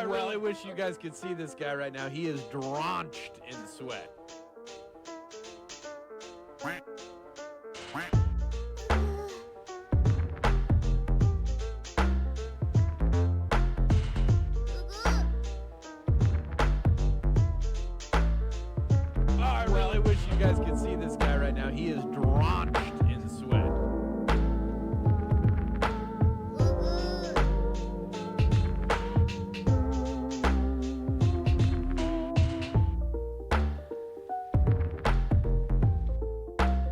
really wish you guys could see this guy right now. He is drenched in sweat. I really wish you guys could see this guy right now. He is drenched in sweat.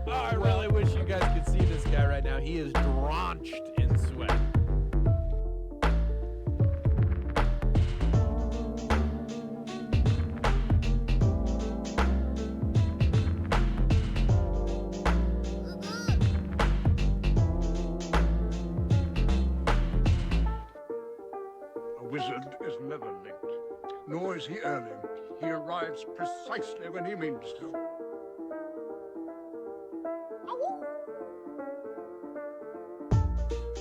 I really wish you guys could see this guy right now. He is drenched in sweat. A wizard is never late, nor is he early. He arrives precisely when he means to.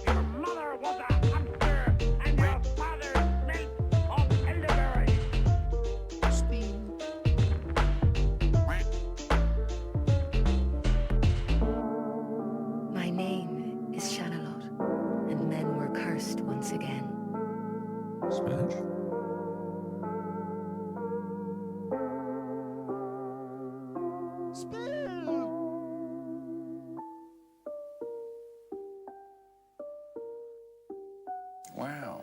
Your mother was a hunter, and your father made of elderberry. My name is Shanalot, and men were cursed once again. Spanish? Wow.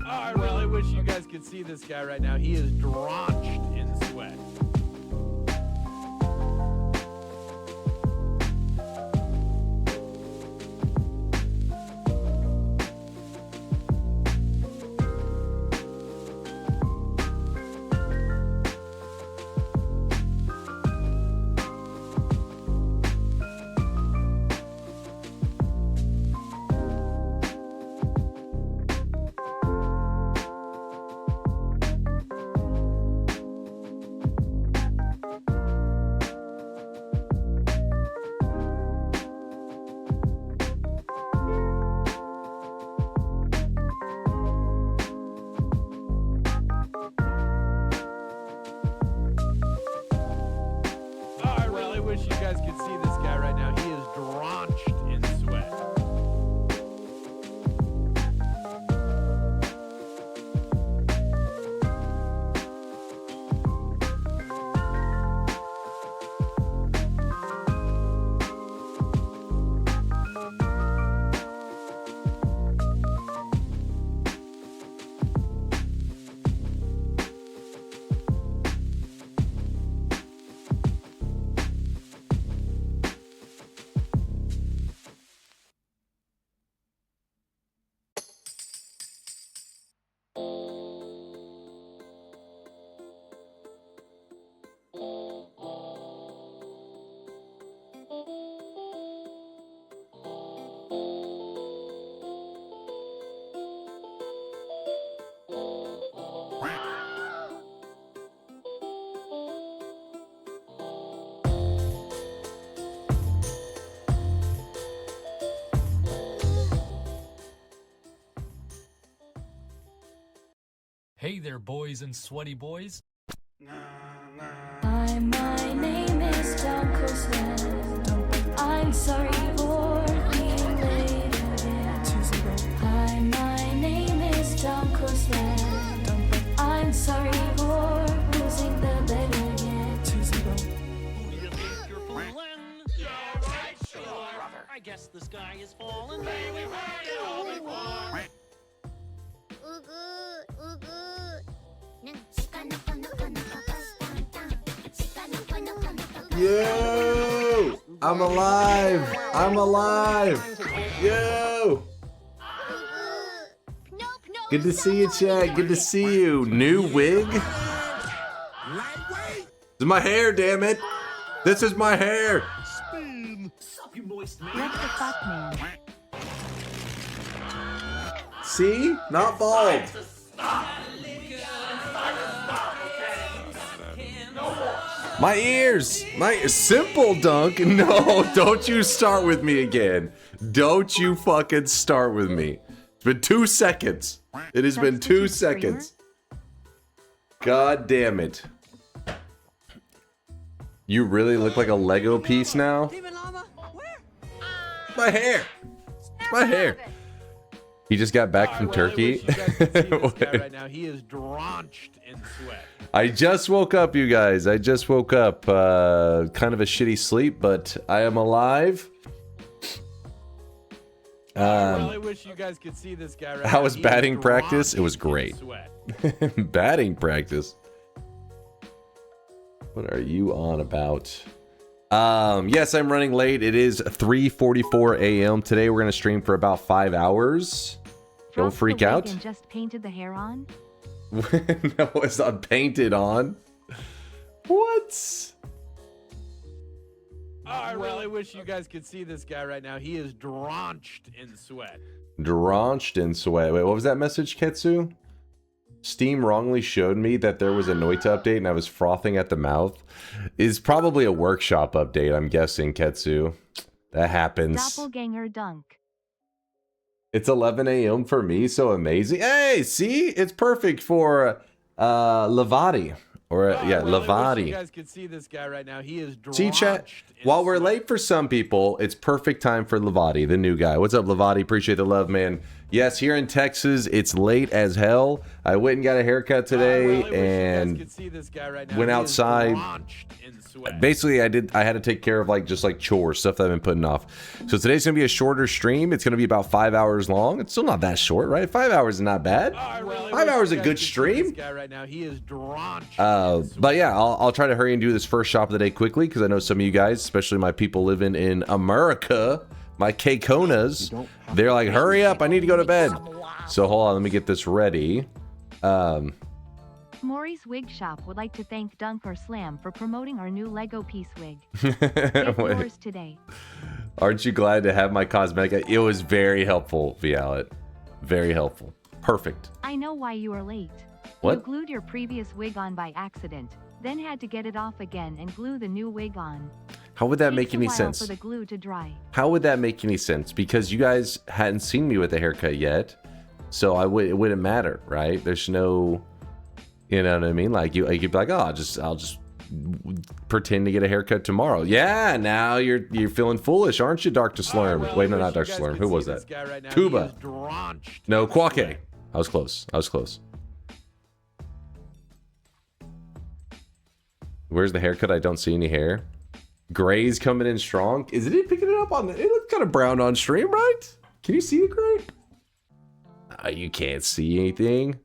I really wish you guys could see this guy right now. He is drenched in sweat. Hey there, boys and sweaty boys. Hi, my name is DunkOrSlam. I'm sorry for being late again. Hi, my name is DunkOrSlam. I'm sorry for losing the bet again. Who do you think you're fooling? Yeah, right, sure. I guess the sky is falling. Baby, where you all before? Yo! I'm alive! I'm alive! Yo! Good to see you, Chad. Good to see you. New wig? This is my hair, damn it! This is my hair! What the fuck, man? See? Not bald. My ears! My simple dunk. No, don't you start with me again. Don't you fucking start with me. It's been 2 seconds. It has been 2 seconds. God damn it. You really look like a Lego piece now? My hair! My hair! He just got back from Turkey. Right now, he is drenched in sweat. I just woke up, you guys. I just woke up. Kind of a shitty sleep, but I am alive. I really wish you guys could see this guy right now. How was He batting is practice? It was drenched in great. sweat. Batting practice. What are you on about? Yes, I'm running late. It is 3:44 a.m. Today we're gonna stream for about 5 hours. Don't Dropped freak the wig out. and just painted the hair on? No, it's not painted on. What? I really wish you guys could see this guy right now. He is drenched in sweat. Drenched in sweat. Wait, what was that message, Ketsu? Steam wrongly showed me that there was a Noita update and I was frothing at the mouth. Is probably a workshop update, I'm guessing, Ketsu. That happens. Doppelganger dunk. It's 11 a.m. for me, so amazing. Hey, see? It's perfect for Levati. Or, yeah, I really wish Levati. you guys could see this guy right now. He is drenched See, chat, in while we're sweat. late for some people, it's perfect time for Levati, the new guy. What's up, Levati? Appreciate the love, man. Yes, here in Texas, it's late as hell. I went and got a haircut today I really wish you guys and could see this guy right now. went He is outside. drenched in sweat. Basically, I had to take care of just chores, stuff that I've been putting off. So today's gonna be a shorter stream. It's gonna be about 5 hours long. It's still not that short, right? 5 hours is not bad. I really 5 wish hours you a guys good could see stream. This guy right now. He is drenched in sweat. But yeah, I'll try to hurry and do this first shop of the day quickly because I know some of you guys, especially my people living in America, my K-Konas, they're like, hurry up, I need to go to bed. So hold on, let me get this ready. Maury's Wig Shop would like to thank DunkOrSlam for promoting our new Lego piece wig. Get yours today. Aren't you glad to have my cosmetic? It was very helpful, Vialet. Very helpful. Perfect. I know why you are late. What? You glued your previous wig on by accident, then had to get it off again and glue the new wig on. How would that Takes make a any while sense? for the glue to dry. How would that make any sense? Because you guys hadn't seen me with a haircut yet, so it wouldn't matter, right? There's no, you know what I mean? Like you'd be like, oh, I'll just pretend to get a haircut tomorrow. Yeah, now you're feeling foolish, aren't you, Dr. Slurm? I really Wait, no, wish not you Dr. guys Slurm. could Who was see that? this guy right now. He Tuba. is drenched No, in Kwake. sweat. I was close. I was close. Where's the haircut? I don't see any hair. Gray's coming in strong. Is it picking it up on the... It looks kind of brown on stream, right? Can you see the gray? You can't see anything.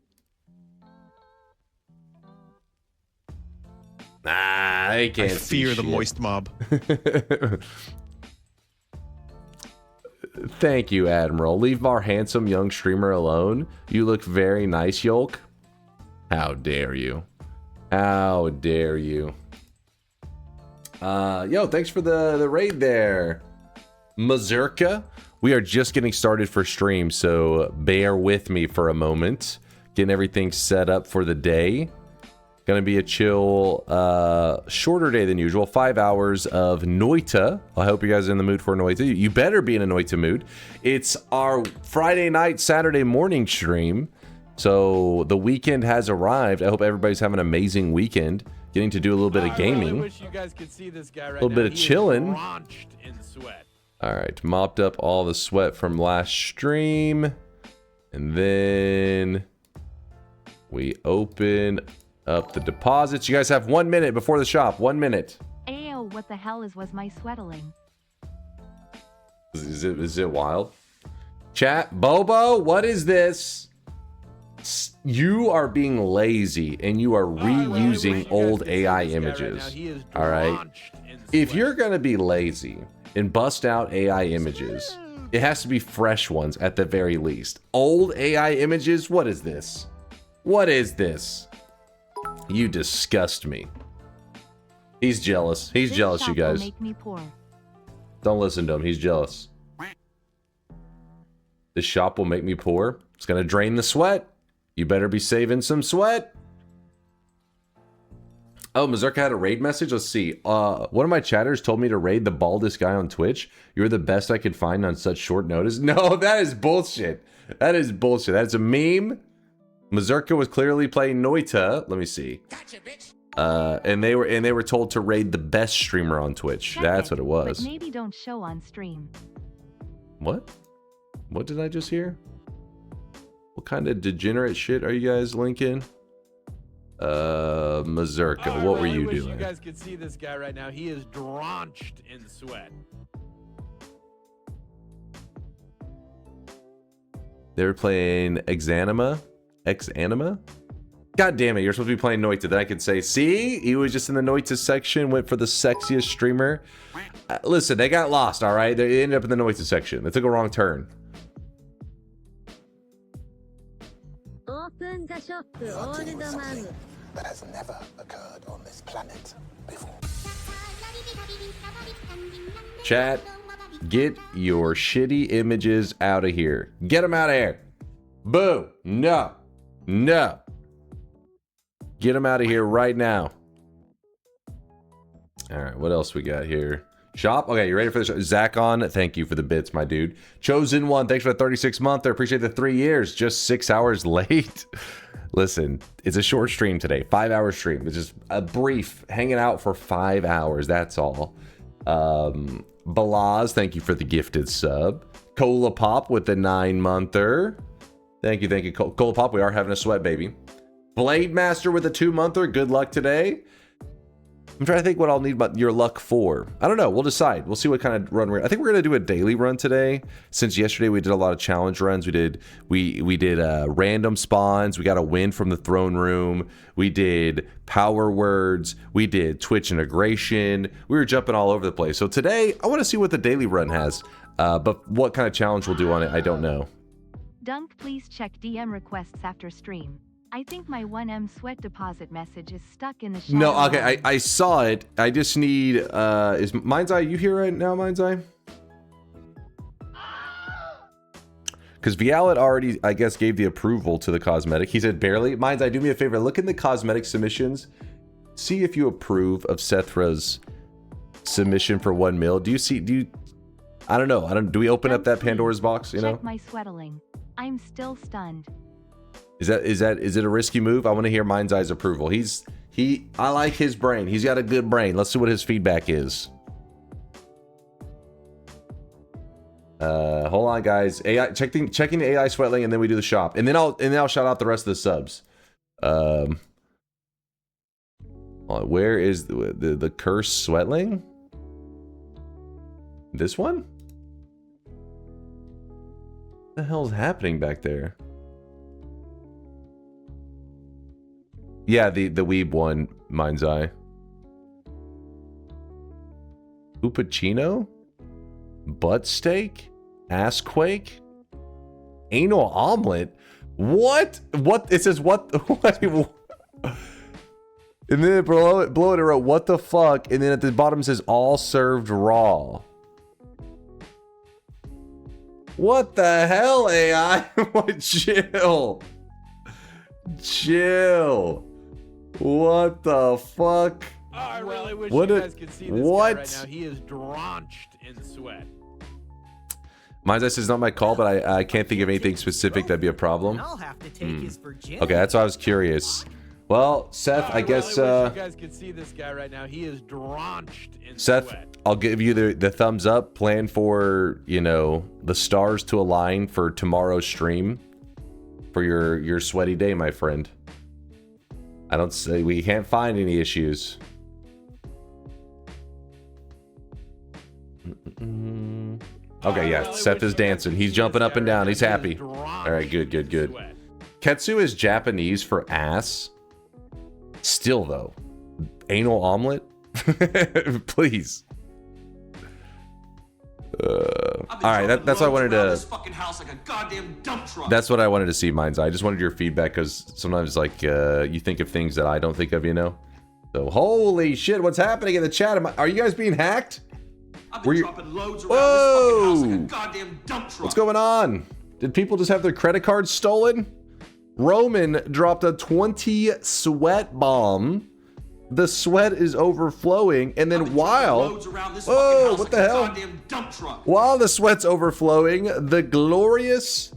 I can't see fear the shit. moist mob. Thank you, Admiral. Leave our handsome young streamer alone. You look very nice, Yolk. How dare you? How dare you? Yo, thanks for the raid there, Mazurka. We are just getting started for stream, so bear with me for a moment. Getting everything set up for the day. Gonna be a chill, shorter day than usual. 5 hours of Noita. I hope you guys are in the mood for Noita. You better be in a Noita mood. It's our Friday night, Saturday morning stream. So the weekend has arrived. I hope everybody's having an amazing weekend. Getting to do a little bit of gaming. I really wish you guys could see this guy right a little now. bit of He is chilling. drenched in sweat. All right, mopped up all the sweat from last stream. And then we open up the deposits. You guys have 1 minute before the shop. 1 minute. Ayo, what the hell was my sweatling? Is it wild? Chat, Bobo, what is this? You are being lazy and you are reusing old AI images. All right. If you're going to be lazy and bust out AI images, it has to be fresh ones at the very least. Old AI images? What is this? What is this? You disgust me. He's jealous. He's jealous, you guys. Make me poor. Don't listen to him. He's jealous. This shop will make me poor. It's going to drain the sweat. You better be saving some sweat. Oh, Mazurka had a raid message. Let's see. One of my chatters told me to raid the baldest guy on Twitch. You're the best I could find on such short notice. No, that is bullshit. That is bullshit. That's a meme. Mazurka was clearly playing Noita. Let me see. Gotcha, bitch. And they were told to raid the best streamer on Twitch. Check That's it, what it was. But maybe don't show on stream. What? What did I just hear? What kind of degenerate shit are you guys linking? Mazurka, what were you doing? I wish you guys could see this guy right now. He is drenched in sweat. They were playing Exanima? God damn it, you're supposed to be playing Noita. Then I could say, see? He was just in the Noita section, went for the sexiest streamer. Listen, they got lost, all right? They ended up in the Noita section. They took a wrong turn. That has never occurred on this planet before. Chat, get your shitty images out of here. Get them out of here. Boo. No. No. Get them out of here right now. All right, what else we got here? Shop? Okay, you ready for this? Zakon, thank you for the bits, my dude. Chosen One, thanks for the 36 month. I appreciate the 3 years. Just 6 hours late. Listen, it's a short stream today. 5-hour stream. It's just a brief hanging out for 5 hours. That's all. Balaz, thank you for the gifted sub. Cola Pop with the 9-monther. Thank you, thank you. Cola Pop, we are having a sweat, baby. Blade Master with a 2-monther. Good luck today. I'm trying to think what I'll need your luck for. I don't know. We'll decide. We'll see what kind of run I think we're gonna do a daily run today. Since yesterday we did a lot of challenge runs. We did random spawns. We got a win from the throne room. We did power words. We did Twitch integration. We were jumping all over the place. So today I want to see what the daily run has. But what kind of challenge we'll do on it, I don't know. Dunk, please check DM requests after stream. I think my 1M sweat deposit message is stuck in the shadow. No, okay, I saw it. I just need, is Mind's Eye, you here right now, Mind's Eye? Because Vialet already, I guess, gave the approval to the cosmetic. He said barely. Mind's Eye, do me a favor. Look in the cosmetic submissions. See if you approve of Sethra's submission for 1 mil. I don't know. Do we open up that Pandora's box, you know? Check my sweatling. I'm still stunned. Is it a risky move? I want to hear Mind's Eye's approval. I like his brain. He's got a good brain. Let's see what his feedback is. Hold on, guys. AI checking the AI sweatling, and then we do the shop, and then I'll shout out the rest of the subs. Where is the cursed sweatling? This one? What the hell's happening back there? Yeah, the weeb one, Mind's Eye. Upacino? Butt steak? Assquake? Anal omelet? What? What? It says what? What? And then below it wrote, what the fuck? And then at the bottom it says all served raw. What the hell, AI? What? Chill. Chill. What the fuck? Oh, I really wish you guys could see this guy right now. He is drenched in sweat. Mine's Ice is not my call, but I can't think of anything specific that'd be a problem. I'll have to take his virginity. Okay, that's why I was curious. Well, Seth, I guess really wish you guys could see this guy right now. He is drenched in Seth, sweat. I'll give you the thumbs up. Plan for, you know, the stars to align for tomorrow's stream for your sweaty day, my friend. I don't say we can't find any issues. Okay, yeah, Seth is dancing. He's jumping up and down. He's happy. All right, good. Ketsu is Japanese for ass. Still, though. Anal omelet? Please. All right, that's what I wanted to... That's what I wanted to see, Mind's Eye. I just wanted your feedback, because sometimes, like, you think of things that I don't think of, you know? So, holy shit, what's happening in the chat? Are you guys being hacked? I've been dropping loads around Whoa! this fucking house like a goddamn dump truck. What's going on? Did people just have their credit cards stolen? Roman dropped a 20 sweat bomb. The sweat is overflowing, and then while... Whoa, what the hell? While the sweat's overflowing, the glorious...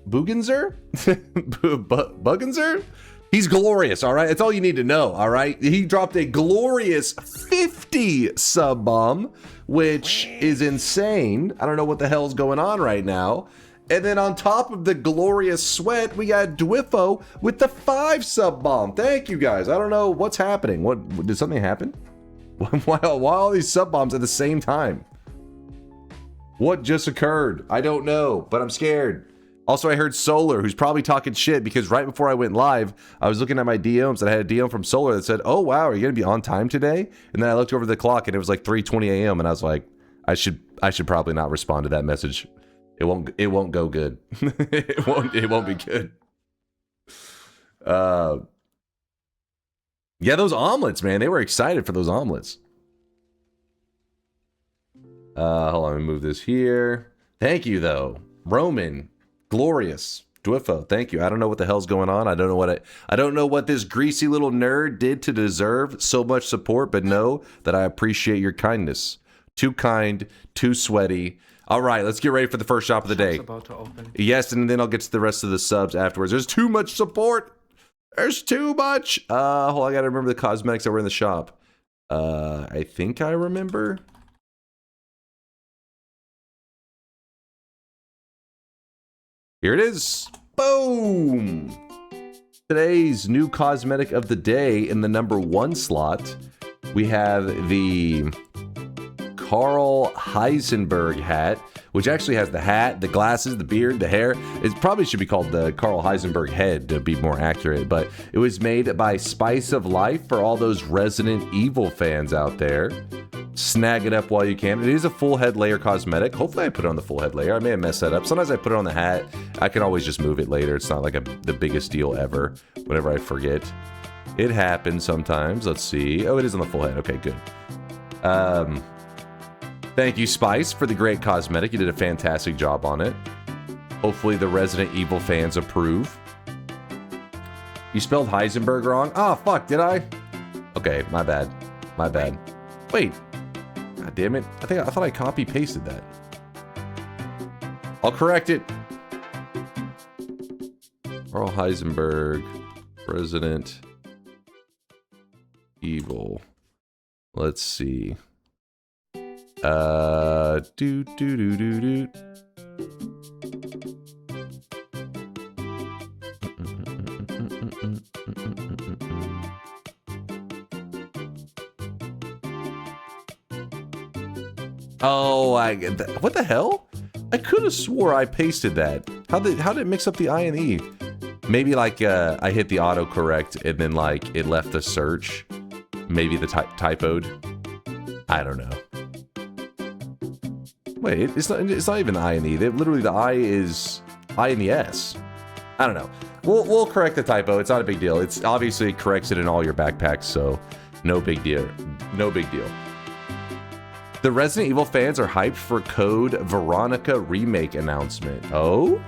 Bugenzer? Bugenzer? He's glorious, all right? That's all you need to know, all right? He dropped a glorious 50 sub bomb, which is insane. I don't know what the hell's going on right now. And then on top of the glorious sweat, we got Dwiffo with the 5 sub bomb. Thank you guys. I don't know what's happening. What did something happen? Why all these sub bombs at the same time? What just occurred? I don't know, but I'm scared. Also, I heard Solar, who's probably talking shit, because right before I went live, I was looking at my DMs and I had a DM from Solar that said, "Oh wow, are you gonna be on time today?" And then I looked over the clock and it was like 3:20 a.m. and I was like, I should probably not respond to that message. It won't go good. it won't be good. Yeah, those omelets, man. They were excited for those omelets. Hold on, let me move this here. Thank you though. Roman, glorious. Dwiffo, thank you. I don't know what the hell's going on. I don't know what this greasy little nerd did to deserve so much support, but know that I appreciate your kindness. Too kind, too sweaty. All right, let's get ready for the first shop of the day. About to open. Yes, and then I'll get to the rest of the subs afterwards. There's too much support. There's too much. Hold on, I gotta remember the cosmetics that were in the shop. I think I remember. Here it is. Boom. Today's new cosmetic of the day in the #1 slot, we have the Carl Heisenberg hat, which actually has the hat, the glasses, the beard, the hair. It probably should be called the Carl Heisenberg head to be more accurate, but it was made by Spice of Life for all those Resident Evil fans out there. Snag it up while you can. It is a full head layer cosmetic. Hopefully I put it on the full head layer. I may have messed that up. Sometimes I put it on the hat. I can always just move it later. It's not like the biggest deal ever. Whenever I forget. It happens sometimes. Let's see. Oh, it is on the full head. Okay, good. Thank you, Spice, for the great cosmetic. You did a fantastic job on it. Hopefully the Resident Evil fans approve. You spelled Heisenberg wrong? Oh, fuck, did I? Okay, my bad. My bad. Wait. God damn it. I thought I copy-pasted that. I'll correct it. Carl Heisenberg, Resident Evil. Let's see. Do. Oh, what the hell? I could have swore I pasted that. How did it mix up the I and E? Maybe like I hit the autocorrect and then like it left a search. Maybe the typoed. I don't know. Wait, it's not even the I and E. Literally the I is I and the S. I don't know. We'll correct the typo. It's not a big deal. It's obviously corrects it in all your backpacks, so no big deal. No big deal. The Resident Evil fans are hyped for Code Veronica remake announcement. Oh?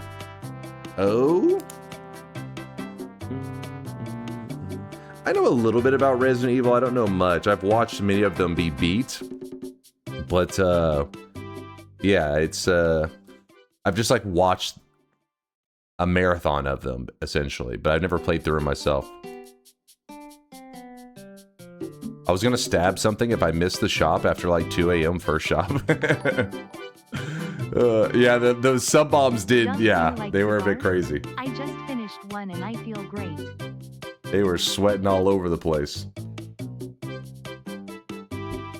I know a little bit about Resident Evil. I don't know much. I've watched many of them be beat. But yeah, it's I've just like watched a marathon of them essentially, but I've never played through them myself. I was gonna stab something if I missed the shop after like 2 a.m. first shop. Yeah, those sub bombs did. Dunk, Yeah, do you like they were a bit cigars? crazy. I just finished one and I feel great. They were sweating all over the place.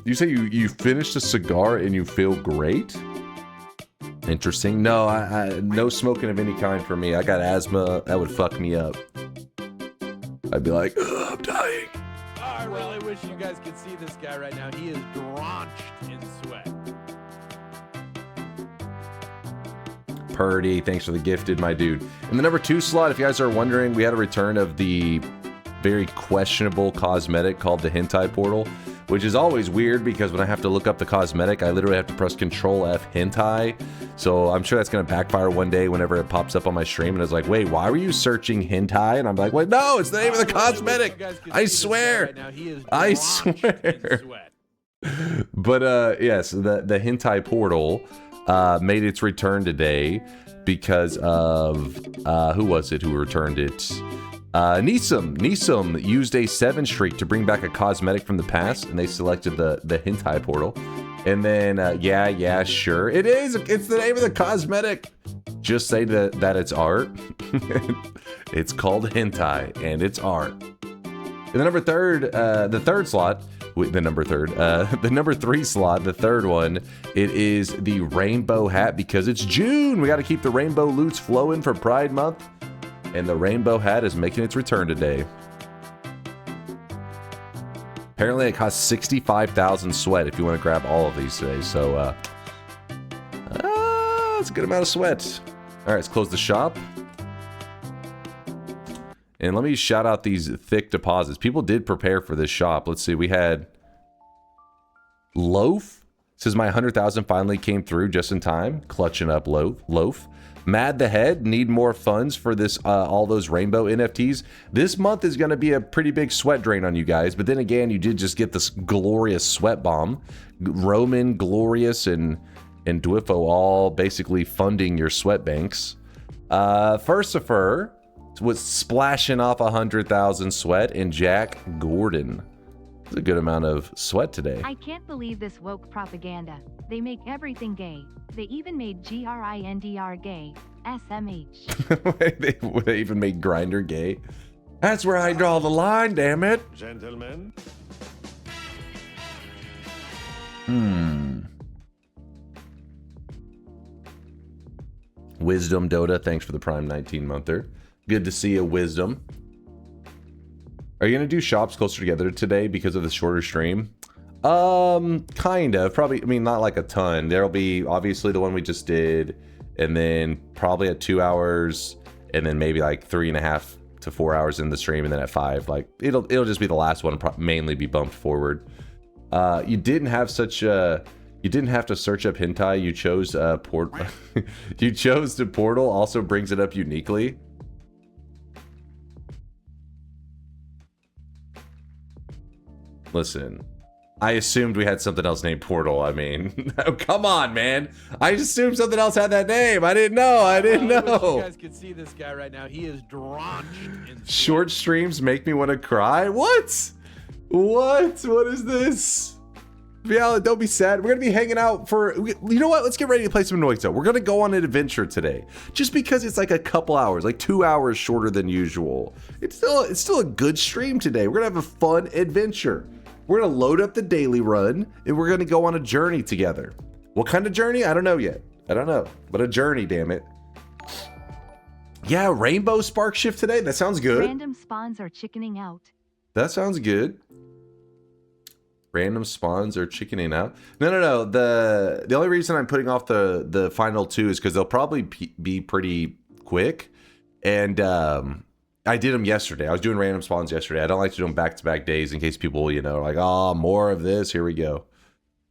You say you finished a cigar and you feel great? Interesting. No, I no smoking of any kind for me. I got asthma. That would fuck me up. I'd be like, ugh, I'm dying. I really wish you guys could see this guy right now. He is drenched in sweat. Purdy, thanks for the gifted, my dude. In the number 2 slot, if you guys are wondering, we had a return of the very questionable cosmetic called the hentai portal, which is always weird because when I have to look up the cosmetic, I literally have to press Control F hentai. So I'm sure that's going to backfire one day whenever it pops up on my stream and it's like, wait, why were you searching hentai? And I'm like, wait, no, it's the name of the cosmetic. I swear. I swear. But yes, the hentai portal made its return today because of who was it who returned it? Neesom used a 7 streak to bring back a cosmetic from the past, and they selected the hentai portal. And then yeah, sure, it's the name of the cosmetic. Just say that it's art. It's called hentai and it's art. In the number 3 slot, the number 3 slot, the third one, it is the rainbow hat because it's June. We got to keep the rainbow loots flowing for Pride Month, and the rainbow hat is making its return today. Apparently, it costs 65,000 sweat if you want to grab all of these today. So, it's a good amount of sweat. All right, let's close the shop. And let me shout out these thick deposits. People did prepare for this shop. Let's see. We had Loaf. Says my 100,000 finally came through just in time. Clutching up Loaf. Mad the Head. Need more funds for this. All those rainbow NFTs. This month is going to be a pretty big sweat drain on you guys. But then again, you did just get this glorious sweat bomb. Roman, Glorious, and Dwifo all basically funding your sweat banks. Furcifer was splashing off 100,000 sweat, and Jack Gordon. It's a good amount of sweat today. I can't believe this woke propaganda. They make everything gay. They even made GRINDR gay. SMH. They even made Grinder gay. That's where I draw the line, damn it. Gentlemen. Wisdom Dota, thanks for the Prime 19-monther. Good to see you, Wisdom. Are you gonna do shops closer together today because of the shorter stream? Kind of. Probably, I mean, not like a ton. There'll be obviously the one we just did, and then probably at 2 hours, and then maybe like 3.5 to 4 hours in the stream, and then at 5. Like it'll just be the last one, mainly be bumped forward. You didn't have such a. You didn't have to search up hentai. You chose you chose to portal. Also brings it up uniquely. Listen, I assumed we had something else named Portal. I mean, come on, man. I assumed something else had that name. I didn't know. I wish you guys could see this guy right now. He is drenched in sweat. Short streams make me want to cry. What? What is this? Viala, don't be sad. We're gonna be hanging out for. You know what? Let's get ready to play some Noita. We're gonna go on an adventure today, just because it's like a couple hours, like 2 hours shorter than usual. It's still a good stream today. We're gonna have a fun adventure. We're gonna load up the daily run, and we're gonna go on a journey together. What kind of journey? I don't know yet. I don't know, but a journey, damn it. Yeah, Rainbow Spark Shift today. That sounds good. Random spawns are chickening out. That sounds good. Random spawns are chickening out. No. The only reason I'm putting off the final 2 is because they'll probably be pretty quick. And I did them yesterday. I was doing random spawns yesterday. I don't like to do them back-to-back days in case people, are like, oh, more of this. Here we go.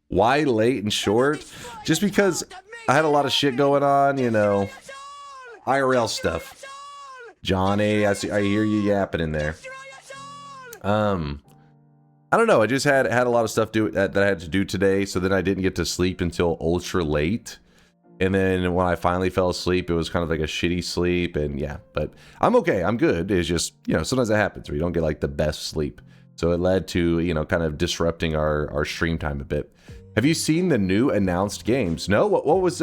Why late and short? Just because I had a lot of shit going on, IRL stuff. Johnny, I hear you yapping in there. I don't know. I just had a lot of stuff that I had to do today, so then I didn't get to sleep until ultra late. And then when I finally fell asleep, it was kind of like a shitty sleep. And yeah, but I'm okay. I'm good. It's just, you know, sometimes that happens where you don't get like the best sleep. So it led to, you know, kind of disrupting our stream time a bit. Have you seen the new announced games? No? What was,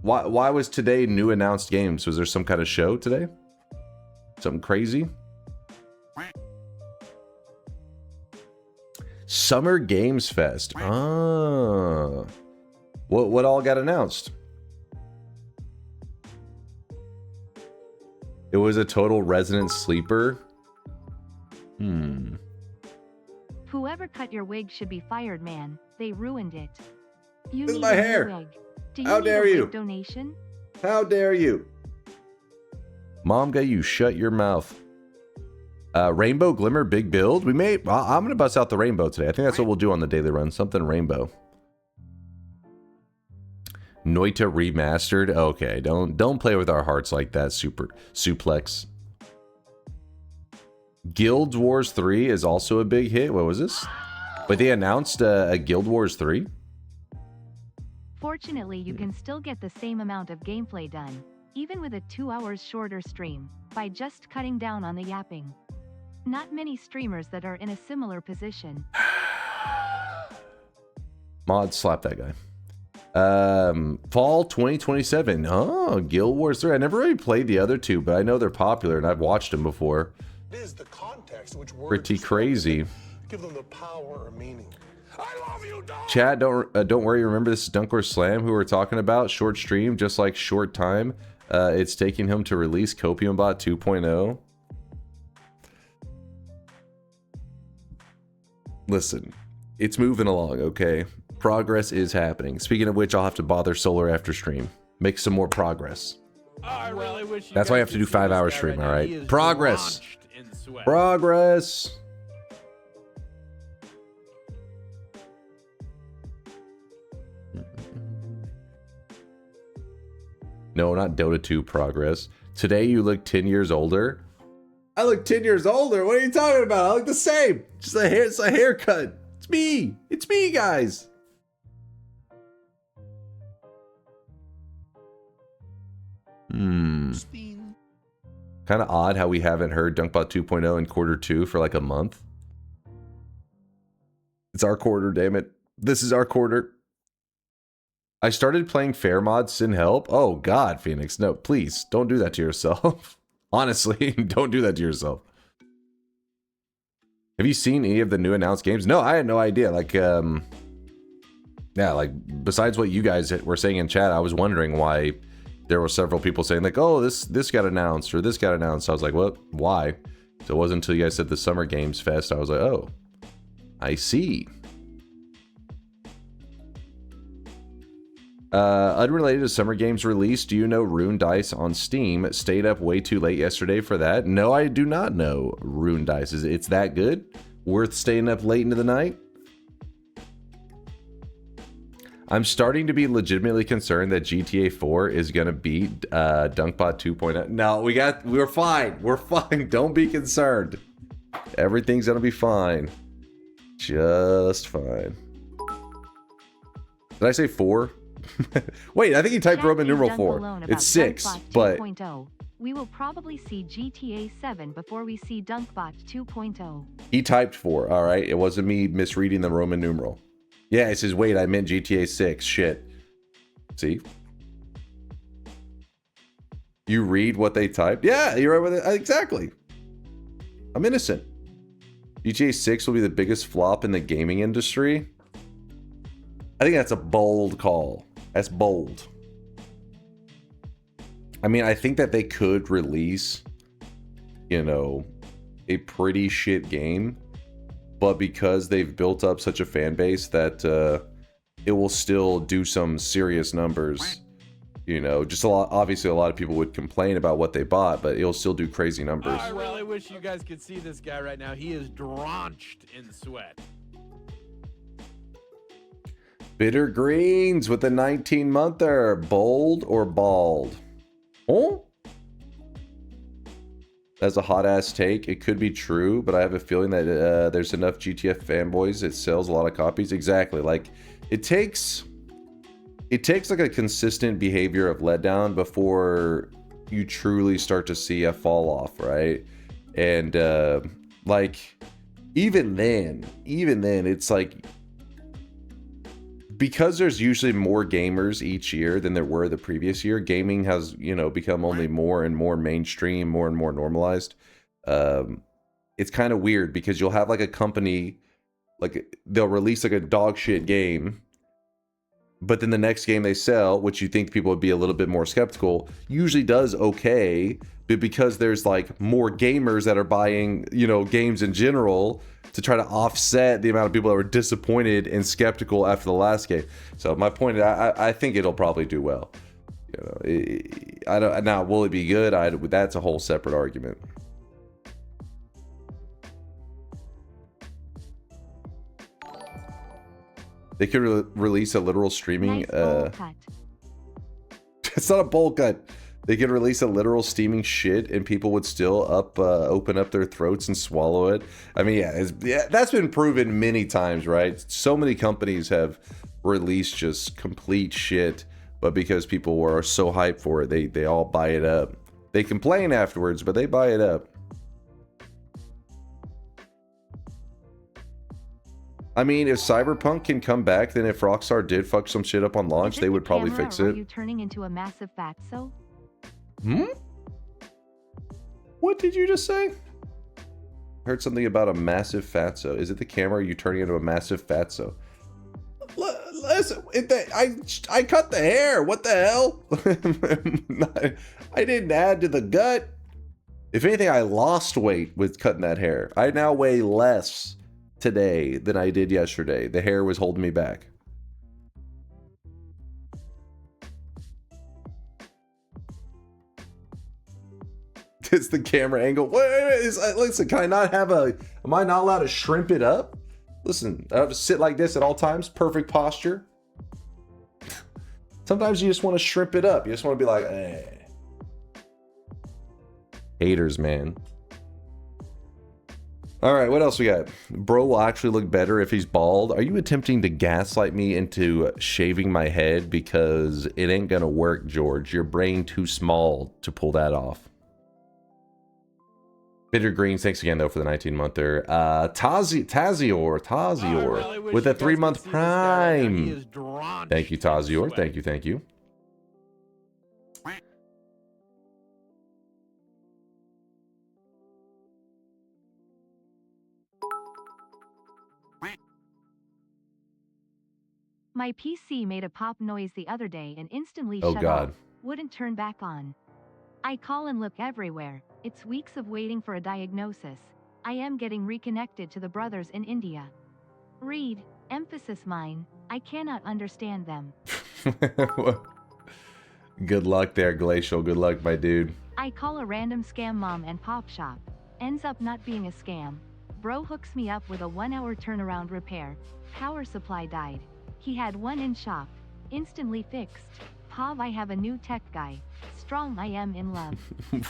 why was today new announced games? Was there some kind of show today? Something crazy? Summer Games Fest. Ah. What all got announced? It was a total resident sleeper. Whoever cut your wig should be fired, man. They ruined it. You This is need my a new hair. wig. Do you How need dare a wig you? donation? How dare you? Mom got you shut your mouth. Rainbow Glimmer big build. I'm gonna bust out the rainbow today. I think that's what we'll do on the daily run. Something rainbow. Noita remastered. Okay, don't play with our hearts like that. Super suplex. Guild Wars 3 is also a big hit. What was this? But they announced a Guild Wars 3. Fortunately, you can still get the same amount of gameplay done, even with a 2 hours shorter stream, by just cutting down on the yapping. Not many streamers that are in a similar position. Mod, slap that guy. Fall 2027. Oh, Guild Wars 3. I never really played the other two, but I know they're popular and I've watched them before. It is the context in which words Pretty crazy. give them the power or meaning. I love you, dog! Chat, don't worry. Remember, this is DunkOrSlam who we're talking about. Short stream, just like short time. It's taking him to release Copium Bot 2.0. Listen, it's moving along, okay? Progress is happening. Speaking of which, I'll have to bother Solar after stream. Make some more progress. I really wish you That's why I guys have to do could see 5-hour this guy stream, right all now. right? He is Progress. drenched in sweat. Progress. No, not Dota 2 progress. Today you look 10 years older. I look 10 years older? What are you talking about? I look the same. Just a hair, it's a haircut. It's me. It's me, guys. Kind of odd how we haven't heard DunkBot 2.0 in quarter 2 for like a month. It's our quarter, damn it. This is our quarter. I started playing fair mod, send help. Oh God, Phoenix. No, please don't do that to yourself. Honestly, don't do that to yourself. Have you seen any of the new announced games? No, I had no idea. Like, yeah, like besides what you guys were saying in chat, I was wondering why there were several people saying like, oh, this got announced or this got announced. I was like, what? Why? So it wasn't until you guys said the Summer Games Fest, I was like, oh, I see. Unrelated to Summer Games release, do you know Rune Dice on Steam stayed up way too late yesterday for that? No, I do not know Rune Dice. It's that good? Worth staying up late into the night? I'm starting to be legitimately concerned that GTA 4 is going to beat DunkBot 2.0. No, we're fine. We're fine. Don't be concerned. Everything's going to be fine. Just fine. Did I say 4? Wait, I think he typed Chat Roman is numeral dunk 4. alone about It's 6, DunkBot but 2.0. We will probably see GTA 7 before we see DunkBot 2.0. he typed 4. All right, it wasn't me misreading the Roman numeral. Yeah, it says, wait, I meant GTA 6. Shit. See? You read what they typed? Yeah, you're right with it. Exactly. I'm innocent. GTA 6 will be the biggest flop in the gaming industry. I think that's a bold call. That's bold. I mean, I think that they could release, you know, a pretty shit game, but because they've built up such a fan base that it will still do some serious numbers. You know, just a lot. Obviously, a lot of people would complain about what they bought, but it'll still do crazy numbers. I really wish you guys could see this guy right now. He is drenched in sweat. Bitter Greens with the 19-monther. Bold or bald? Oh? That's a hot-ass take. It could be true, but I have a feeling that there's enough GTF fanboys. It sells a lot of copies. Exactly. Like, it takes it takes like a consistent behavior of letdown before you truly start to see a fall off, right? And like even then it's like, because there's usually more gamers each year than there were the previous year, gaming has, you know, become only more and more mainstream, more and more normalized. It's kind of weird because you'll have like a company, like they'll release like a dog shit game, but then the next game they sell, which you think people would be a little bit more skeptical, usually does okay, but because there's like more gamers that are buying, you know, games in general to try to offset the amount of people that were disappointed and skeptical after the last game. So my point is, I think it'll probably do well. You know, I don't. Now, will it be good? That's a whole separate argument. They could release a literal streaming. Nice bowl cut. It's not a bowl cut. They could release a literal steaming shit, and people would still open up their throats and swallow it. I mean, yeah, that's been proven many times, right? So many companies have released just complete shit, but because people are so hyped for it, they all buy it up. They complain afterwards, but they buy it up. I mean, if Cyberpunk can come back, then if Rockstar did fuck some shit up on launch, they would probably fix it. Are you turning into a massive fatso? What did you just say? Heard something about a massive fatso. Is it the camera? Or are you turning into a massive fatso? Listen, I cut the hair. What the hell? I didn't add to the gut. If anything, I lost weight with cutting that hair. I now weigh less today than I did yesterday. The hair was holding me back. It's the camera angle. Wait, listen, can I not have am I not allowed to shrimp it up? Listen, I have to sit like this at all times. Perfect posture. Sometimes you just want to shrimp it up. You just want to be like, eh. Haters, man. All right, what else we got? Bro will actually look better if he's bald. Are you attempting to gaslight me into shaving my head? Because it ain't gonna work, George. Your brain too small to pull that off. Bitter Greens, thanks again though for the 19-monther. Tazior with a 3-month prime. Thank you, Tazior. Thank you. My PC made a pop noise the other day and instantly Oh shut God. off. Wouldn't turn back on. I call and look everywhere. It's weeks of waiting for a diagnosis. I am getting reconnected to the brothers in India. Read, emphasis mine. I cannot understand them. Good luck there, Glacial. Good luck, my dude. I call a random scam mom and pop shop. Ends up not being a scam. Bro hooks me up with a 1-hour turnaround repair. Power supply died. He had one in shop. Instantly fixed. Pav, I have a new tech guy. Strong, I am in love.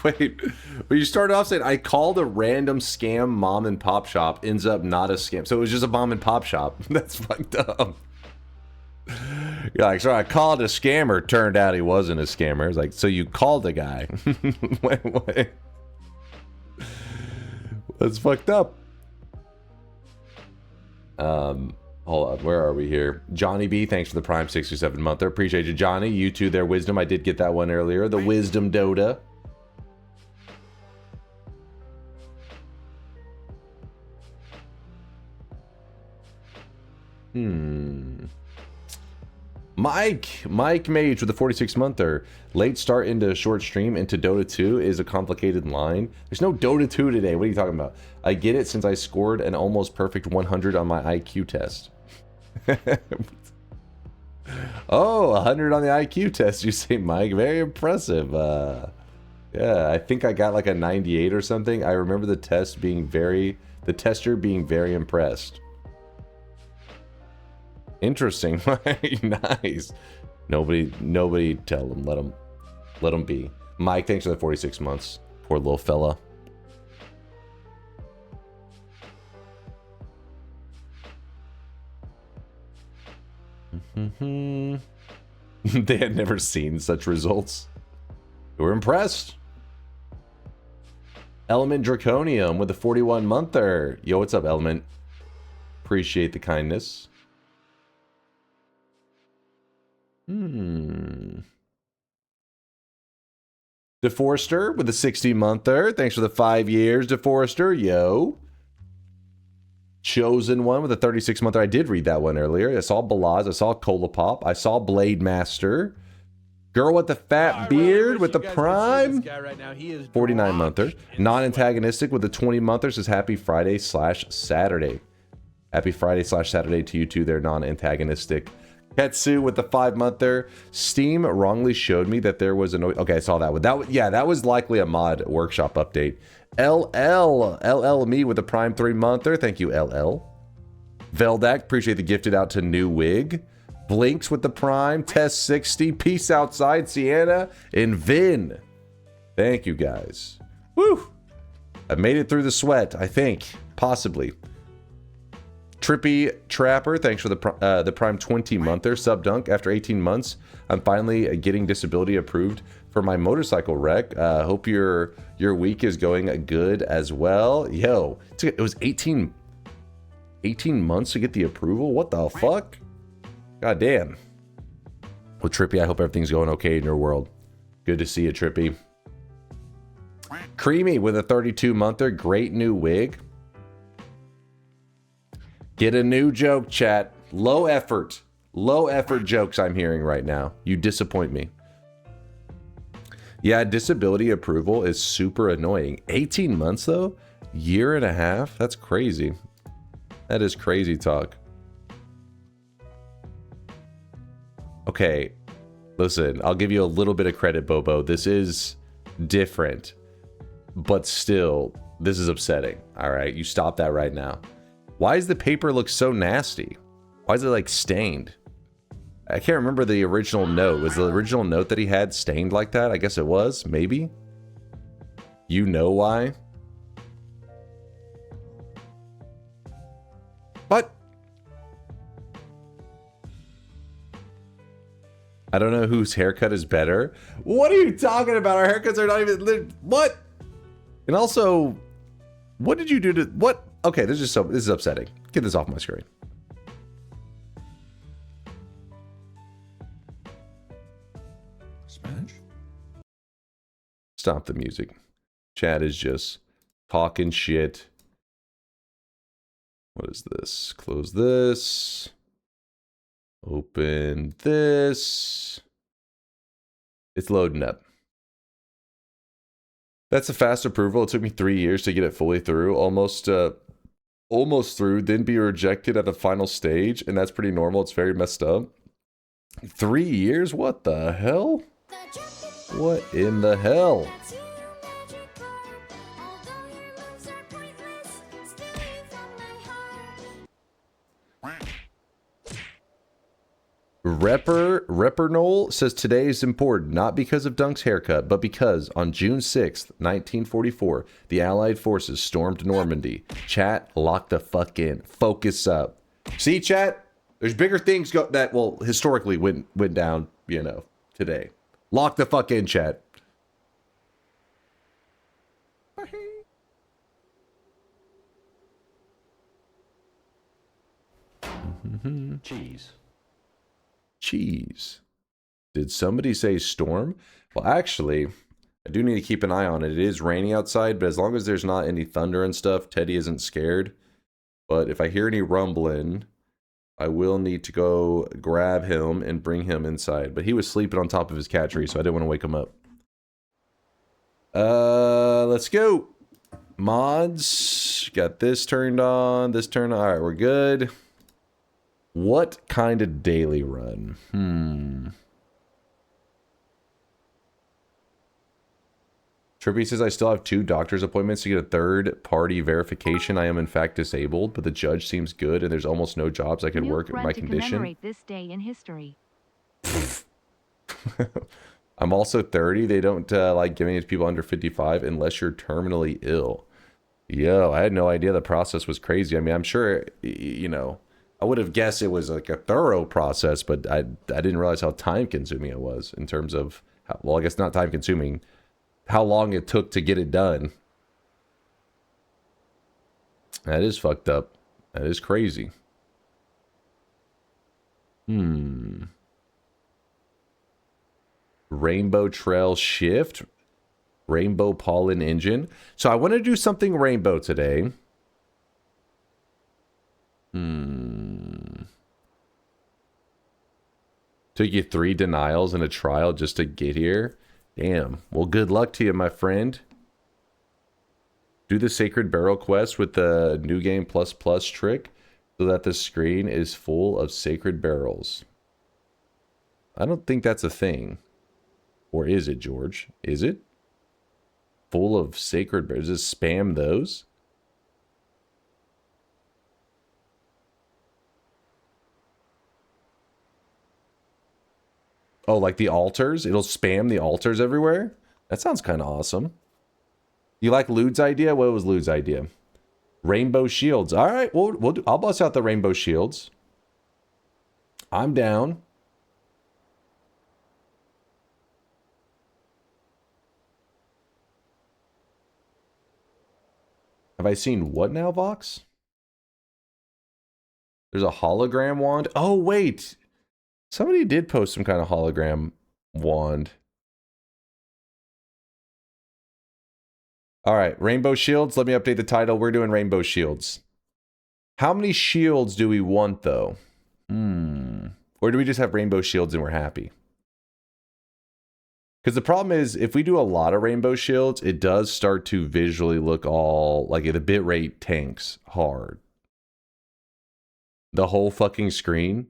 Wait, but you started off saying, I called a random scam mom and pop shop, ends up not a scam. So it was just a mom and pop shop. That's fucked up. You're like, so I called a scammer, turned out he wasn't a scammer. It's like, so you called a guy. wait. That's fucked up. Hold on, where are we here? Johnny B, thanks for the Prime 67-monther. Appreciate you, Johnny. You too, there, Wisdom. I did get that one earlier. The Wisdom Dota. Mike Mage with the 46-monther. Late start into short stream into Dota 2 is a complicated line. There's no Dota 2 today. What are you talking about? I get it since I scored an almost perfect 100 on my IQ test. Oh, 100 on the IQ test, you say, Mike. Very impressive. Yeah, I think I got like a 98 or something. I remember the tester being very impressed. Interesting. Nice. Nobody tell him. Let him be. Mike, thanks for the 46 months. Poor little fella. They had never seen such results. We were impressed. Element Draconium with the 41-monther. Yo, what's up, Element? Appreciate the kindness. DeForester with the 60-monther. Thanks for the 5 years, DeForester. Yo. Chosen One with a 36-monther. I did read that one earlier. I saw Balaz. I saw Cola Pop. I saw Blade Master. Girl with the fat beard with the prime. 49-monther. Non-antagonistic with the 20-monther says Happy Friday/Saturday. Happy Friday/Saturday to you too. They're non-antagonistic. Ketsu with the 5-monther. Steam wrongly showed me that there was a okay, I saw that one. That was likely a mod workshop update. LL me with the prime 3-monther. Thank you, LL. Veldak, appreciate the gifted out to New Wig. Blinks with the prime. Test 60. Peace outside, Sienna and Vin. Thank you guys. Woo! I made it through the sweat, I think. Possibly. Trippy Trapper, thanks for the prime 20-monther. Sub dunk. After 18 months, I'm finally getting disability approved for my motorcycle wreck. Hope your week is going good as well. Yo, it was 18 months to get the approval? What the fuck? God damn. Well, Trippy, I hope everything's going okay in your world. Good to see you, Trippy. Creamy with a 32-monther. Great new wig. Get a new joke, chat. Low effort jokes I'm hearing right now. You disappoint me. Yeah, disability approval is super annoying. 18 months though? Year and a half? That's crazy. That is crazy talk. Okay, listen, I'll give you a little bit of credit, Bobo. This is different, but still, this is upsetting. All right, you stop that right now. Why does the paper look so nasty? Why is it like stained? I can't remember the original note. Was the original note that he had stained like that? I guess it was, maybe. You know why? What? I don't know whose haircut is better. What are you talking about? Our haircuts are not even... What? And also, what did you do to... What? Okay, this is upsetting. Get this off my screen. Spanish? Stop the music. Chad is just talking shit. What is this? Close this. Open this. It's loading up. That's a fast approval. It took me 3 years to get it fully through. Almost through. Then be rejected at the final stage. And that's pretty normal. It's very messed up. 3 years? What the hell? What in the hell? Repper Noel says today is important, not because of Dunk's haircut, but because on June 6th, 1944, the Allied forces stormed Normandy. Chat, lock the fuck in. Focus up. See, chat? There's bigger things that, well, historically went down, you know, today. Lock the fuck in, chat. Cheese. Did somebody say storm? Well, actually, I do need to keep an eye on it. It is raining outside, but as long as there's not any thunder and stuff, Teddy isn't scared. But if I hear any rumbling, I will need to go grab him and bring him inside. But he was sleeping on top of his cat tree, so I didn't want to wake him up. Let's go. Mods. Got this turned on, this turned on. All right, we're good. What kind of daily run? Trippy says, I still have 2 doctor's appointments to get a third-party verification. I am, in fact, disabled, but the judge seems good, and there's almost no jobs I could work in my condition. Commemorate this day in history. I'm also 30. They don't like giving it to people under 55 unless you're terminally ill. Yo, I had no idea the process was crazy. I mean, I'm sure, you know... I would have guessed it was like a thorough process, but I didn't realize how time consuming it was in terms of how, well, I guess not time consuming, how long it took to get it done. That is fucked up. That is crazy. Rainbow Trail Shift. Rainbow Pollen Engine. So I want to do something rainbow today. Took you 3 denials and a trial just to get here. Damn. Well, good luck to you, my friend. Do the Sacred Barrel quest with the New Game Plus Plus trick so that the screen is full of Sacred Barrels. I don't think that's a thing. Or is it, George? Is it? Full of Sacred Barrels. Just spam those? Oh, like the altars? It'll spam the altars everywhere? That sounds kind of awesome. You like Lude's idea? What was Lude's idea? Rainbow shields. All right, I'll bust out the rainbow shields. I'm down. Have I seen what now, Vox? There's a hologram wand. Oh, wait. Somebody did post some kind of hologram wand. All right, rainbow shields. Let me update the title. We're doing rainbow shields. How many shields do we want, though? Or do we just have rainbow shields and we're happy? Because the problem is, if we do a lot of rainbow shields, it does start to visually look all like the bitrate tanks hard. The whole fucking screen.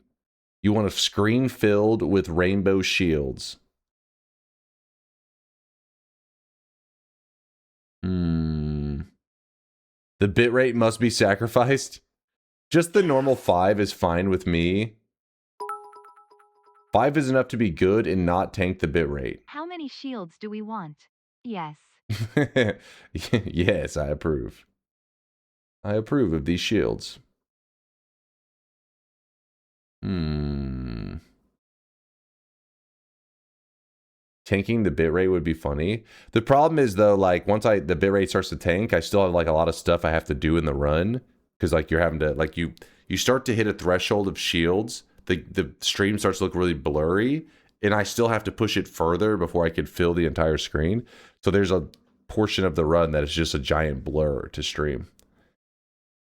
You want a screen filled with rainbow shields. The bitrate must be sacrificed. Just the normal 5 is fine with me. 5 is enough to be good and not tank the bitrate. How many shields do we want? Yes. Yes, I approve. I approve of these shields. Tanking the bitrate would be funny. The problem is though, like once the bitrate starts to tank, I still have like a lot of stuff I have to do in the run. Because like you're having to like you start to hit a threshold of shields, the stream starts to look really blurry, and I still have to push it further before I could fill the entire screen. So there's a portion of the run that is just a giant blur to stream.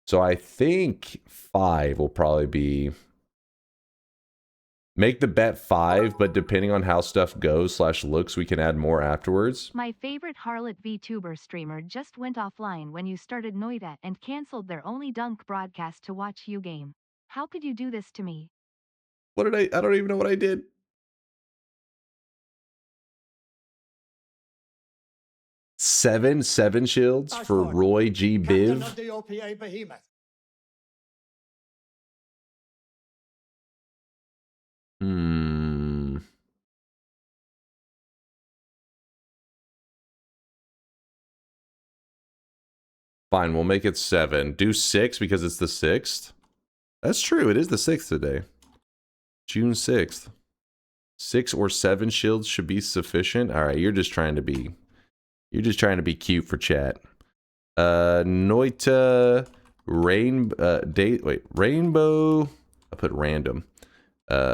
So I think 5 will probably be. Make the bet 5, but depending on how stuff goes / looks, we can add more afterwards. My favorite harlot VTuber streamer just went offline when you started Noita and cancelled their only dunk broadcast to watch you game. How could you do this to me? What did I don't even know what I did. Seven shields for Roy G. Biv. Fine, we'll make it 7. Do 6 because it's the 6th. That's true, it is the 6th today. June 6th. 6 or 7 shields should be sufficient. Alright, you're just trying to be cute for chat. Noita rainbow. I put random.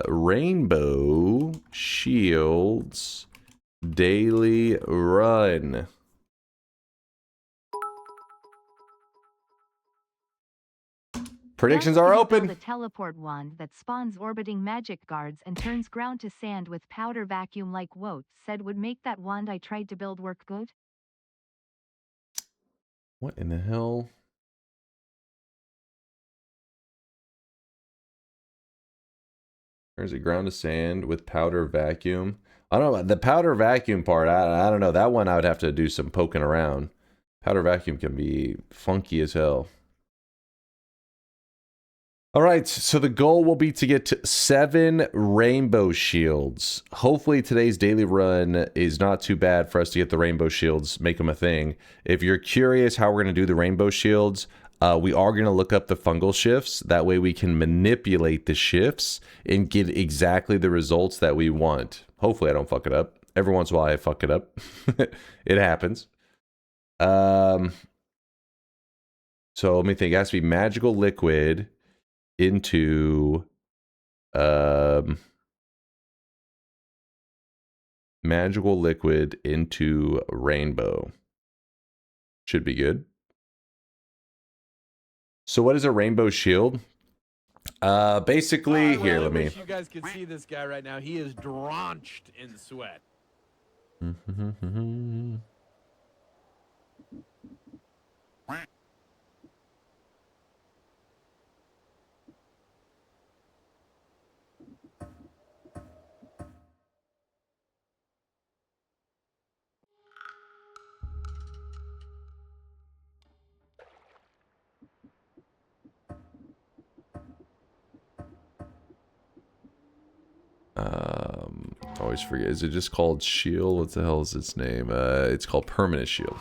Rainbow shields daily run. Predictions are open. The teleport wand that spawns orbiting magic guards and turns ground to sand with powder vacuum like Woat said would make that wand I tried to build work good. What in the hell? There's a ground to sand with powder vacuum. I don't know, the powder vacuum part, I don't know. That one I would have to do some poking around. Powder vacuum can be funky as hell. All right, so the goal will be to get to 7 rainbow shields. Hopefully today's daily run is not too bad for us to get the rainbow shields, make them a thing. If you're curious how we're going to do the rainbow shields, We are going to look up the fungal shifts. That way we can manipulate the shifts and get exactly the results that we want. Hopefully I don't fuck it up. Every once in a while I fuck it up. It happens. So let me think. It has to be magical liquid into magical liquid into rainbow. Should be good. So what is a rainbow shield? Basically, here, let me. I wish you guys could see this guy right now. He is drenched in sweat. Always forget. Is it just called shield? What the hell is its name? It's called permanent shield.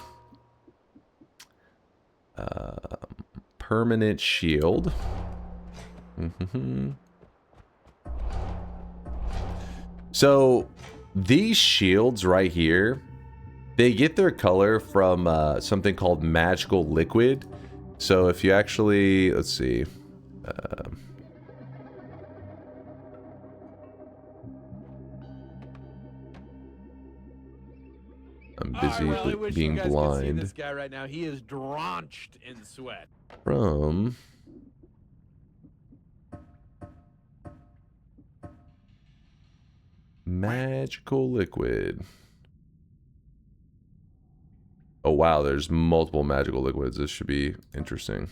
Permanent shield. So these shields right here, they get their color from something called magical liquid. So if you actually, let's see. I'm busy being blind. This guy right now, he is drenched in sweat. From magical liquid. Oh wow, there's multiple magical liquids. This should be interesting.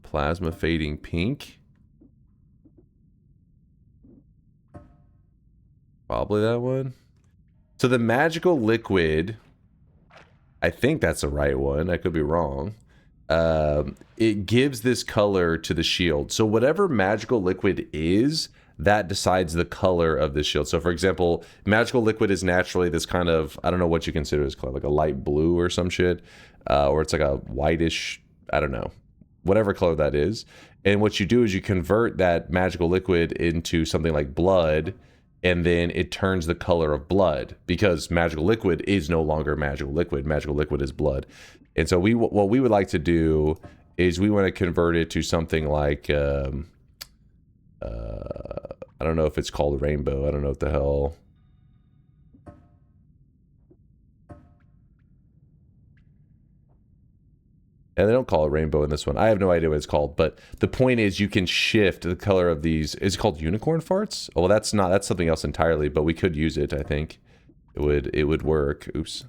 Plasma fading pink. Probably that one. So the magical liquid, I think that's the right one. I could be wrong. It gives this color to the shield. So whatever magical liquid is, that decides the color of the shield. So for example, magical liquid is naturally this kind of, I don't know what you consider this color, like a light blue or some shit. Or it's like a whitish, I don't know, whatever color that is. And what you do is you convert that magical liquid into something like blood, and then it turns the color of blood, because magical liquid is no longer magical liquid. Magical liquid is blood. And so what we would like to do is we want to convert it to something like, I don't know if it's called rainbow. I don't know what the hell. And they don't call it rainbow in this one. I have no idea what it's called, but the point is you can shift the color of these. Is it called unicorn farts? Oh, well, that's not. That's something else entirely, but we could use it, I think. It would work. Oops.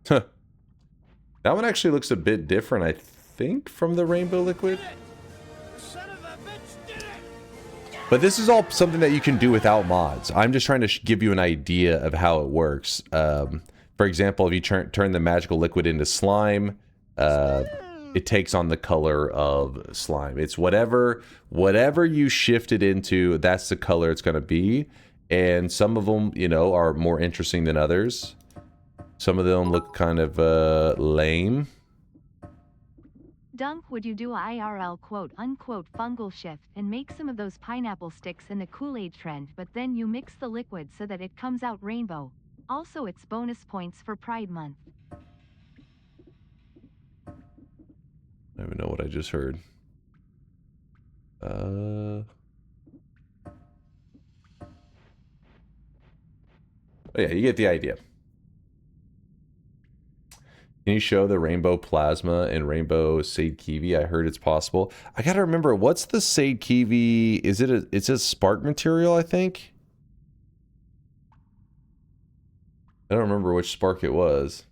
Huh. That one actually looks a bit different, I think, from the rainbow liquid. But this is all something that you can do without mods. I'm just trying to give you an idea of how it works. For example, if you turn the magical liquid into slime, it takes on the color of slime. It's whatever you shift it into, that's the color it's going to be. And some of them, you know, are more interesting than others. Some of them look kind of lame. Dunk, would you do a IRL quote-unquote fungal shift and make some of those pineapple sticks in the Kool-Aid trend, but then you mix the liquid so that it comes out rainbow? Also, it's bonus points for Pride Month. I don't even know what I just heard. Oh yeah, you get the idea. Can you show the rainbow plasma and rainbow Sade Kiwi? I heard it's possible. I gotta remember, what's the Sade Kiwi? Is it it's a spark material, I think? I don't remember which spark it was.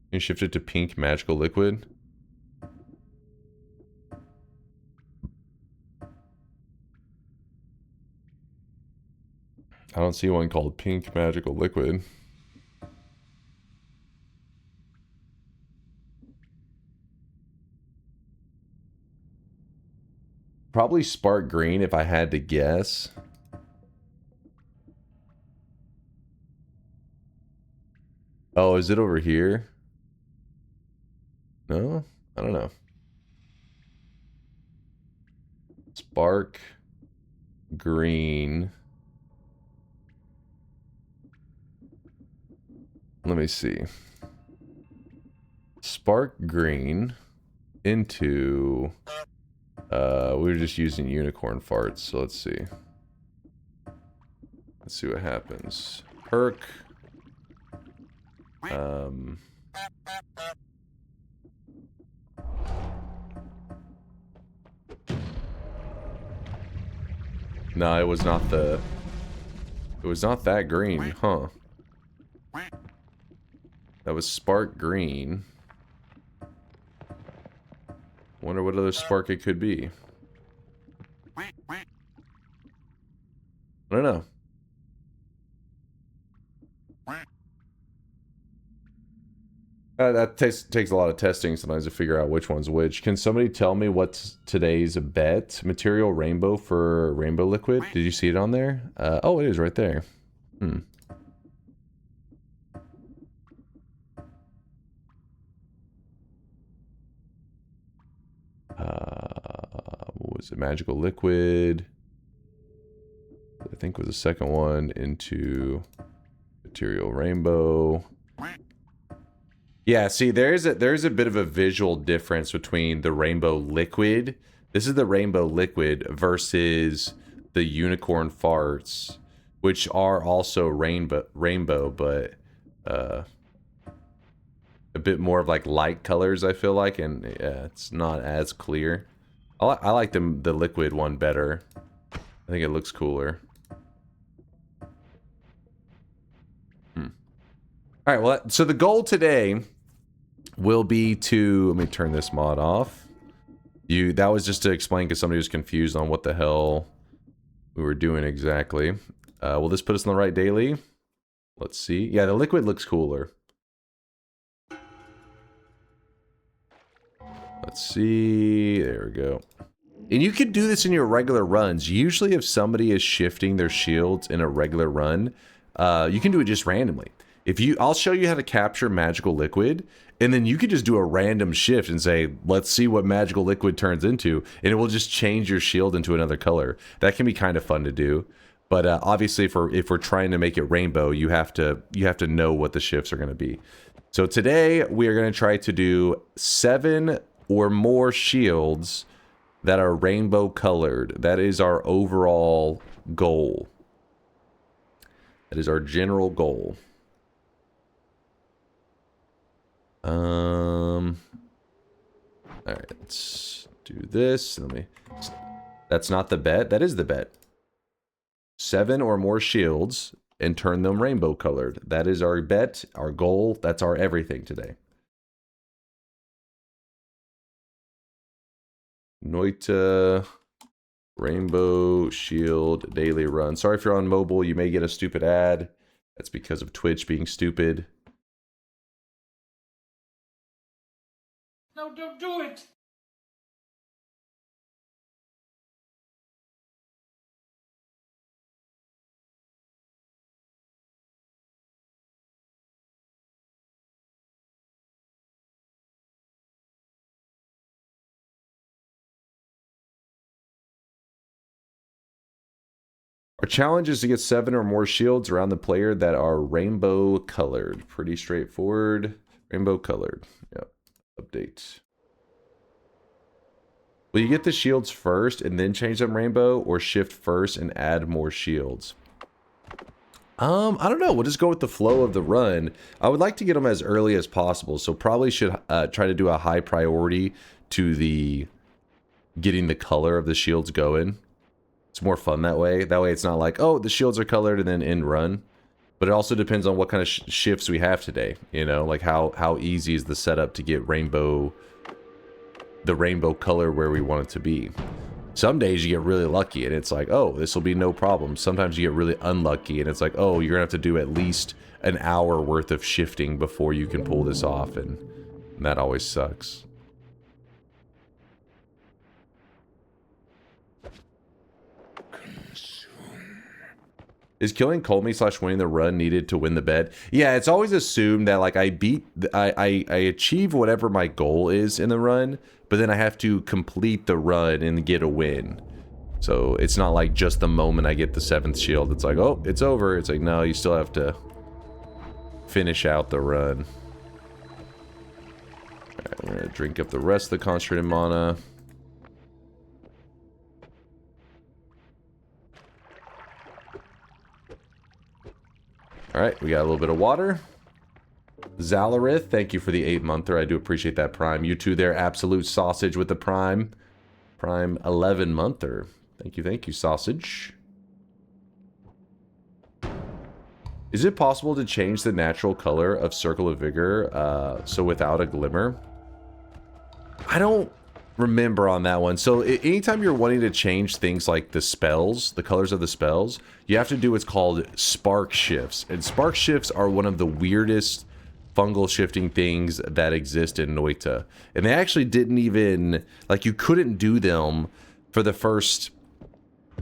Can you shift it to pink magical liquid? I don't see one called pink magical liquid. Probably spark green if I had to guess. Oh, is it over here? No? I don't know. Spark green. Let me see. Spark green into... we were just using unicorn farts, so let's see. Let's see what happens. Perk. No, it was not the... It was not that green, huh? That was spark green. Wonder what other spark it could be. I don't know. That takes a lot of testing sometimes to figure out which one's which. Can somebody tell me what's today's bet? Material rainbow for rainbow liquid? Did you see it on there? Oh, it is right there. What was it? Magical liquid. I think was the second one into material rainbow. Yeah, see, there's a bit of a visual difference between the rainbow liquid. This is the rainbow liquid versus the unicorn farts, which are also rainbow, but a bit more of like light colors, I feel like, and yeah, it's not as clear. I like the liquid one better. I think it looks cooler. All right, well, so the goal today will be to... Let me turn this mod off. That was just to explain because somebody was confused on what the hell we were doing exactly. Will this put us on the right daily? Let's see. Yeah, the liquid looks cooler. Let's see. There we go. And you can do this in your regular runs. Usually if somebody is shifting their shields in a regular run, you can do it just randomly. I'll show you how to capture magical liquid, and then you could just do a random shift and say, let's see what magical liquid turns into, and it will just change your shield into another color. That can be kind of fun to do. But obviously if we're trying to make it rainbow, you have to know what the shifts are going to be. So today we are going to try to do 7 or more shields that are rainbow colored. That is our overall goal. That is our general goal. All right, let's do this. That's not the bet. That is the bet. 7 or more shields and turn them rainbow colored. That is our bet, our goal. That's our everything today. Noita rainbow shield daily run. Sorry if you're on mobile, you may get a stupid ad. That's because of Twitch being stupid. No, don't do it! Our challenge is to get 7 or more shields around the player that are rainbow colored. Pretty straightforward. Rainbow colored. Yep. Update. Will you get the shields first and then change them rainbow, or shift first and add more shields? I don't know. We'll just go with the flow of the run. I would like to get them as early as possible, so probably should try to do a high priority to the getting the color of the shields going. It's more fun that way. That way it's not like, oh, the shields are colored and then end run. But it also depends on what kind of shifts we have today. You know, like how easy is the setup to get the rainbow color where we want it to be. Some days you get really lucky and it's like, oh, this will be no problem. Sometimes you get really unlucky and it's like, oh, you're gonna have to do at least an hour worth of shifting before you can pull this off, and that always sucks. Is killing Colmy / winning the run needed to win the bet? Yeah, it's always assumed that like I achieve whatever my goal is in the run, but then I have to complete the run and get a win. So it's not like just the moment I get the 7th shield, it's like, oh, it's over. It's like, no, you still have to finish out the run. Alright, I'm gonna drink up the rest of the concentrated mana. Alright, we got a little bit of water. Zalarith, thank you for the 8-monther. I do appreciate that Prime. You two there, Absolute Sausage with the Prime. Prime 11-monther. Thank you, Sausage. Is it possible to change the natural color of Circle of Vigor so without a glimmer? I don't remember on that one. So anytime you're wanting to change things like the spells, the colors of the spells, you have to do what's called spark shifts. And spark shifts are one of the weirdest fungal shifting things that exist in Noita. And they actually didn't even, like, you couldn't do them for the first,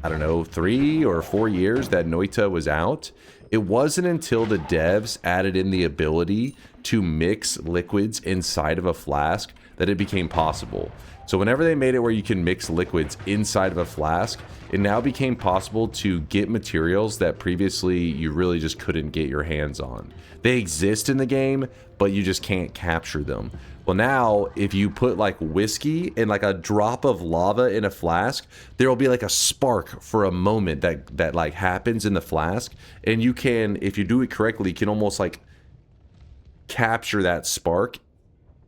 I don't know, 3 or 4 years that Noita was out. It wasn't until the devs added in the ability to mix liquids inside of a flask that it became possible. So whenever they made it where you can mix liquids inside of a flask, it now became possible to get materials that previously you really just couldn't get your hands on. They exist in the game, but you just can't capture them. Well, now, if you put like whiskey and like a drop of lava in a flask, there will be like a spark for a moment that like happens in the flask. And you can, if you do it correctly, you can almost like capture that spark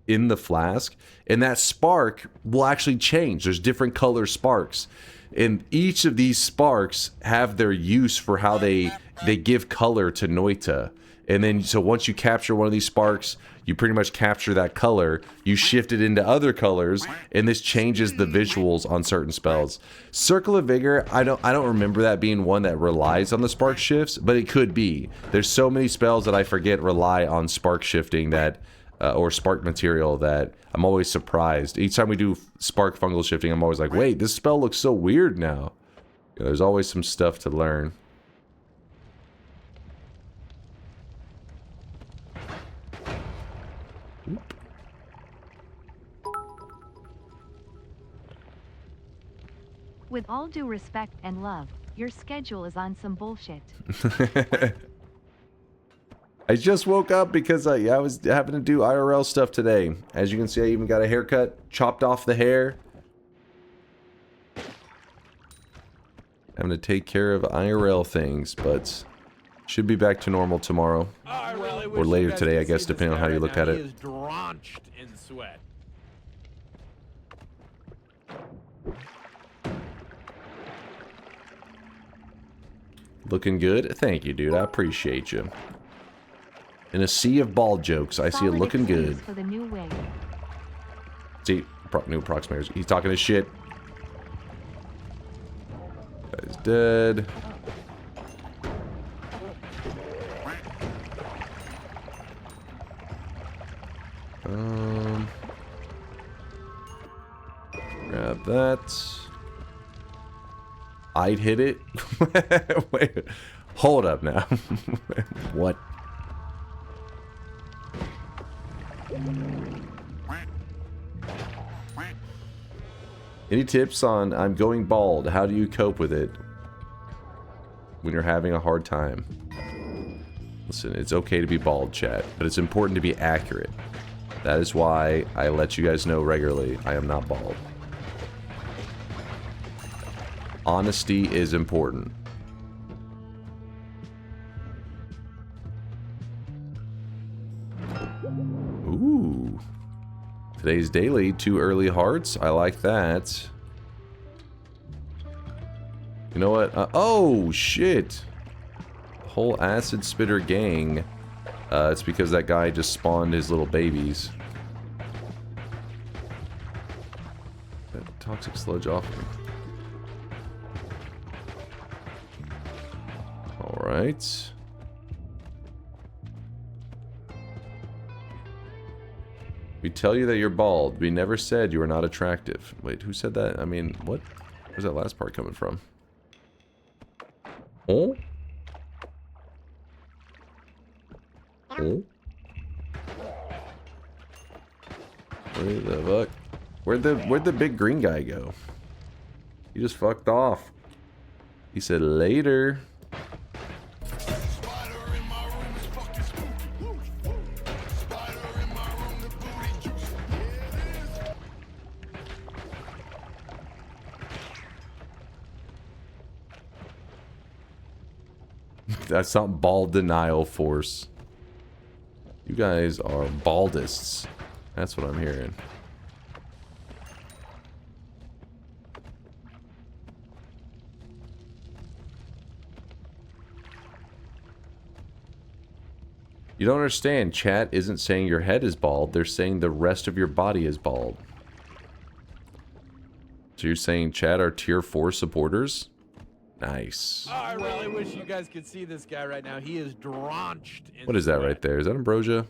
in the flask. And that spark will actually change. There's different color sparks. And each of these sparks have their use for how they give color to Noita. And then, so once you capture one of these sparks, you pretty much capture that color, you shift it into other colors, and this changes the visuals on certain spells. Circle of Vigor, I don't remember that being one that relies on the spark shifts, but it could be. There's so many spells that I forget rely on spark shifting that, or spark material, that I'm always surprised. Each time we do spark fungal shifting, I'm always like, wait, this spell looks so weird now. You know, there's always some stuff to learn. With all due respect and love, your schedule is on some bullshit. I just woke up because I was having to do IRL stuff today. As you can see, I even got a haircut, chopped off the hair. Having to take care of IRL things, but should be back to normal tomorrow. Or later today, I guess, depending on how you look at it. He is drenched in sweat. Looking good? Thank you, dude. I appreciate you. In a sea of bald jokes, I see it looking good. For the new wig. See, new approximators. He's talking his shit. Guy's dead. Grab that. I'd hit it. Wait, hold up now. What? Any tips on I'm going bald? How do you cope with it when you're having a hard time? Listen, it's okay to be bald, chat, but it's important to be accurate. That is why I let you guys know regularly I am not bald. Honesty is important. Ooh. Today's daily, 2 early hearts. I like that. You know what? Oh, shit. Whole acid spitter gang. It's because that guy just spawned his little babies. That toxic sludge off me. Alright. We tell you that you're bald. We never said you are not attractive. Wait, who said that? I mean, what? Where's that last part coming from? Oh? Oh. Where the fuck? Where'd the big green guy go? He just fucked off. He said later. That's not bald denial force. You guys are baldists. That's what I'm hearing. You don't understand. Chat isn't saying your head is bald. They're saying the rest of your body is bald. So you're saying chat are tier 4 supporters? Nice. Oh, I really wish you guys could see this guy right now. He is drenched in What is that sweat. right there? Is that ambrosia?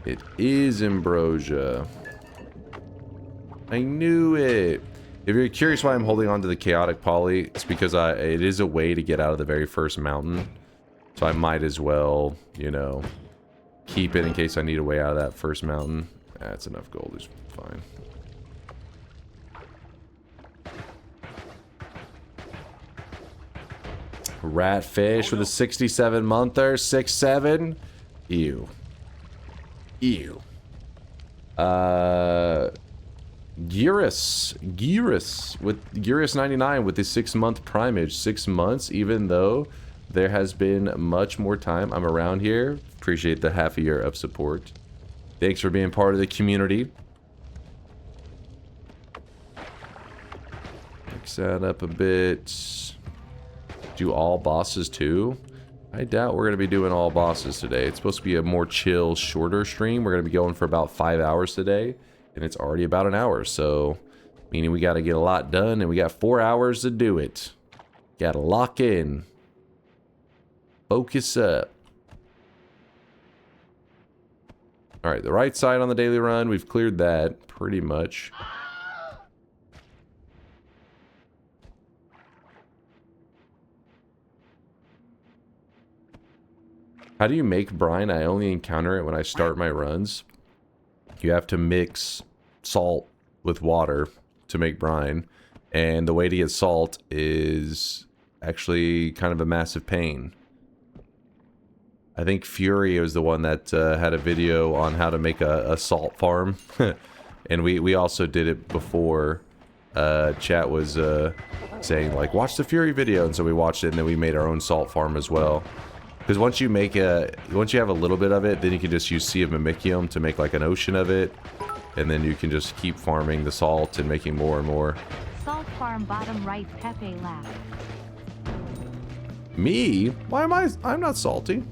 It is ambrosia. I knew it. If you're curious why I'm holding on to the chaotic poly, it's because it is a way to get out of the very first mountain. So I might as well, you know, keep it in case I need a way out of that first mountain. That's enough gold. It's fine. Ratfish with a 67-monther. 6'7". Ew. Ew. Gearus with Gearus 99 with the 6-month primage. 6 months, even though there has been much more time I'm around here. Appreciate the half a year of support. Thanks for being part of the community. Mix that up a bit. Do all bosses too? I doubt we're going to be doing all bosses today. It's supposed to be a more chill, shorter stream. We're going to be going for about 5 hours today. And it's already about an hour. So, meaning we got to get a lot done. And we got 4 hours to do it. Got to lock in. Focus up. Alright, the right side on the daily run. We've cleared that pretty much. How do you make brine? I only encounter it when I start my runs. You have to mix salt with water to make brine. And the way to get salt is actually kind of a massive pain. I think Fury was the one that had a video on how to make a salt farm. And we also did it before. Chat was saying, like, watch the Fury video. And so we watched it, and then we made our own salt farm as well. Because once you have a little bit of it, then you can just use Sea of Mimicium to make like an ocean of it. And then you can just keep farming the salt and making more and more. Salt farm bottom right, Pepe laugh. Me? Why am I'm not salty.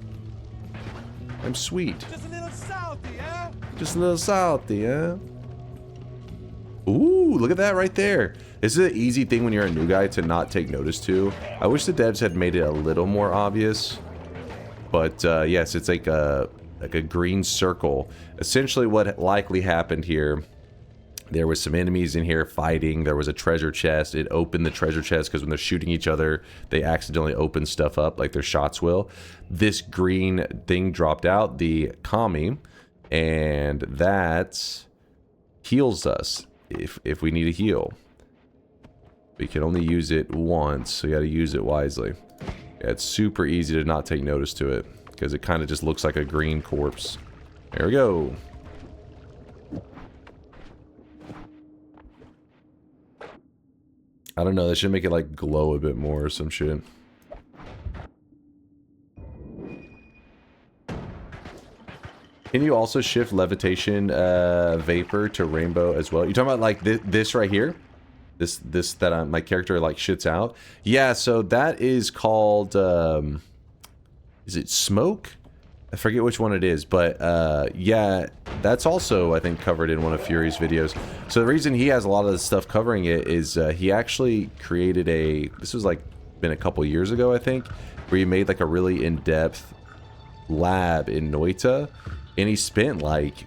I'm sweet. Just a little salty, huh? Just a little salty, huh? Ooh, look at that right there. This is an easy thing when you're a new guy to not take notice to. I wish the devs had made it a little more obvious. But yes, it's like a green circle. Essentially what likely happened here, there was some enemies in here fighting. There was a treasure chest. It opened the treasure chest because when they're shooting each other, they accidentally open stuff up like their shots will. This green thing dropped out, the Kami, and that heals us if we need a heal. We can only use it once, so you gotta use it wisely. Yeah, it's super easy to not take notice to it because it kind of just looks like a green corpse. There we go. I don't know, they should make it like glow a bit more or some shit. Can you also shift levitation vapor to rainbow as well? You're talking about like this right here? This that my character like shits out? Yeah, so that is called, is it smoke? I forget which one it is, but yeah, that's also I think covered in one of Fury's videos. So the reason he has a lot of the stuff covering it is he actually created this was like been a couple years ago I think, where he made like a really in-depth lab in Noita, and he spent like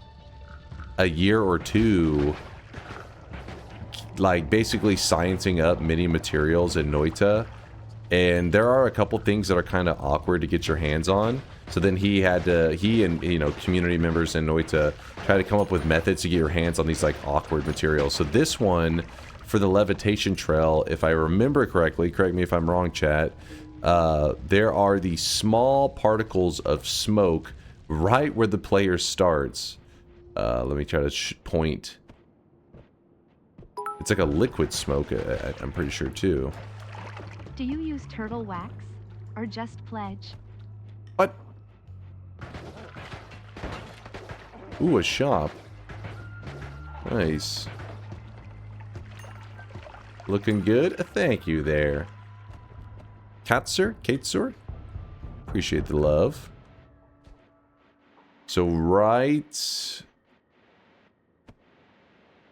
a year or two like basically sciencing up mini materials in Noita, and there are a couple things that are kind of awkward to get your hands on. So then he and you know, community members in Noita try to come up with methods to get your hands on these like awkward materials. So this one for the levitation trail, if I remember correctly, correct me if I'm wrong, chat, there are these small particles of smoke right where the player starts. Let me try to point. It's like a liquid smoke, I'm pretty sure too. Do you use turtle wax? Or just pledge? What? Ooh, a shop. Nice. Looking good? Thank you there. Katsur? Appreciate the love. So right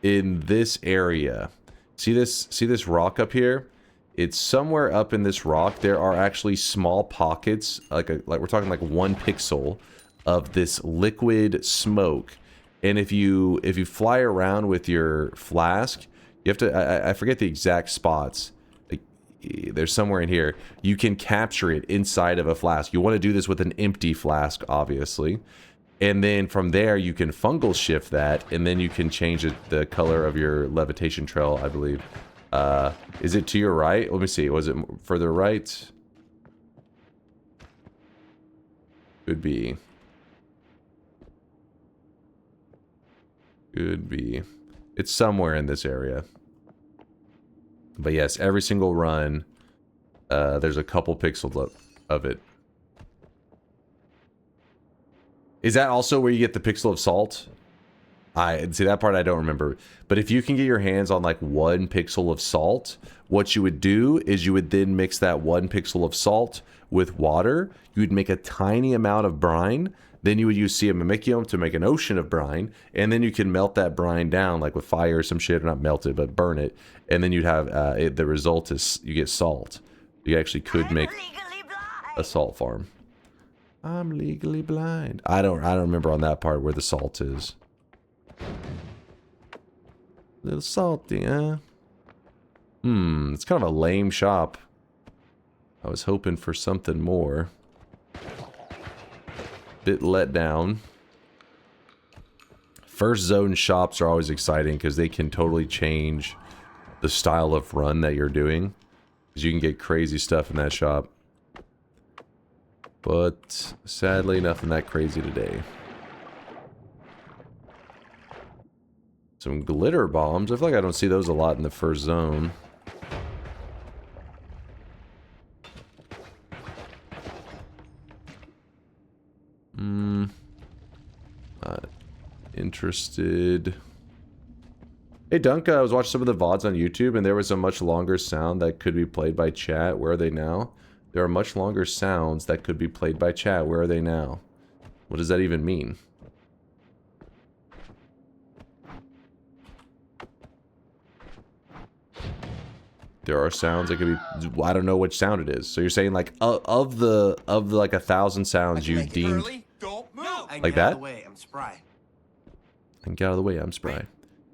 in this area. See this rock up here? It's somewhere up in this rock. There are actually small pockets, like we're talking like 1 pixel of this liquid smoke. And if you fly around with your flask, you have to, I forget the exact spots. Like, there's somewhere in here. You can capture it inside of a flask. You want to do this with an empty flask, obviously. And then from there, you can fungal shift that, and then you can change the color of your levitation trail, I believe. Is it to your right? Let me see. Was it further right? Could be. Could be. It's somewhere in this area. But yes, every single run, there's a couple pixels of it. Is that also where you get the pixel of salt? See, that part I don't remember. But if you can get your hands on like 1 pixel of salt, what you would do is you would then mix that 1 pixel of salt with water. You would make a tiny amount of brine. Then you would use Siamamicium to make an ocean of brine. And then you can melt that brine down like with fire or some shit. Or not melt it, but burn it. And then you'd have, the result is you get salt. You actually could make a salt farm. I'm legally blind. I don't remember on that part where the salt is. Little salty, huh? It's kind of a lame shop. I was hoping for something more. Bit let down. First zone shops are always exciting because they can totally change the style of run that you're doing. Because you can get crazy stuff in that shop. But sadly, nothing that crazy today. Some glitter bombs. I feel like I don't see those a lot in the first zone. Not interested. Hey Dunk, I was watching some of the VODs on YouTube and there was a much longer sound that could be played by chat. Where are they now? There are much longer sounds that could be played by chat. Where are they now? What does that even mean? There are sounds that could be. I don't know which sound it is. So you're saying like of the like 1,000 sounds you deemed like that? Get out of the way, I'm spry. And get out of the way, I'm spry.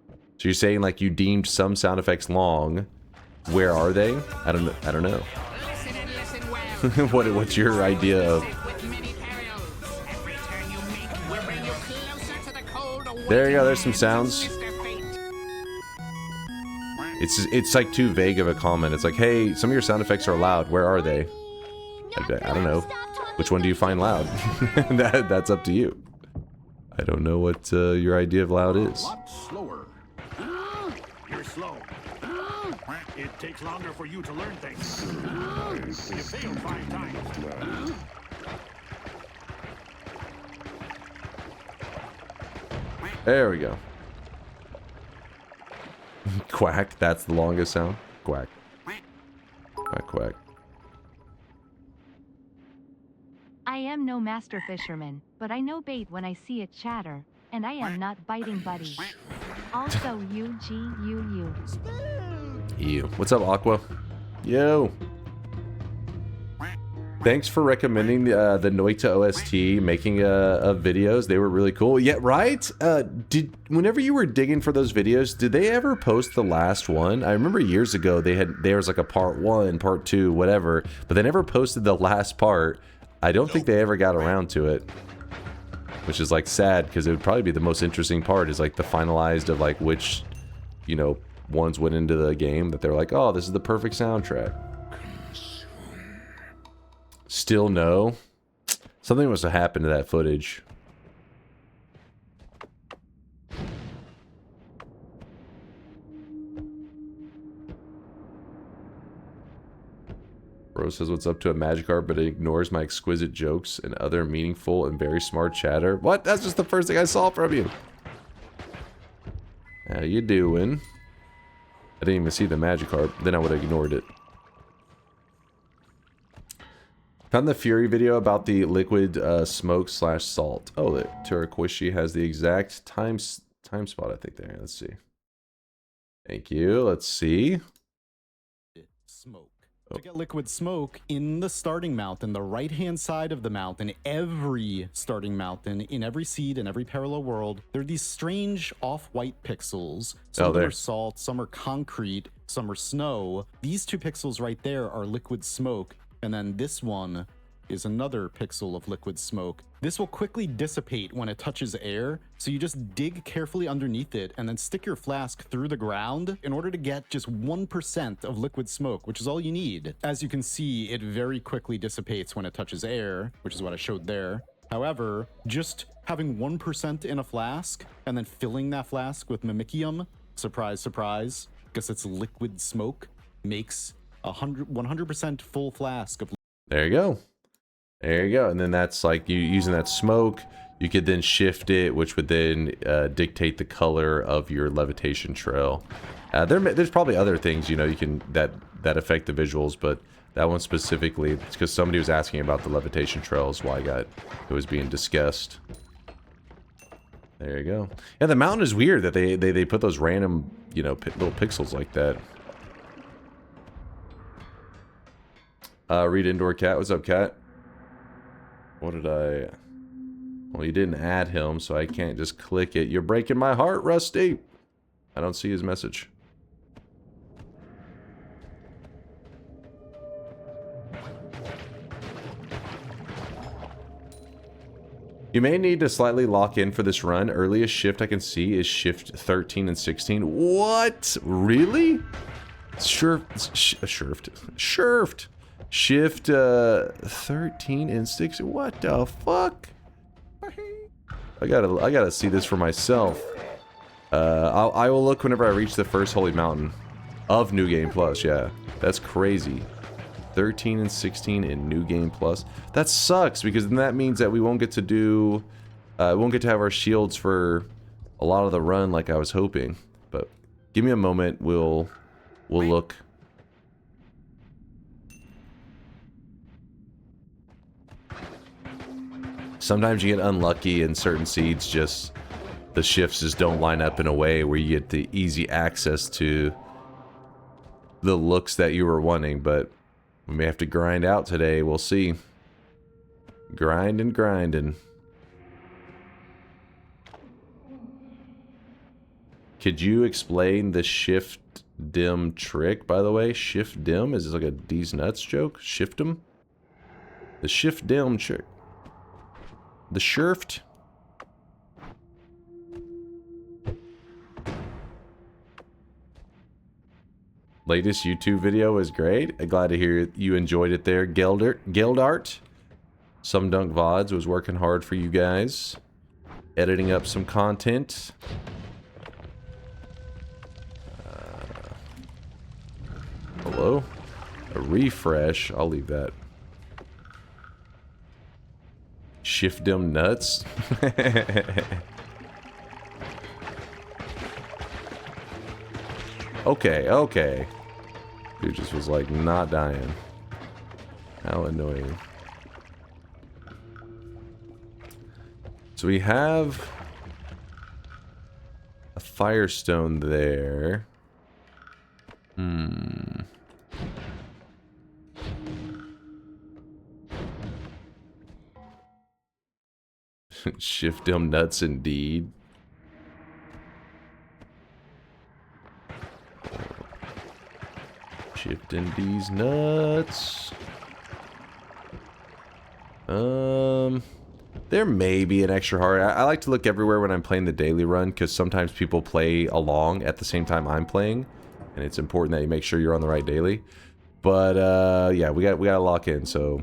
So you're saying like you deemed some sound effects long. Where are they? I don't know. What's your idea of? There you go. There's some sounds. It's like too vague of a comment. It's like, hey, some of your sound effects are loud. Where are they? I don't know. Which one do you find loud? That's up to you. I don't know what your idea of loud is. Slower. You're slow. It takes longer for you to learn things. You failed 5 times. There we go. Quack, that's the longest sound. Quack. Quack, quack. I am no master fisherman, but I know bait when I see it chatter, and I am not biting buddy. Also, you. Ew. What's up, Aqua? Yo. Thanks for recommending the Noita OST, making videos. They were really cool. Yeah, right? Whenever you were digging for those videos, did they ever post the last one? I remember years ago there was like a part 1, part 2, whatever, but they never posted the last part. I don't think they ever got around to it, which is like sad because it would probably be the most interesting part, is like the finalized of like which, you know, ones went into the game that they're like, oh, this is the perfect soundtrack. Still no. Something must have happened to that footage. Bro says what's up to a Magikarp, but it ignores my exquisite jokes and other meaningful and very smart chatter. What? That's just the first thing I saw from you. How you doing? I didn't even see the Magikarp. Then I would have ignored it. Found the Fury video about the liquid smoke / salt. Oh, the Turakoshi has the exact time spot, I think, there. Let's see. Thank you. Let's see. Smoke. To get liquid smoke in the starting mountain, the right-hand side of the mountain, every starting mountain, in every seed, in every parallel world, there are these strange off-white pixels. Some of them are salt, some are concrete, some are snow. These 2 pixels right there are liquid smoke. And then this one is another pixel of liquid smoke. This will quickly dissipate when it touches air, so you just dig carefully underneath it and then stick your flask through the ground in order to get just 1% of liquid smoke, which is all you need. As you can see, it very quickly dissipates when it touches air, which is what I showed there. However, just having 1% in a flask and then filling that flask with Mimicium, surprise, surprise, because it's liquid smoke, makes 100% full flask of. There you go. There you go. And then that's like you using that smoke. You could then shift it, which would then dictate the color of your levitation trail. There's probably other things, you know, you can that affect the visuals, but that one specifically, it's because somebody was asking about the levitation trails. Why it was being discussed. There you go. Yeah, the mountain is weird that they put those random, you know, little pixels like that. Read Indoor Cat. What's up, Cat? What did I... Well, you didn't add him, so I can't just click it. You're breaking my heart, Rusty. I don't see his message. You may need to slightly lock in for this run. Earliest shift I can see is shift 13 and 16. What? Really? Shift 13 and 6. What the fuck? I gotta see this for myself. I will look whenever I reach the first holy mountain of New Game Plus. Yeah, that's crazy. 13 and 16 in New Game Plus. That sucks because then that means that we won't get to do, won't get to have our shields for a lot of the run like I was hoping. But give me a moment. We'll look. Sometimes you get unlucky and certain seeds just, the shifts just don't line up in a way where you get the easy access to the looks that you were wanting, but we may have to grind out today. We'll see. Grinding. Could you explain the shift dim trick, by the way? Shift dim? Is this like a D's nuts joke? Shift dim? The shift dim trick. The shift. Latest YouTube video was great. I'm glad to hear you enjoyed it there, Gildart. Some Dunk VODs was working hard for you guys. Editing up some content. Hello? A refresh. I'll leave that. Shift them nuts. Okay. Dude just was like not dying. How annoying. So we have a firestone there. Shift them nuts indeed. Shifting these nuts. There may be an extra heart. I like to look everywhere when I'm playing the daily run, because sometimes people play along at the same time I'm playing, and it's important that you make sure you're on the right daily. But yeah, we gotta lock in. So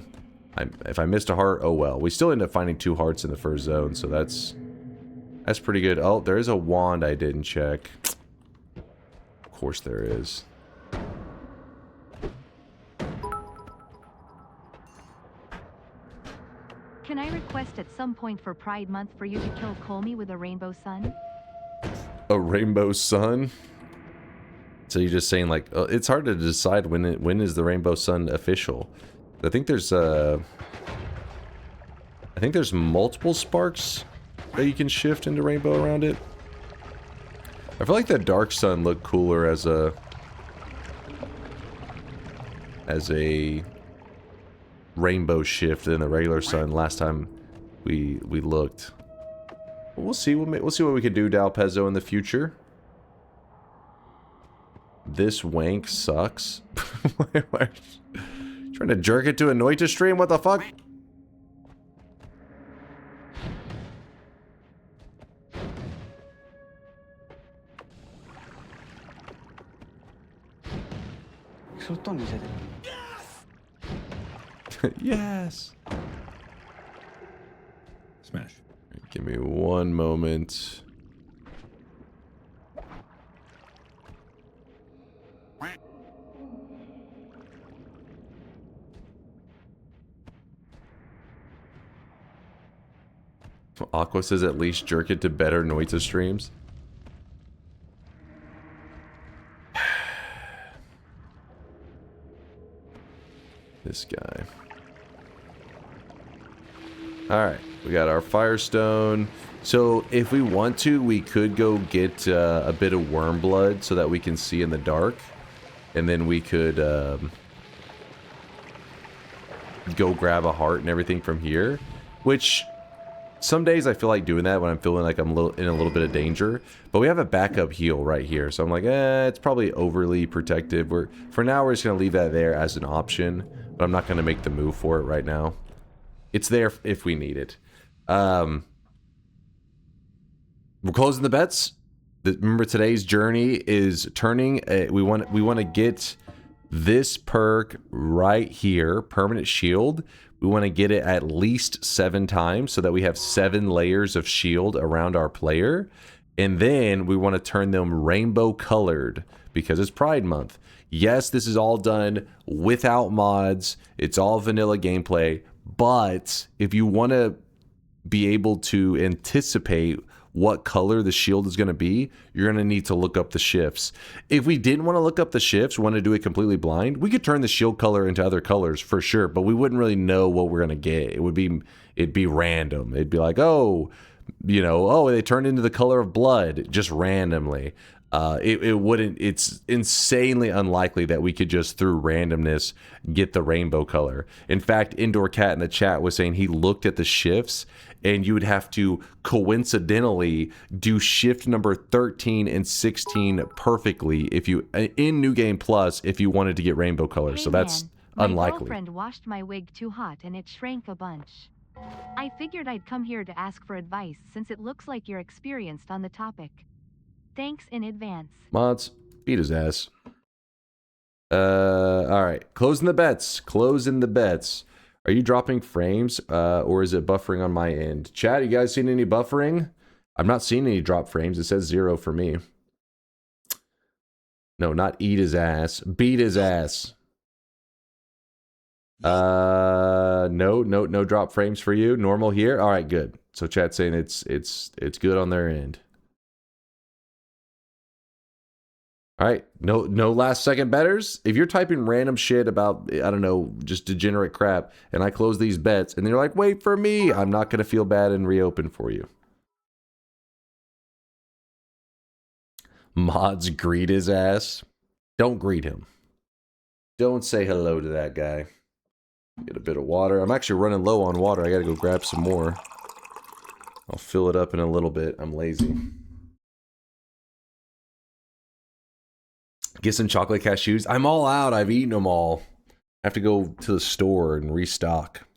if I missed a heart, oh well. We still end up finding 2 hearts in the first zone, so that's pretty good. Oh, there is a wand I didn't check. Of course there is. Can I request at some point for Pride Month for you to kill Colmy with a rainbow sun? A rainbow sun? So you're just saying, like, it's hard to decide when is the rainbow sun official. I think there's multiple sparks that you can shift into rainbow around it. I feel like the dark sun looked cooler as a rainbow shift than the regular sun last time we looked. We'll see. We'll see what we can do, Dalpezzo, in the future. This wank sucks. Trying to jerk it to a Noita stream? What the fuck? Yes! Smash. Give me one moment. Aqua says at least jerk it to better Noita streams. This guy. Alright, we got our Firestone. So if we want to, we could go get a bit of worm blood so that we can see in the dark. And then we could go grab a heart and everything from here. Which, some days I feel like doing that when I'm feeling like I'm in a little bit of danger. But we have a backup heal right here. So I'm like, it's probably overly protective. For now, we're just going to leave that there as an option. But I'm not going to make the move for it right now. It's there if we need it. We're closing the bets. Remember, today's journey is turning. We want to get this perk right here, permanent shield. We want to get it at least 7 times so that we have 7 layers of shield around our player. And then we want to turn them rainbow colored because it's Pride Month. Yes, this is all done without mods. It's all vanilla gameplay. But if you want to be able to anticipate what color the shield is going to be, you're going to need to look up the shifts. If we didn't want to look up the shifts, want to do it completely blind, we could turn the shield color into other colors for sure, but we wouldn't really know what we're going to get. It'd be random. It'd be like, oh, they turned into the color of blood just randomly. It wouldn't. It's insanely unlikely that we could just through randomness get the rainbow color. In fact, Indoor Cat in the chat was saying he looked at the shifts and you would have to coincidentally do shift number 13 and 16 perfectly if you in New Game Plus if you wanted to get rainbow color. Hey so that's man, unlikely. My girlfriend washed my wig too hot and it shrank a bunch. I figured I'd come here to ask for advice since it looks like you're experienced on the topic. Thanks in advance. Mods, beat his ass. Alright. Closing the bets. Closing the bets. Are you dropping frames, or is it buffering on my end? Chat, you guys seen any buffering? I'm not seeing any drop frames. It says 0 for me. No, not eat his ass. Beat his ass. No drop frames for you. Normal here. Alright, good. So chat's saying it's good on their end. All right, no last second betters. If you're typing random shit about, I don't know, just degenerate crap, and I close these bets, and they're like, wait for me, I'm not going to feel bad and reopen for you. Mods greet his ass. Don't greet him. Don't say hello to that guy. Get a bit of water. I'm actually running low on water. I got to go grab some more. I'll fill it up in a little bit. I'm lazy. Get some chocolate cashews. I'm all out. I've eaten them all. I have to go to the store and restock.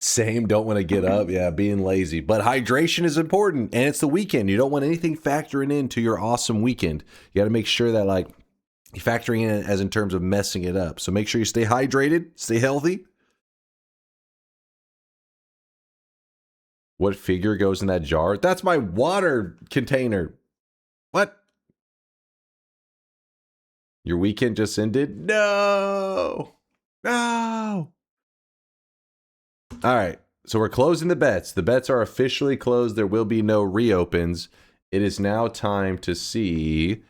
Same, don't want to get up. Yeah, being lazy. But hydration is important, and it's the weekend. You don't want anything factoring into your awesome weekend. You got to make sure that, like, you're factoring in as in terms of messing it up. So make sure you stay hydrated, stay healthy. What figure goes in that jar? That's my water container. What? Your weekend just ended? No. No. All right. So we're closing the bets. The bets are officially closed. There will be no reopens. It is now time to see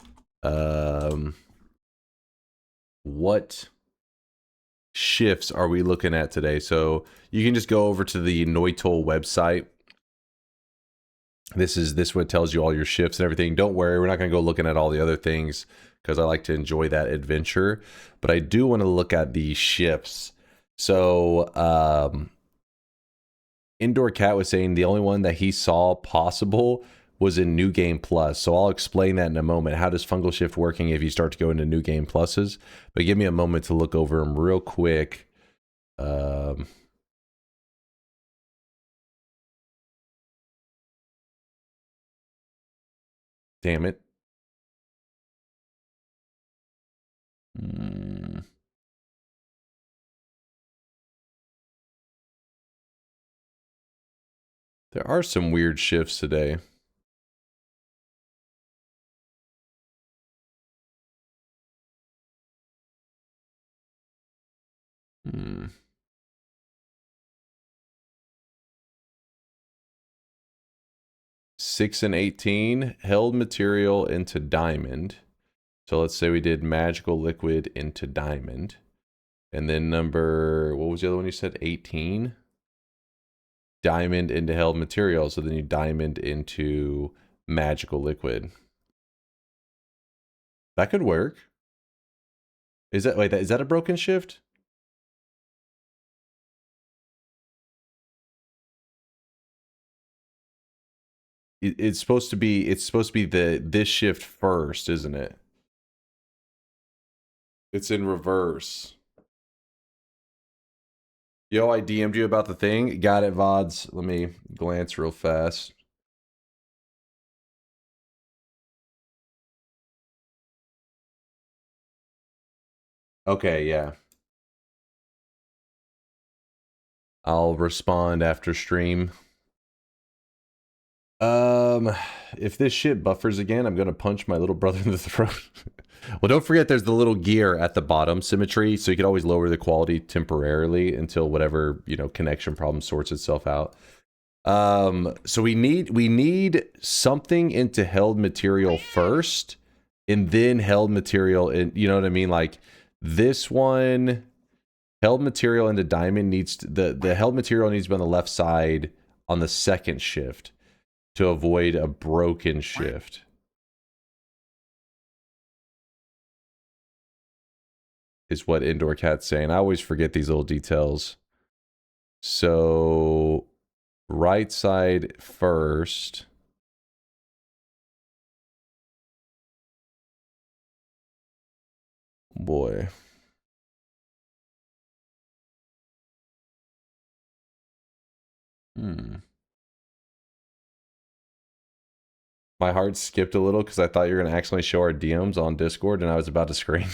what shifts are we looking at today. So you can just go over to the Noita website. This what tells you all your shifts and everything. Don't worry, we're not going to go looking at all the other things because I like to enjoy that adventure. But I do want to look at the shifts. So Indoor Cat was saying the only one that he saw possible was in New Game Plus. So I'll explain that in a moment. How does Fungal Shift working if you start to go into New Game Pluses? But give me a moment to look over them real quick. Damn it. There are some weird shifts today. Hmm. 6 and 18 held material into diamond. So let's say we did magical liquid into diamond. And then number, what was the other one you said? 18? Diamond into held material. So then you diamond into magical liquid. That could work. Is that, wait, is that a broken shift? It's supposed to be this shift first, isn't it? It's in reverse. Yo, I DM'd you about the thing. Got it, VODs. Let me glance real fast. Okay, yeah. I'll respond after stream. If this shit buffers again, I'm gonna punch my little brother in the throat. Well, don't forget there's the little gear at the bottom, symmetry, so you can always lower the quality temporarily until whatever, you know, connection problem sorts itself out. So we need something into held material first, and then held material in, you know what I mean? Like this one, held material into diamond needs to, the held material needs to be on the left side on the second shift to avoid a broken shift. Is what Indoor Cat's saying. I always forget these little details. So right side first. Boy. My heart skipped a little because I thought you were going to actually show our DMs on Discord and I was about to scream.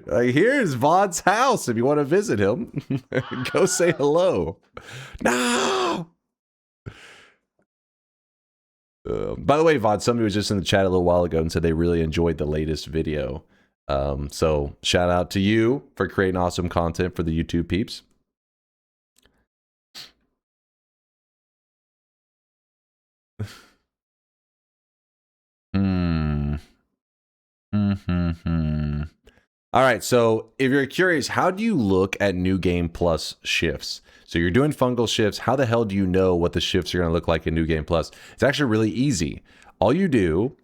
Like, here's Vod's house if you want to visit him. Go say hello. No! By the way, Vod, somebody was just in the chat a little while ago and said they really enjoyed the latest video. So shout out to you for creating awesome content for the YouTube peeps. All right, so if you're curious, how do you look at New Game Plus shifts? So you're doing fungal shifts. How the hell do you know what the shifts are going to look like in New Game Plus? It's actually really easy. All you do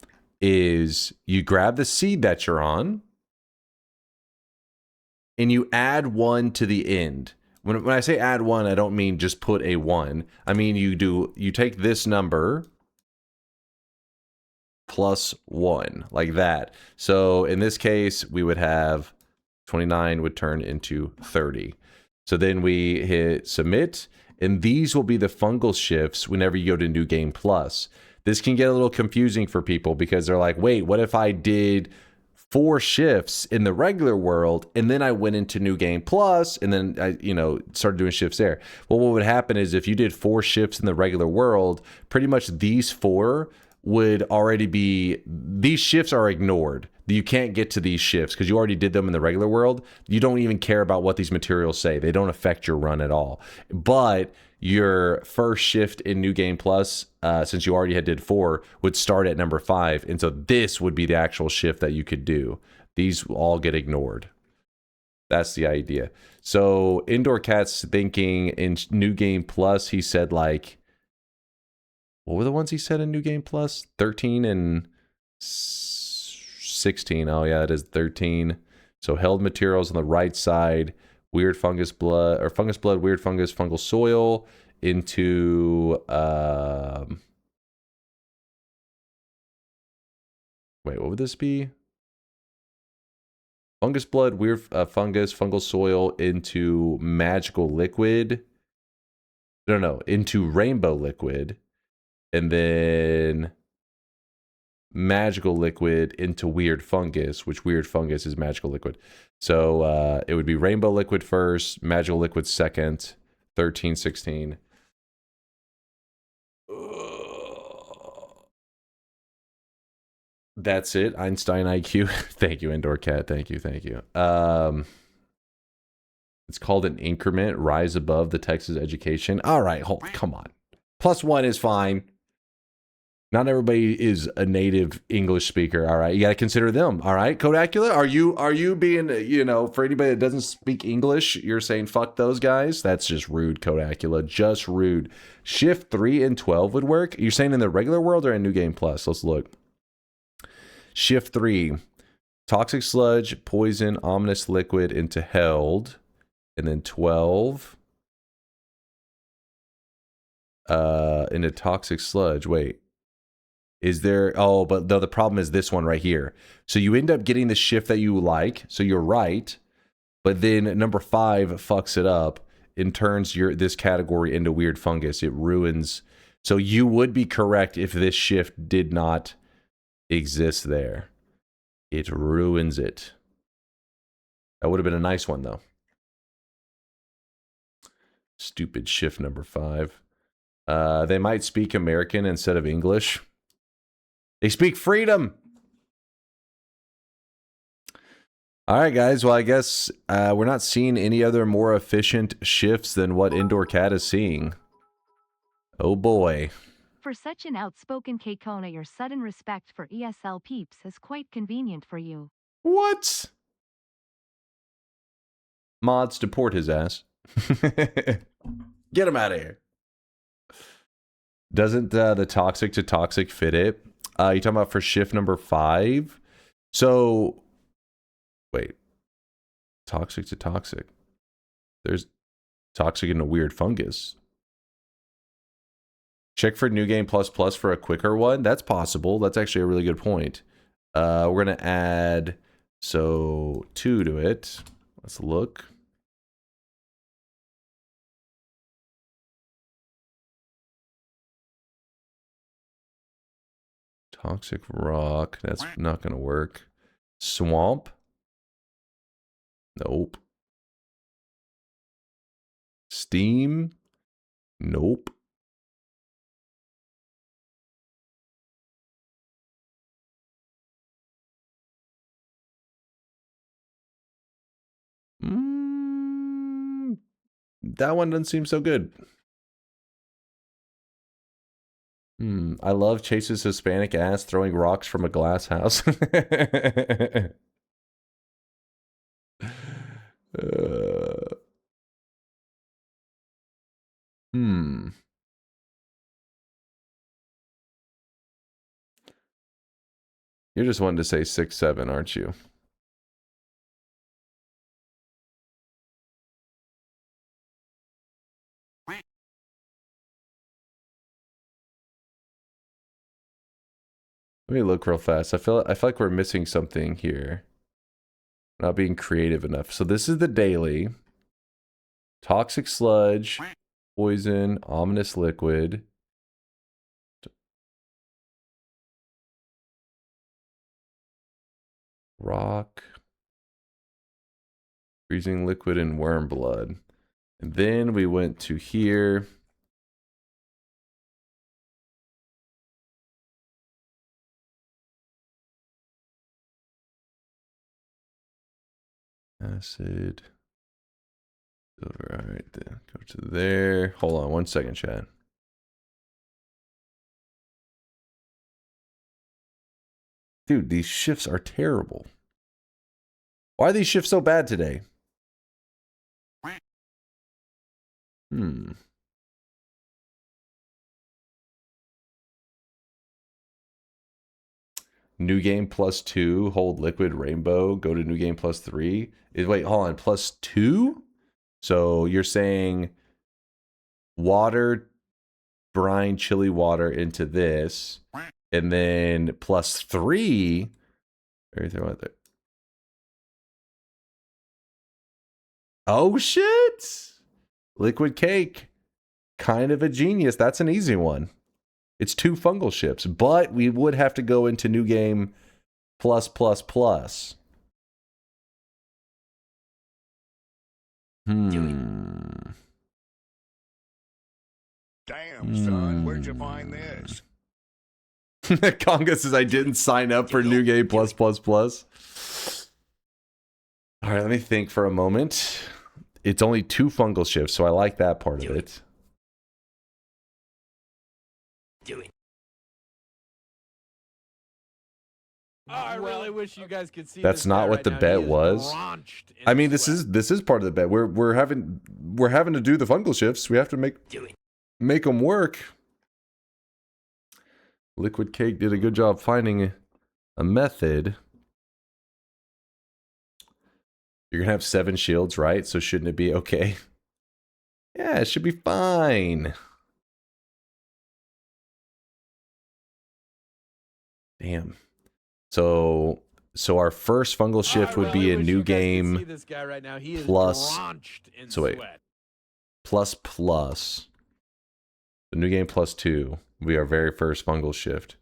is you grab the seed that you're on and you add 1 to the end. When I say add 1, I don't mean just put a 1. I mean you take this number plus 1, like that. So in this case, we would have 29 would turn into 30. So then we hit submit, and these will be the fungal shifts whenever you go to New Game Plus. This can get a little confusing for people because they're like, wait, what if I did 4 shifts in the regular world and then I went into New Game Plus and then I, started doing shifts there? Well, what would happen is if you did 4 shifts in the regular world, pretty much these 4 would already be, these shifts are ignored. You can't get to these shifts because you already did them in the regular world. You don't even care about what these materials say. They don't affect your run at all. But your first shift in New Game Plus, since you already did 4, would start at number 5. And so this would be the actual shift that you could do. These all get ignored. That's the idea. So Indoor Cat's thinking in New Game Plus, he said like, what were the ones he said in New Game Plus? 13 and 16. Oh, yeah, it is 13. So held materials on the right side, weird fungus blood, weird fungus, fungal soil into... wait, what would this be? Fungus blood, weird fungus, fungal soil into magical liquid. No, into rainbow liquid. And then magical liquid into weird fungus, which weird fungus is magical liquid. So it would be rainbow liquid first, magical liquid second, 13, 16. That's it. Einstein IQ. Thank you, Indoor Cat. Thank you. It's called an increment, rise above the Texas education. All right, come on. +1 is fine. Not everybody is a native English speaker, all right? You got to consider them, all right? Kodacula, are you being, for anybody that doesn't speak English, you're saying fuck those guys? That's just rude, Kodacula, just rude. Shift 3 and 12 would work? You're saying in the regular world or in New Game Plus? Let's look. Shift 3, toxic sludge, poison, ominous liquid into held, and then 12 into toxic sludge. Wait. Is there, but the problem is this one right here. So you end up getting the shift that you like, so you're right, but then number 5 fucks it up and turns this category into weird fungus. It ruins, so you would be correct if this shift did not exist there. It ruins it. That would have been a nice one though. Stupid shift number 5. They might speak American instead of English. They speak freedom. All right, guys. Well, I guess we're not seeing any other more efficient shifts than what Indoor Cat is seeing. Oh, boy. For such an outspoken Kekona, your sudden respect for ESL peeps is quite convenient for you. What? Mods, deport his ass. Get him out of here. Doesn't the toxic to toxic fit it? You talking about for shift number 5? So, wait. Toxic to toxic. There's toxic in a weird fungus. Check for New Game Plus Plus for a quicker one. That's possible. That's actually a really good point. We're going to add, 2 to it. Let's look. Toxic rock. That's not going to work. Swamp. Nope. Steam. Nope. That one doesn't seem so good. I love Chase's Hispanic ass throwing rocks from a glass house. You're just wanting to say 6, 7, aren't you? Let me look real fast. I feel like we're missing something here. Not being creative enough. So this is the daily. Toxic sludge, poison, ominous liquid. Rock. Freezing liquid and worm blood. And then we went to here. Acid. Silver. All right, then go to there. Hold on 1 second, chat. Dude, these shifts are terrible. Why are these shifts so bad today? New game +2, hold liquid rainbow, go to new game +3. Wait, hold on, +2? So you're saying water, brine, chili water into this, and then +3. Everything right there. Oh shit! Liquid cake. Kind of a genius. That's an easy one. It's 2 fungal ships, but we would have to go into new game +++. Damn, son, where'd you find this? Conga says I didn't sign up for new game +++. All right, let me think for a moment. It's only 2 fungal ships, so I like that part of it. I really wish you guys could see. That's this not guy what right the now. bet He is was. drenched in I mean, sweat. this is part of the bet. We're having to do the fungal shifts. We have to make them work. Liquid Cake did a good job finding a method. You're gonna have 7 shields, right? So shouldn't it be okay? Yeah, it should be fine. Damn. So our first fungal shift would be a new game See this guy right now. He is plus. drenched in So wait, sweat. plus. The new game +2 will be our very first fungal shift.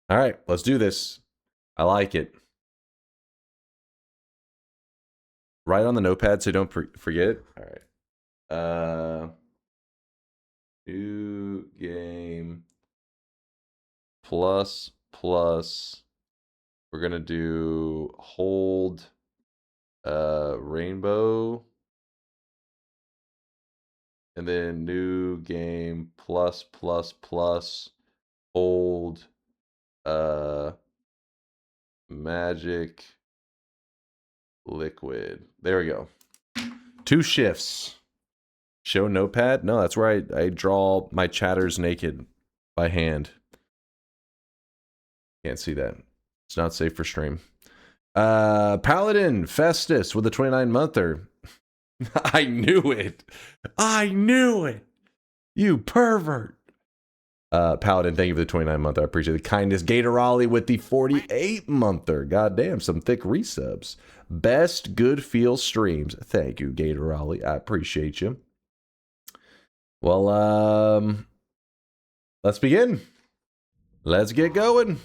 All right, let's do this. I like it. Write on the notepad so don't forget. All right. New game ++. We're gonna do hold rainbow, and then new game +++ hold magic liquid. There we go. 2 shifts. Show notepad? No, that's where I draw my chatters naked by hand. Can't see that. It's not safe for stream. Paladin Festus with a 29-monther. I knew it. I knew it. You pervert. Paladin, thank you for the 29-monther. I appreciate the kindness. Gatorali with the 48-monther. Goddamn, some thick resubs. Best good feel streams. Thank you, Gatorali. I appreciate you. Well, let's begin. Let's get going.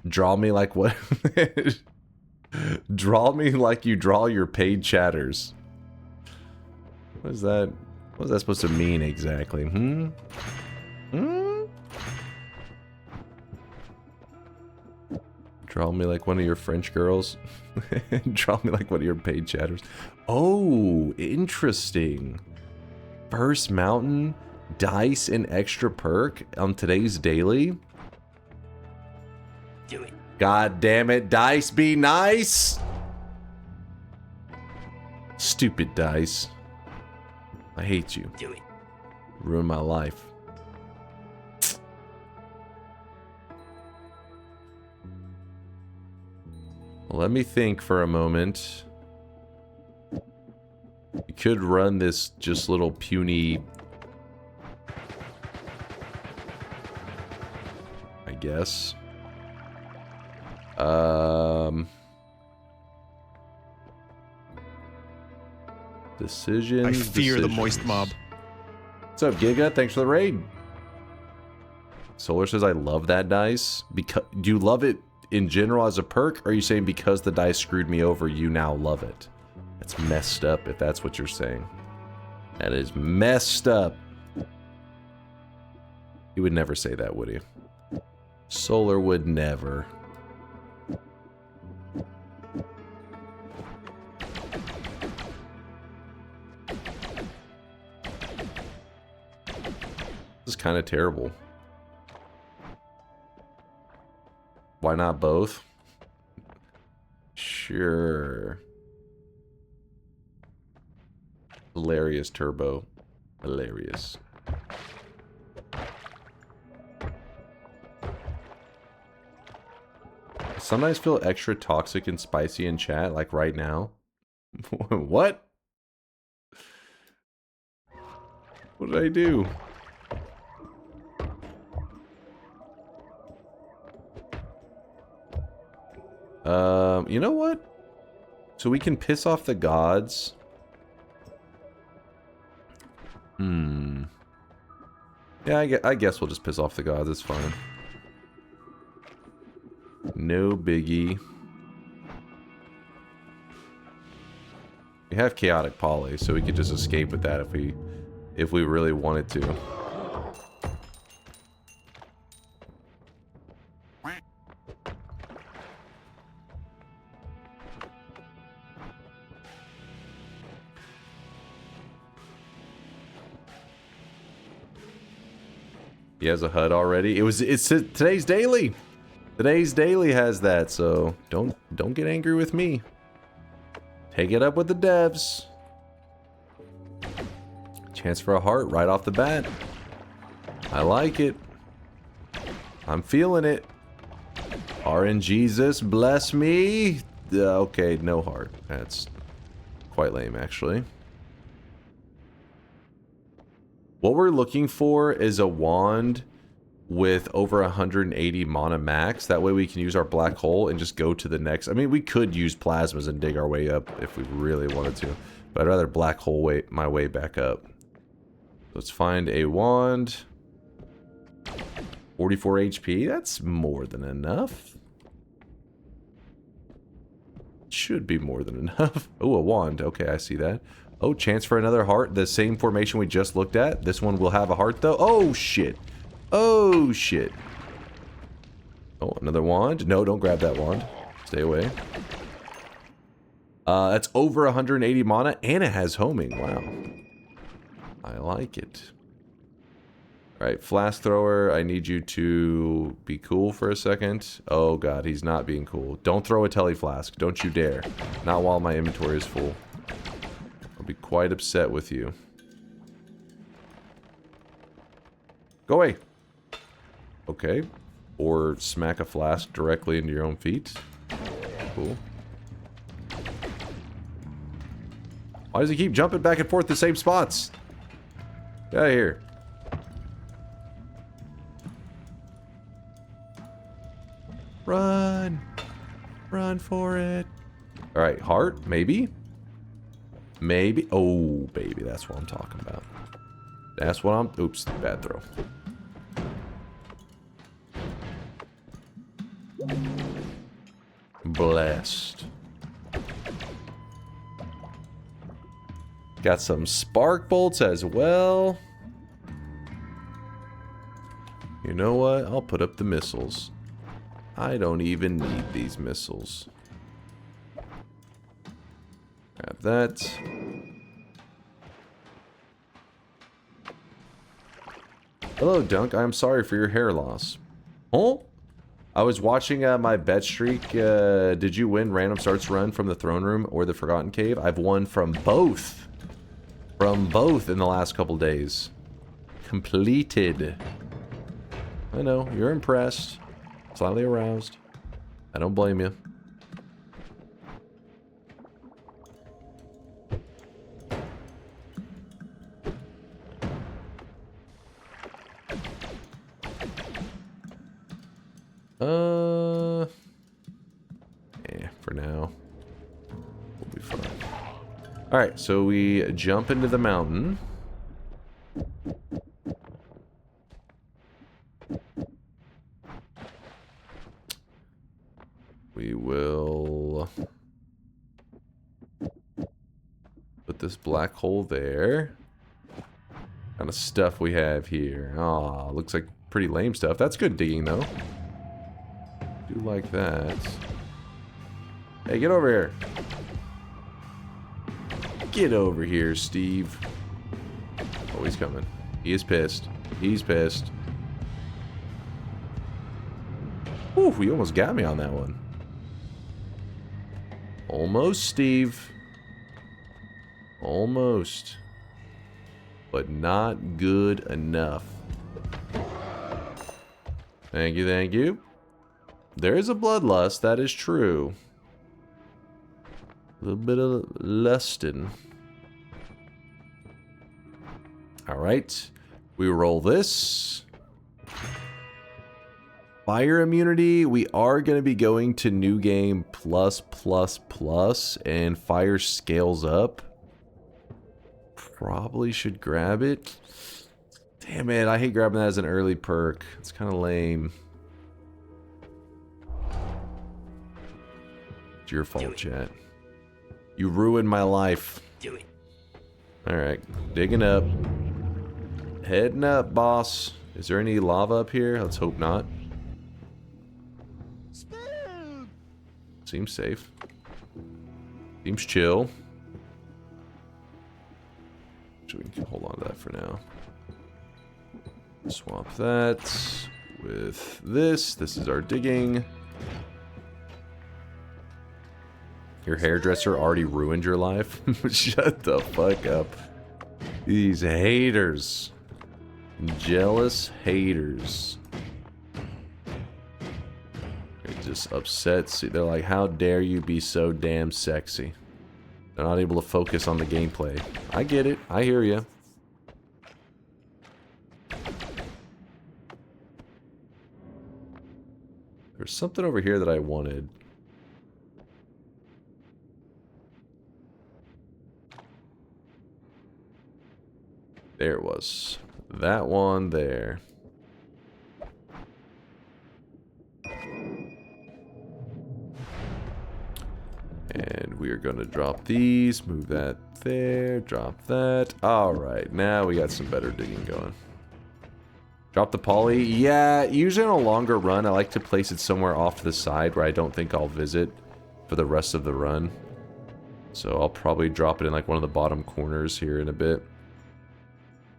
Draw me like what? Draw me like you draw your paid chatters. What is that? What is that supposed to mean exactly? Draw me like one of your French girls. Draw me like one of your paid chatters. Oh, interesting. First mountain, dice, and extra perk on today's daily. God damn it, dice, be nice. Stupid dice. I hate you. Do it. Ruin my life. Let me think for a moment. You could run this just little puny... I guess. Decisions. I fear the moist mob. What's up, Giga? Thanks for the raid. Solar says, I love that dice. Because do you love it in general as a perk, or are you saying because the dice screwed me over, you now love it? That's messed up if that's what you're saying. That is messed up. He would never say that, would he? Solar would never. This is kind of terrible. Why not both? Sure. Hilarious, Turbo. Hilarious. I sometimes feel extra toxic and spicy in chat, like right now. What? What did I do? You know what? So we can piss off the gods. Yeah, I guess we'll just piss off the gods. It's fine. No biggie. We have chaotic poly, so we could just escape with that if we really wanted to. He has a HUD already. It's today's daily. Today's daily has that, so don't get angry with me. Take it up with the devs. Chance for a heart right off the bat. I like it. I'm feeling it. RNGesus, bless me. Okay, no heart. That's quite lame, actually. What we're looking for is a wand with over 180 mana max. That way we can use our black hole and just go to the next. I mean, we could use plasmas and dig our way up if we really wanted to, but I'd rather black hole my way back up. Let's find a wand. 44 HP. That's more than enough. Should be more than enough. Oh, a wand. Okay, I see that. Oh, chance for another heart. The same formation we just looked at. This one will have a heart, though. Oh, shit. Oh, shit. Oh, another wand. No, don't grab that wand. Stay away. That's over 180 mana, and it has homing. Wow. I like it. All right, flask thrower. I need you to be cool for a second. Oh, God, he's not being cool. Don't throw a tele flask. Don't you dare. Not while my inventory is full. I'll be quite upset with you. Go away. Okay. Or smack a flask directly into your own feet. Cool. Why does he keep jumping back and forth the same spots? Get out of here. Run. Run for it. Alright, heart, maybe? Maybe. Oh, baby, that's what I'm talking about. That's what I'm... Oops, bad throw. Blessed. Got some spark bolts as well. You know what? I'll put up the missiles. I don't even need these missiles. Grab that. Hello, Dunk. I'm sorry for your hair loss. Oh? I was watching my bet streak. Did you win Random Starts Run from the Throne Room or the Forgotten Cave? I've won from both. From both in the last couple days. Completed. I know, you're impressed. Slightly aroused. I don't blame you. Yeah, for now. We'll be fine. Alright, so we jump into the mountain. We will put this black hole there. Kind of stuff we have here. Aw, looks like pretty lame stuff. That's good digging, though. Do like that. Hey, get over here. Get over here, Steve. Oh, he's coming. He is pissed. He's pissed. Ooh, he almost got me on that one. Almost, Steve. Almost. But not good enough. Thank you, thank you. There is a bloodlust, that is true. A little bit of lustin'. Alright. We roll this. Fire immunity. We are going to be going to New Game Plus, and fire scales up. Probably should grab it. Damn it, I hate grabbing that as an early perk. It's kind of lame. It's your fault, chat. You ruined my life. Do it. Alright, digging up. Heading up, boss. Is there any lava up here? Let's hope not. Seems safe. Seems chill. So we can hold on to that for now. Swap that with this. This is our digging. Your hairdresser already ruined your life? Shut the fuck up. These haters. Jealous haters. They're just upset. See, they're like, how dare you be so damn sexy? They're not able to focus on the gameplay. I get it. I hear you. There's something over here that I wanted. There it was. That one there. And we are going to drop these, move that there, drop that. Alright, now we got some better digging going. Drop the poly. Yeah, usually on a longer run, I like to place it somewhere off to the side where I don't think I'll visit for the rest of the run. So I'll probably drop it in like one of the bottom corners here in a bit.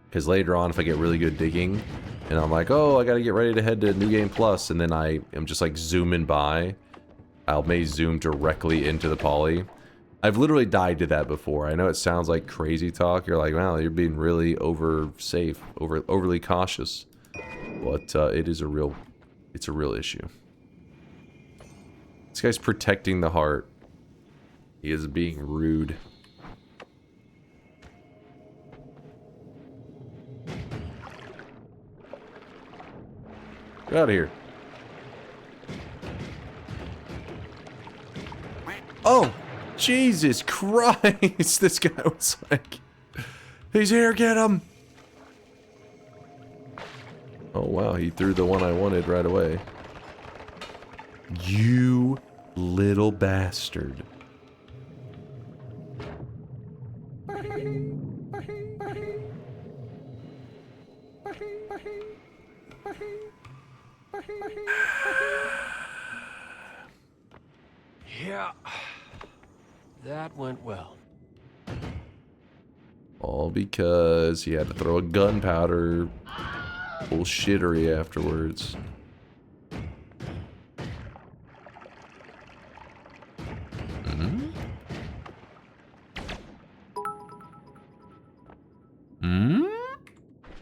Because later on, if I get really good digging, and I'm like, oh, I gotta get ready to head to New Game Plus, and then I am just like zooming by, I may zoom directly into the poly. I've literally died to that before. I know it sounds like crazy talk. You're like, wow, you're being really overly cautious. But it is a real, it's a real issue. This guy's protecting the heart. He is being rude. Get out of here. Oh, Jesus Christ. This guy was like, he's here, get him. Oh, wow. He threw the one I wanted right away. You little bastard. Yeah, that went well. All because he had to throw a gunpowder bullshittery afterwards.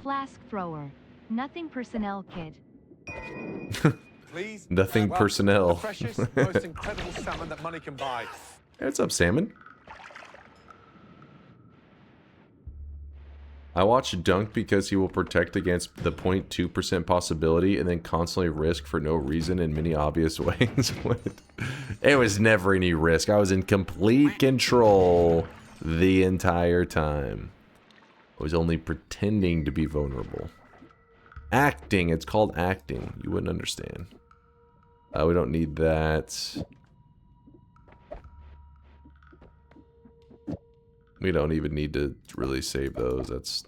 Flask thrower. Nothing personnel, kid. Please. Nothing Well, personnel. The freshest, most incredible salmon that money can buy. Hey, what's up, Salmon? I watch Dunk because he will protect against the 0.2% possibility and then constantly risk for no reason in many obvious ways. It was never any risk. I was in complete control the entire time. I was only pretending to be vulnerable. Acting. It's called acting. You wouldn't understand. We don't need that. We don't even need to really save those. That's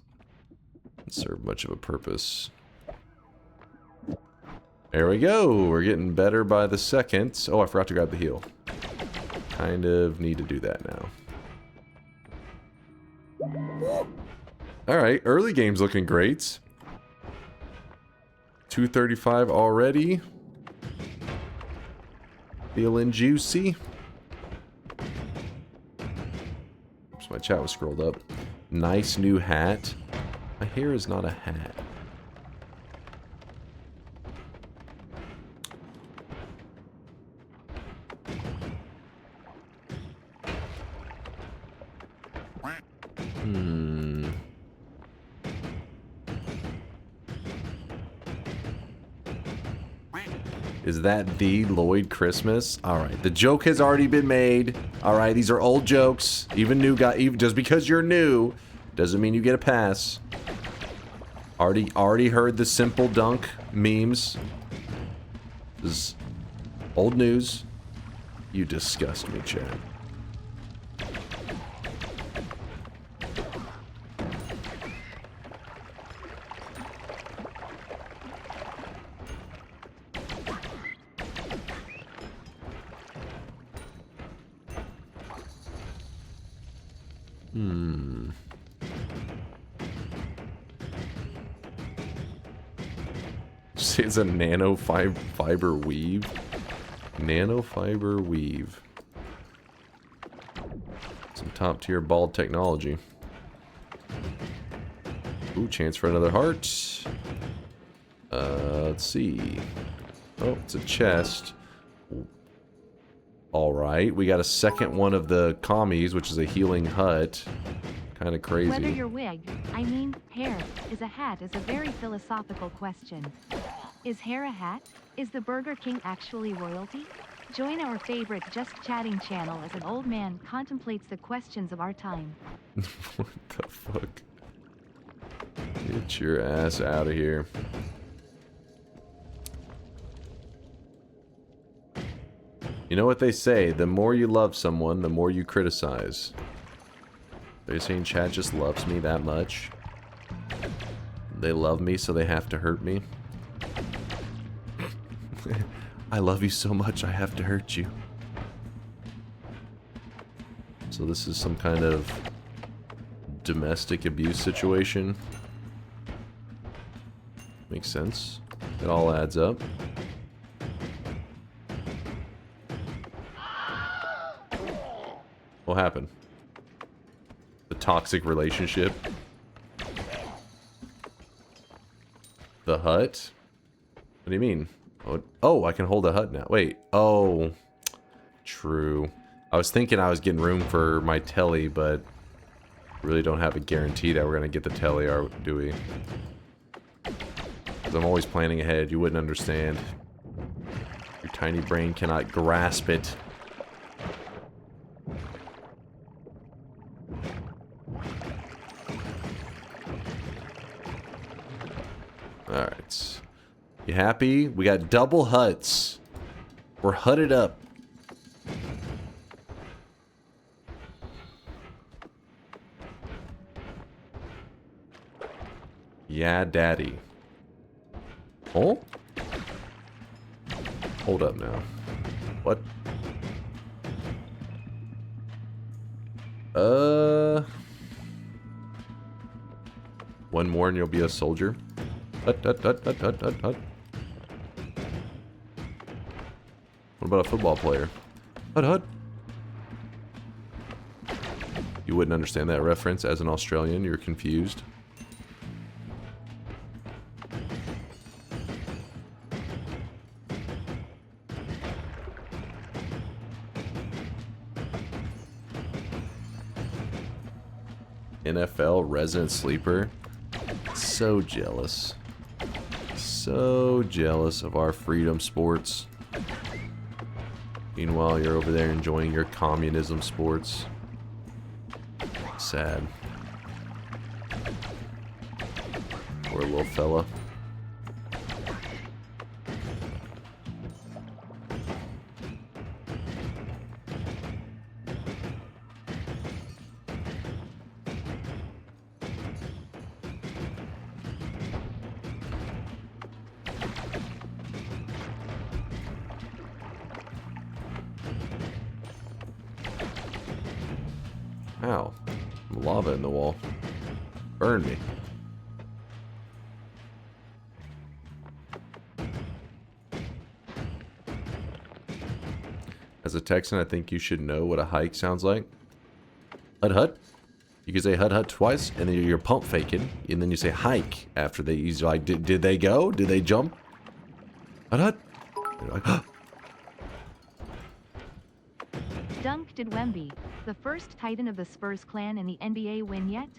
doesn't serve much of a purpose. There we go. We're getting better by the second. Oh, I forgot to grab the heal. Kind of need to do that now. Alright, early game's looking great. 235 already. Feeling juicy. Oops, my chat was scrolled up. Nice new hat. My hair is not a hat. Is that the Lloyd Christmas? Alright, the joke has already been made. Alright, these are old jokes. Even new guy, even just because you're new doesn't mean you get a pass. Already heard the simple dunk memes. This is old news. You disgust me, Chad. It's a nano fiber weave. Nanofiber weave. Some top tier bald technology. Ooh, chance for another heart. Let's see. Oh, it's a chest. Alright, we got a second one of the commies, which is a healing hut. Kind of crazy. Whether your wig, I mean, hair, is a hat is a very philosophical question. Is hair a hat? Is the Burger King actually royalty? Join our favorite Just Chatting channel as an old man contemplates the questions of our time. What the fuck? Get your ass out of here. You know what they say, the more you love someone, the more you criticize. They're saying Chad just loves me that much. They love me, so they have to hurt me. I love you so much, I have to hurt you. So this is some kind of domestic abuse situation. Makes sense. It all adds up. What happened? The toxic relationship? The hut? What do you mean? Oh, I can hold a hut now. Wait. Oh. True. I was thinking I was getting room for my telly, but really don't have a guarantee that we're going to get the telly, do we? Because I'm always planning ahead. You wouldn't understand. Your tiny brain cannot grasp it. Alright. You happy? We got double huts. We're hutted up. Yeah, daddy. Oh? Hold up now. What? One more and you'll be a soldier. Hut. What about a football player? Hut. You wouldn't understand that reference as an Australian. You're confused. NFL resident sleeper. So jealous. So jealous of our freedom sports. Meanwhile, you're over there enjoying your communism sports. Sad. Poor little fella. Ow. Lava in the wall. Burn me. As a Texan, I think you should know what a hike sounds like. Hut hut. You can say hut hut twice, and then you're pump faking, and then you say hike after they. You're like, did they go? Did they jump? Hut hut. You're like, huh. Dunk, did Wemby, the first Titan of the Spurs clan in the NBA, win yet?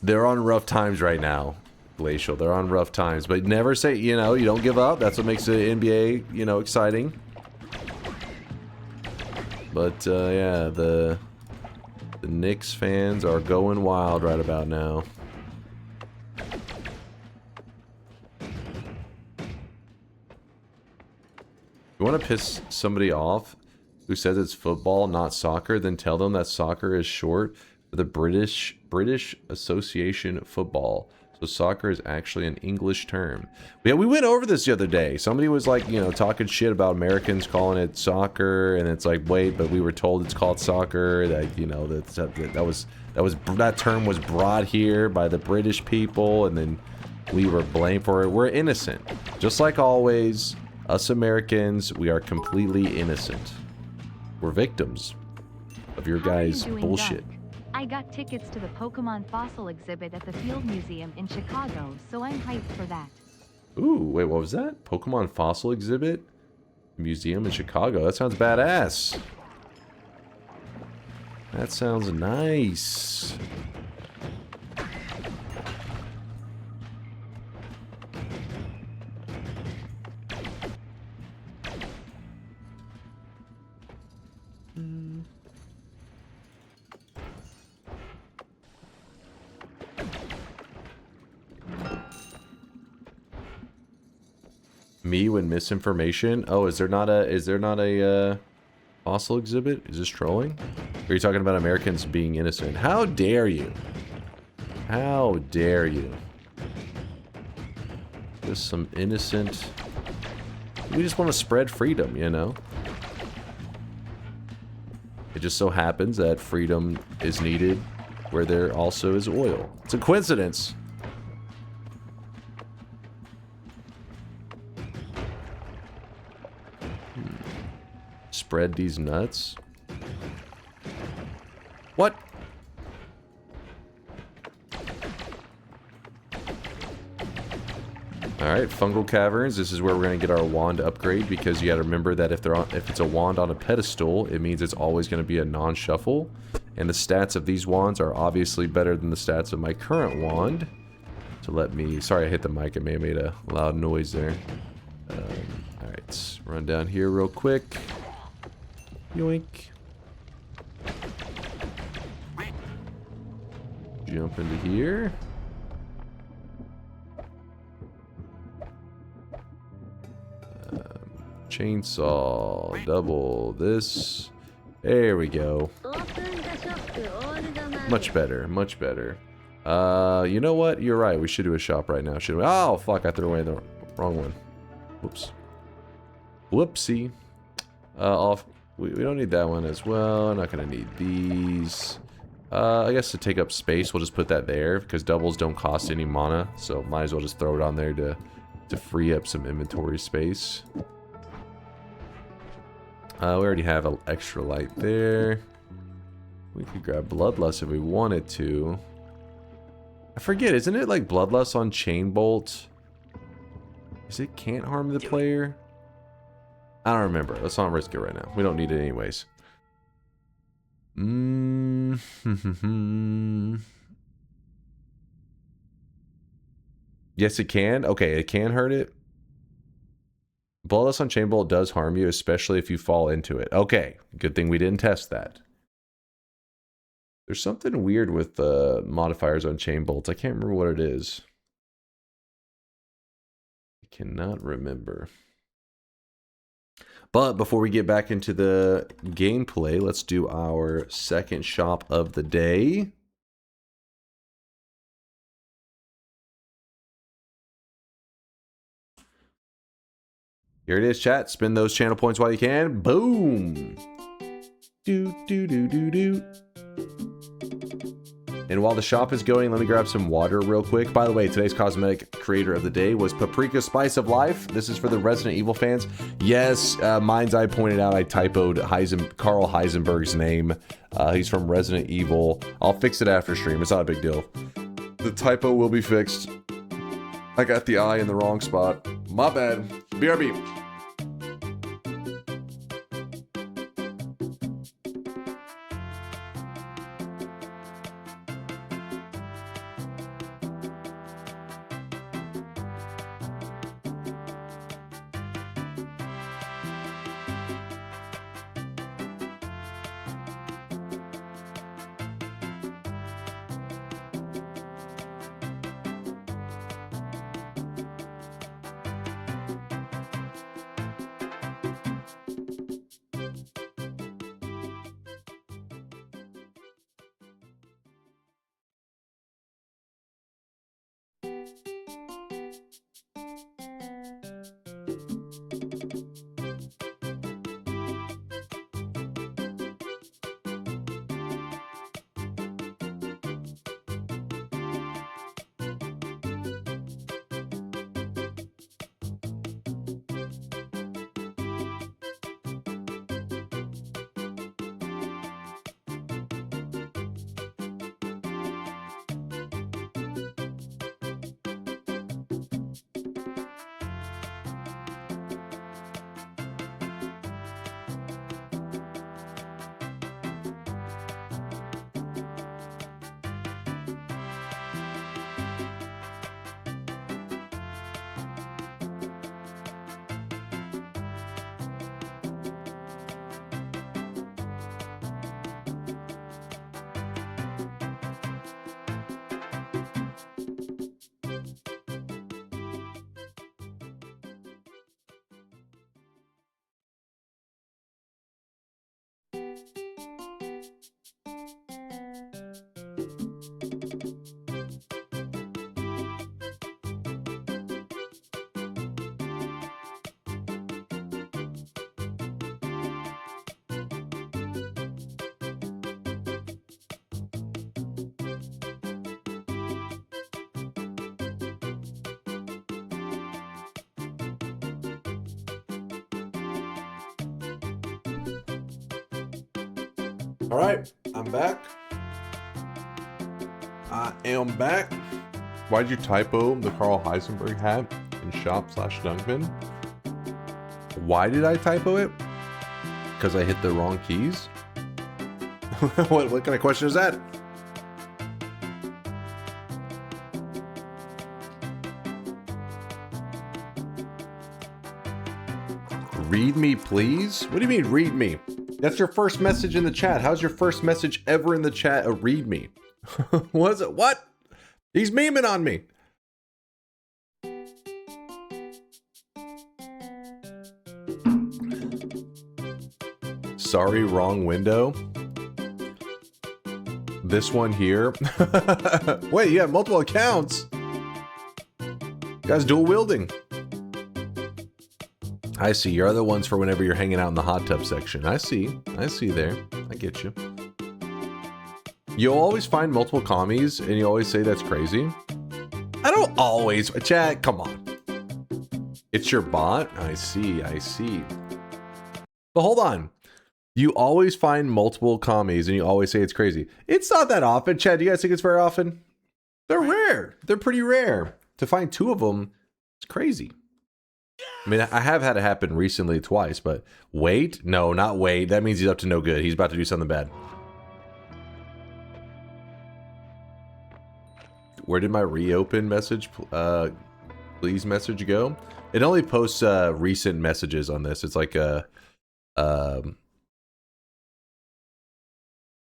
They're on rough times right now, Glacial. They're on rough times, but never say, you know, you don't give up. That's what makes the NBA, you know, exciting. But yeah, the Knicks fans are going wild right about now. You want to piss somebody off who says it's football, not soccer, then tell them that soccer is short for the British Association Football. So soccer is actually an English term. Yeah, we went over this the other day. Somebody was like, you know, talking shit about Americans calling it soccer, and it's like, wait, but we were told it's called soccer. That, you know, that term was brought here by the British people, and then we were blamed for it. We're innocent, just like always. Us Americans, we are completely innocent. We're victims of your guys' bullshit. Dunk? I got tickets to the Pokemon fossil exhibit at the Field Museum in Chicago, so I'm hyped for that. Ooh, wait, what was that? Pokemon fossil exhibit? Museum in Chicago. That sounds badass. That sounds nice. Me when misinformation. Oh, is there not a fossil exhibit? Is this trolling? Or are you talking about Americans being innocent? How dare you? How dare you? Just some innocent. We just want to spread freedom, you know? It just so happens that freedom is needed where there also is oil. It's a coincidence. Spread these nuts. What? Alright, fungal caverns. This is where we're going to get our wand upgrade, because you got to remember that if it's a wand on a pedestal, it means it's always going to be a non-shuffle. And the stats of these wands are obviously better than the stats of my current wand. So let me... Sorry, I hit the mic. It may have made a loud noise there. Alright, run down here real quick. Yoink. Jump into here. Chainsaw. Double this. There we go. Much better. Much better. You know what? You're right. We should do a shop right now, shouldn't we? Oh, fuck. I threw away the wrong one. Whoops. Whoopsie. We don't need that one as well. I'm not going to need these. I guess to take up space, we'll just put that there, because doubles don't cost any mana. So might as well just throw it on there to free up some inventory space. We already have an extra light there. We could grab Bloodlust if we wanted to. I forget, isn't it like Bloodlust on Chain Bolt? Is it can't harm the player? I don't remember. Let's not risk it right now. We don't need it anyways. Yes, it can. Okay, it can hurt it. Bloodlust on Chain Bolt does harm you, especially if you fall into it. Okay, good thing we didn't test that. There's something weird with the modifiers on Chain Bolts. I can't remember what it is. I cannot remember. But before we get back into the gameplay, let's do our second shop of the day. Here it is, chat. Spend those channel points while you can. Boom. Do, do, do, do, do. And while the shop is going, let me grab some water real quick. By the way, today's cosmetic creator of the day was Paprika Spice of Life. This is for the Resident Evil fans. Yes, Mind's Eye pointed out I typoed Carl Heisenberg's name. He's from Resident Evil. I'll fix it after stream. It's not a big deal. The typo will be fixed. I got the I in the wrong spot. My bad. BRB. All right, I'm back. I am back. Why'd you typo the Carl Heisenberg hat in shop/Dunkman? Why did I typo it? Because I hit the wrong keys? What kind of question is that? Read me, please? What do you mean, read me? That's your first message in the chat. How's your first message ever in the chat a read me? What is it? What? He's memeing on me. Sorry, wrong window. This one here. Wait, you have multiple accounts. You guys dual wielding. I see. Your other ones for whenever you're hanging out in the hot tub section. I see. I see there. I get you. You'll always find multiple commies and you always say that's crazy. I don't always. Chat, come on. It's your bot? I see. I see. But hold on. You always find multiple commies and you always say it's crazy. It's not that often. Chad, do you guys think it's very often? They're rare. They're pretty rare. To find two of them, it's crazy. I mean, I have had it happen recently twice, but wait. No, not wait. That means he's up to no good. He's about to do something bad. where did my reopen message, please message go? It only posts recent messages on this. It's like a,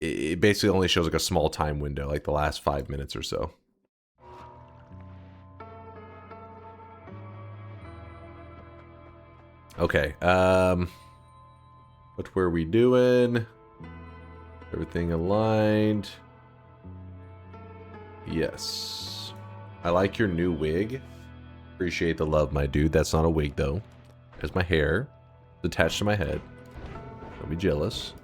it basically only shows like a small time window, like the last 5 minutes or so. Okay, what were we doing? Everything aligned. Yes. I like your new wig. Appreciate the love, my dude. That's not a wig, though. There's my hair. It's attached to my head. Don't be jealous.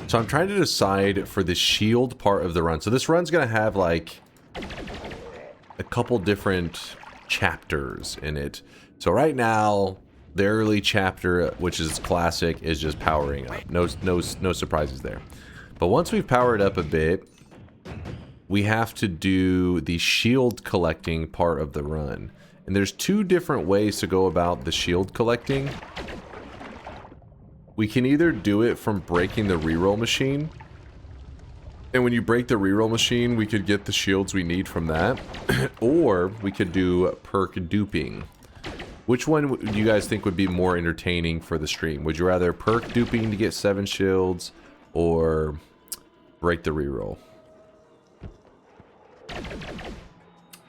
So I'm trying to decide for the shield part of the run. So this run's going to have like a couple different chapters in it. So right now, the early chapter, which is classic, is just powering up. No surprises there. But once we've powered up a bit, we have to do the shield collecting part of the run. And there's 2 different ways to go about the shield collecting. We can either do it from breaking the reroll machine. And when you break the reroll machine, we could get the shields we need from that. Or we could do perk duping. Which one do you guys think would be more entertaining for the stream? Would you rather perk duping to get 7 shields or break the reroll?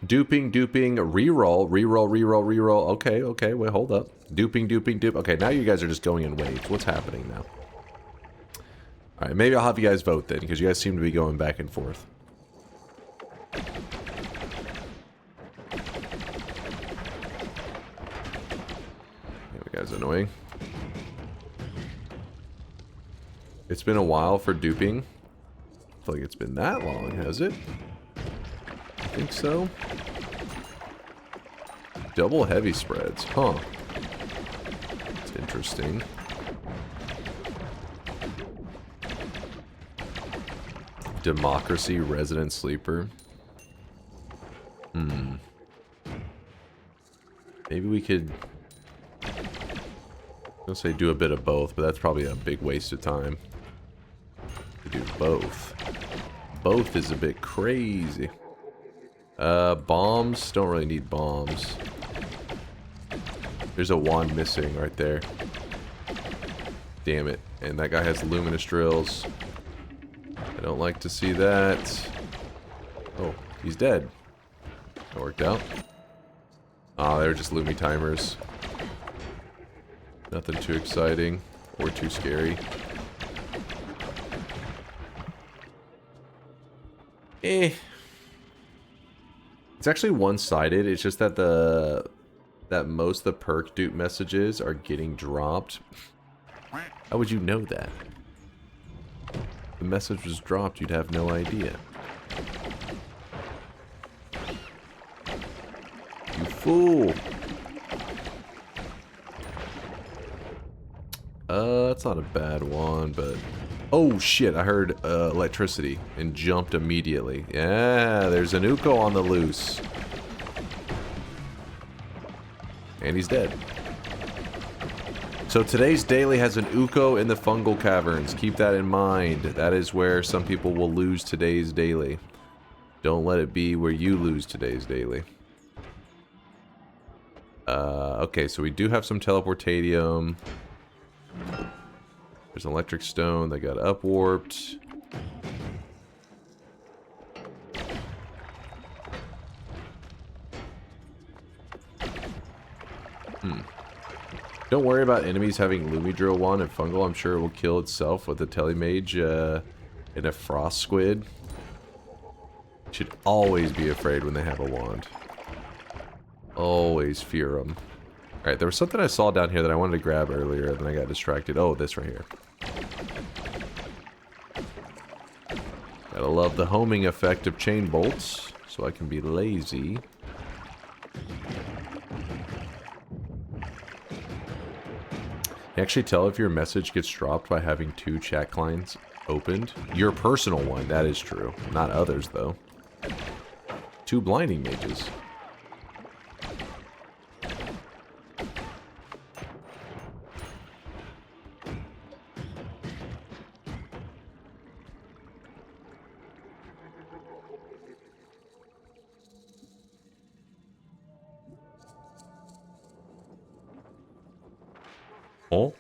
Duping, reroll. Okay, wait, hold up. Duping. Okay, now you guys are just going in waves. What's happening now? Alright, maybe I'll have you guys vote then, because you guys seem to be going back and forth. That guy's annoying. It's been a while for duping. I feel like it's been that long, has it? I think so. Double heavy spreads, huh? It's interesting. Democracy resident sleeper. Maybe we could, I'll say do a bit of both, but that's probably a big waste of time to do both. Both is a bit crazy. Bombs, don't really need bombs. There's a wand missing right there. Damn it. And that guy has luminous drills. I don't like to see that. Oh, he's dead. That worked out. Ah, they were just Lumi timers. Nothing too exciting or too scary. It's actually one-sided. It's just that most of the perk dupe messages are getting dropped. How would you know that? If the message was dropped, you'd have no idea. You fool! That's not a bad one, but... Oh shit, I heard electricity and jumped immediately. Yeah, there's an Uko on the loose. And he's dead. So today's daily has an Uko in the fungal caverns. Keep that in mind. That is where some people will lose today's daily. Don't let it be where you lose today's daily. Okay, so we do have some teleportatium. There's an electric stone that got upwarped. Don't worry about enemies having Lumi Drill Wand and Fungal. I'm sure it will kill itself with a Telemage and a Frost Squid. You should always be afraid when they have a wand. Always fear them. Alright, there was something I saw down here that I wanted to grab earlier, and then I got distracted. Oh, this right here. Gotta love the homing effect of chain bolts, so I can be lazy. You actually tell if your message gets dropped by having 2 chat clients opened. Your personal one, that is true. Not others, though. 2 blinding mages. Oh.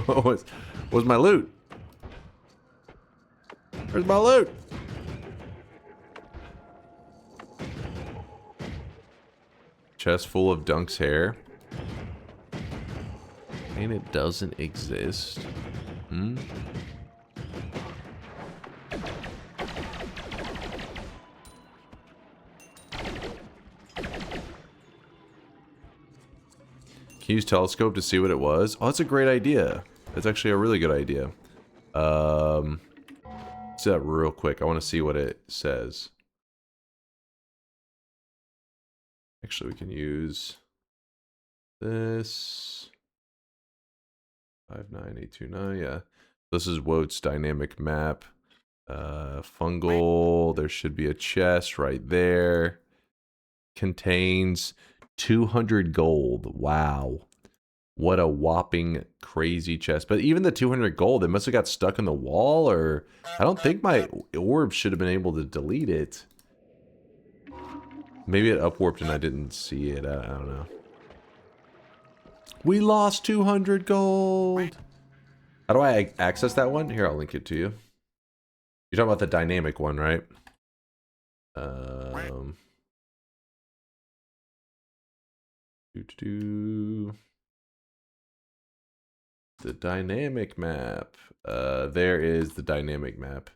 what was my loot? Where's my loot? Chest full of Dunk's hair. And it doesn't exist. Hmm? Can you use telescope to see what it was? Oh, that's a great idea. That's actually a really good idea. Let's do that real quick. I want to see what it says. Actually, we can use this. 59829, yeah. This is Wote's dynamic map. Fungal, there should be a chest right there. Contains 200 gold. Wow. What a whopping crazy chest. But even the 200 gold, it must have got stuck in the wall, or I don't think my orb should have been able to delete it. Maybe it upwarped and I didn't see it. I don't know. We lost 200 gold. How do I access that one? Here, I'll link it to you. You're talking about the dynamic one, right? The dynamic map. There is the dynamic map.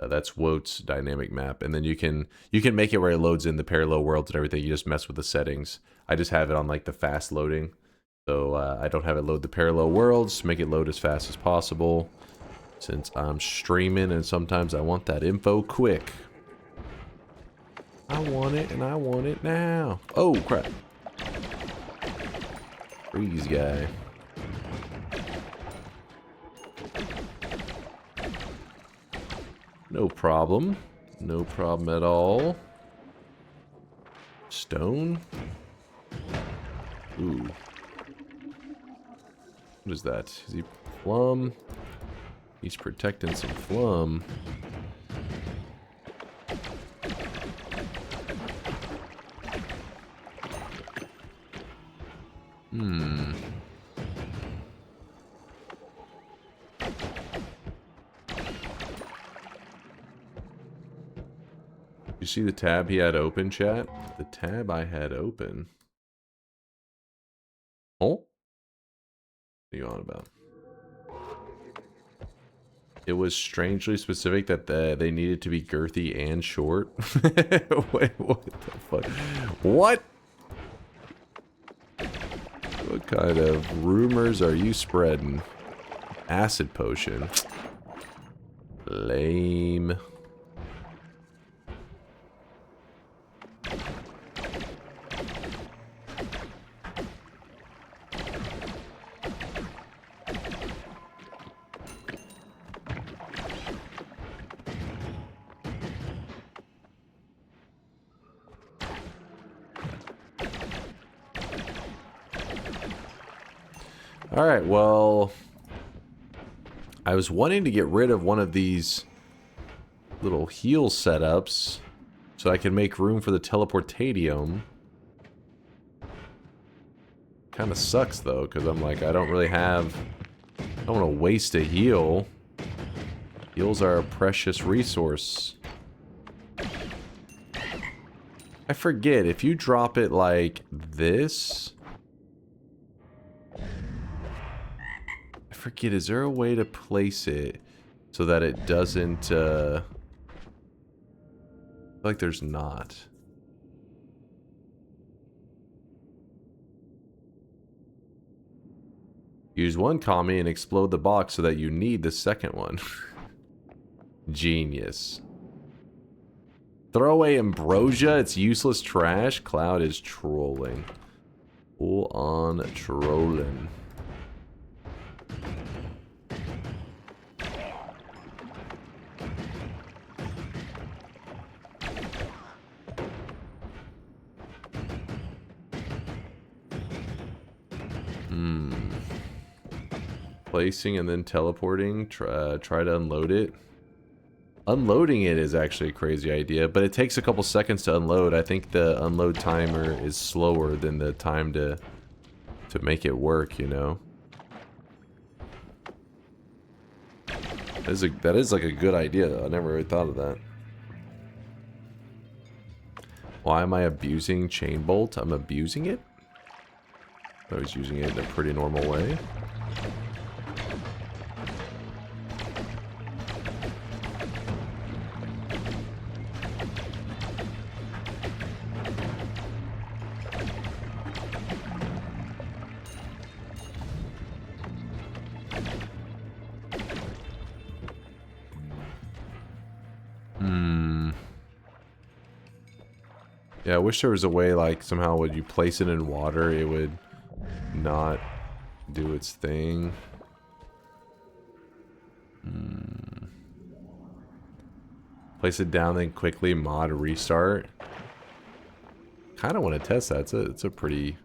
That's Wote's dynamic map, and then you can make it where it loads in the parallel worlds and everything. You just mess with the settings. I just have it on like the fast loading, so I don't have it load the parallel worlds. Make it load as fast as possible, since I'm streaming and sometimes I want that info quick. I want it and I want it now. Oh crap! Freeze guy. No problem. No problem at all. Stone. Ooh. What is that? Is he plum? He's protecting some plum. Hmm. You see the tab he had open, chat? The tab I had open. Oh? What are you on about? It was strangely specific that they needed to be girthy and short. Wait, what the fuck? What? What kind of rumors are you spreading? Acid potion. Lame. Alright, well, I was wanting to get rid of one of these little heal setups so I can make room for the teleportadium. Kind of sucks though, because I'm like, I don't really have, I don't want to waste a heal. Heals are a precious resource. I forget, if you drop it like this... I forget, is there a way to place it so that it doesn't, I feel like there's not. Use one commie and explode the box so that you need the second one. Genius. Throw away ambrosia, it's useless trash. Cloud is trolling. Full on trolling. Placing and then teleporting. Try to unload it. Unloading it is actually a crazy idea, but it takes a couple seconds to unload. I think the unload timer is slower than the time to make it work, you know? That is like a good idea, though. I never really thought of that. Why am I abusing chain bolt? I'm abusing it? I was using it in a pretty normal way. Yeah, I wish there was a way, like, somehow when you place it in water, it would not do its thing. Place it down, then quickly mod restart. Kind of want to test that. It's a pretty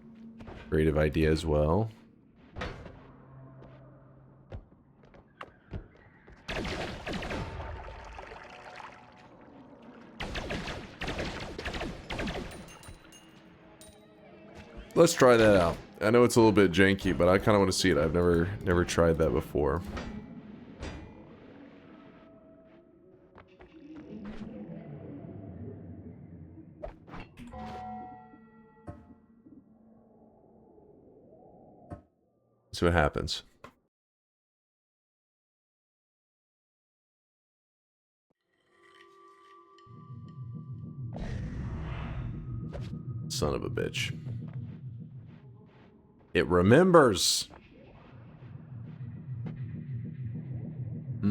creative idea as well. Let's try that out. I know it's a little bit janky, but I kind of want to see it. I've never tried that before. See what happens. Son of a bitch. It remembers. I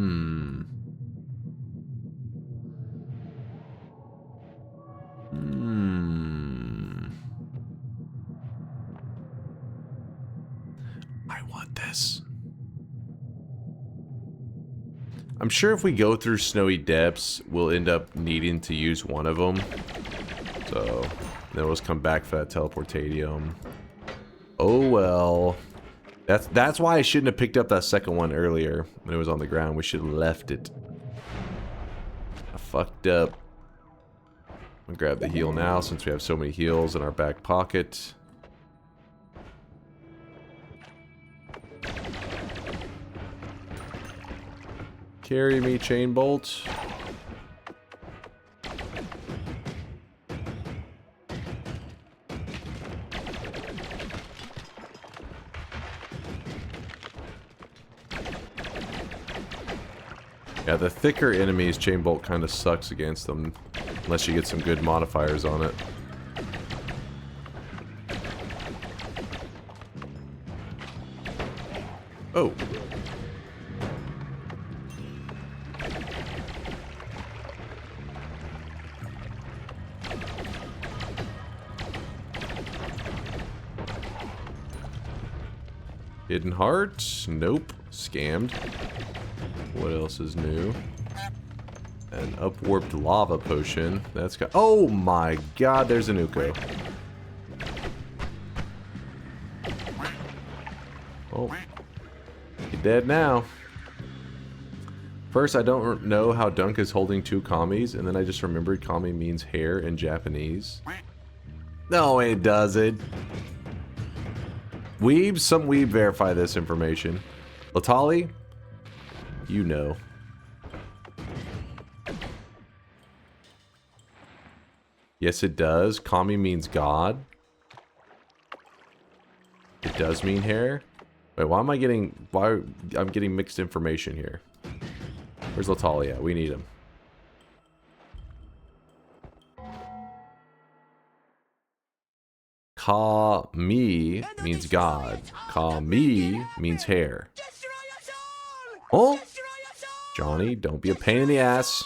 want this. I'm sure if we go through snowy depths, we'll end up needing to use one of them. So, then we'll just come back for that teleportadium. Oh well. That's why I shouldn't have picked up that second one earlier when it was on the ground. We should have left it. I fucked up. I'll grab the heal now since we have so many heals in our back pocket. Carry me, chain bolt. Yeah, the thicker enemies, chain bolt kind of sucks against them, unless you get some good modifiers on it. Oh. Hidden heart? Nope. Scammed. What else is new? An upwarped lava potion. That's got. Oh my god, there's a Nuko. Oh. You're dead now. First, I don't know how Dunk is holding two Kamis, and then I just remembered Kami means hair in Japanese. No, it doesn't. Weebs, some weeb verify this information. Latali? You know. Yes, it does. Kami means God. It does mean hair. Wait, why am I getting... Why... I'm getting mixed information here. Where's Latali at? We need him. Ka-mi means God. Ka-mi means hair. Oh! Johnny, don't be a pain in the ass.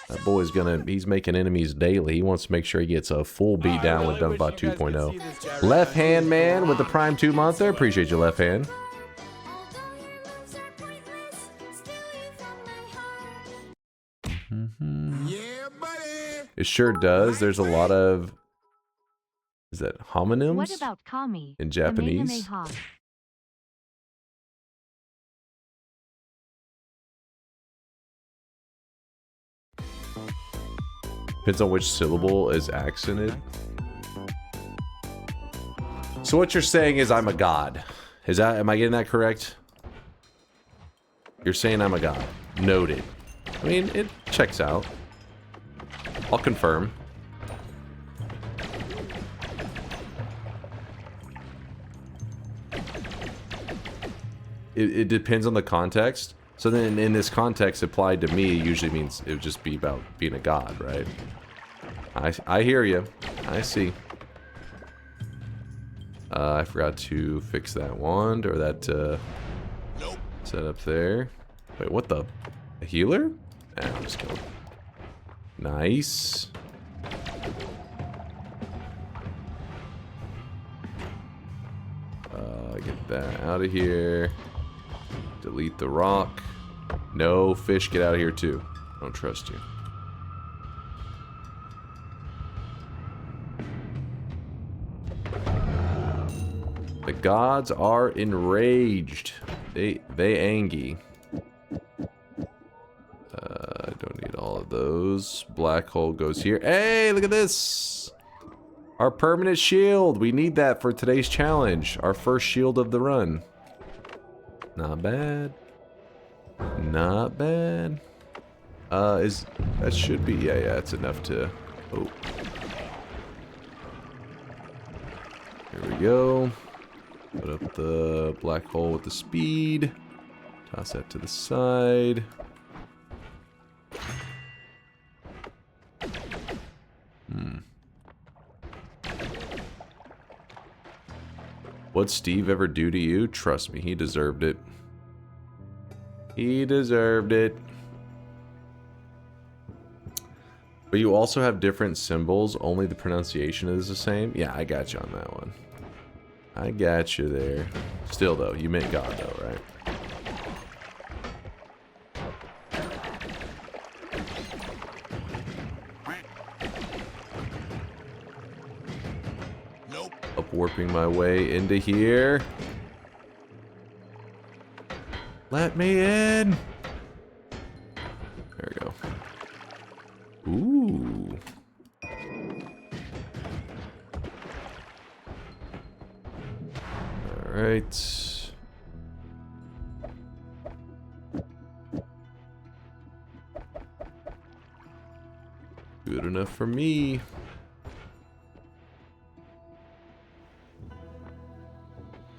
That boy's he's making enemies daily. He wants to make sure he gets a full beat down with Dunkbot 2.0. Left hand man with the Prime 2 month. I appreciate you, left hand. It sure does. There's a lot of... Is that homonyms? What about Kami? In Japanese? Depends on which syllable is accented. So what you're saying is I'm a god. Is that, am I getting that correct? You're saying I'm a god. Noted. I mean, it checks out. I'll confirm. It depends on the context. So then in this context, applied to me usually means it would just be about being a god, right? I hear you. I see. I forgot to fix that wand or that setup there. Wait, what the? A healer? I'm just kidding. Nice. Get that out of here. Delete the rock. No, fish, get out of here too. Don't trust you. The gods are enraged. They angy. I don't need all of those. Black hole goes here. Hey, look at this. Our permanent shield. We need that for today's challenge. Our first shield of the run. Not bad. Not bad. That should be, yeah, it's enough to, oh. Here we go. Put up the black hole with the speed. Toss that to the side. What'd Steve ever do to you? Trust me, he deserved it. He deserved it. But you also have different symbols, only the pronunciation is the same? Yeah, I got you on that one. I got you there. Still though, you meant God though, right? Warping my way into here. Let me in. There we go. Ooh. All right. Good enough for me.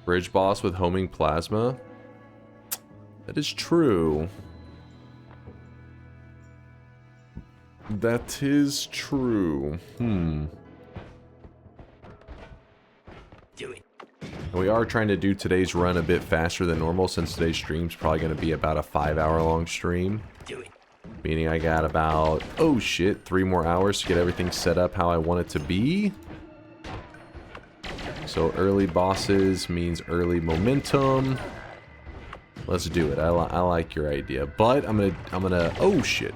Bridge boss with homing plasma. That is true. That is true. Do it. We are trying to do today's run a bit faster than normal since today's stream's probably going to be about a 5-hour-long stream. Do it. Meaning I got about, oh shit, 3 more hours to get everything set up how I want it to be. So early bosses means early momentum. Let's do it. I like your idea, but I'm gonna. Oh shit!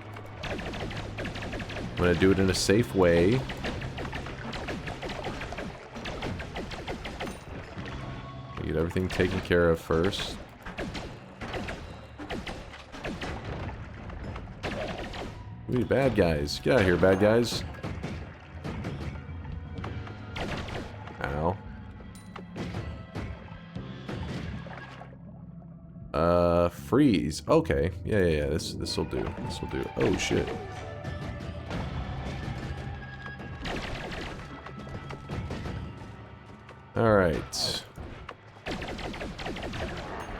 I'm gonna do it in a safe way. Get everything taken care of first. Ooh, bad guys! Get out of here, bad guys! Ow. Freeze. Okay. Yeah. This'll do. This'll do. Oh shit. All right.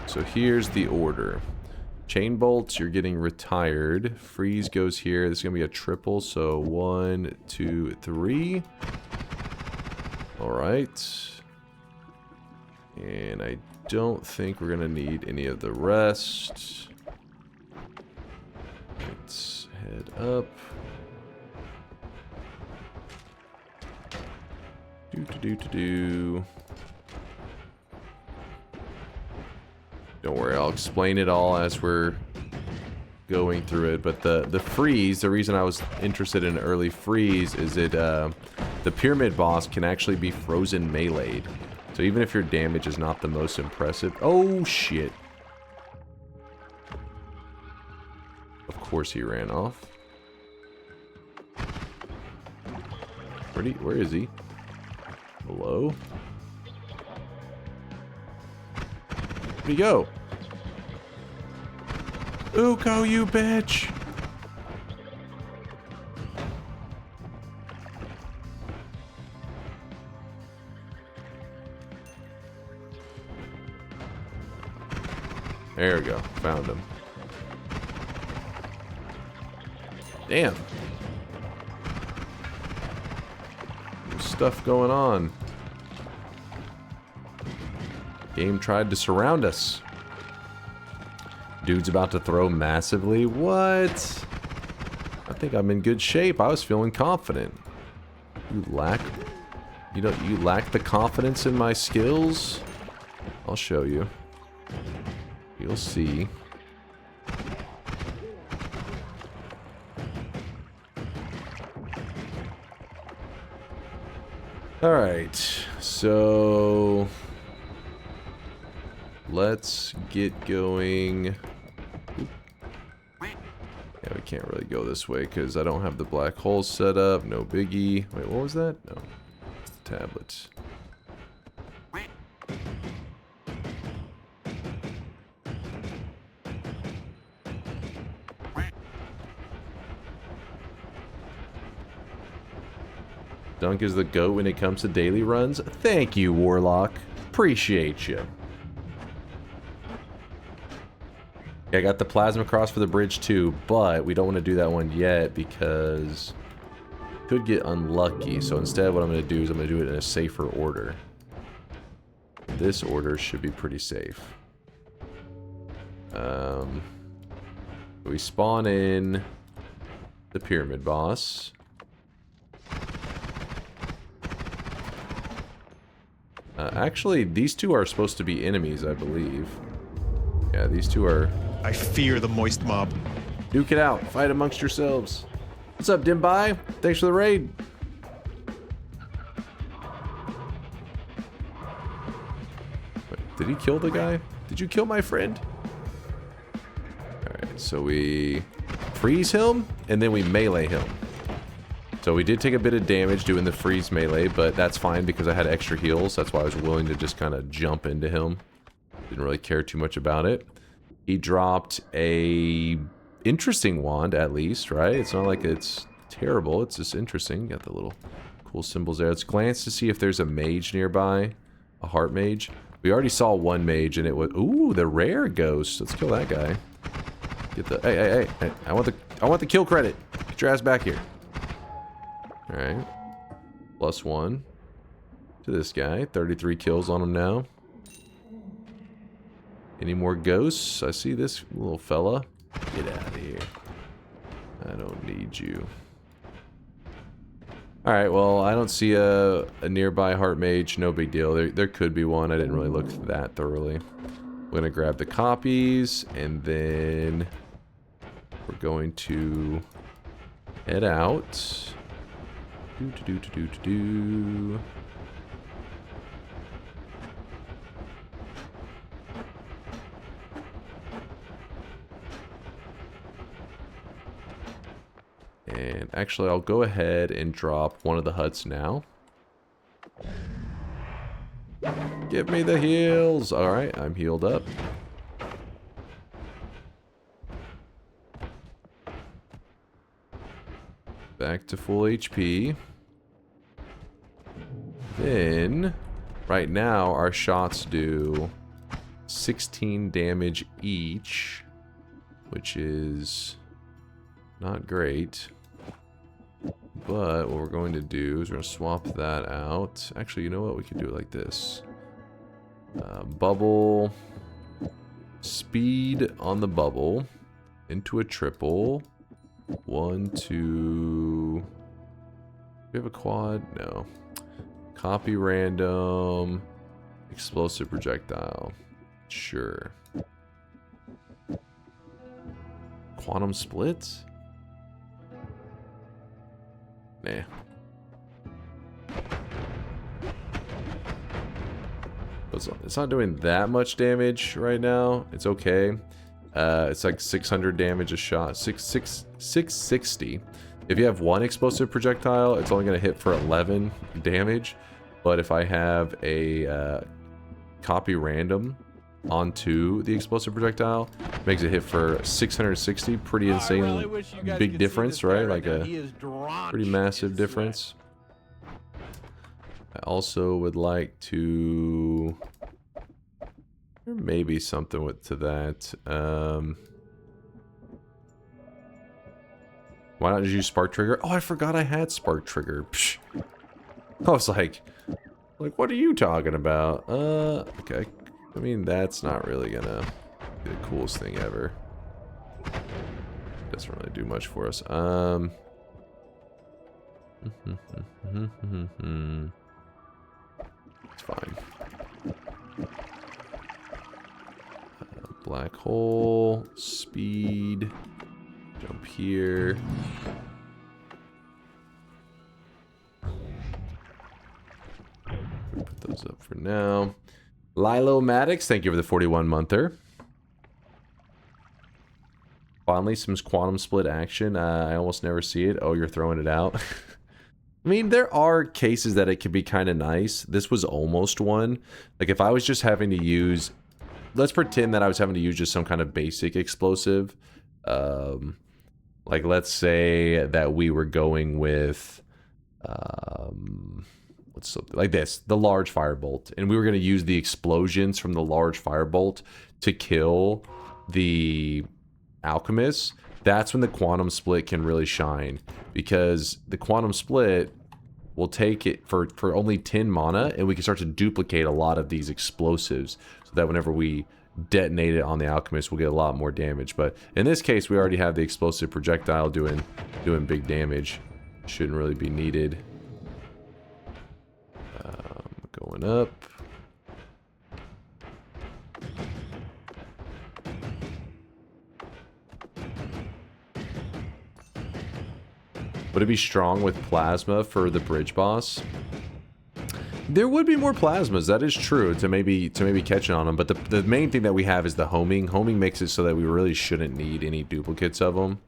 So here's the order. Chain bolts, you're getting retired. Freeze goes here. This is gonna be a triple. So 1, 2, 3. All right. And I don't think we're gonna need any of the rest. Let's head up. Do. Don't worry, I'll explain it all as we're going through it. But the freeze, the reason I was interested in early freeze is that the pyramid boss can actually be frozen melee'd. So even if your damage is not the most impressive... Oh, shit. Of course he ran off. Where is he? Hello? Where'd he go? Uko, you bitch! There we go. Found him. Damn. There's stuff going on. Game tried to surround us. Dude's about to throw massively. What? I think I'm in good shape. I was feeling confident. You lack the confidence in my skills? I'll show you. You'll see. Alright, so let's get going. Yeah, we can't really go this way because I don't have the black hole set up. No biggie. Wait, what was that? No, it's the tablet. Dunk is the GOAT when it comes to daily runs. Thank you, Warlock. Appreciate you. I got the plasma cross for the bridge too, but we don't want to do that one yet because could get unlucky. So instead what I'm going to do is I'm going to do it in a safer order. This order should be pretty safe. We spawn in the pyramid boss. Actually, these two are supposed to be enemies, I believe. Yeah, these two are... I fear the moist mob. Duke it out. Fight amongst yourselves. What's up, Dimbai? Thanks for the raid. Wait, did he kill the guy? Did you kill my friend? Alright, so we freeze him, and then we melee him. So we did take a bit of damage doing the freeze melee, but that's fine because I had extra heals. That's why I was willing to just kind of jump into him. Didn't really care too much about it. He dropped a interesting wand, at least, right? It's not like it's terrible. It's just interesting. Got the little cool symbols there. Let's glance to see if there's a mage nearby. A heart mage. We already saw one mage, and it was... Ooh, the rare ghost. Let's kill that guy. Get the... Hey. I want the kill credit. Get your ass back here. Alright. +1 to this guy. 33 kills on him now. Any more ghosts? I see this little fella. Get out of here. I don't need you. Alright, well, I don't see a nearby heart mage. No big deal. There could be one. I didn't really look that thoroughly. I'm going to grab the copies, and then we're going to head out. And actually, I'll go ahead and drop one of the huts now. Give me the heals. Alright, I'm healed up. Back to full HP. Then, right now, our shots do 16 damage each, which is not great. But what we're going to do is we're going to swap that out. Actually, you know what? We can do it like this. Bubble. Speed on the bubble. Into a triple. 1, 2... Do we have a quad? No. Copy random. Explosive projectile. Sure. Quantum splits? Nah. It's not doing that much damage right now. It's okay. It's like 600 damage a shot. 660. If you have one explosive projectile, it's only going to hit for 11 damage. But if I have a copy random onto the explosive projectile, makes it hit for 660. Pretty insane, big difference, right? Like a pretty massive difference. I also would like to... There may be something to that. Why not just use Spark Trigger? Oh, I forgot I had Spark Trigger. Psh. I was like, what are you talking about? Okay. I mean, that's not really gonna be the coolest thing ever. Doesn't really do much for us. It's fine. Black hole, speed, jump here. Put those up for now. Lilo Maddox, thank you for the 41-monther. Finally, some quantum split action. I almost never see it. Oh, you're throwing it out. I mean, there are cases that it could be kind of nice. This was almost one. Like, if I was just having to use... Let's pretend that I was having to use just some kind of basic explosive. Like, let's say that we were going with... what's something like this, the large firebolt, and we were going to use the explosions from the large firebolt to kill the alchemist. That's when the quantum split can really shine, because the quantum split will take it for only 10 mana, and we can start to duplicate a lot of these explosives, so that whenever we detonate it on the alchemist, we'll get a lot more damage. But in this case, we already have the explosive projectile doing big damage. Shouldn't really be needed. Going up. Would it be strong with plasma for the bridge boss? There would be more plasmas, that is true, to maybe catch on them, but the main thing that we have is the homing. Homing makes it so that we really shouldn't need any duplicates of them.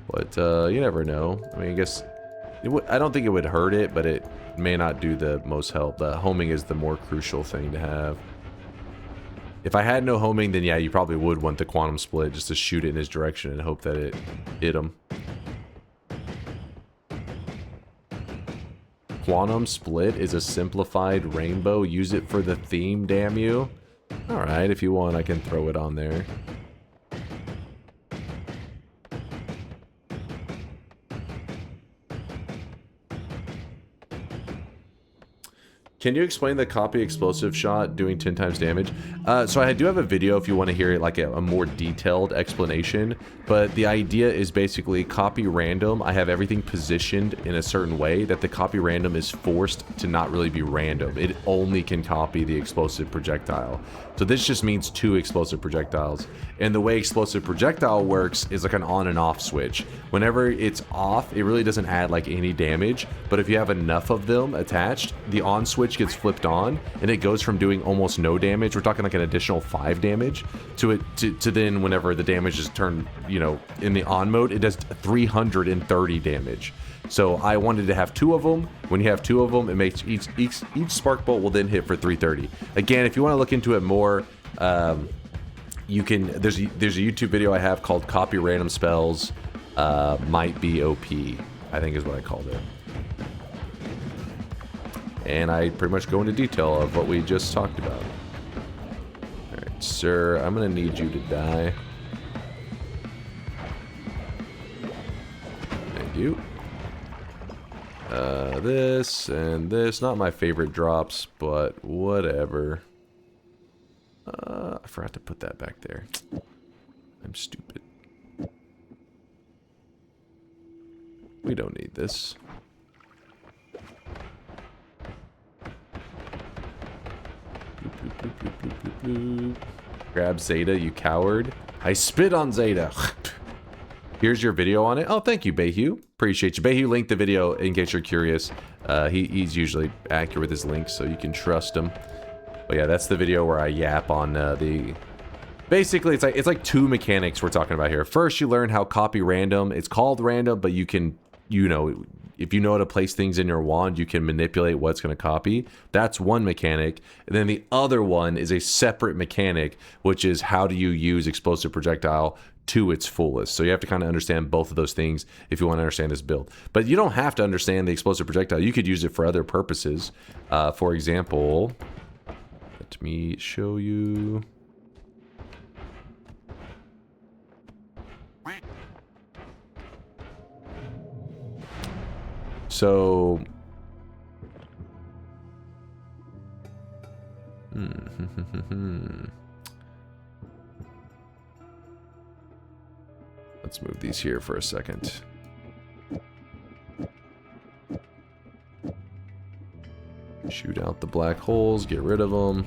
But you never know. I mean, I guess I don't think it would hurt it, but it may not do the most help. The homing is the more crucial thing to have. If I had no homing, then yeah, you probably would want the quantum split just to shoot it in his direction and hope that it hit him. Quantum split is a simplified rainbow. Use it for the theme, damn you. Alright, if you want, I can throw it on there. Can you explain the copy explosive shot doing 10 times damage? So I do have a video if you want to hear like a more detailed explanation, but the idea is basically copy random. I have everything positioned in a certain way that the copy random is forced to not really be random. It only can copy the explosive projectile. So this just means 2 explosive projectiles. And the way explosive projectile works is like an on and off switch. Whenever it's off, it really doesn't add like any damage, but if you have enough of them attached, the on switch gets flipped on and it goes from doing almost no damage, we're talking like an additional 5 damage, to then whenever the damage is turned, you know, in the on mode, it does 330 damage. So I wanted to have 2 of them. When you have 2 of them, it makes each spark bolt will then hit for 330. Again, if you want to look into it more, you can. There's a YouTube video I have called "Copy Random Spells Might Be OP," I think is what I called it. And I pretty much go into detail of what we just talked about. All right, sir, I'm gonna need you to die. Thank you. This and this, not my favorite drops, but whatever. I forgot to put that back there. I'm stupid. We don't need this. Grab Zeta, you coward. I spit on Zeta. Here's your video on it. Oh, thank you, Bayhu. Appreciate you. Bayhu linked the video in case you're curious. He's usually accurate with his links, so you can trust him. But yeah, that's the video where I yap on the... Basically, it's like 2 mechanics we're talking about here. First, you learn how copy random. It's called random, but you can you know, if you know how to place things in your wand, you can manipulate what's going to copy. That's one mechanic. And then the other one is a separate mechanic, which is how do you use explosive projectile to its fullest. So you have to kind of understand both of those things if you want to understand this build. But you don't have to understand the explosive projectile. You could use it for other purposes. For example, let me show you. So, let's move these here for a second. Shoot out the black holes, get rid of them.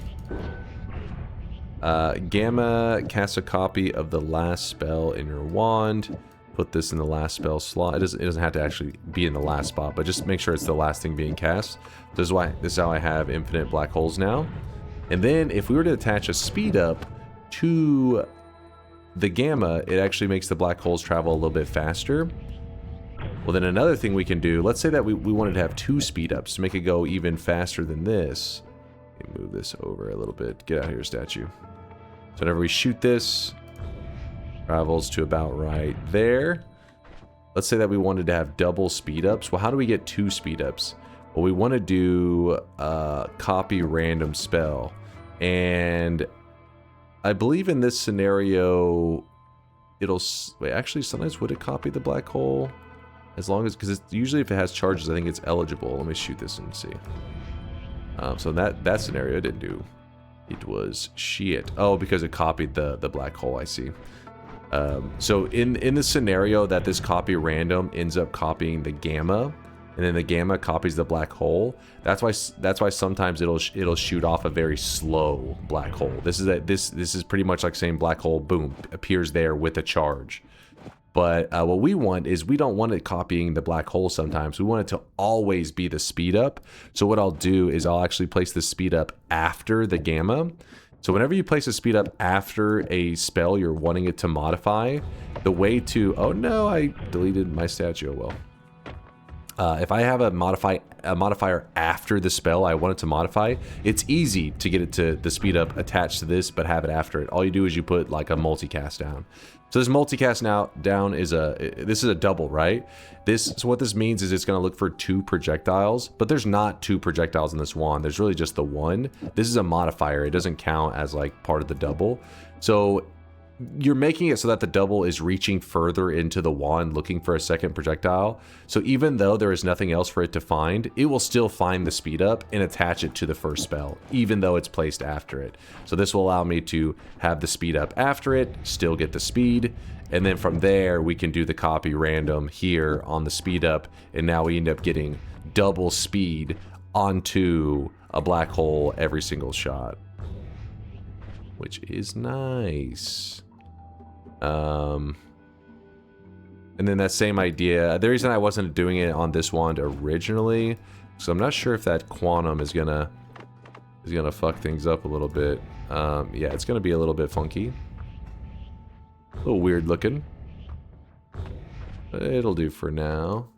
Gamma casts a copy of the last spell in your wand. Put this in the last spell slot. It doesn't have to actually be in the last spot, but just make sure it's the last thing being cast. This is how I have infinite black holes now. And then if we were to attach a speed up to the gamma, it actually makes the black holes travel a little bit faster. Well, then another thing we can do, let's say that we wanted to have 2 speed ups to make it go even faster than this. Let me move this over a little bit. Get out of here, statue. So whenever we shoot this, travels to about right there. Let's say that we wanted to have double speed ups. Well, how do we get 2 speed ups? Well, we want to do copy random spell. And I believe in this scenario, it'll... Wait, actually, sometimes would it copy the black hole? As long as... Because usually if it has charges, I think it's eligible. Let me shoot this and see. So that scenario it didn't do. It was shit. Oh, because it copied the black hole, I see. So in the scenario that this copy random ends up copying the gamma, and then the gamma copies the black hole, that's why sometimes it'll shoot off a very slow black hole. This is pretty much like saying black hole, boom, appears there with a charge. But what we want is we don't want it copying the black hole sometimes. We want it to always be the speed up. So what I'll do is I'll actually place the speed up after the gamma. So whenever you place a speed up after a spell you're wanting it to modify, the way to... Oh no, I deleted my statue. Well, if I have a modifier after the spell I want it to modify, it's easy to get it to the speed up attached to this, but have it after it. All you do is you put like a multicast down. So this multicast now down is this is a double, right? So what this means is it's going to look for 2 projectiles, but there's not 2 projectiles in this wand. There's really just the one. This is a modifier. It doesn't count as like part of the double. So you're making it so that the double is reaching further into the wand looking for a second projectile. So even though there is nothing else for it to find, it will still find the speed up and attach it to the first spell, even though it's placed after it. So this will allow me to have the speed up after it, still get the speed, and then from there we can do the copy random here on the speed up, and now we end up getting double speed onto a black hole every single shot, which is nice. And then that same idea, the reason I wasn't doing it on this wand originally, so I'm not sure if that quantum is gonna fuck things up a little bit. Yeah, it's gonna be a little bit funky, a little weird looking, but it'll do for now.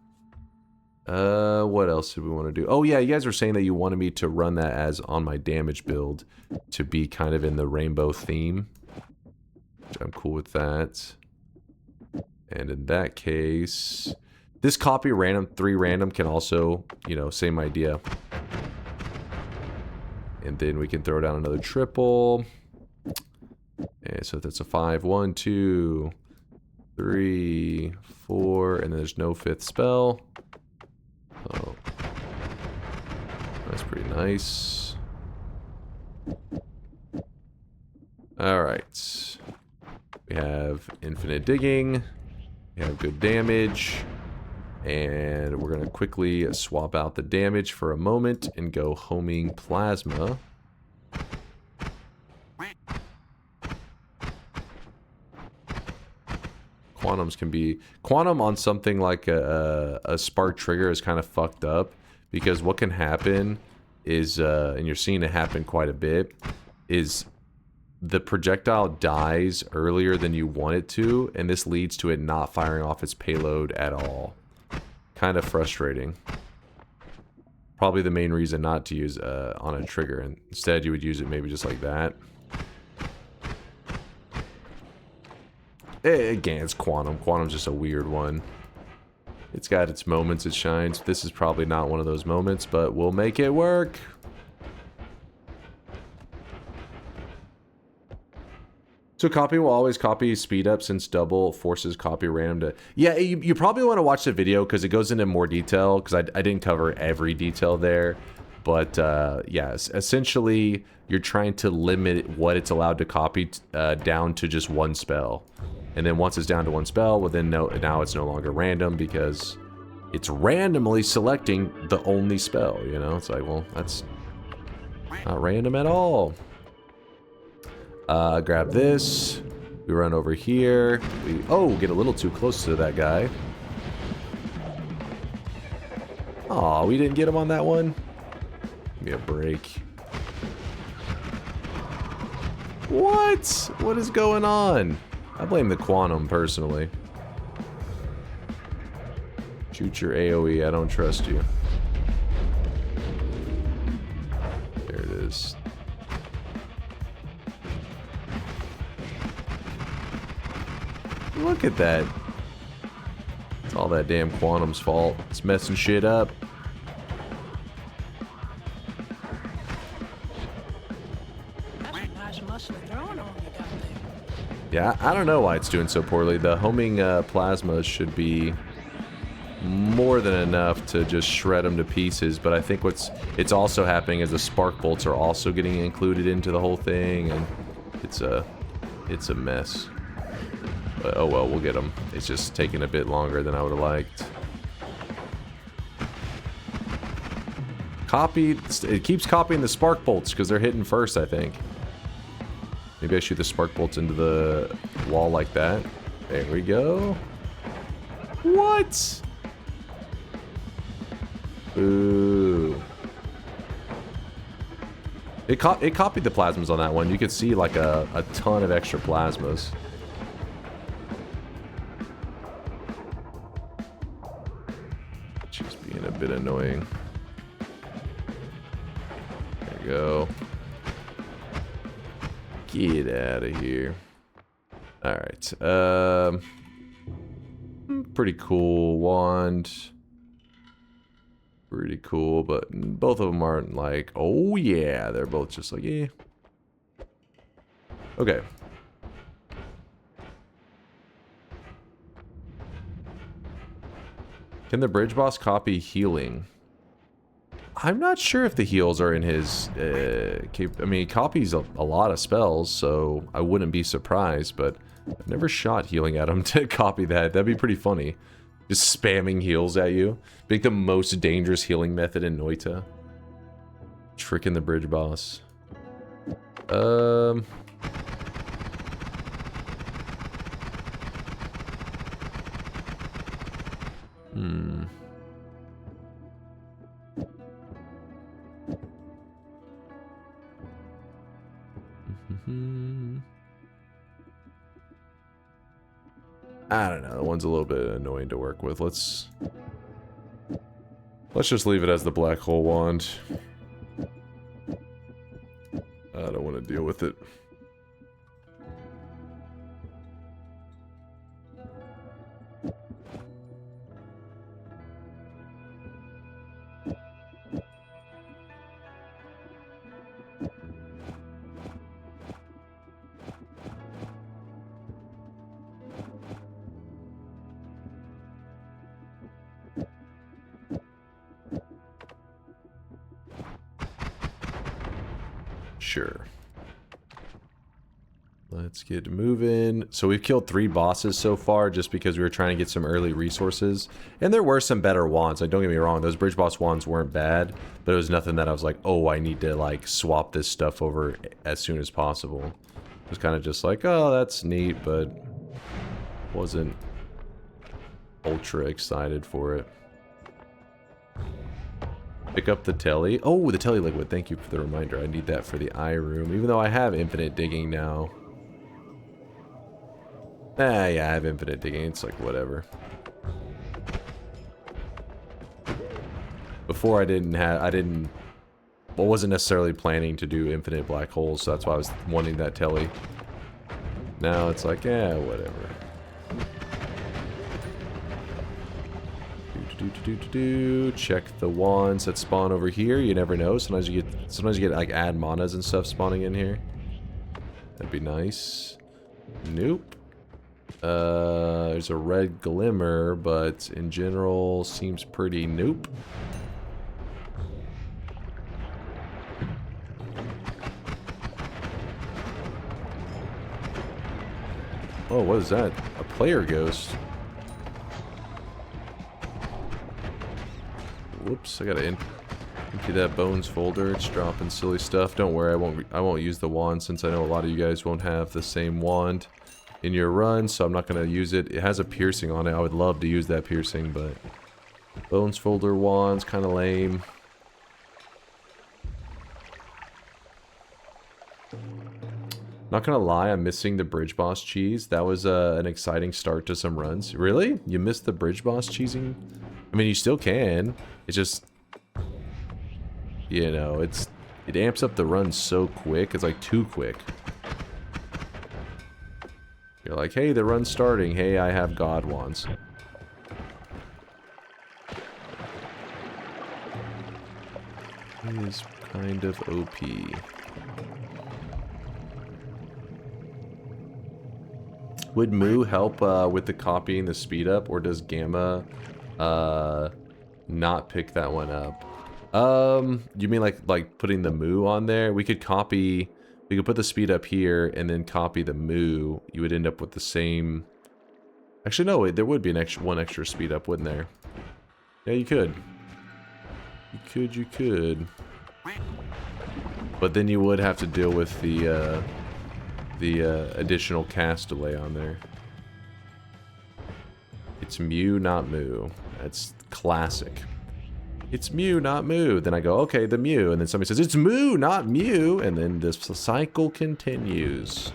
What else did we want to do? Oh yeah, you guys were saying that you wanted me to run that as on my damage build to be kind of in the rainbow theme, which I'm cool with that. And in that case, this copy random 3 random can also, you know, same idea. And then we can throw down another triple. And so that's a 5. 1, 2, 3, 4, and then there's no 5th spell. Oh, that's pretty nice. All right, we have infinite digging. We have good damage, and we're gonna quickly swap out the damage for a moment and go homing plasma. Quantums can be... Quantum on something like a spark trigger is kind of fucked up, because what can happen is, and you're seeing it happen quite a bit, is the projectile dies earlier than you want it to, and this leads to it not firing off its payload at all. kind of frustrating. Probably the main reason not to use on a trigger, and instead you would use it maybe just like that. Again, it's Quantum. Quantum's just a weird one. It's got its moments it shines. This is probably not one of those moments, but we'll make it work. So copy will always copy speed up since double forces copy random to... Yeah, you probably want to watch the video because it goes into more detail, because I didn't cover every detail there. But yes, essentially you're trying to limit what it's allowed to copy down to just one spell. And then once it's down to one spell, well then now it's no longer random because it's randomly selecting the only spell, you know? It's like, well, that's not random at all. Grab this. We run over here. We get a little too close to that guy. Aw, we didn't get him on that one. Give me a break. What? What is going on? I blame the Quantum personally. Shoot your AoE, I don't trust you. There it is. Look at that. It's all that damn Quantum's fault. It's messing shit up. Yeah, I don't know why it's doing so poorly. The homing plasma should be more than enough to just shred them to pieces, but I think it's also happening is the spark bolts are also getting included into the whole thing, and it's a mess. But oh well, we'll get them. It's just taking a bit longer than I would have liked. It keeps copying the spark bolts because they're hitting first, I think. Maybe I shoot the spark bolts into the wall like that. There we go. What? Ooh. It copied the plasmas on that one. You could see like a ton of extra plasmas. Just being a bit annoying. There you go. Get out of here. Alright. Pretty cool wand. Pretty cool, but both of them aren't like, oh yeah. They're both just like, yeah. Okay. Can the bridge boss copy healing? I'm not sure if the heals are in his... I mean, he copies a lot of spells, so I wouldn't be surprised, but I've never shot healing at him to copy that. That'd be pretty funny. Just spamming heals at you. Be like the most dangerous healing method in Noita. Tricking the bridge boss. I don't know. That one's a little bit annoying to work with. Let's just leave it as the black hole wand. I don't want to deal with it. Sure. Let's get moving. So we've killed 3 bosses so far just because we were trying to get some early resources. And there were some better wands. Like, don't get me wrong, those bridge boss wands weren't bad, but it was nothing that I was like, oh, I need to like swap this stuff over as soon as possible. It was kind of just like, oh, that's neat, but wasn't ultra excited for it. Pick up the telly. Oh, the telly liquid. Thank you for the reminder. I need that for the eye room, even though I have infinite digging now. Yeah, I have infinite digging. It's like, whatever. before I wasn't necessarily planning to do infinite black holes, so that's why I was wanting that telly. Now it's like, yeah, whatever. Check the wands that spawn over here. You never know. Sometimes you get like ad manas and stuff spawning in here. That'd be nice. Nope. There's a red glimmer, but in general seems pretty nope. Oh, what is that? A player ghost. Whoops, I gotta empty that bones folder. It's dropping silly stuff. Don't worry, I won't use the wand since I know a lot of you guys won't have the same wand in your run, so I'm not gonna use it. It has a piercing on it. I would love to use that piercing, but bones folder wand's kind of lame. Not gonna lie, I'm missing the bridge boss cheese. That was an exciting start to some runs. Really? You missed the bridge boss cheesing? I mean, you still can. It's just, you know, it amps up the run so quick. It's like too quick. You're like, hey, the run's starting. Hey, I have God wands. It is kind of OP. Would Moo help with the copying the speed up, or does Gamma not pick that one up? You mean like putting the Moo on there? We could put the speed up here and then copy the Moo. You would end up with the same. Actually, no, wait, there would be one extra speed up, wouldn't there? Yeah, you could. You could. But then you would have to deal with the additional cast delay on there. It's Mew, not Moo. That's classic. It's Mew, not Moo. Then I go, okay, the Mew. And then somebody says, it's Moo, not Mew. And then this cycle continues.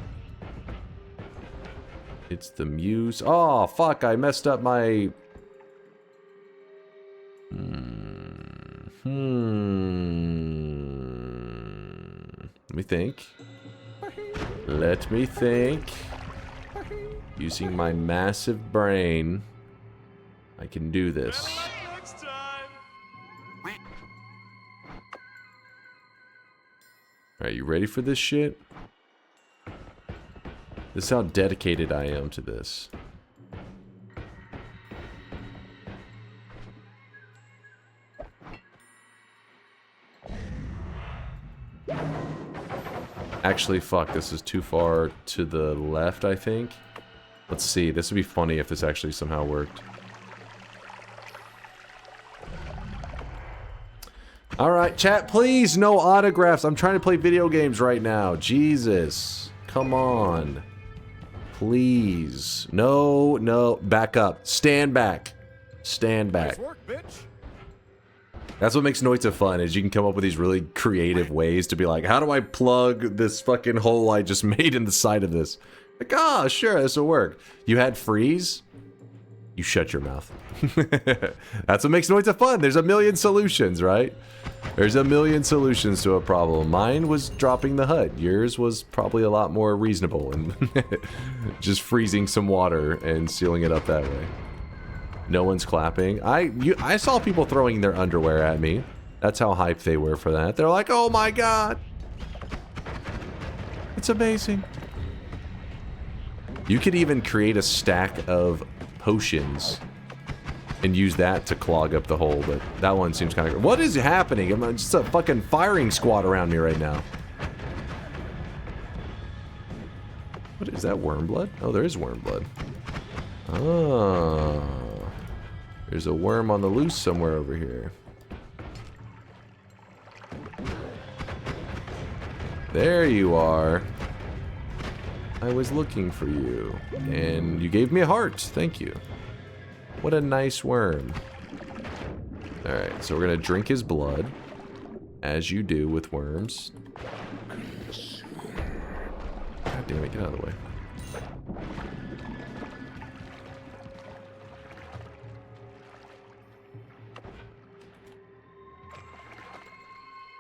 It's the Muse. Oh, fuck, I messed up my... Let me think. Let me think. Using my massive brain, I can do this. Alright, you ready for this shit? This is how dedicated I am to this. Actually, fuck, this is too far to the left, I think. Let's see, this would be funny if this actually somehow worked. Alright, chat, please, no autographs. I'm trying to play video games right now. Jesus. Come on. Please. No, no. Back up. Stand back. Stand back. Nice work, bitch. That's what makes Noita fun, is you can come up with these really creative ways to be like, how do I plug this fucking hole I just made in the side of this? Like, ah, sure, this will work. You had freeze? You shut your mouth. That's what makes Noita fun. There's a million solutions, right? There's a million solutions to a problem. Mine was dropping the HUD. Yours was probably a lot more reasonable and just freezing some water and sealing it up that way. No one's clapping. I saw people throwing their underwear at me. That's how hyped they were for that. They're like, oh my god. It's amazing. You could even create a stack of potions and use that to clog up the hole, but that one seems kind of... What is happening? I'm just a fucking firing squad around me right now. What is that, worm blood? Oh, there is worm blood. Oh. There's a worm on the loose somewhere over here. There you are. I was looking for you. And you gave me a heart. Thank you. What a nice worm. Alright, so we're gonna drink his blood. As you do with worms. God damn it, get out of the way.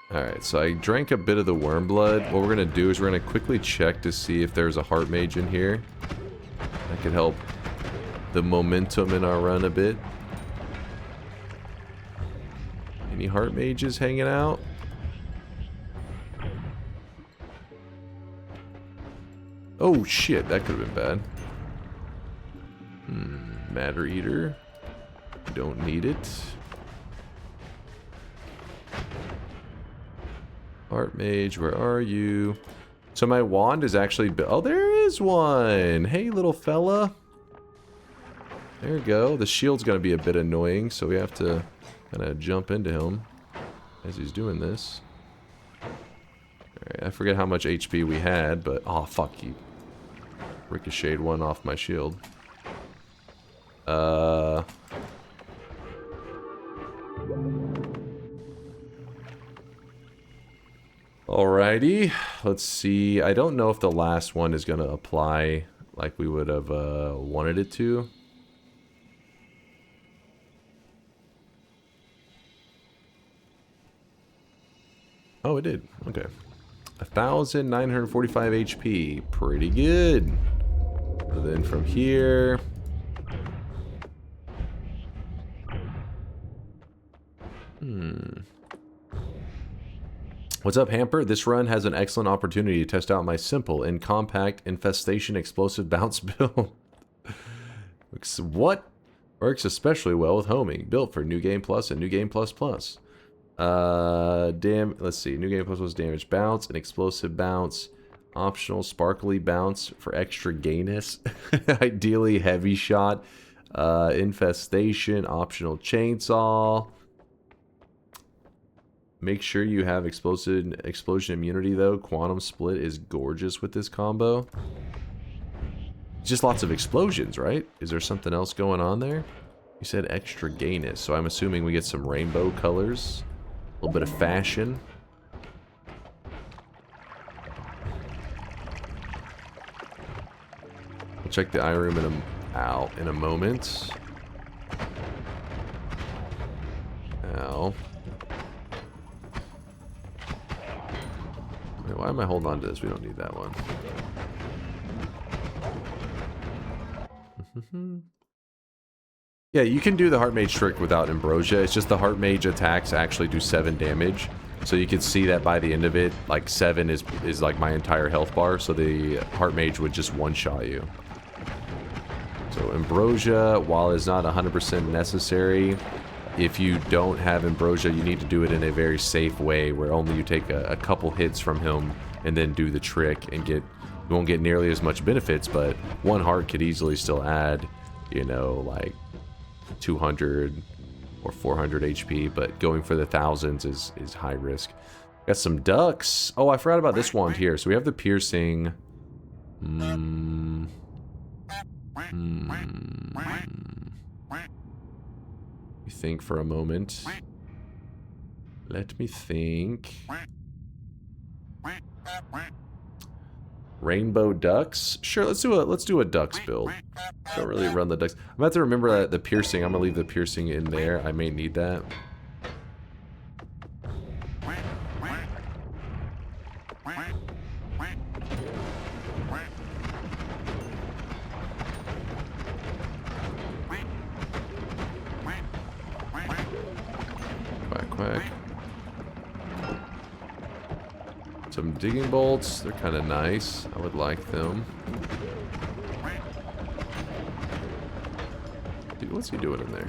Alright, so I drank a bit of the worm blood. What we're going to do is we're going to quickly check to see if there's a heart mage in here. That could help the momentum in our run a bit. Any heart mages hanging out? Oh shit, that could have been bad. Matter Eater. Don't need it. Heart Mage, where are you? So my wand is actually... Oh, there is one! Hey, little fella. There we go. The shield's going to be a bit annoying, so we have to kind of jump into him as he's doing this. Alright, I forget how much HP we had, but... Oh, fuck, he ricocheted one off my shield. Alrighty, let's see. I don't know if the last one is going to apply like we would have wanted it to. Oh, it did. Okay. 1,945 HP. Pretty good. So then from here... What's up, Hamper? This run has an excellent opportunity to test out my simple and compact infestation explosive bounce build. What? Works especially well with homing. Built for New Game Plus and New Game Plus Plus. Let's see. New Game Plus was damage bounce and explosive bounce. Optional sparkly bounce for extra gayness. Ideally heavy shot. Infestation. Optional chainsaw. Make sure you have explosion immunity though. Quantum split is gorgeous with this combo. Just lots of explosions, right? Is there something else going on there? You said extra gayness, so I'm assuming we get some rainbow colors. A little bit of fashion. We'll check the eye room out in a moment. Ow. Wait, why am I holding on to this? We don't need that one. Yeah, you can do the Heart Mage trick without Ambrosia. It's just the Heart Mage attacks actually do 7 damage. So you can see that by the end of it, like 7 is like my entire health bar. So the Heart Mage would just one-shot you. So Ambrosia, while it's not 100% necessary, if you don't have Ambrosia, you need to do it in a very safe way where only you take a couple hits from him and then do the trick and you won't get nearly as much benefits, but 1 heart could easily still add, you know, like 200 or 400 HP, but going for the thousands is high risk. Got some ducks. Oh, I forgot about this wand here. So we have the piercing. You think for a moment. Let me think. Rainbow ducks? Sure, let's do a ducks build. Don't really run the ducks. I'm about to remember that the piercing. I'm gonna leave the piercing in there. I may need that. Quack, quack. Some digging bolts. They're kind of nice. I would like them. Dude, what's he doing in there?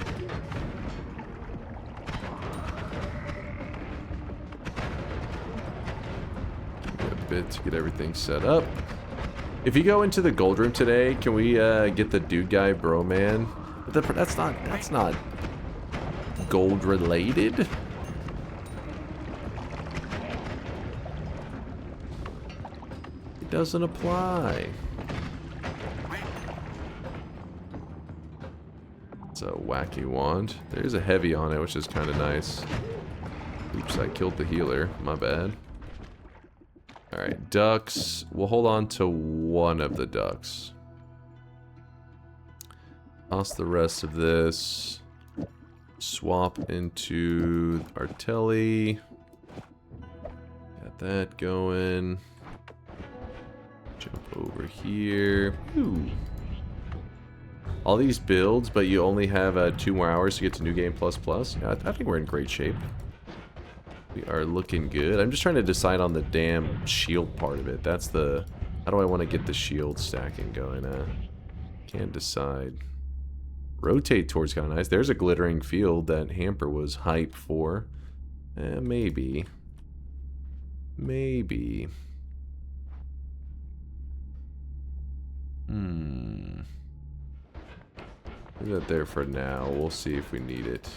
Give me a bit to get everything set up. If you go into the gold room today, can we get the dude guy bro man? That's not gold related. It doesn't apply. It's a wacky wand. There's a heavy on it, which is kind of nice. Oops, I killed the healer. My bad. Alright, ducks. We'll hold on to one of the ducks. Toss the rest of this. Swap into our telly. that going. Jump over here. Ooh. All these builds, but you only have 2 more hours to get to New Game Plus Plus. Yeah, I think we're in great shape. We are looking good. I'm just trying to decide on the damn shield part of it. That's the... How do I want to get the shield stacking going? Can't decide. Rotate towards kind of nice. There's a glittering field that Hamper was hyped for. Maybe. Maybe. Leave that there for now. We'll see if we need it.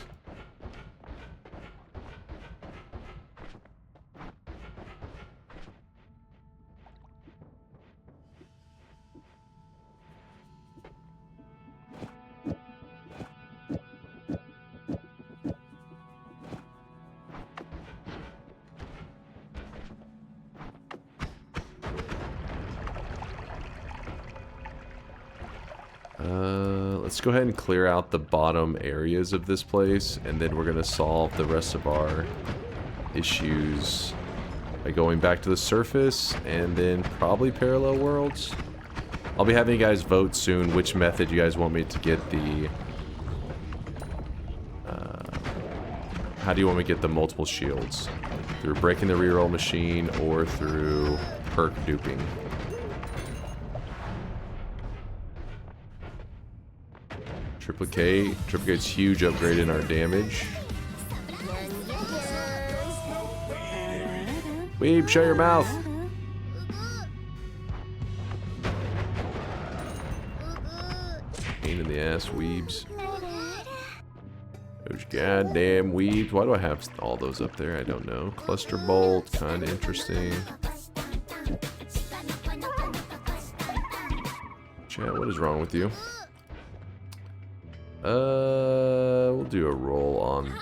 Let's go ahead and clear out the bottom areas of this place, and then we're going to solve the rest of our issues by going back to the surface, and then probably parallel worlds. I'll be having you guys vote soon which method you guys want me to get the... how do you want me to get the multiple shields? Through breaking the reroll machine or through perk duping? Triplicate's huge upgrade in our damage. Weeb, shut your mouth. Pain in the ass, weebs. Those goddamn weebs. Why do I have all those up there? I don't know. Cluster bolt, kind of interesting. Chat, what is wrong with you? We'll do a roll on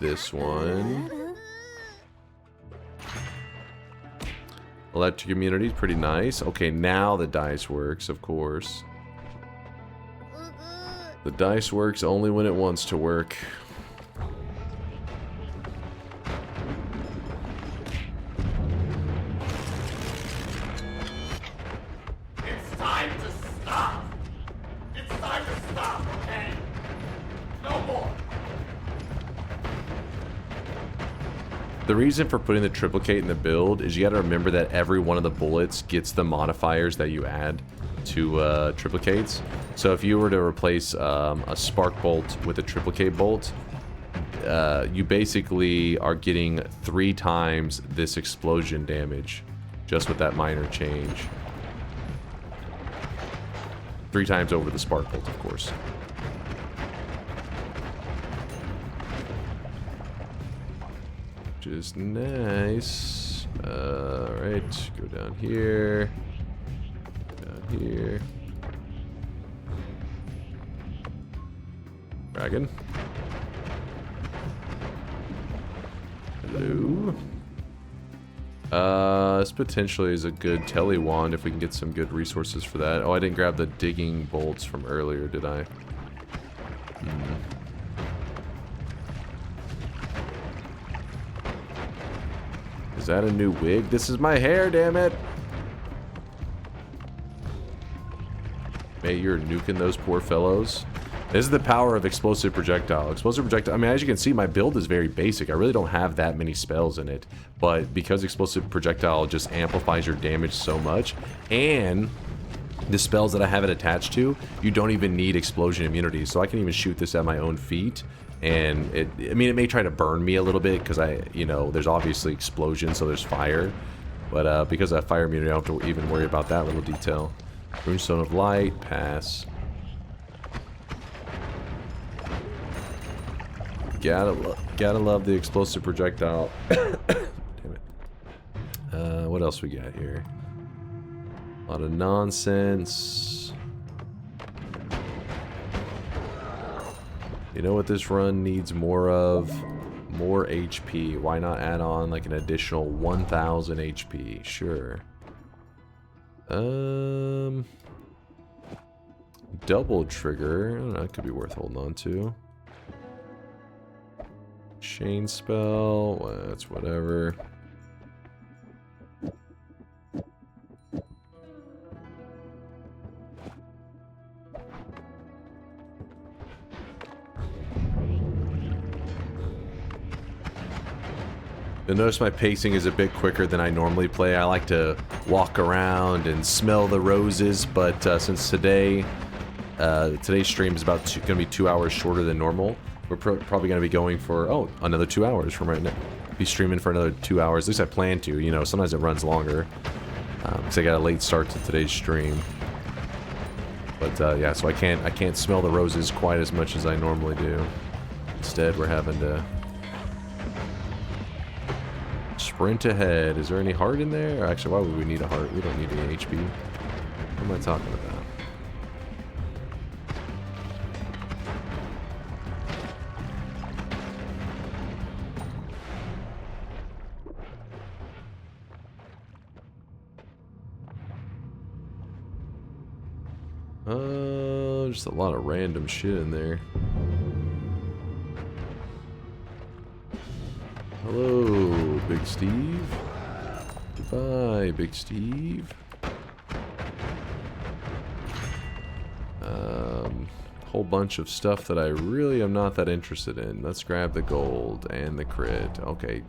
this one. Electric immunity is pretty nice. Okay, now the dice works, of course. The dice works only when it wants to work. It's time to stop. It's time to stop, okay? No more. The reason for putting the triplicate in the build is you got to remember that every one of the bullets gets the modifiers that you add to triplicates. So if you were to replace a spark bolt with a triplicate bolt, you basically are getting 3 times this explosion damage just with that minor change. 3 times over the spark bolt, of course. Which is nice. Alright, go down here. Down here. Dragon. Hello. This potentially is a good tele wand if we can get some good resources for that. Oh, I didn't grab the digging bolts from earlier, did I? Is that a new wig? This is my hair, damn it! Hey, you're nuking those poor fellows. This is the power of explosive projectile. Explosive projectile, I mean, as you can see, my build is very basic. I really don't have that many spells in it. But because explosive projectile just amplifies your damage so much, and the spells that I have it attached to, you don't even need explosion immunity. So I can even shoot this at my own feet. And I mean, it may try to burn me a little bit because there's obviously explosion, so there's fire. But because I have fire immunity, I don't have to even worry about that little detail. Runestone of Light, pass. Gotta love the explosive projectile. Damn it. What else we got here? A lot of nonsense. You know what this run needs more of? More HP. Why not add on like an additional 1000 HP? Sure. Double trigger. I don't know, it could be worth holding on to. Chain spell. Well, that's whatever. You'll notice my pacing is a bit quicker than I normally play. I like to walk around and smell the roses, but since today's stream is about going to be 2 hours shorter than normal, we're probably going to be going for, another 2 hours from right now. Be streaming for another 2 hours. At least I plan to. You know, sometimes it runs longer because I got a late start to today's stream. But yeah, so I can't smell the roses quite as much as I normally do. Instead, we're having to sprint ahead. Is there any heart in there? Actually, why would we need a heart? We don't need any HP. What am I talking about? Just a lot of random shit in there. Hello, Big Steve. Goodbye, Big Steve. Whole bunch of stuff that I really am not that interested in. Let's grab the gold and the crit. Okay.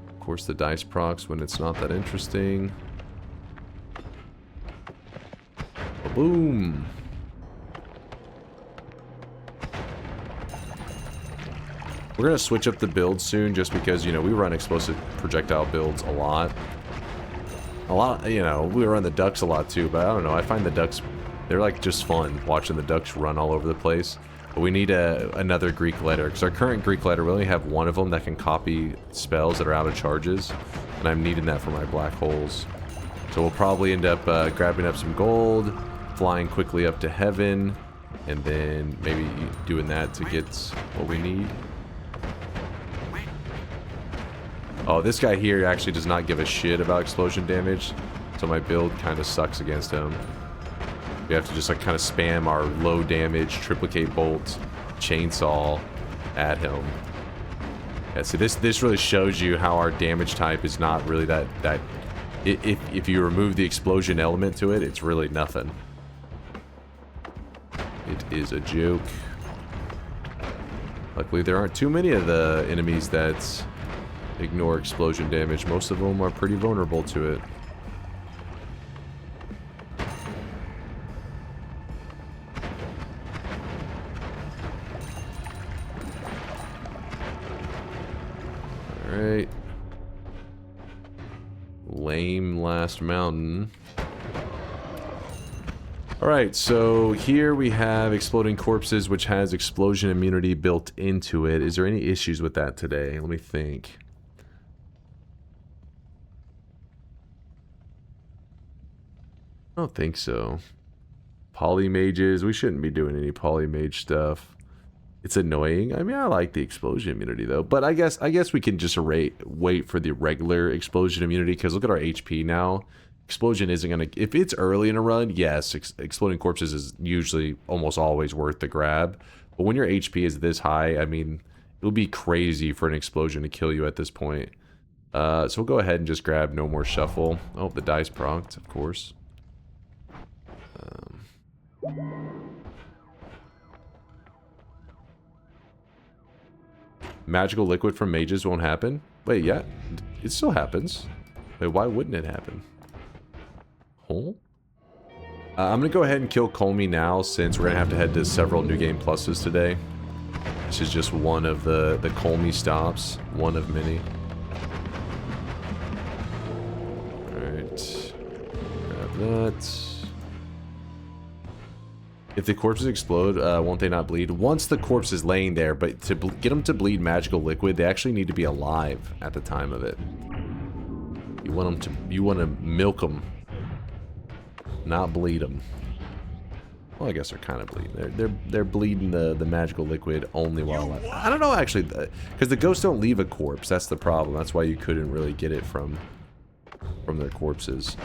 Of course, the dice procs when it's not that interesting. Boom. We're going to switch up the build soon just because, you know, we run explosive projectile builds a lot. You know, we run the ducks a lot too, but I don't know. I find the ducks, they're like just fun watching the ducks run all over the place. But we need another Greek letter because our current Greek letter, we only have one of them that can copy spells that are out of charges. And I'm needing that for my black holes. So we'll probably end up grabbing up some gold, flying quickly up to heaven, and then maybe doing that to get what we need. Oh, this guy here actually does not give a shit about explosion damage, so my build kind of sucks against him. We have to just like kind of spam our low damage triplicate bolt chainsaw at him. Yeah, see, this really shows you how our damage type is not really that if you remove the explosion element to it, it's really nothing. It is a joke. Luckily, there aren't too many of the enemies that ignore explosion damage. Most of them are pretty vulnerable to it. Alright. Lame last mountain. Alright, so here we have exploding corpses, which has explosion immunity built into it. Is there any issues with that today? Let me think. I don't think so. Polymages, we shouldn't be doing any polymage stuff. It's annoying. I mean, I like the explosion immunity though, but I guess we can just wait for the regular explosion immunity because look at our HP now. Explosion isn't gonna, if it's early in a run, yes, exploding corpses is usually almost always worth the grab. But when your HP is this high, I mean, it would be crazy for an explosion to kill you at this point. So we'll go ahead and just grab no more shuffle. Oh, the dice procced, of course. Magical liquid from mages won't happen? Wait, yeah, it still happens. Wait, why wouldn't it happen? Oh? I'm gonna go ahead and kill Colmy now since we're gonna have to head to several New Game Pluses today. This is just one of the Colmy stops, one of many. Alright, grab that. If the corpses explode, won't they not bleed? Once the corpse is laying there, but to get them to bleed magical liquid, they actually need to be alive at the time of it. You want to milk them, not bleed them. Well, I guess they're kind of bleeding. They're bleeding the magical liquid only while alive. I don't know actually, because the ghosts don't leave a corpse. That's the problem. That's why you couldn't really get it from their corpses.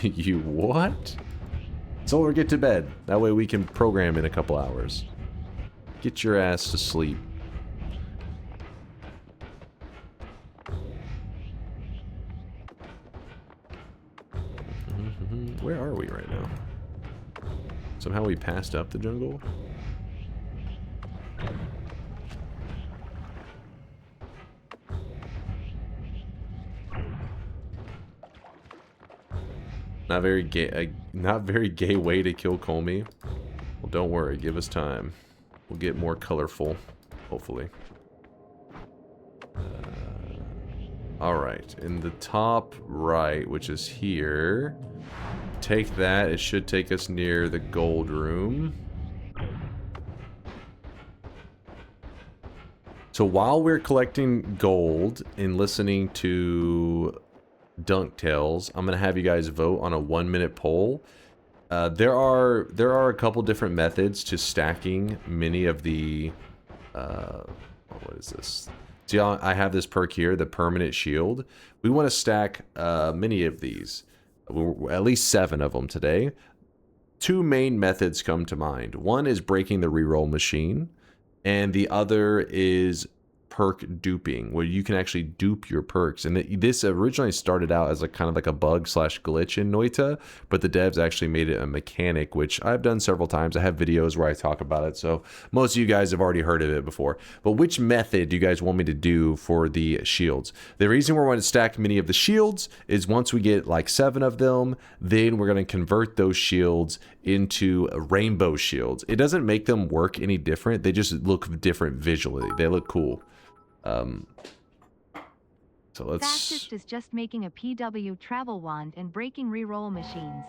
You what? Solar, get to bed. That way we can program in a couple hours. Get your ass to sleep. Where are we right now? Somehow we passed up the jungle? Not very gay. Not very gay way to kill Colmy. Well, don't worry. Give us time. We'll get more colorful, hopefully. All right, in the top right, which is here. Take that. It should take us near the gold room. So while we're collecting gold and listening to Dunk Tales, I'm gonna have you guys vote on a 1-minute poll. There are a couple different methods to stacking many of the what is this? See, I have this perk here, the permanent shield. We want to stack many of these, at least 7 of them today. 2 main methods come to mind. One is breaking the reroll machine, and the other is perk duping, where you can actually dupe your perks. And this originally started out as a kind of like a bug slash glitch in Noita, but the devs actually made it a mechanic, which I've done several times. I have videos where I talk about it, so most of you guys have already heard of it before. But which method do you guys want me to do for the shields? The reason we're going to stack many of the shields is once we get like 7 of them, then we're going to convert those shields into rainbow shields. It doesn't make them work any different. They just look different visually. They look cool. So let's... Fastest is just making a PW travel wand and breaking reroll machines.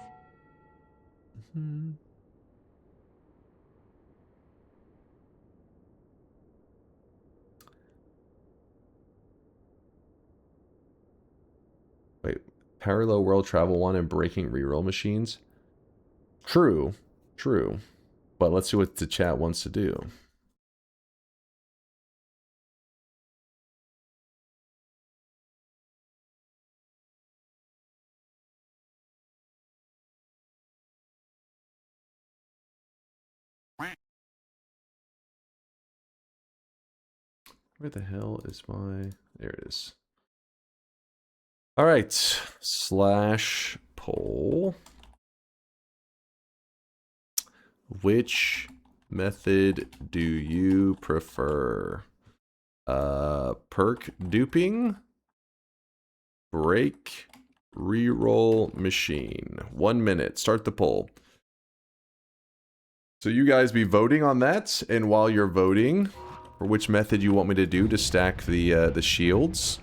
Wait, parallel world travel wand and breaking reroll machines? True, true. But let's see what the chat wants to do. Where the hell is my... There it is. All right. Slash poll. Which method do you prefer? Perk duping? Break reroll machine. 1 minute. Start the poll. So you guys be voting on that, and while you're voting... for which method you want me to do to stack the shields.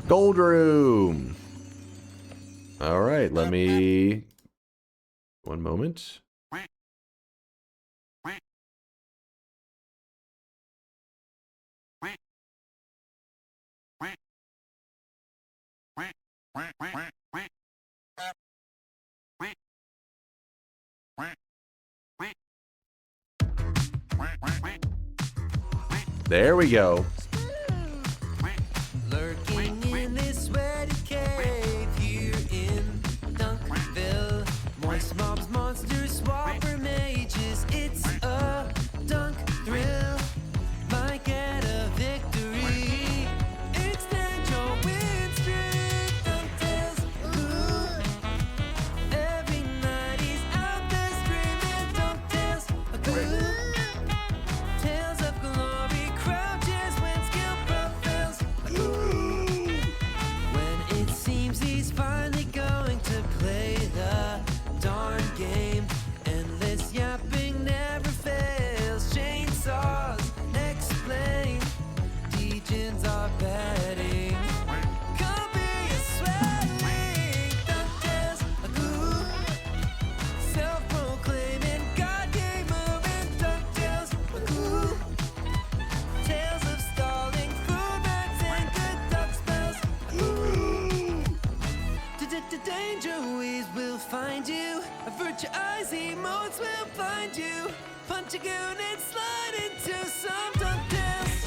Gold room. All right, let me. 1 moment. There we go. Lurking in this sweaty cave here in Dunkville. Moist mobs, monsters, swapper mages. It's a dunk thrill. Might get a victory. Extend your win streak. Dunk Tales, ooh. Every night he's out there screaming. Dunk Tales, ooh. Tales of glory crouches when skill prevails. Ooh. When it seems he's finally going to play the darn game. Endless yapping never fails. Chainsaws explain. Degens are betting. Come be a sweating. Dunk Tales, ooh. Self-proclaiming God game moving. Dunk Tales, ooh. Tales of stalling, food rats, and good duck spells. Ooh. Danger ways will find you. Avert your eyes, emotes will find you. Punch a goon and slide into some dunk tales.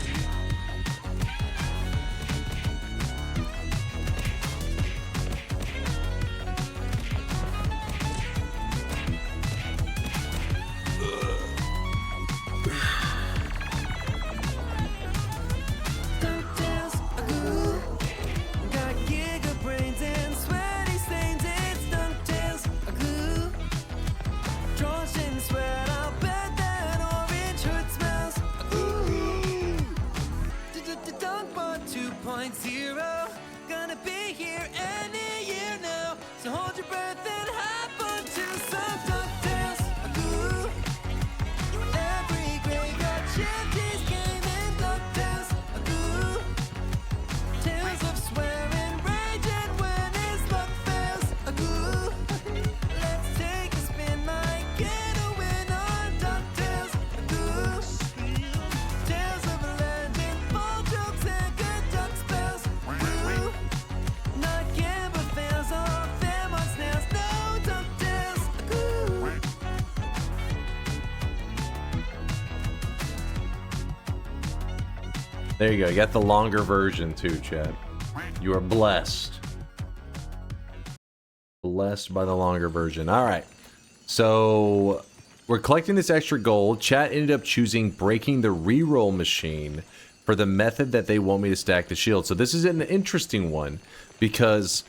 Dunk Tales, ooh. Got giga brains and sweaty stains. It's Dunk Tales, ooh. Draws in sweat, I'll bet that orange hood smells. Ooh. There you go. You got the longer version too, Chad. You are blessed. Blessed by the longer version. All right. So we're collecting this extra gold. Chat ended up choosing breaking the reroll machine for the method that they want me to stack the shield. So this is an interesting one because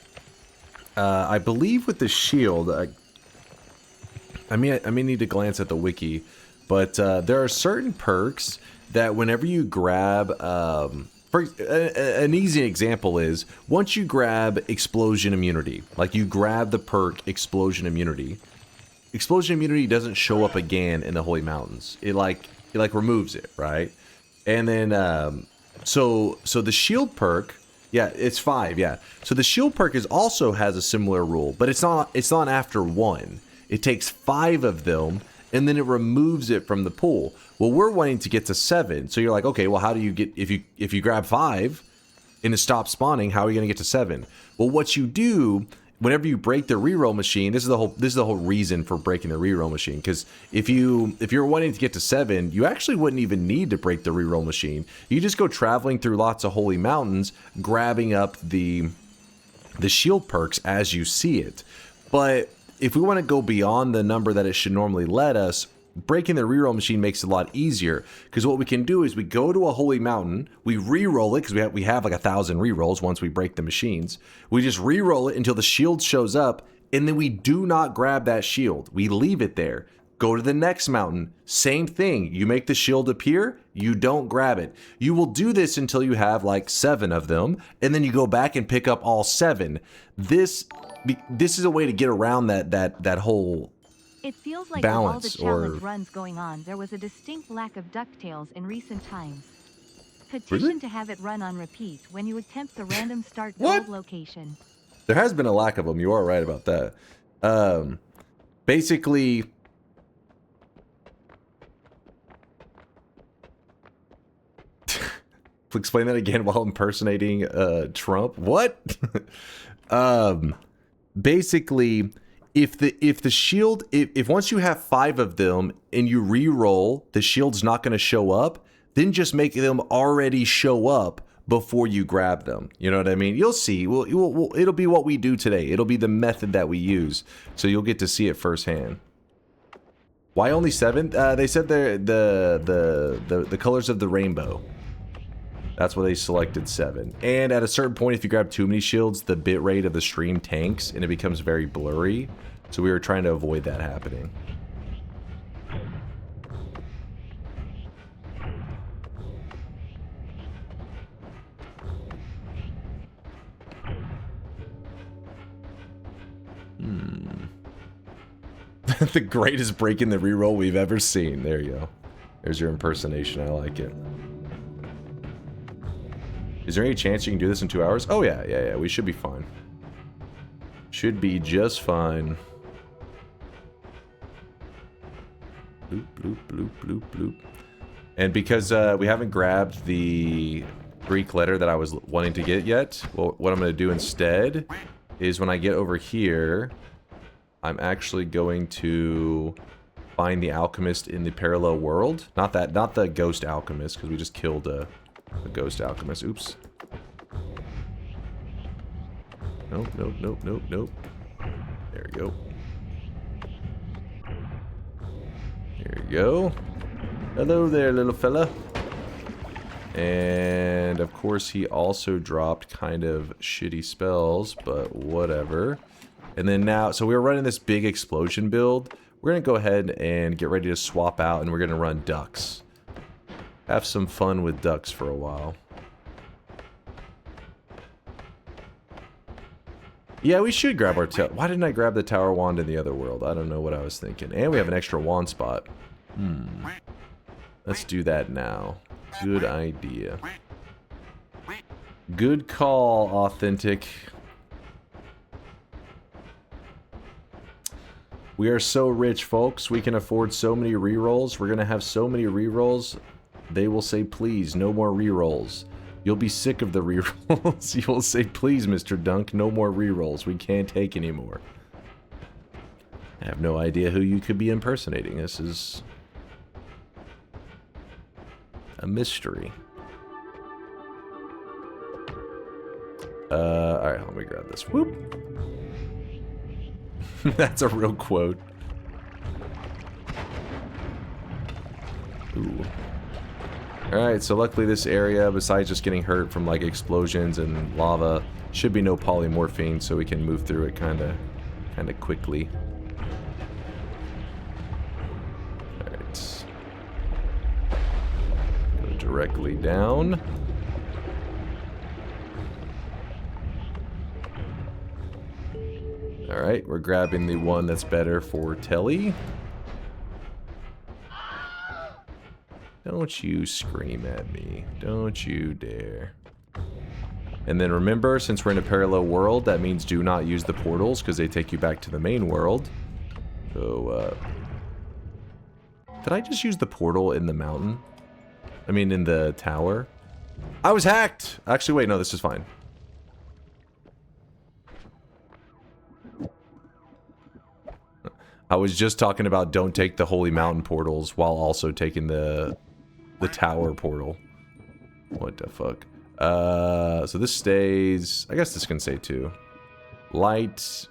I believe with the shield, I may need to glance at the wiki, but there are certain perks that whenever you grab, an easy example is once you grab explosion immunity, like you grab the perk explosion immunity doesn't show up again in the Holy Mountains. It like removes it, right? And then so the shield perk, yeah, it's 5, yeah. So the shield perk also has a similar rule, but it's not after 1. It takes 5 of them and then it removes it from the pool. Well, we're wanting to get to 7. So you're like, okay, well, how do you get, if you grab 5 and it stops spawning, how are you going to get to 7? Well, what you do whenever you break the reroll machine, this is the whole reason for breaking the reroll machine. Because if you're wanting to get to 7, you actually wouldn't even need to break the reroll machine. You just go traveling through lots of holy mountains, grabbing up the shield perks as you see it. But if we want to go beyond the number that it should normally let us, breaking the reroll machine makes it a lot easier, because what we can do is we go to a holy mountain, we reroll it, because we have like 1,000 rerolls once we break the machines. We just reroll it until the shield shows up, and then we do not grab that shield. We leave it there. Go to the next mountain, same thing. You make the shield appear, you don't grab it. You will do this until you have like 7 of them, and then you go back and pick up all 7. This is a way to get around that whole It feels like balance, with all the challenge runs going on, there was a distinct lack of DuckTales in recent times. Petition Really? to have it run on repeat when you attempt the random start gold location. There has been a lack of them. You are right about that. Basically, explain that again while impersonating Trump. What? Basically, if the shield, if once you have 5 of them and you re-roll, the shield's not going to show up, then just make them already show up before you grab them. You know what I mean? You'll see. It'll be what we do today. It'll be the method that we use. So you'll get to see it firsthand. Why only 7? They said the colors of the rainbow. That's why they selected 7. And at a certain point, if you grab too many shields, the bitrate of the stream tanks and it becomes very blurry. So we were trying to avoid that happening. The greatest break in the reroll we've ever seen. There you go. There's your impersonation. I like it. Is there any chance you can do this in 2 hours? Oh yeah, we should be fine. Should be just fine. Bloop, bloop, bloop, bloop, bloop. And because we haven't grabbed the Greek letter that I was wanting to get yet, well, what I'm going to do instead is when I get over here, I'm actually going to find the alchemist in the parallel world. Not the ghost alchemist, because we just killed a ghost alchemist. Oops. Nope, nope, nope, nope, nope. There we go. There you go. Hello there, little fella. And of course he also dropped kind of shitty spells, but whatever. And then now, so we were running this big explosion build. We're gonna go ahead and get ready to swap out, and we're gonna run ducks. Have some fun with ducks for a while. Yeah, we should grab our tail. Why didn't I grab the tower wand in the other world? I don't know what I was thinking. And we have an extra wand spot. Let's do that now. Good idea. Good call, Authentic. We are so rich, folks. We can afford so many rerolls. We're gonna have so many rerolls. They will say, please, no more rerolls. You'll be sick of the rerolls. You will say, please, Mr. Dunk, no more rerolls. We can't take any more. I have no idea who you could be impersonating. This is a mystery. Alright, let me grab this. Whoop. That's a real quote. Ooh. Alright, so luckily this area, besides just getting hurt from like explosions and lava, should be no polymorphine, so we can move through it kinda quickly. Alright. Go directly down. Alright, we're grabbing the one that's better for Telly. Don't you scream at me. Don't you dare. And then remember, since we're in a parallel world, that means do not use the portals, because they take you back to the main world. So, did I just use the portal in the mountain? I mean, in the tower? I was hacked! Actually, wait, no, this is fine. I was just talking about don't take the Holy Mountain portals while also taking the tower portal. What the fuck? So this stays... I guess this can stay too. Light.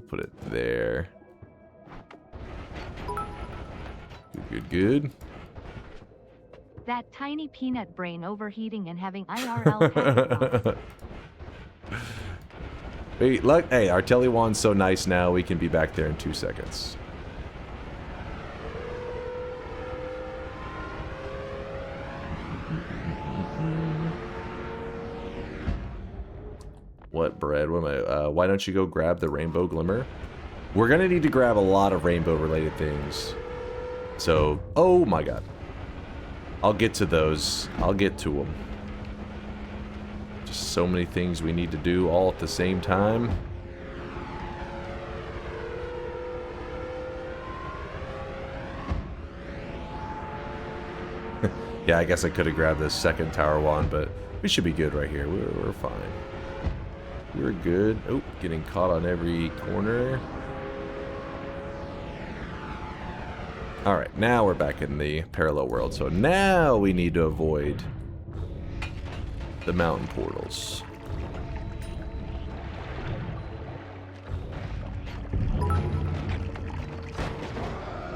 Put it there. Good. That tiny peanut brain overheating and having IRL. Wait, look, hey, our Telly wand's so nice now, we can be back there in 2 seconds. What bread? What am I? Why don't you go grab the rainbow glimmer? We're gonna need to grab a lot of rainbow related things. So, oh my god. I'll get to those. I'll get to them. Just so many things we need to do all at the same time. Yeah, I guess I could have grabbed this second tower wand, but we should be good right here. We're fine. We're good. Oh, getting caught on every corner. Alright, now we're back in the parallel world. So now we need to avoid the mountain portals.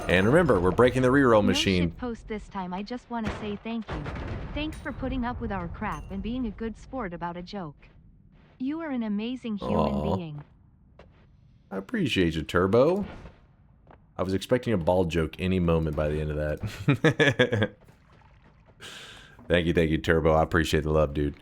And remember, we're breaking the reroll machine. No shit post this time. I just want to say thank you. Thanks for putting up with our crap and being a good sport about a joke. You are an amazing human being. I appreciate you, Turbo. I was expecting a ball joke any moment by the end of that. Thank you, Turbo. I appreciate the love, dude.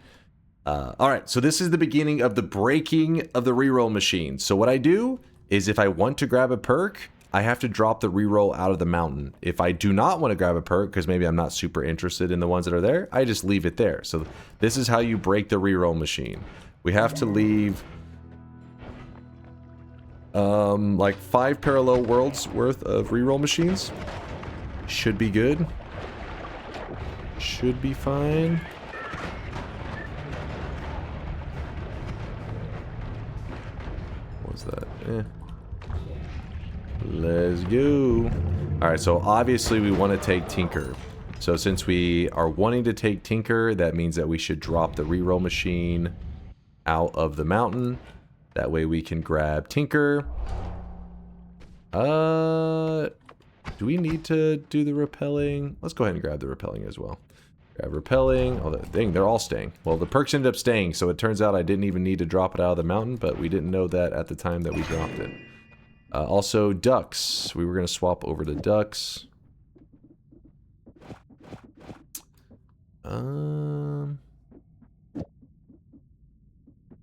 Alright, so this is the beginning of the breaking of the reroll machine. So what I do is if I want to grab a perk, I have to drop the reroll out of the mountain. If I do not want to grab a perk, because maybe I'm not super interested in the ones that are there, I just leave it there. So this is how you break the reroll machine. We have to leave like 5 parallel worlds worth of reroll machines. Should be good. Should be fine. What's that? Let's go. Alright, so obviously we want to take Tinker. So since we are wanting to take Tinker, that means that we should drop the reroll machine out of the mountain. That way we can grab Tinker. Do we need to do the repelling? Let's go ahead and grab the repelling as well. Grab repelling. Oh, dang, they're all staying. Well, the perks ended up staying, so it turns out I didn't even need to drop it out of the mountain, but we didn't know that at the time that we dropped it. Also, ducks. We were going to swap over to ducks. Give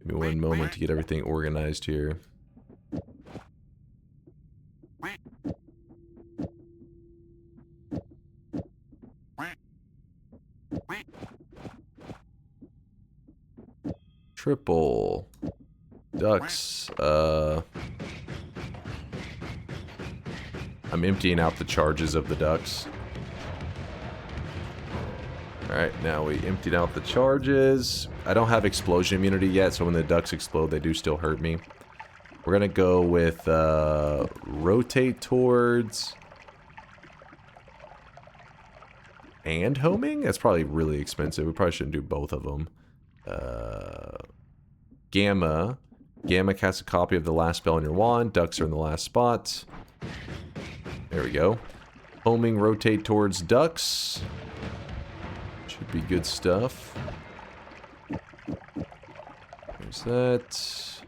me one moment to get everything organized here. Triple ducks. I'm emptying out the charges of the ducks. Alright, now we emptied out the charges. I don't have explosion immunity yet, so when the ducks explode, they do still hurt me. We're gonna go with rotate towards and homing. That's probably really expensive. We probably shouldn't do both of them. Gamma. Gamma casts a copy of the last spell on your wand. Ducks are in the last spot. There we go. Homing, rotate towards ducks. Should be good stuff. There's that.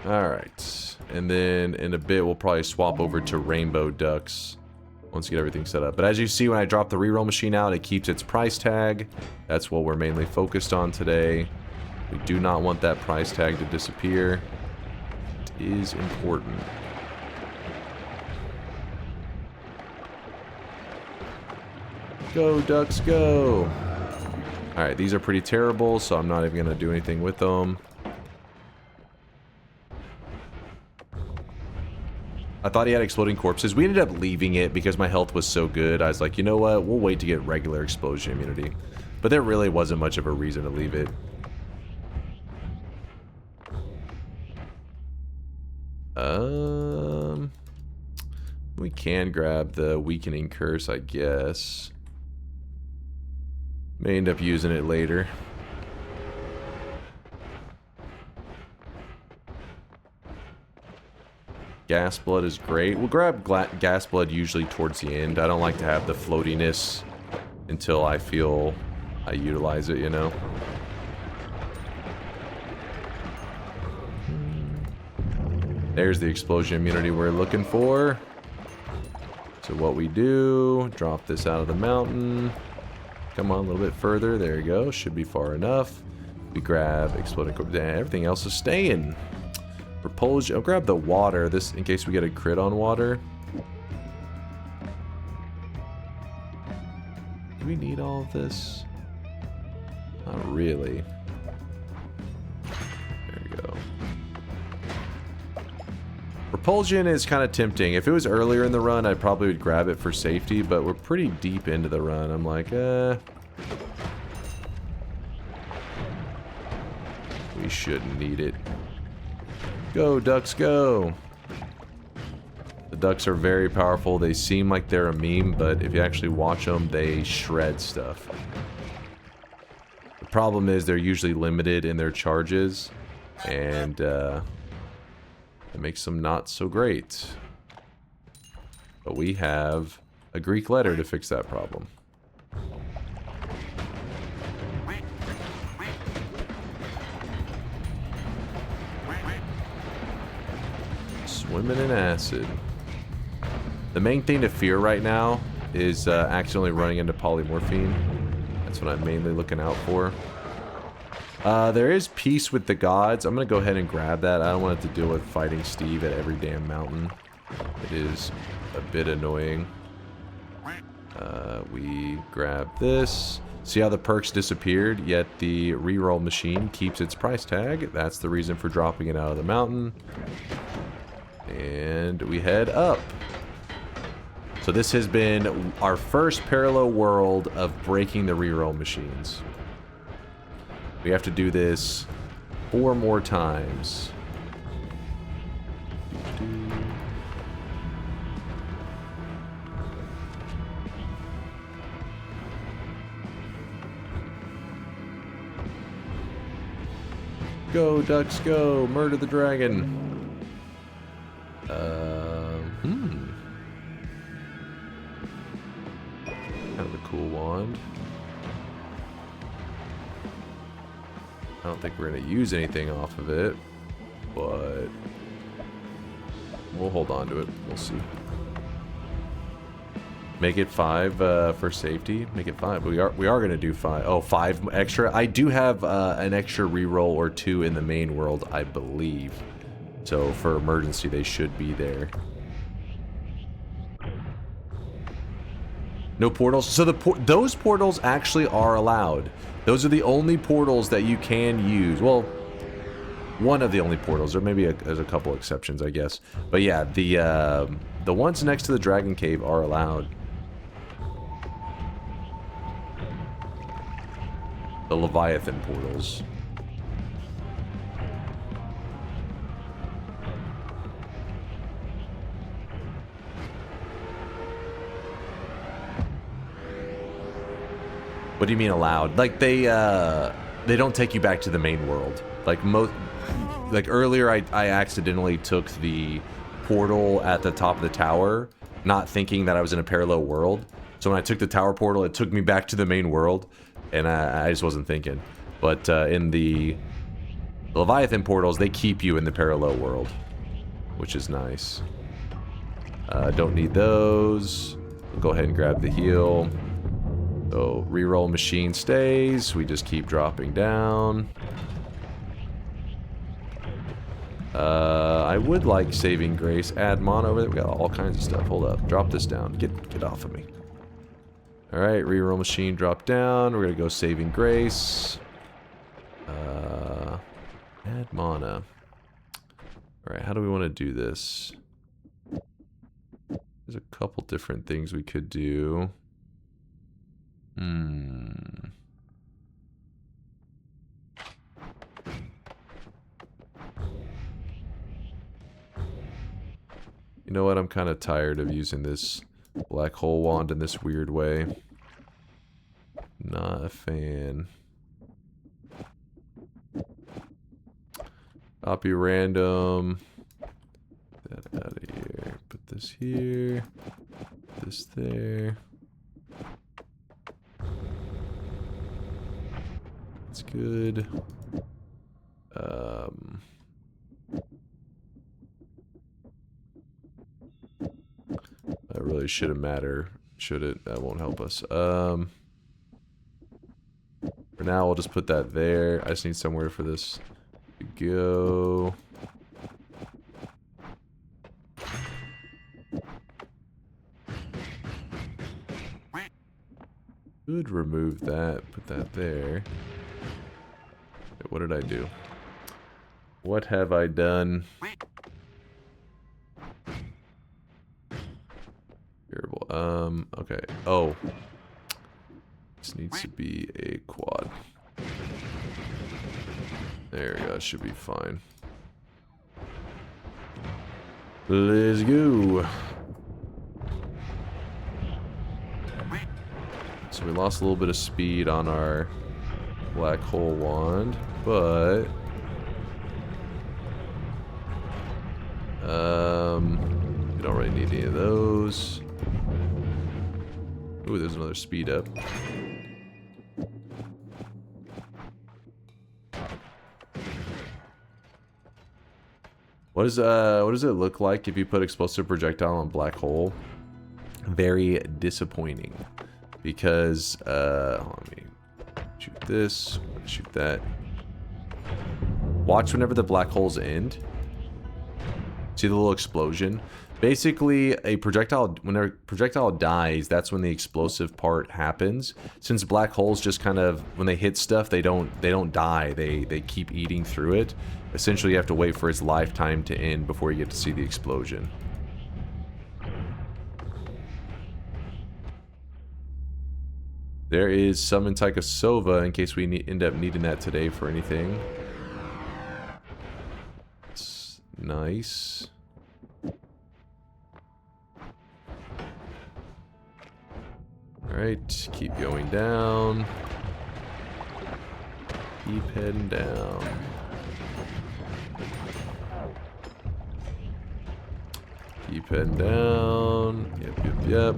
Alright. And then in a bit, we'll probably swap over to rainbow ducks once we get everything set up. But as you see, when I drop the reroll machine out, it keeps its price tag. That's what we're mainly focused on today. We do not want that price tag to disappear. It is important. Go, ducks, go! Alright, these are pretty terrible, so I'm not even going to do anything with them. I thought he had exploding corpses. We ended up leaving it because my health was so good. I was like, you know what? We'll wait to get regular explosion immunity. But there really wasn't much of a reason to leave it. We can grab the weakening curse, I guess. May end up using it later. Gas blood is great. We'll grab gas blood usually towards the end. I don't like to have the floatiness until I feel I utilize it, you know. There's the explosion immunity we're looking for. So what we do, drop this out of the mountain. Come on, a little bit further. There you go. Should be far enough. We grab exploding corpse. Everything else is staying. Propulsion. I'll grab the water. This in case we get a crit on water. Do we need all of this? Not really. There we go. Propulsion is kind of tempting. If it was earlier in the run, I probably would grab it for safety, but we're pretty deep into the run. I'm like, we shouldn't need it. Go, ducks, go! The ducks are very powerful. They seem like they're a meme, but if you actually watch them, they shred stuff. The problem is they're usually limited in their charges, and it makes them not so great. But we have a Greek letter to fix that problem. Swimming in acid. The main thing to fear right now is accidentally running into polymorphine. That's what I'm mainly looking out for. There is peace with the gods. I'm going to go ahead and grab that. I don't want it to deal with fighting Steve at every damn mountain. It is a bit annoying. We grab this. See how the perks disappeared, yet the reroll machine keeps its price tag. That's the reason for dropping it out of the mountain. And we head up. So this has been our first parallel world of breaking the reroll machines. We have to do this 4 more times. Go, ducks, go! Murder the dragon! Kind of a cool wand. I don't think we're going to use anything off of it, but we'll hold on to it. We'll see. Make it 5 for safety. Make it 5. We are going to do 5. Oh, 5 extra. I do have an extra reroll or 2 in the main world, I believe. So for emergency, they should be there. No portals. So those portals actually are allowed. Those are the only portals that you can use. Well, one of the only portals. Or maybe there's a couple exceptions, I guess. But yeah, the ones next to the Dragon Cave are allowed. The Leviathan portals. What do you mean allowed? Like they don't take you back to the main world. Like earlier I accidentally took the portal at the top of the tower, not thinking that I was in a parallel world. So when I took the tower portal, it took me back to the main world, and I just wasn't thinking. But in the Leviathan portals, they keep you in the parallel world, which is nice. Don't need those. We'll go ahead and grab the heal. So reroll machine stays. We just keep dropping down. I would like saving grace. Add mana over there. We got all kinds of stuff. Hold up. Drop this down. Get off of me. All right. Reroll machine. Drop down. We're gonna go saving grace. Add mana. All right. How do we want to do this? There's a couple different things we could do. You know what? I'm kind of tired of using this black hole wand in this weird way. Not a fan. Copy random. Get that out of here. Put this here. This there. That's good. That really shouldn't matter, should it? That won't help us. For now, we'll just put that there. I just need somewhere for this to go. Could remove that, put that there. What did I do? What have I done? Terrible. Okay. Oh. This needs to be a quad. There we go. It should be fine. Let's go. So we lost a little bit of speed on our black hole wand, but we don't really need any of those. Ooh, there's another speed up. What does it look like if you put explosive projectile on black hole? Very disappointing, because let me shoot this, shoot that. Watch whenever the black holes end. See the little explosion? Basically, a projectile, when a projectile dies, that's when the explosive part happens. Since black holes just kind of, when they hit stuff, they don't die. They keep eating through it. Essentially, you have to wait for its lifetime to end before you get to see the explosion. There is Summon Tychosova in case we end up needing that today for anything. It's nice. Alright, keep going down. Keep heading down. Keep heading down. Yep.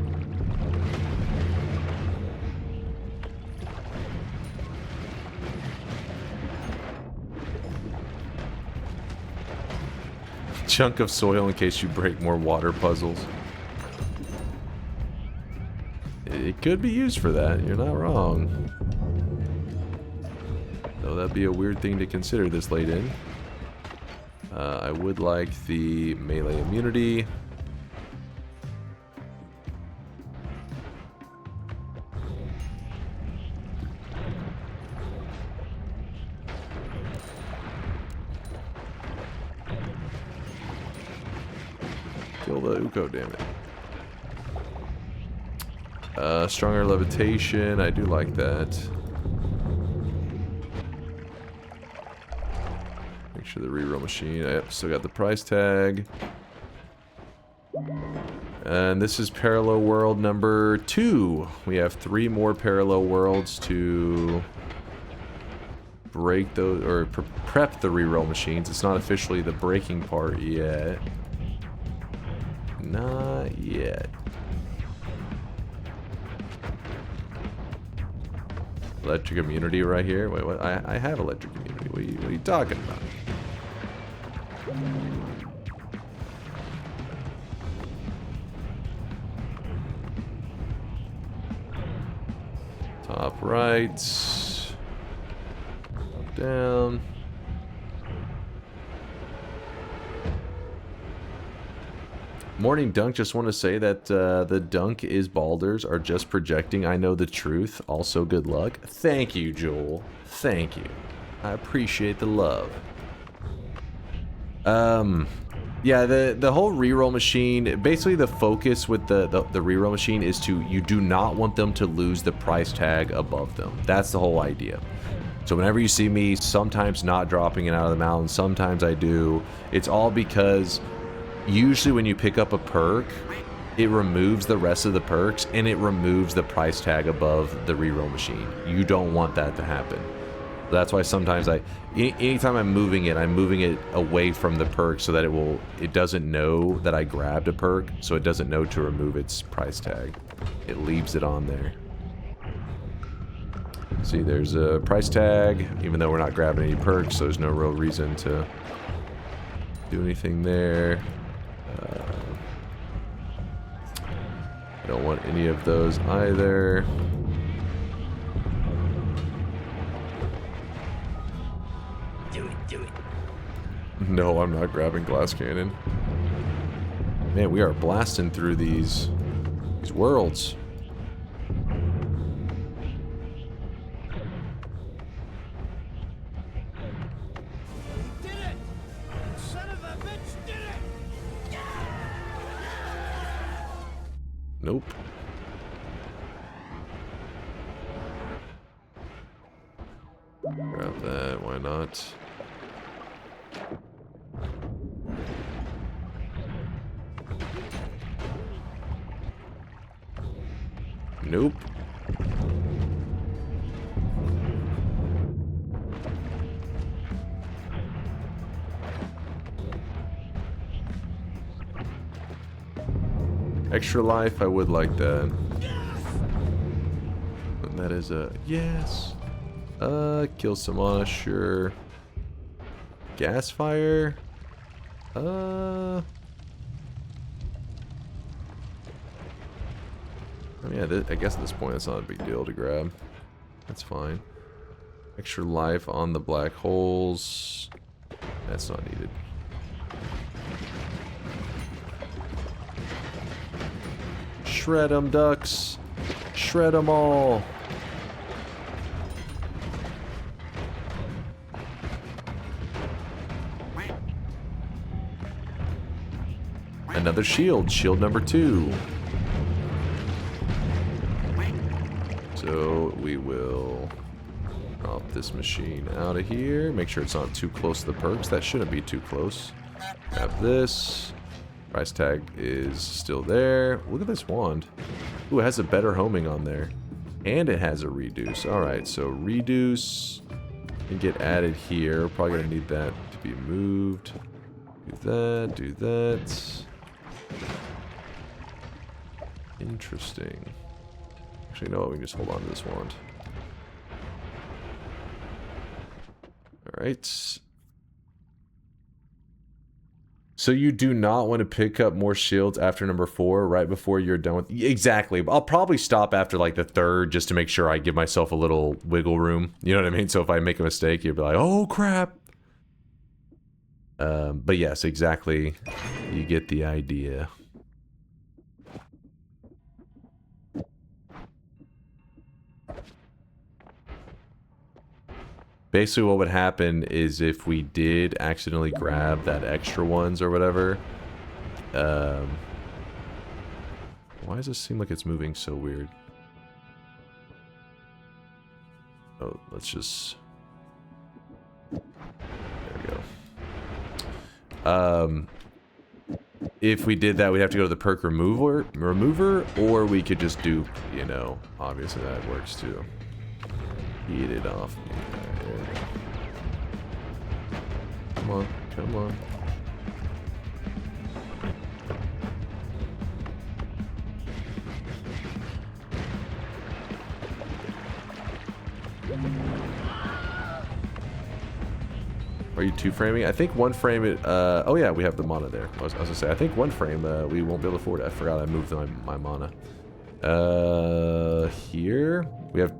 Chunk of soil in case you break more water puzzles. It could be used for that, you're not wrong. Though that'd be a weird thing to consider this late in. I would like the melee immunity. Kill the Uko, damn it. Stronger levitation, I do like that. Make sure the reroll machine, yep, still got the price tag. And this is parallel world number 2. We have 3 more parallel worlds to break those, or prep the reroll machines. It's not officially the breaking part yet. Not yet. Electric immunity right here. Wait, what? I have electric immunity. What are you talking about? Top right. Up, down. Morning Dunk, just want to say that the Dunk is Balders are just projecting. I know the truth. Also, good luck. Thank you, Joel. Thank you. I appreciate the love. Yeah, the whole reroll machine, basically the focus with the reroll machine is to, you do not want them to lose the price tag above them. That's the whole idea. So whenever you see me sometimes not dropping it out of the mountain, sometimes I do, it's all because usually when you pick up a perk, it removes the rest of the perks and it removes the price tag above the reroll machine. You don't want that to happen. That's why sometimes anytime I'm moving it away from the perk so that it doesn't know that I grabbed a perk, so it doesn't know to remove its price tag. It leaves it on there. See, there's a price tag, even though we're not grabbing any perks, so there's no real reason to do anything there. I don't want any of those either. No, I'm not grabbing glass cannon. Man, we are blasting through these worlds. Did it! Son of a bitch did it! Nope. Grab that, why not? Nope. Extra life, I would like that. And that is a yes. Kill Samana, sure. Gas fire. I mean, I guess at this point it's not a big deal to grab. That's fine. Extra life on the black holes. That's not needed. Shred them, ducks. Shred them all. Another shield. Shield number 2. So we will drop this machine out of here. Make sure it's not too close to the perks. That shouldn't be too close. Grab this. Price tag is still there. Look at this wand. Ooh, it has a better homing on there. And it has a reduce. Alright, so reduce can get added here. Probably going to need that to be moved. Do that, do that. Interesting. Actually, no, we can just hold on to this wand. Alright. So you do not want to pick up more shields after number 4, right before you're done with... Exactly. I'll probably stop after like the 3rd just to make sure I give myself a little wiggle room. You know what I mean? So if I make a mistake, you'll be like, oh crap. But yes, exactly. You get the idea. Basically what would happen is if we did accidentally grab that extra ones or whatever. Why does this seem like it's moving so weird? Oh, let's just... There we go. if we did that, we'd have to go to the perk remover, or we could just do, you know, obviously that works too. Eat it off me. There we go. Come on, come on. Are you two framing? I think one frame it. Oh yeah, we have the mana there. I was gonna say, I think one frame we won't be able to afford it. I forgot I moved my mana. Here we have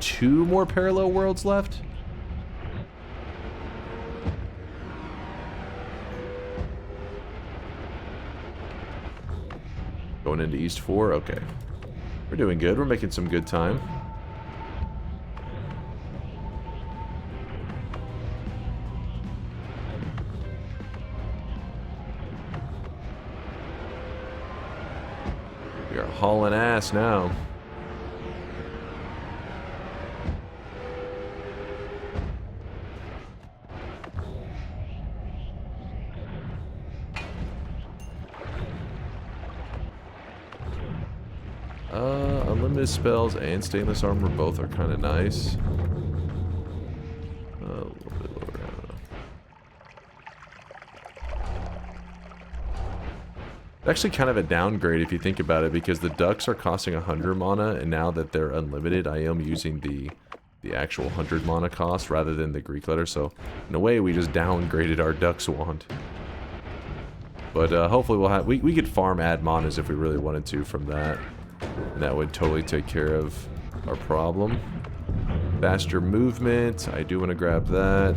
2 more parallel worlds left. Going into East 4. Okay, we're doing good. We're making some good time. We are hauling ass now. Unlimited spells and stainless armor both are kind of nice. A little bit lower, I don't know. Actually kind of a downgrade if you think about it, because the ducks are costing 100 mana, and now that they're unlimited, I am using the actual 100 mana cost rather than the Greek letter, so in a way we just downgraded our duck's wand. But hopefully we'll have, we could farm add manas if we really wanted to from that, and that would totally take care of our problem. Faster movement, I do want to grab that.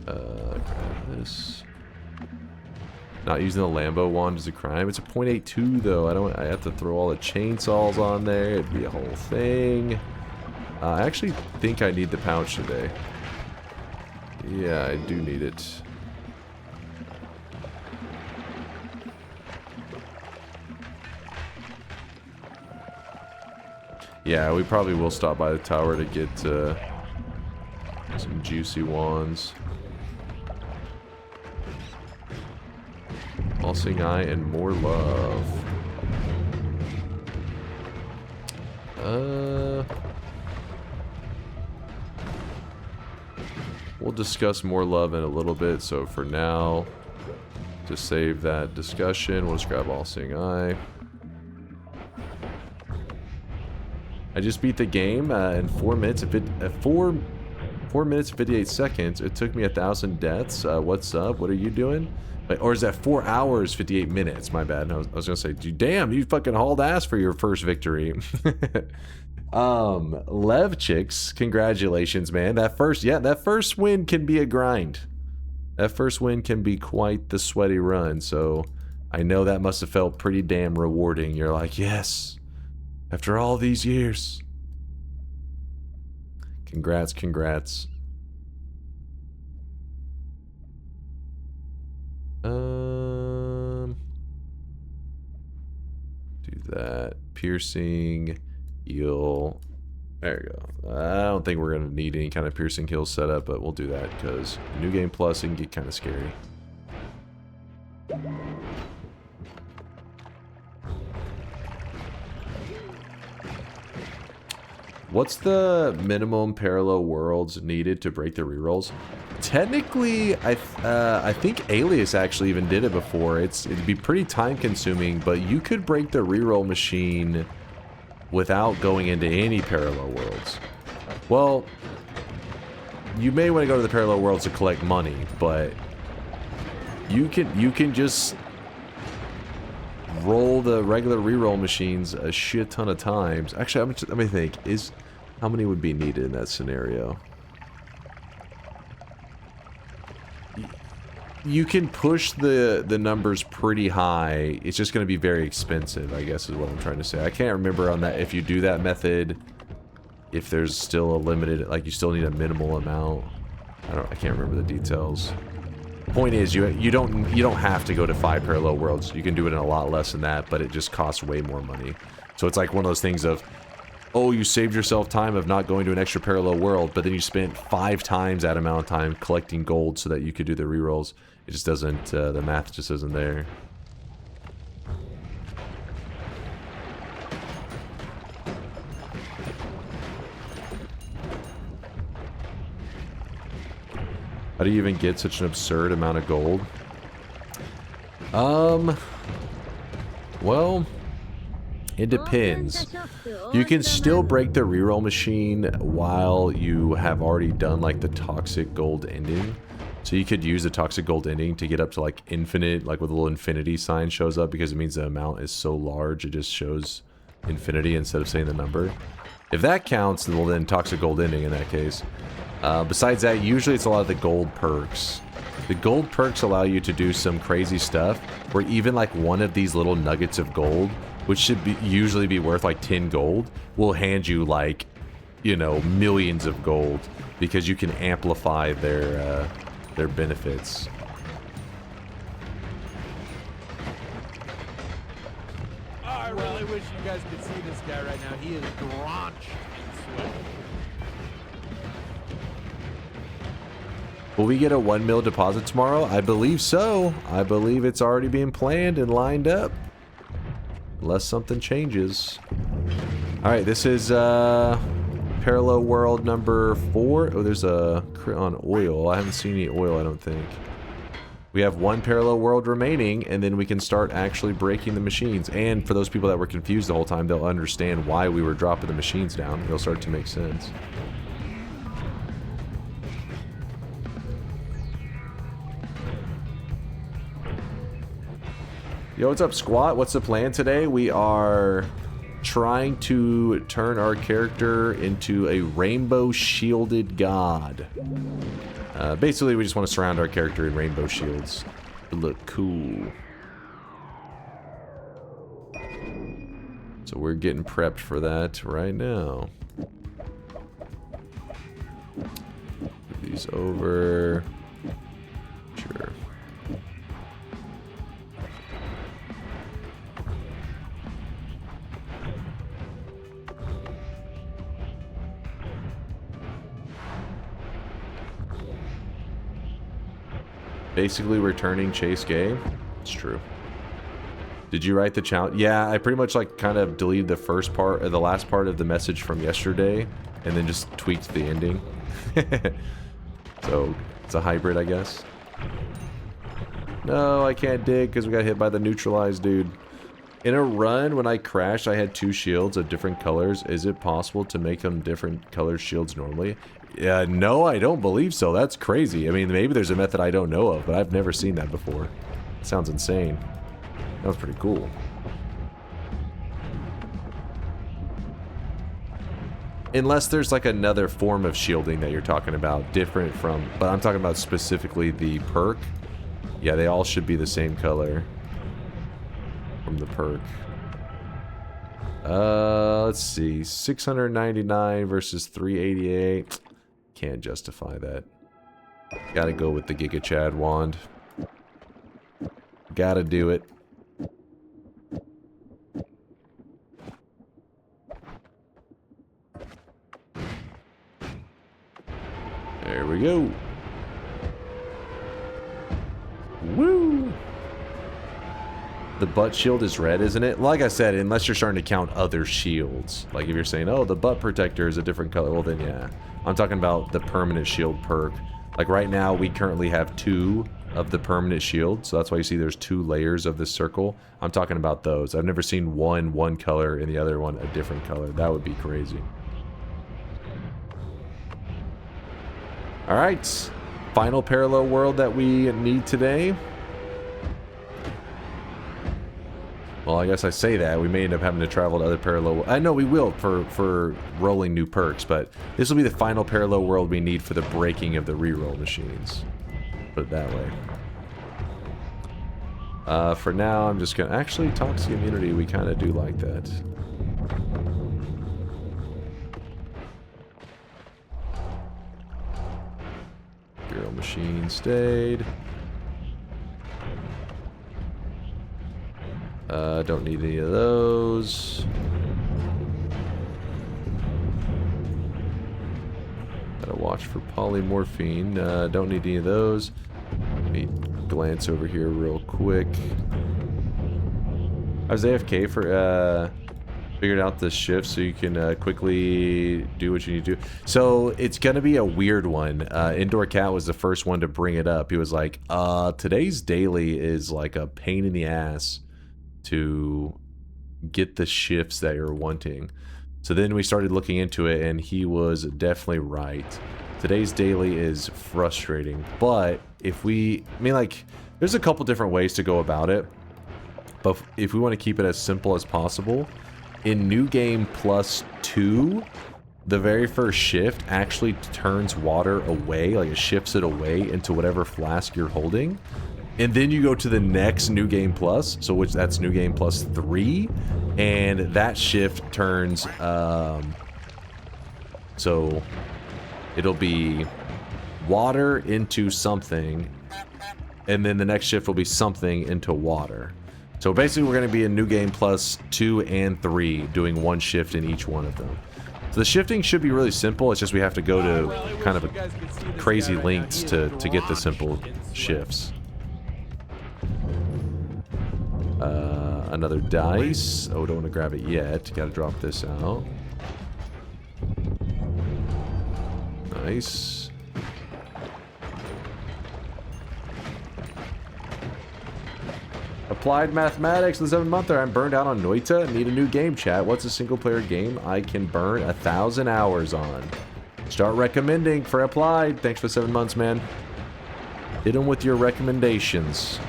Grab this. Not using the Lambo wand is a crime. It's a 0.82 though. I have to throw all the chainsaws on there. It'd be a whole thing. I actually think I need the pouch today. Yeah, I do need it. Yeah, we probably will stop by the tower to get some juicy wands. Pulsing Eye and more love. We'll discuss more love in a little bit, so for now, to save that discussion, we'll just grab All Seeing Eye. I just beat the game in 4 minutes and 4 minutes and 58 seconds. It took me 1,000 deaths. What's up? What are you doing? Or is that 4 hours 58 minutes? My bad. I was gonna say, damn, you fucking hauled ass for your first victory. Lev Chicks, congratulations, man. That first win can be a grind. That first win can be quite the sweaty run. So I know that must have felt pretty damn rewarding. You're like, yes. After all these years. Congrats, congrats. Do that. Piercing, heal. There you go. I don't think we're going to need any kind of piercing heal setup, but we'll do that because New Game Plus, it can get kind of scary. What's the minimum parallel worlds needed to break the rerolls? Technically, I think Alias actually even did it before. It'd be pretty time consuming, but you could break the reroll machine without going into any parallel worlds. Well, you may want to go to the parallel worlds to collect money, but you can just roll the regular reroll machines a shit ton of times. Actually, let me think. How many would be needed in that scenario? You can push the numbers pretty high. It's just going to be very expensive, I guess is what I'm trying to say. I can't remember on that if you do that method, if there's still a limited, like you still need a minimal amount. I can't remember the details. Point is, you don't have to go to 5 parallel worlds. You can do it in a lot less than that, but it just costs way more money. So it's like one of those things of, oh, you saved yourself time of not going to an extra parallel world, but then you spent 5 times that amount of time collecting gold so that you could do the rerolls. It just doesn't, the math just isn't there. How do you even get such an absurd amount of gold? Well, it depends. You can still break the reroll machine while you have already done like the toxic gold ending. So you could use the toxic gold ending to get up to like infinite, like with a little infinity sign shows up, because it means the amount is so large it just shows infinity instead of saying the number. If that counts, well then toxic gold ending in that case. Besides that, usually it's a lot of the gold perks. The gold perks allow you to do some crazy stuff where even like one of these little nuggets of gold, which should usually be worth like 10 gold, will hand you like, you know, millions of gold because you can amplify their benefits. Oh, I really wish you guys could see this guy right now. He is drenched in sweat. Will we get a 1 mil deposit tomorrow? I believe so. I believe it's already being planned and lined up. Unless something changes. Alright, this is parallel world number 4. Oh, there's a crit on oil. I haven't seen any oil, I don't think. We have 1 parallel world remaining, and then we can start actually breaking the machines. And for those people that were confused the whole time, they'll understand why we were dropping the machines down. It'll start to make sense. Yo, what's up, Squat? What's the plan today? We are trying to turn our character into a rainbow shielded god. Basically, we just want to surround our character in rainbow shields to look cool. So we're getting prepped for that right now. Move these over. Sure. Basically returning Chase Gay. It's true. Did you write the challenge? Yeah, I pretty much like kind of deleted the first part or the last part of the message from yesterday and then just tweaked the ending. So it's a hybrid, I guess. No, I can't dig because we got hit by the neutralized dude. In a run, when I crashed, I had 2 shields of different colors. Is it possible to make them different color shields normally? No, I don't believe so. That's crazy. I mean, maybe there's a method I don't know of, but I've never seen that before. Sounds insane. That was pretty cool. Unless there's like another form of shielding that you're talking about, different from, but I'm talking about specifically the perk. Yeah, they all should be the same color from the perk. Let's see. 699 versus 388. Can't justify that. Gotta go with the Giga Chad wand. Gotta do it. There we go. Woo! The butt shield is red, isn't it? Like I said, unless you're starting to count other shields. Like if you're saying, oh, the butt protector is a different color, well then yeah. I'm talking about the permanent shield perk. Like right now, we currently have 2 of the permanent shield, so that's why you see there's 2 layers of this circle. I'm talking about those. I've never seen one color and the other one a different color. That would be crazy. Alright, final parallel world that we need today. Well, I guess I say that. We may end up having to travel to other parallel... I know we will for rolling new perks, but this will be the final parallel world we need for the breaking of the reroll machines. Put it that way. For now, I'm just going to... Actually, toxic immunity, we kind of do like that. Reroll machine stayed. Don't need any of those. Watch for polymorphine. Don't need any of those. Let me glance over here real quick. I was AFK for figured out the shift so you can quickly do what you need to do. So it's gonna be a weird one. Indoor Cat was the first one to bring it up. He was like, today's daily is like a pain in the ass to get the shifts that you're wanting. So then we started looking into it, and he was definitely right. Today's daily is frustrating, but if we, I mean, like, there's a couple different ways to go about it, but if we want to keep it as simple as possible, in New Game Plus 2, the very first shift actually turns water away, like it shifts it away into whatever flask you're holding. And then you go to the next New Game Plus, so which that's New Game Plus 3, and that shift turns, so it'll be water into something, and then the next shift will be something into water. So basically we're going to be in New Game Plus 2 and 3, doing one shift in each one of them. So the shifting should be really simple, it's just we have to go to kind of crazy lengths to get the simple shifts. Another dice. Oh, don't want to grab it yet. Gotta drop this out. Nice. Applied Mathematics, the 7-monther. I'm burned out on Noita. Need a new game, chat. What's a single-player game I can burn 1,000 hours on? Start recommending for Applied. Thanks for 7 months, man. Hit them with your recommendations.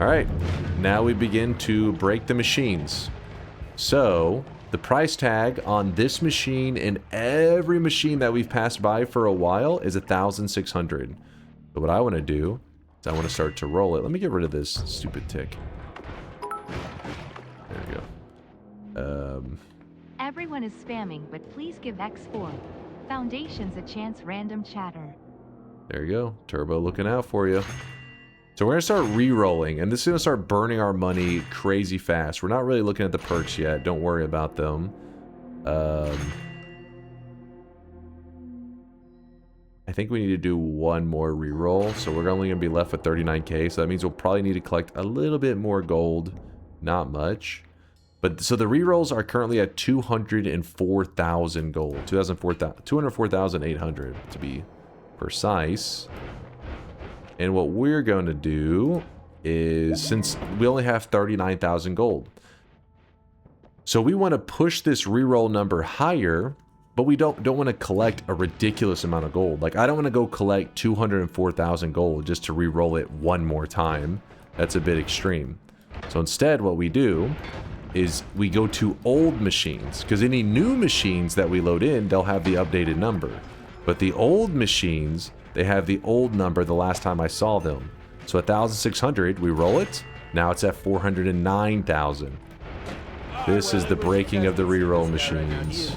Alright, now we begin to break the machines. So, the price tag on this machine and every machine that we've passed by for a while is 1,600. So what I want to do is I want to start to roll it. Let me get rid of this stupid tick. There we go. Everyone is spamming, but please give X4 Foundations a chance. Random chatter. There you go. Turbo looking out for you. So we're going to start re-rolling, and this is going to start burning our money crazy fast. We're not really looking at the perks yet. Don't worry about them. I think we need to do one more re-roll, so we're only going to be left with 39k, so that means we'll probably need to collect a little bit more gold. Not much. But so the re-rolls are currently at 204,000 gold. 204,800 to be precise. And what we're going to do is, since we only have 39,000 gold, so we want to push this reroll number higher, but we don't want to collect a ridiculous amount of gold. Like, I don't want to go collect 204,000 gold just to reroll it one more time. That's a bit extreme. So instead, what we do is we go to old machines, because any new machines that we load in, they'll have the updated number. But the old machines, they have the old number the last time I saw them. So 1,600, we roll it. Now it's at 409,000. This is the breaking of the reroll machines.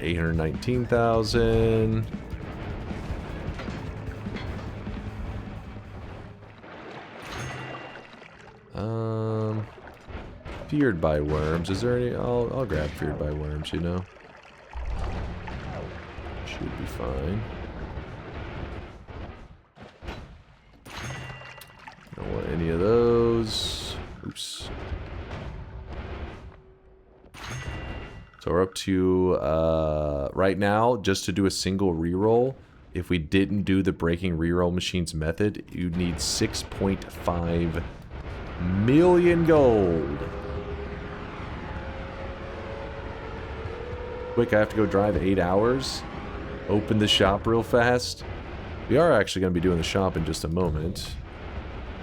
819,000. Feared by worms. Is there any? I'll grab feared by worms, you know. Should be fine. Don't want any of those. Oops. So we're up to right now, just to do a single reroll. If we didn't do the breaking reroll machines method, you'd need 6.5 million gold. Quick, I have to go drive 8 hours. Open the shop real fast. We are actually going to be doing the shop in just a moment.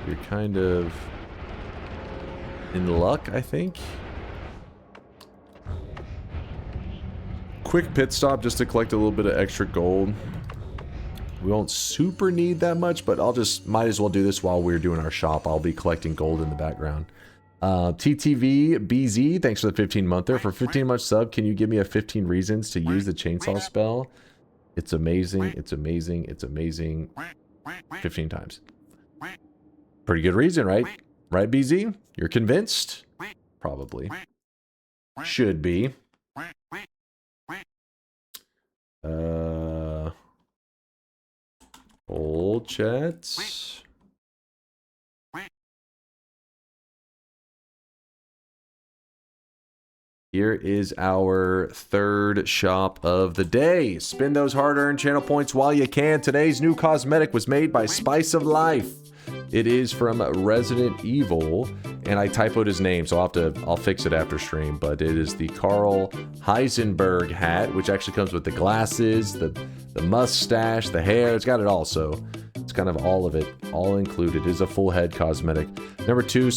We're kind of in luck, I think. Quick pit stop just to collect a little bit of extra gold. We won't super need that much, but I'll just might as well do this while we're doing our shop. I'll be collecting gold in the background. TTV BZ, thanks for the 15-monther. For 15-month sub, can you give me a 15 reasons to use the chainsaw spell? It's amazing, it's amazing, it's amazing. 15 times. Pretty good reason, right? Right, BZ? You're convinced? Probably. Should be. Old chats. Here is our third shop of the day. Spend those hard-earned channel points while you can. Today's new cosmetic was made by Spice of Life. It is from Resident Evil, and I typoed his name, so I'll fix it after stream. But it is the Carl Heisenberg hat, which actually comes with the glasses, the mustache, the hair. It's got it all, so it's kind of all of it, all included. It is a full head cosmetic. Number 2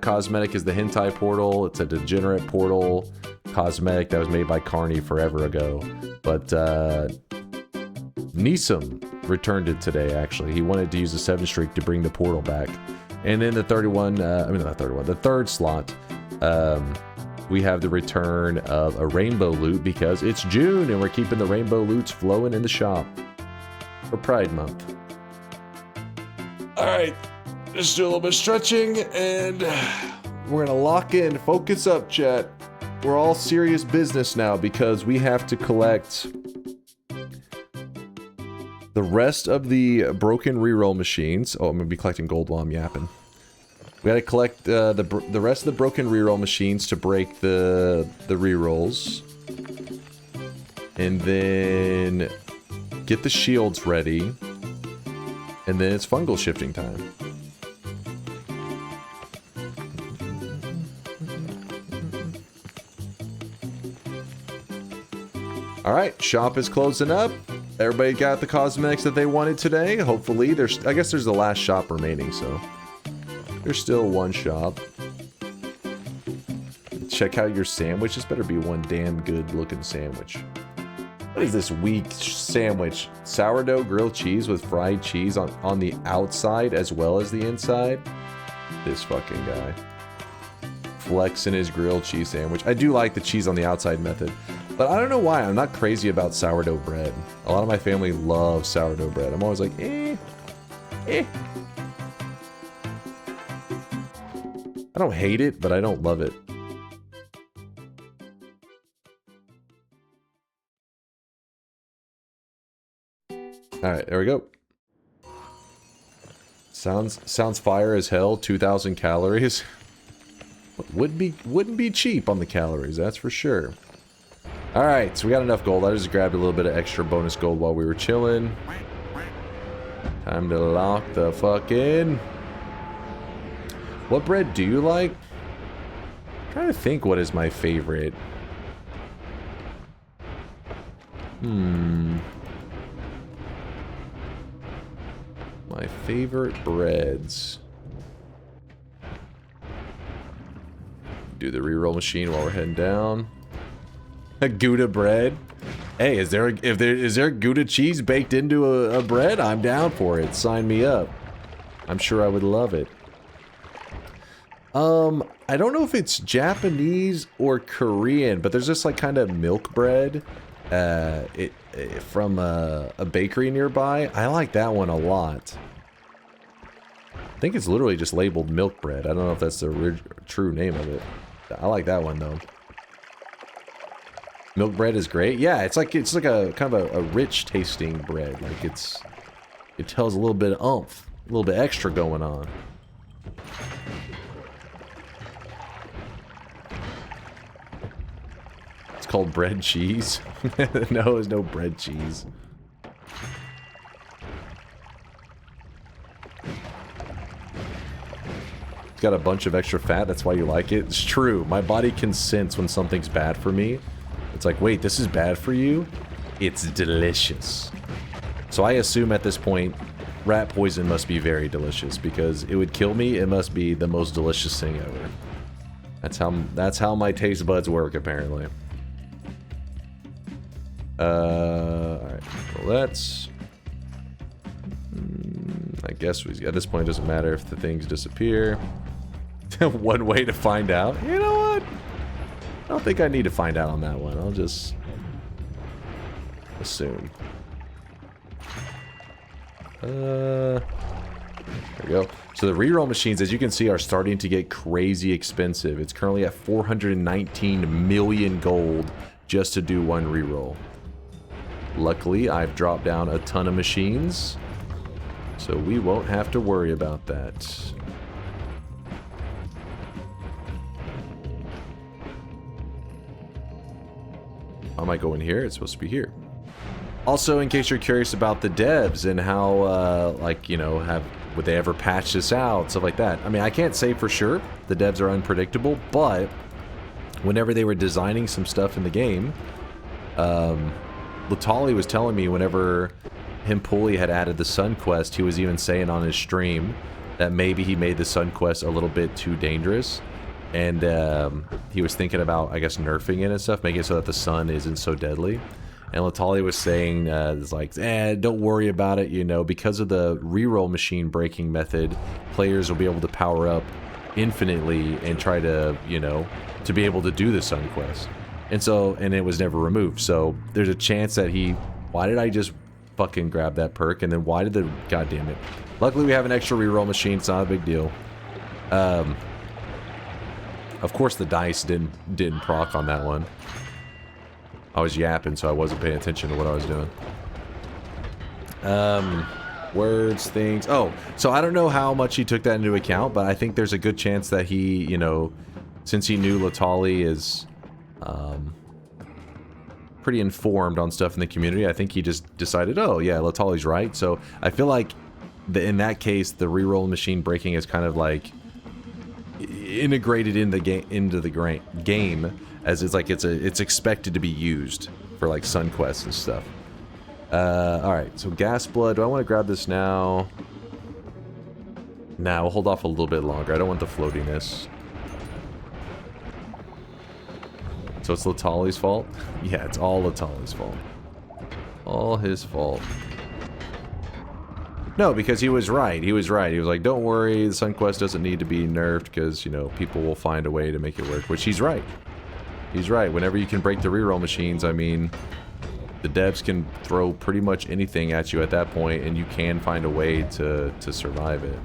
cosmetic is the hentai portal. It's a degenerate portal cosmetic that was made by Carney forever ago, but Nisam returned it today. Actually, he wanted to use the 7 streak to bring the portal back. And then the 31, the third slot, we have the return of a rainbow loot because it's June and we're keeping the rainbow loots flowing in the shop for Pride Month. All right, just do a little bit of stretching and we're gonna lock in. Focus up, chat. We're all serious business now because we have to collect the rest of the broken reroll machines. Oh, I'm gonna be collecting gold while I'm yapping. We gotta collect the rest of the broken reroll machines to break the rerolls, and then get the shields ready, and then it's fungal shifting time. All right, shop is closing up. Everybody got the cosmetics that they wanted today. Hopefully, I guess there's the last shop remaining, so there's still one shop. Check out your sandwich. This better be one damn good looking sandwich. What is this weak sandwich? Sourdough grilled cheese with fried cheese on the outside as well as the inside? This fucking guy. Flexing his grilled cheese sandwich. I do like the cheese on the outside method. But I don't know why. I'm not crazy about sourdough bread. A lot of my family loves sourdough bread. I'm always like, eh. I don't hate it, but I don't love it. Alright, there we go. Sounds fire as hell. 2,000 calories. Wouldn't be cheap on the calories, that's for sure. Alright, so we got enough gold. I just grabbed a little bit of extra bonus gold while we were chilling. Time to lock the fuck in. What bread do you like? I'm trying to think what is my favorite. My favorite breads. Do the reroll machine while we're heading down. A Gouda bread. Hey, is there Gouda cheese baked into a bread? I'm down for it. Sign me up. I'm sure I would love it. I don't know if it's Japanese or Korean, but there's this like kind of milk bread from a bakery nearby. I like that one a lot. I think it's literally just labeled milk bread. I don't know if that's the true name of it. I like that one though. Milk bread is great. Yeah, it's like a kind of a rich tasting bread. Like it tells a little bit of oomph, a little bit extra going on. It's called bread cheese. No, there's no bread cheese. It's got a bunch of extra fat, that's why you like it. It's true. My body can sense when something's bad for me. It's like, wait, this is bad for you? It's delicious. So I assume at this point, rat poison must be very delicious because it would kill me. It must be the most delicious thing ever. That's how my taste buds work, apparently. Alright, well that's... I guess at this point it doesn't matter if the things disappear. One way to find out. You know what? I don't think I need to find out on that one. I'll just assume. There we go. So the reroll machines, as you can see, are starting to get crazy expensive. It's currently at 419 million gold just to do one reroll. Luckily, I've dropped down a ton of machines, so we won't have to worry about that. I might go in here. It's supposed to be here. Also, in case you're curious about the devs and how, like, you know, would they ever patch this out, stuff like that. I mean, I can't say for sure. The devs are unpredictable, but whenever they were designing some stuff in the game, Latali was telling me whenever Himpuli had added the Sun Quest, he was even saying on his stream that maybe he made the Sun Quest a little bit too dangerous. And he was thinking about, I guess, nerfing it and stuff, making it so that the sun isn't so deadly. And Latali was saying, it's like, don't worry about it, you know, because of the reroll machine breaking method, players will be able to power up infinitely and try to, you know, to be able to do the Sun Quest. And so, and it was never removed. So there's a chance that why did I just fucking grab that perk? And then why did god damn it. Luckily we have an extra reroll machine, it's not a big deal. Of course the dice didn't proc on that one. I was yapping, so I wasn't paying attention to what I was doing. Words, things. Oh, so I don't know how much he took that into account, but I think there's a good chance that he, you know, since he knew Latali is pretty informed on stuff in the community, I think he just decided, oh yeah, Latali's right. So I feel like in that case, the reroll machine breaking is kind of like integrated in the into the game, as it's like it's expected to be used for like Sun Quests and stuff. Alright, so gas blood. Do I want to grab this now? Nah, we'll hold off a little bit longer. I don't want the floatiness. So it's Latali's fault? Yeah, it's all Latali's fault. All his fault. No, because he was right. He was right. He was like, don't worry, the Sun Quest doesn't need to be nerfed because, you know, people will find a way to make it work. Which he's right. He's right. Whenever you can break the reroll machines, I mean, the devs can throw pretty much anything at you at that point, and you can find a way to survive it.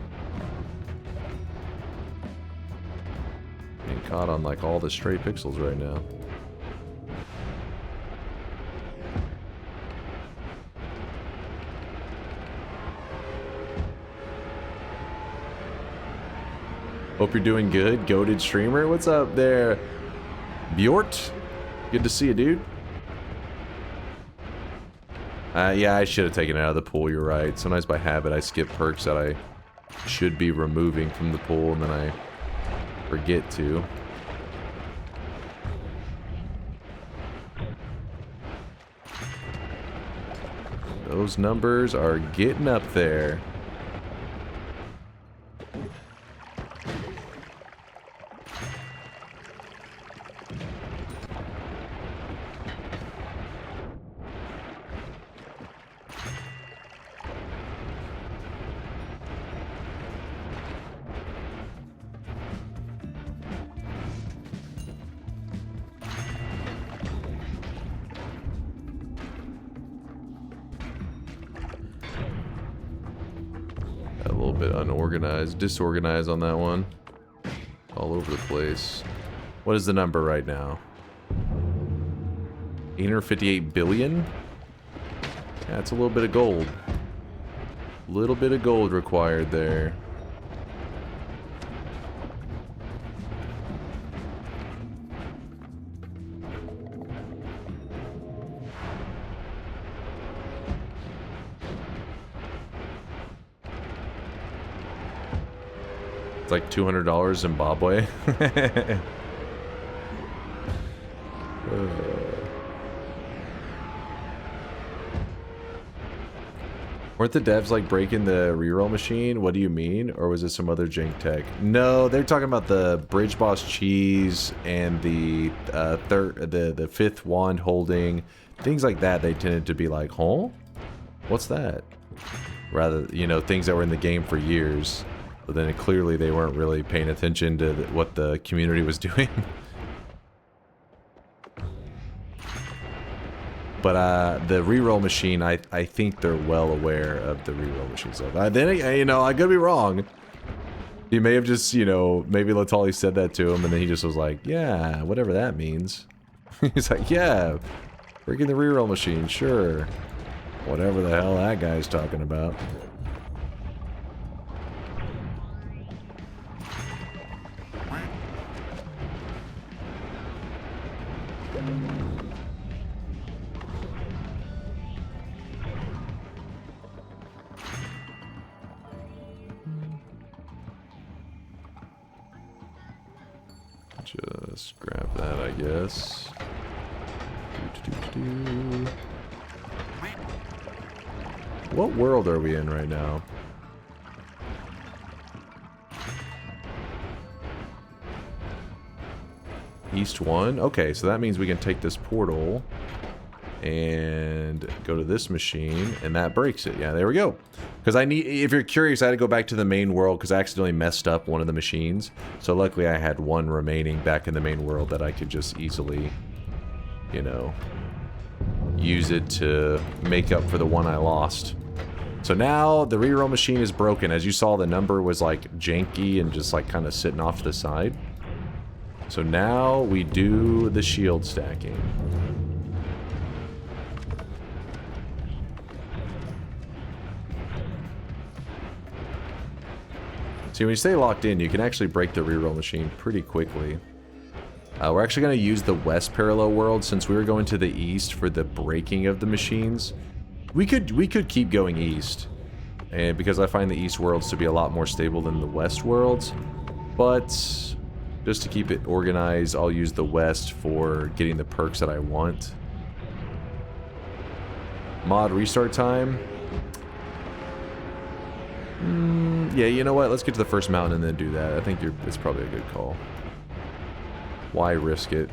Being caught on like all the stray pixels right now. Hope you're doing good, goated streamer. What's up there, Bjort? Good to see you, dude. Yeah, I should have taken it out of the pool. You're right. Sometimes by habit I skip perks that I should be removing from the pool, and then I forget to. Those numbers are getting up there. Disorganized on that one. All over the place. What is the number right now? 858 billion? Yeah, that's a little bit of gold. A little bit of gold required there. It's like $200 Zimbabwe. Weren't the devs like breaking the reroll machine? What do you mean? Or was it some other jank tech? No, they're talking about the Bridge Boss cheese and the the fifth wand holding, things like that. They tended to be like, huh? What's that? Rather, you know, things that were in the game for years. But then clearly they weren't really paying attention to what the community was doing. But the reroll machine, I think they're well aware of the reroll machine stuff. Then, you know, I could be wrong. He may have just, you know, maybe Latali said that to him, and then he just was like, yeah, whatever that means. He's like, yeah, freaking the reroll machine, sure. Whatever the hell that guy's talking about. Just grab that, I guess. What world are we in right now? East 1? Okay, so that means we can take this portal and go to this machine, and that breaks it. Yeah, there we go. Because I need, if you're curious, I had to go back to the main world because I accidentally messed up one of the machines. So luckily I had one remaining back in the main world that I could just easily, you know, use it to make up for the one I lost. So now the reroll machine is broken. As you saw, the number was like janky and just like kind of sitting off to the side. So now we do the shield stacking. See, when you stay locked in, you can actually break the reroll machine pretty quickly. We're actually going to use the west parallel world since we were going to the east for the breaking of the machines. We could keep going east, and because I find the east worlds to be a lot more stable than the west worlds. But just to keep it organized, I'll use the west for getting the perks that I want. Mod restart time. Yeah, you know what? Let's get to the first mountain and then do that. I think it's probably a good call. Why risk it?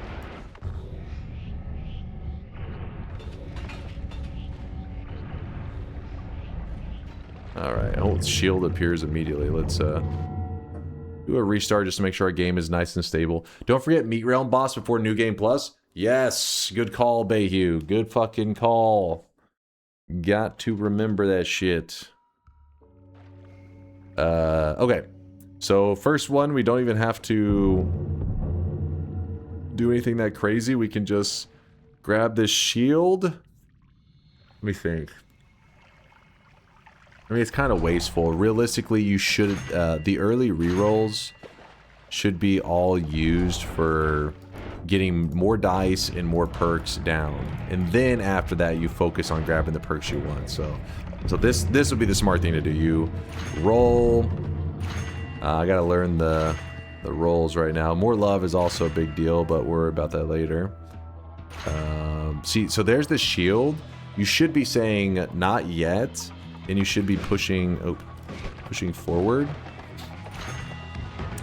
Alright, oh, shield appears immediately. Let's do a restart just to make sure our game is nice and stable. Don't forget Meat Realm boss before New Game Plus. Yes, good call, Bayhu. Good fucking call. Got to remember that shit. Okay. So first one, we don't even have to do anything that crazy. We can just grab this shield. Let me think. I mean, it's kind of wasteful. Realistically, you should, the early rerolls should be all used for getting more dice and more perks down. And then after that, you focus on grabbing the perks you want. So this would be the smart thing to do. You roll. I gotta learn the rolls right now. More love is also a big deal, but we'll worry about that later. See, so there's the shield. You should be saying not yet, and you should be pushing forward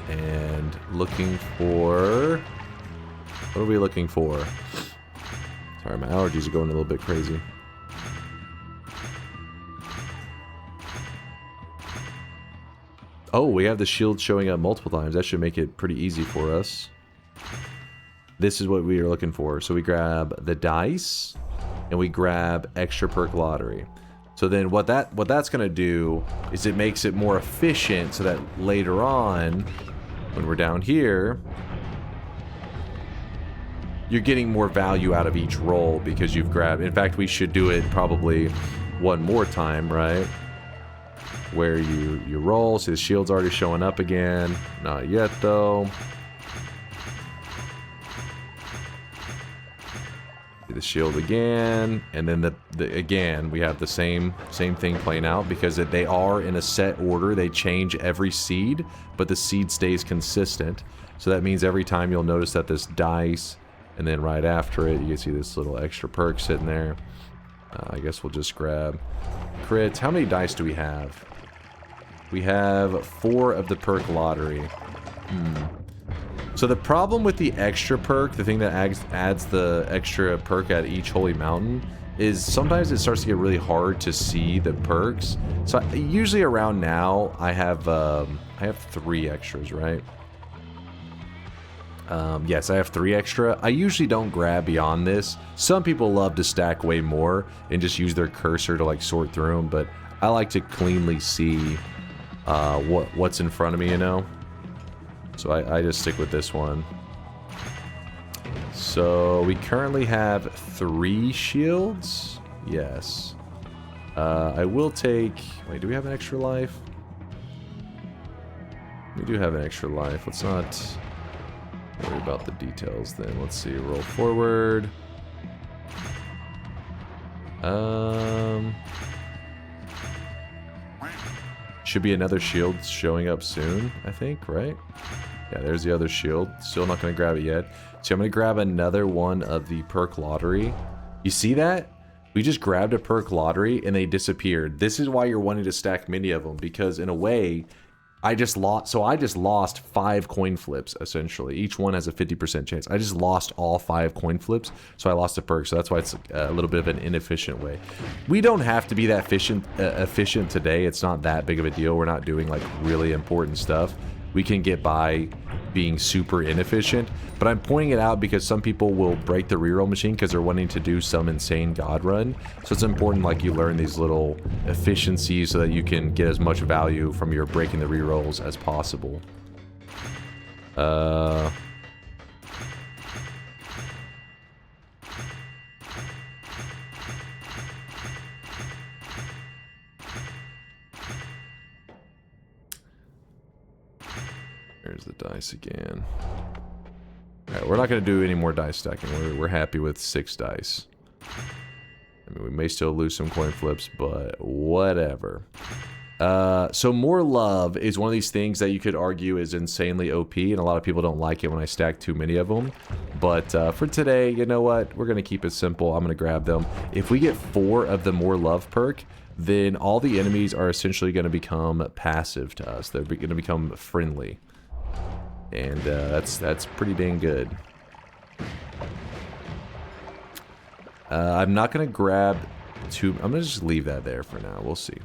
and looking for. What are we looking for? Sorry, my allergies are going a little bit crazy. Oh, we have the shield showing up multiple times. That should make it pretty easy for us. This is what we are looking for. So we grab the dice, and we grab extra perk lottery. So then what that's going to do is it makes it more efficient so that later on, when we're down here, you're getting more value out of each roll because you've grabbed. In fact, we should do it probably one more time, right? Where you roll. See, the shield's already showing up again. Not yet, though. See the shield again, and then again we have the same thing playing out because they are in a set order. They change every seed, but the seed stays consistent. So that means every time you'll notice that this dice, and then right after it, you can see this little extra perk sitting there. I guess we'll just grab crits. How many dice do we have? We have 4 of the perk lottery. So the problem with the extra perk, the thing that adds the extra perk at each holy mountain, is sometimes it starts to get really hard to see the perks. So usually around now, I have I have 3 extras, right? Yes, I have 3 extra. I usually don't grab beyond this. Some people love to stack way more and just use their cursor to like sort through them, but I like to cleanly see what's in front of me, you know? So I just stick with this one. So we currently have 3 shields. Yes. I will take... Wait, do we have an extra life? We do have an extra life. Let's not worry about the details then. Let's see. Roll forward. Should be another shield showing up soon, I think, right? Yeah, there's the other shield. Still not going to grab it yet. So I'm going to grab another one of the perk lottery. You see that? We just grabbed a perk lottery and they disappeared. This is why you're wanting to stack many of them, because in a way, I just lost 5 coin flips, essentially. Each one has a 50% chance. I just lost all 5 coin flips, so I lost a perk. So that's why it's a little bit of an inefficient way. We don't have to be that efficient today. It's not that big of a deal. We're not doing like really important stuff. We can get by being super inefficient, but I'm pointing it out because some people will break the reroll machine because they're wanting to do some insane god run. So it's important like you learn these little efficiencies so that you can get as much value from your breaking the rerolls as possible. There's the dice again. Alright, we're not going to do any more dice stacking. We're happy with 6 dice. I mean, we may still lose some coin flips, but whatever. So more love is one of these things that you could argue is insanely OP, and a lot of people don't like it when I stack too many of them. But for today, you know what? We're going to keep it simple. I'm going to grab them. If we get 4 of the more love perk, then all the enemies are essentially going to become passive to us. They're going to become friendly. And that's pretty dang good. I'm not going to grab 2... I'm going to just leave that there for now. We'll see.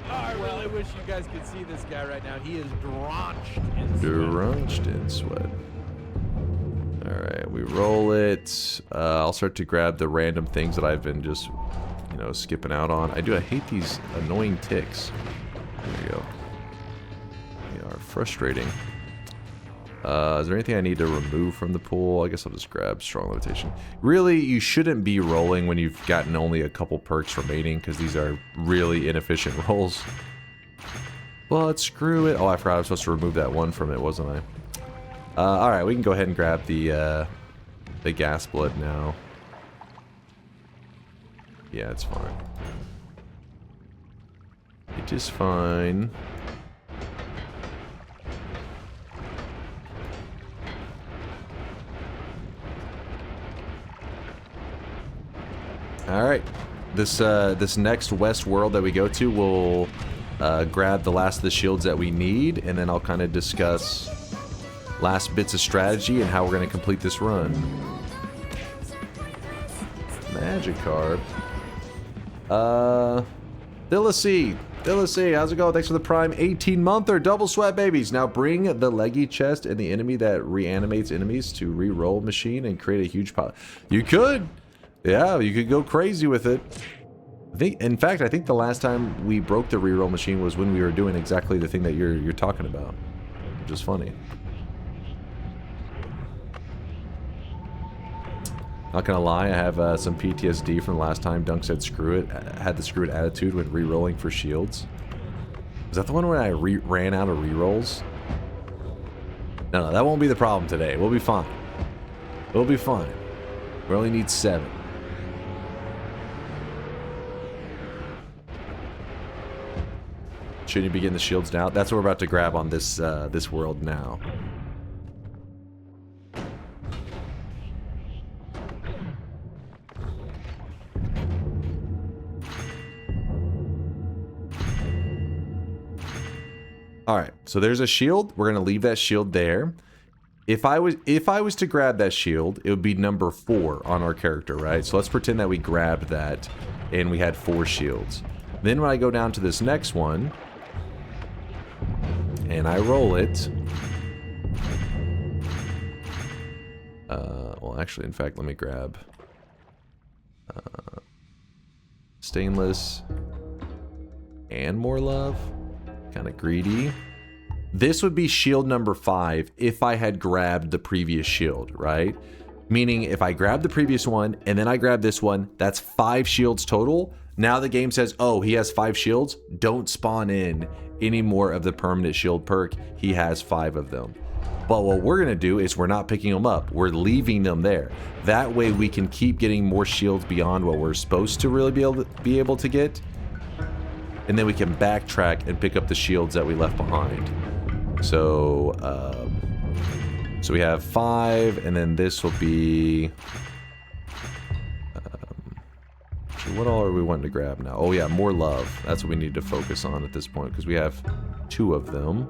Well, I wish you guys could see this guy right now. He is drenched in sweat. Drenched in sweat. Alright, we roll it. I'll start to grab the random things that I've been just, you know, skipping out on. I hate these annoying ticks. There we go. They are frustrating. Is there anything I need to remove from the pool? I guess I'll just grab strong levitation. Really, you shouldn't be rolling when you've gotten only a couple perks remaining, because these are really inefficient rolls. But screw it. Oh, I forgot I was supposed to remove that one from it, wasn't I? Alright, we can go ahead and grab the gas blood now. Yeah, it's fine. It is fine. Alright. This next west world that we go to, we'll grab the last of the shields that we need, and then I'll kind of discuss last bits of strategy and how we're going to complete this run. Magikarp. Dillasy, how's it going? Thanks for the Prime 18-monther. Double sweat babies. Now bring the leggy chest and the enemy that reanimates enemies to re-roll machine and create a huge pile. You could. Yeah, you could go crazy with it. In fact, I think the last time we broke the re-roll machine was when we were doing exactly the thing that you're talking about. Which is funny. Not gonna lie, I have some PTSD from the last time Dunk said screw it. Had the screw it attitude when re-rolling for shields. Is that the one where I ran out of re-rolls? No, that won't be the problem today. We'll be fine. We'll be fine. We only need 7. Shouldn't you be getting the shields now? That's what we're about to grab on this this world now. Alright, so there's a shield. We're going to leave that shield there. if I was to grab that shield, it would be number 4 on our character, right? So let's pretend that we grabbed that and we had 4 shields. Then when I go down to this next one and I roll it, well, actually, in fact, let me grab stainless and more love. Kind of greedy. This would be shield number 5 if I had grabbed the previous shield, right? Meaning if I grab the previous one and then I grab this one, that's 5 shields total. Now the game says, oh, he has 5 shields. Don't spawn in any more of the permanent shield perk. He has 5 of them. But what we're going to do is we're not picking them up. We're leaving them there. That way we can keep getting more shields beyond what we're supposed to really be able to get. And then we can backtrack and pick up the shields that we left behind. So, so we have 5, and then this will be... what all are we wanting to grab now? Oh yeah, more love. That's what we need to focus on at this point, because we have 2 of them.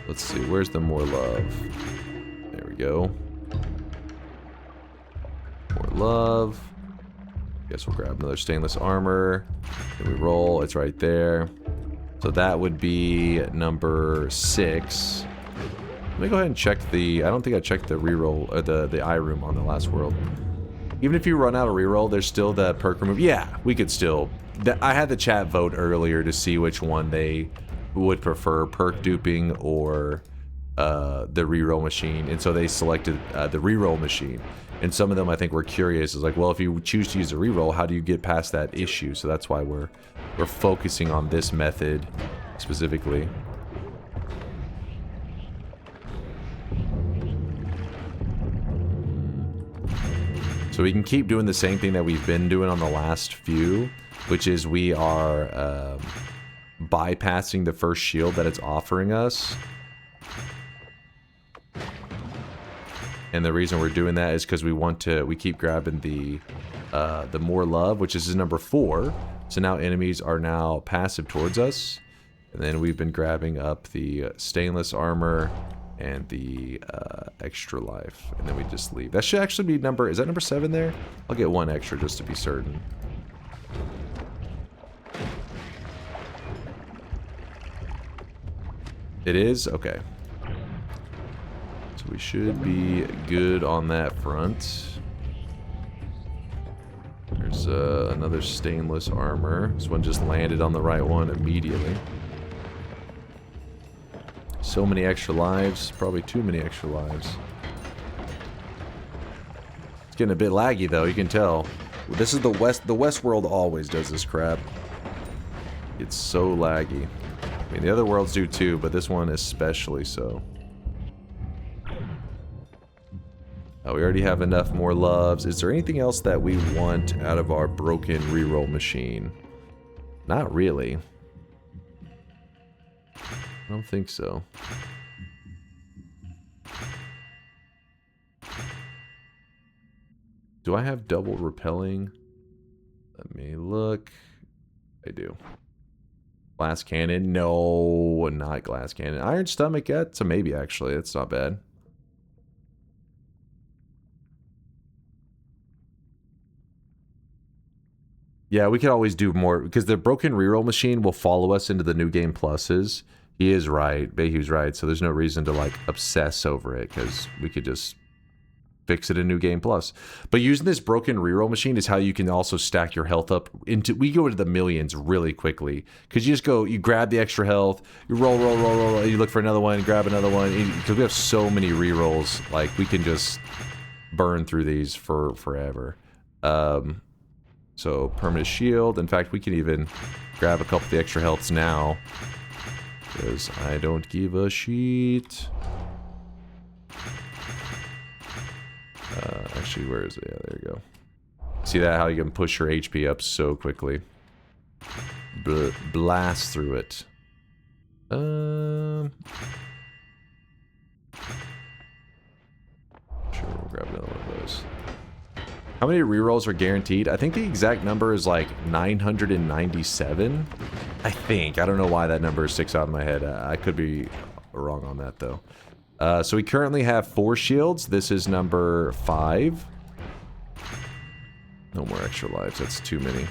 Let's see, where's the more love? There we go. More love. Guess we'll grab another stainless armor. Then we roll, it's right there. So that would be number 6. Let me go ahead and check the... I don't think I checked the reroll, or the eye room on the last world. Even if you run out of reroll, there's still the perk remove. Yeah, we could still... I had the chat vote earlier to see which one they would prefer, perk duping or the reroll machine. And so they selected the reroll machine. And some of them, I think, were curious. It's like, well, if you choose to use a reroll, how do you get past that issue? So that's why we're focusing on this method specifically. So we can keep doing the same thing that we've been doing on the last few, which is we are bypassing the first shield that it's offering us. And the reason we're doing that is because we keep grabbing the more love, which is number 4. So now enemies are now passive towards us. And then we've been grabbing up the stainless armor and the extra life. And then we just leave. That should actually be number... Is that number 7 there? I'll get 1 extra just to be certain. It is? Okay. So we should be good on that front. There's another stainless armor. This one just landed on the right one immediately. So many extra lives. Probably too many extra lives. It's getting a bit laggy though, you can tell. This is the West. The West world always does this crap. It's so laggy. I mean, the other worlds do too, but this one especially so. We already have enough more loves. Is there anything else that we want out of our broken reroll machine? Not really. I don't think so. Do I have double repelling? Let me look. I do. Glass cannon? No, not glass cannon. Iron stomach? That's a maybe, actually. That's not bad. Yeah, we could always do more, because the broken reroll machine will follow us into the new game pluses. He is right. Behu's right. So there's no reason to, like, obsess over it, because we could just fix it in New Game Plus. But using this broken reroll machine is how you can also stack your health up into... We go into the millions really quickly, because you just go, you grab the extra health, you roll, you look for another one, grab another one. Because we have so many rerolls, like, we can just burn through these for forever. So, permanent shield. In fact, we can even grab a couple of the extra healths now, because I don't give a shit. Actually, where is it? Yeah, there you go. See that? How you can push your HP up so quickly. Blast through it. Sure, we'll grab another one of those. How many rerolls are guaranteed? I think the exact number is like 997. I think. I don't know why that number sticks out in my head. I could be wrong on that though. So we currently have 4 shields. This is number 5. No more extra lives. That's too many.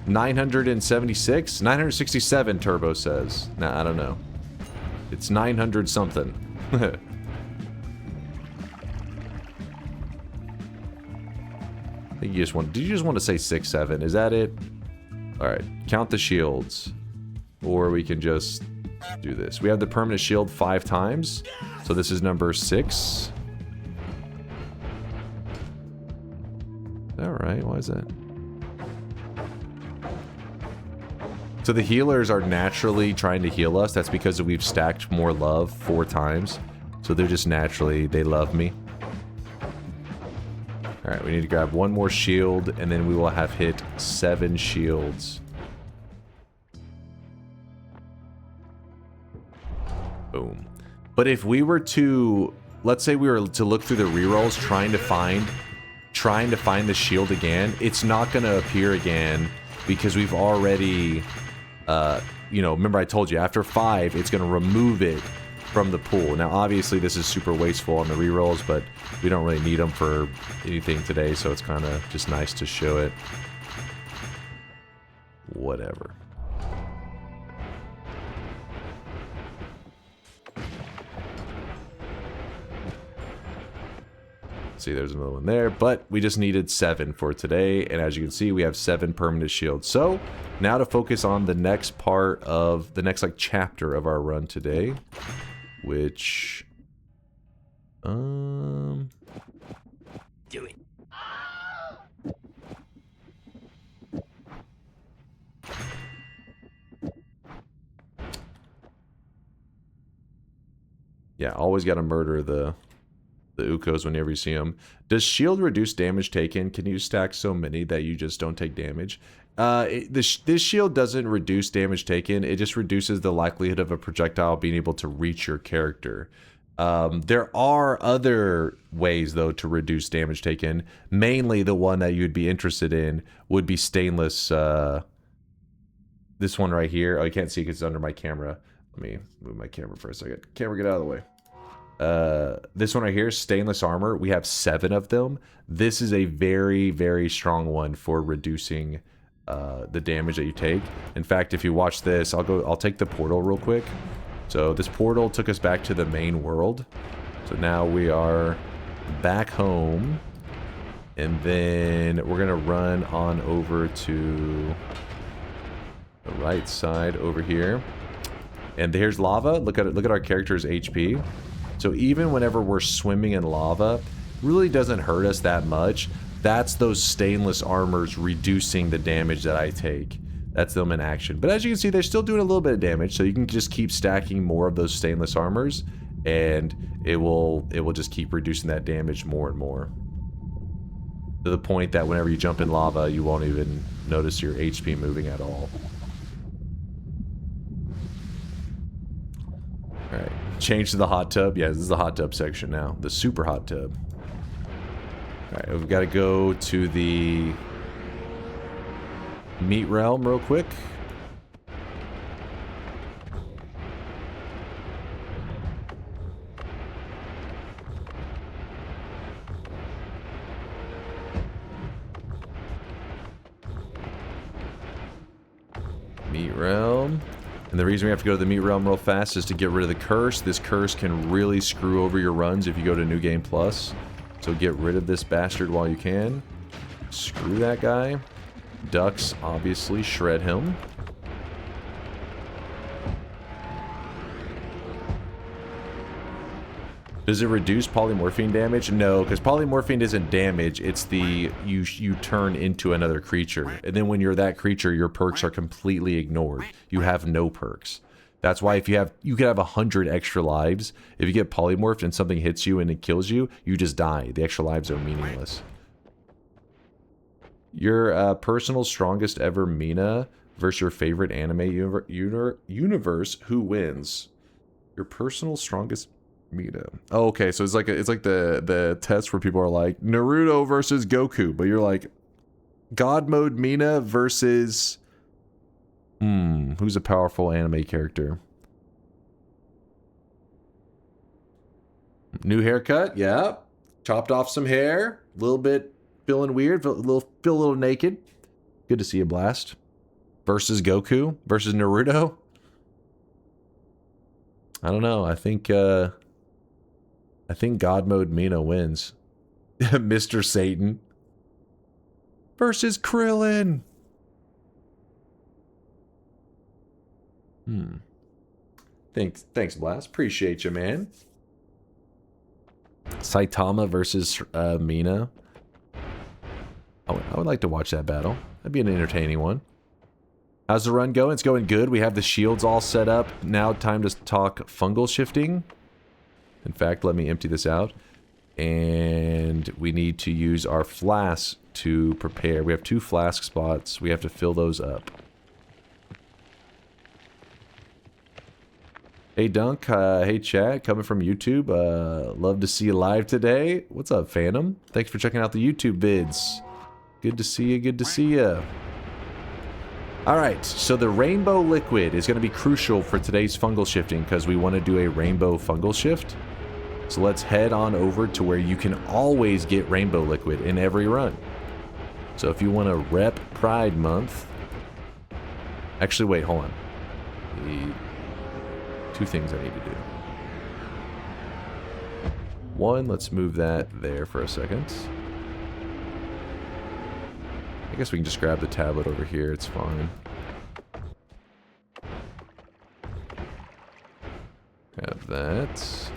$976? 967, Turbo says. Nah, I don't know. It's 900 something. I think you just want... Did you just want to say 6, 7? Is that it? Alright. Count the shields. Or we can just do this. We have the permanent shield 5 times. So this is number 6. Alright, why is that? So the healers are naturally trying to heal us. That's because we've stacked more love 4 times. So they're just naturally, they love me. Alright, we need to grab 1 more shield, and then we will have hit 7 shields. Boom. But if we were to, let's say we were to look through the rerolls trying to find the shield again, it's not going to appear again because we've already, you know, remember I told you, after 5, it's going to remove it from the pool. Now, obviously, this is super wasteful on the rerolls, but we don't really need them for anything today, so it's kind of just nice to show it. Whatever. See, there's another one there, but we just needed 7 for today, and as you can see, we have 7 permanent shields. So now to focus on the next part of the next like chapter of our run today, which do it. Yeah, always got to murder the Ukos whenever you see them. Does shield reduce damage taken? Can you stack so many that you just don't take damage? This shield doesn't reduce damage taken. It just reduces the likelihood of a projectile being able to reach your character. There are other ways, though, to reduce damage taken. Mainly the one that you'd be interested in would be stainless. This one right here. Oh, you can't see because it's under my camera. Let me move my camera for a second. Camera, get out of the way. This one right here, stainless armor. We have 7 of them. This is a very, very strong one for reducing the damage that you take. In fact, if you watch this, I'll take the portal real quick. So this portal took us back to the main world. So now we are back home. And then we're gonna run on over to the right side over here. And here's lava. Look at our character's HP. So even whenever we're swimming in lava, it really doesn't hurt us that much. That's those stainless armors reducing the damage that I take. That's them in action. But as you can see, they're still doing a little bit of damage, so you can just keep stacking more of those stainless armors, and it will just keep reducing that damage more and more. To the point that whenever you jump in lava, you won't even notice your HP moving at all. Alright. Change to the hot tub. Yeah, this is the hot tub section now. The super hot tub. Alright, we've got to go to the meat realm real quick. Meat realm. And the reason we have to go to the meat realm real fast is to get rid of the curse. This curse can really screw over your runs if you go to New Game Plus. So get rid of this bastard while you can. Screw that guy. Ducks, obviously, shred him. Does it reduce polymorphine damage? No, because polymorphine isn't damage. It's the you turn into another creature, and then when you're that creature, your perks are completely ignored. You have no perks. That's why if you could have 100 extra lives. If you get polymorphed and something hits you and it kills you, you just die. The extra lives are meaningless. Your personal strongest ever Mina versus your favorite anime universe. Who wins? Your personal strongest Mina. Oh, okay. So it's like the test where people are like Naruto versus Goku, but you're like, God Mode Mina versus... who's a powerful anime character? New haircut, yeah. Chopped off some hair. A little bit feeling weird. Feel a little naked. Good to see you, Blast. Versus Goku. Versus Naruto. I don't know. I think God Mode Mina wins. Mr. Satan. Versus Krillin. Thanks, Blast. Appreciate you, man. Saitama versus Mina. I would like to watch that battle. That'd be an entertaining one. How's the run going? It's going good. We have the shields all set up. Now time to talk fungal shifting. In fact, let me empty this out. And we need to use our flask to prepare. We have 2 flask spots. We have to fill those up. Hey Dunk, hey chat, coming from YouTube. Love to see you live today. What's up, Phantom? Thanks for checking out the YouTube vids. Good to see you, good to see you. Alright, so the rainbow liquid is going to be crucial for today's fungal shifting because we want to do a rainbow fungal shift. So let's head on over to where you can always get rainbow liquid in every run. So if you want to rep Pride Month... Actually, wait, hold on. 2 things I need to do. 1, let's move that there for a second. I guess we can just grab the tablet over here, it's fine. Grab that.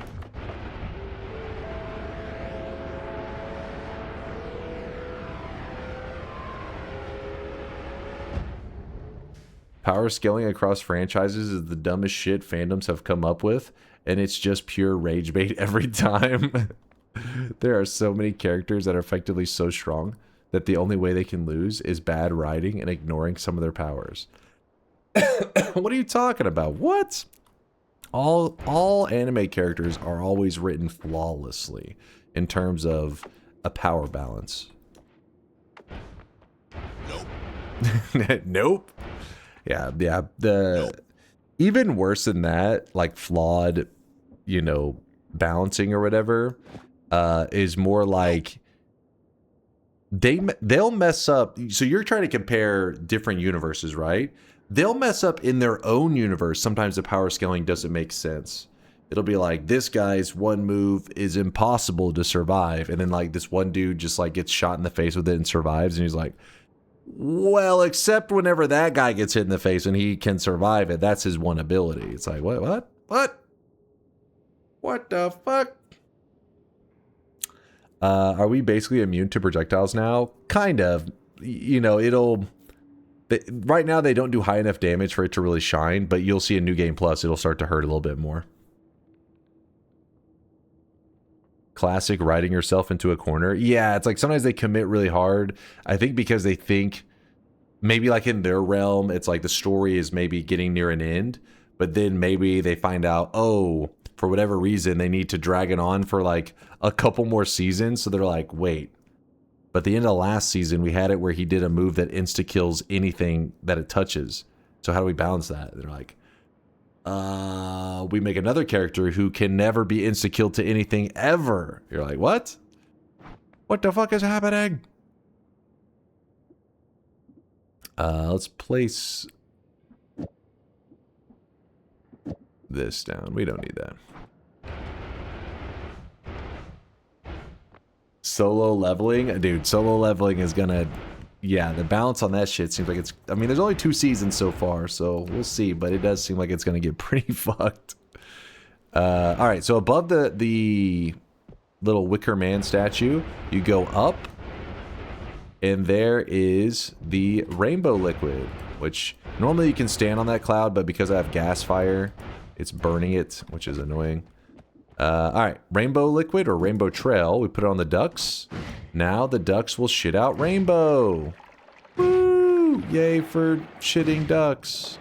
Power scaling across franchises is the dumbest shit fandoms have come up with, and it's just pure rage bait every time. There are so many characters that are effectively so strong that the only way they can lose is bad writing and ignoring some of their powers. What are you talking about? What? All anime characters are always written flawlessly in terms of a power balance. Nope. Nope. Yeah. Even worse than that, like flawed, you know, balancing or whatever, is more like they'll mess up. So you're trying to compare different universes, right? They'll mess up in their own universe. Sometimes the power scaling doesn't make sense. It'll be like, this guy's one move is impossible to survive, and then like this one dude just like gets shot in the face with it and survives, and he's like, well, except whenever that guy gets hit in the face and he can survive it, that's his one ability. It's like, what the fuck? Are we basically immune to projectiles now? Kind of. You know, right now they don't do high enough damage for it to really shine, but you'll see in New Game Plus, it'll start to hurt a little bit more. Classic writing yourself into a corner. Yeah, it's like sometimes they commit really hard. I think because they think maybe like in their realm, it's like the story is maybe getting near an end, but then maybe they find out, oh, for whatever reason, they need to drag it on for like a couple more seasons. So they're like, wait, but the end of last season, we had it where he did a move that insta-kills anything that it touches. So how do we balance that? They're like, we make another character who can never be insta-killed to anything ever. You're like, what? What the fuck is happening? Let's place this down. We don't need that. Solo leveling? Dude, solo leveling is gonna... Yeah, the balance on that shit seems like it's... I mean, there's only 2 seasons so far, so we'll see. But it does seem like it's going to get pretty fucked. Alright, so above the little Wicker Man statue, you go up. And there is the rainbow liquid. Which, normally you can stand on that cloud, but because I have gas fire, it's burning it, which is annoying. Alright, rainbow liquid or rainbow trail. We put it on the ducks. Now the ducks will shit out rainbow. Woo! Yay for shitting ducks.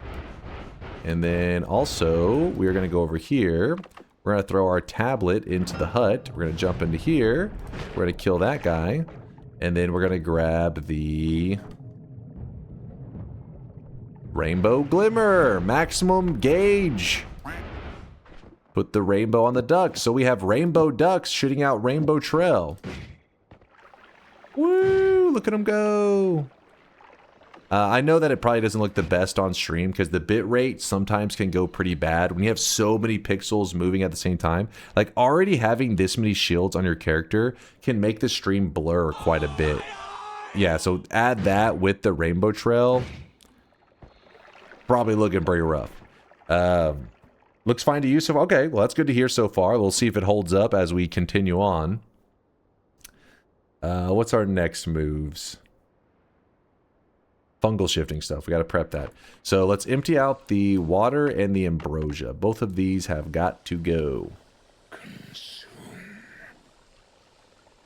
And then also, we're going to go over here. We're going to throw our tablet into the hut. We're going to jump into here. We're going to kill that guy. And then we're going to grab the Rainbow Glimmer, maximum gauge. Put the rainbow on the duck. So we have rainbow ducks shooting out rainbow trail. Woo, look at them go. I know that it probably doesn't look the best on stream because the bit rate sometimes can go pretty bad when you have so many pixels moving at the same time. Like already having this many shields on your character can make the stream blur quite a bit. Yeah, so add that with the rainbow trail. Probably looking pretty rough. Looks fine to you so far. Okay, well that's good to hear so far. We'll see if it holds up as we continue on. What's our next moves? Fungal shifting stuff. We got to prep that. So let's empty out the water and the ambrosia. Both of these have got to go.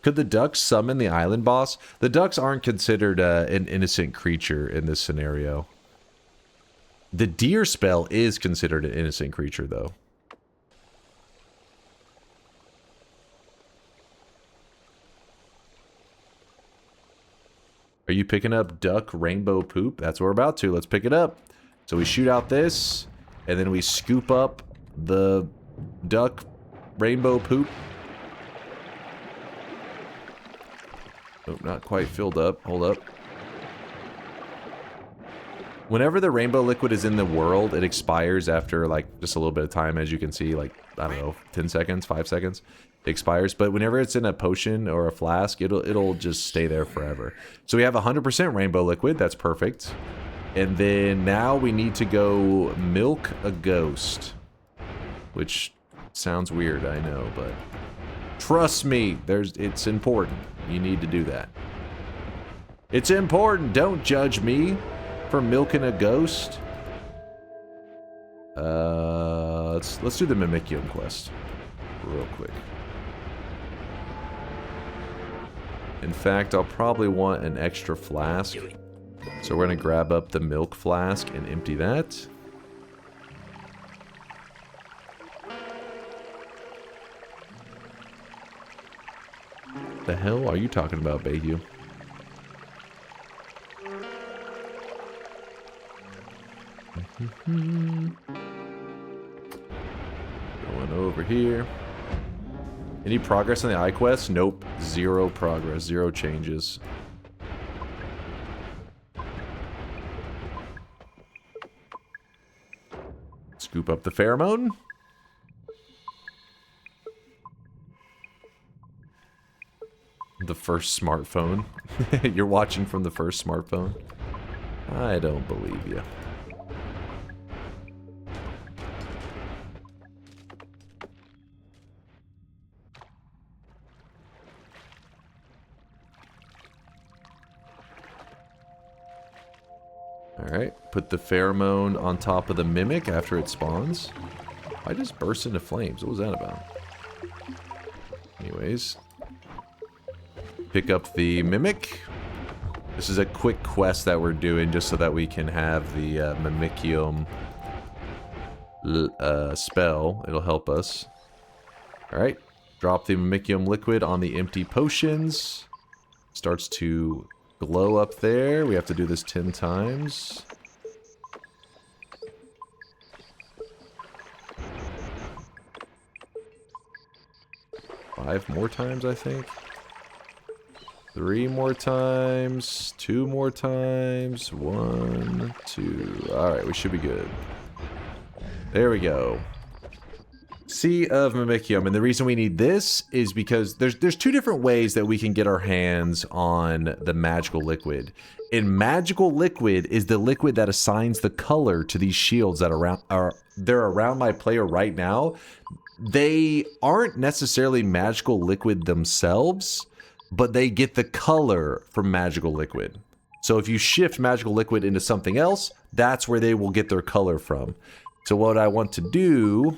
Could the ducks summon the island boss? The ducks aren't considered an innocent creature in this scenario. The deer spell is considered an innocent creature, though. Are you picking up duck rainbow poop? That's what we're about to. Let's pick it up. So we shoot out this, and then we scoop up the duck rainbow poop. Oh, not quite filled up. Hold up. Whenever the rainbow liquid is in the world, it expires after like just a little bit of time, as you can see, like, I don't know, 10 seconds, 5 seconds. Expires, but whenever it's in a potion or a flask, it'll just stay there forever. So we have 100% rainbow liquid. That's perfect. And then now we need to go milk a ghost, which sounds weird, I know, but trust me, it's important. You need to do that. It's important. Don't judge me for milking a ghost. Let's do the Mimicium quest real quick. In fact, I'll probably want an extra flask. So we're going to grab up the milk flask and empty that. The hell are you talking about, Bayhue? Going over here. Any progress on the eye quest? Nope. 0 progress. 0 changes. Scoop up the pheromone. The first smartphone. You're watching from the first smartphone? I don't believe you. Alright, put the pheromone on top of the mimic after it spawns. I just burst into flames. What was that about? Anyways. Pick up the mimic. This is a quick quest that we're doing just so that we can have the Mimicium spell. It'll help us. Alright, drop the Mimicium liquid on the empty potions. Starts to glow up there. We have to do this 10 times. Five more times, I think. 3 more times. 2 more times. 1, 2. Alright, we should be good. There we go. Sea of Mimicium, and the reason we need this is because there's 2 different ways that we can get our hands on the magical liquid. And magical liquid is the liquid that assigns the color to these shields that they're around my player right now. They aren't necessarily magical liquid themselves, but they get the color from magical liquid. So if you shift magical liquid into something else, that's where they will get their color from. So what I want to do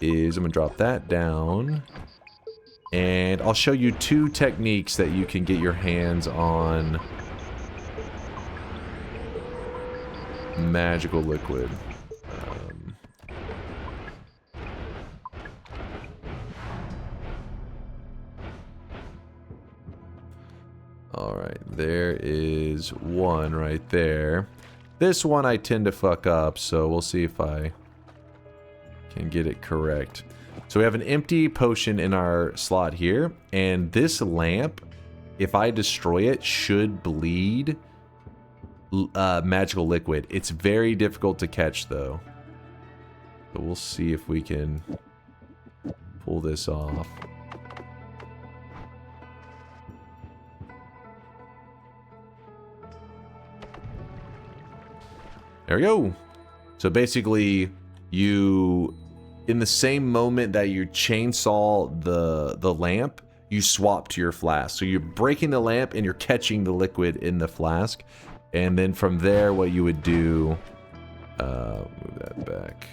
is I'm going to drop that down, and I'll show you 2 techniques that you can get your hands on magical liquid. Alright, there is one right there. This one I tend to fuck up, so we'll see if I can get it correct. So we have an empty potion in our slot here, and this lamp, if I destroy it, should bleed magical liquid. It's very difficult to catch, though. But we'll see if we can pull this off. There we go. So basically, you, in the same moment that you chainsaw the lamp, you swap to your flask. So you're breaking the lamp and you're catching the liquid in the flask. And then from there, what you would do, move that back.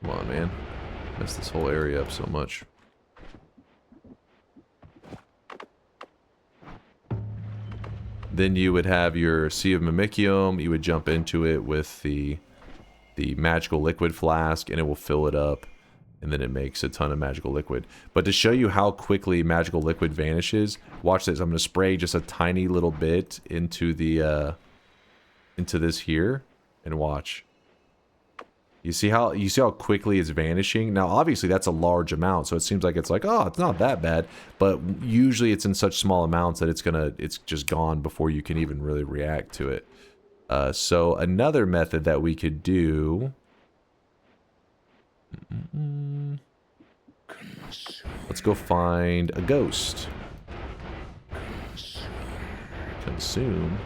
Come on, man. Messed this whole area up so much. Then you would have your Sea of Mimicium. You would jump into it with the magical liquid flask, and it will fill it up, and then it makes a ton of magical liquid. But to show you how quickly magical liquid vanishes, watch this. I'm going to spray just a tiny little bit into the into this here, and watch. You see how quickly it's vanishing? Now, obviously, that's a large amount, so it seems like it's like, oh, it's not that bad. But usually, it's in such small amounts that it's just gone before you can even really react to it. So another method that we could do. Let's go find a ghost. Consume.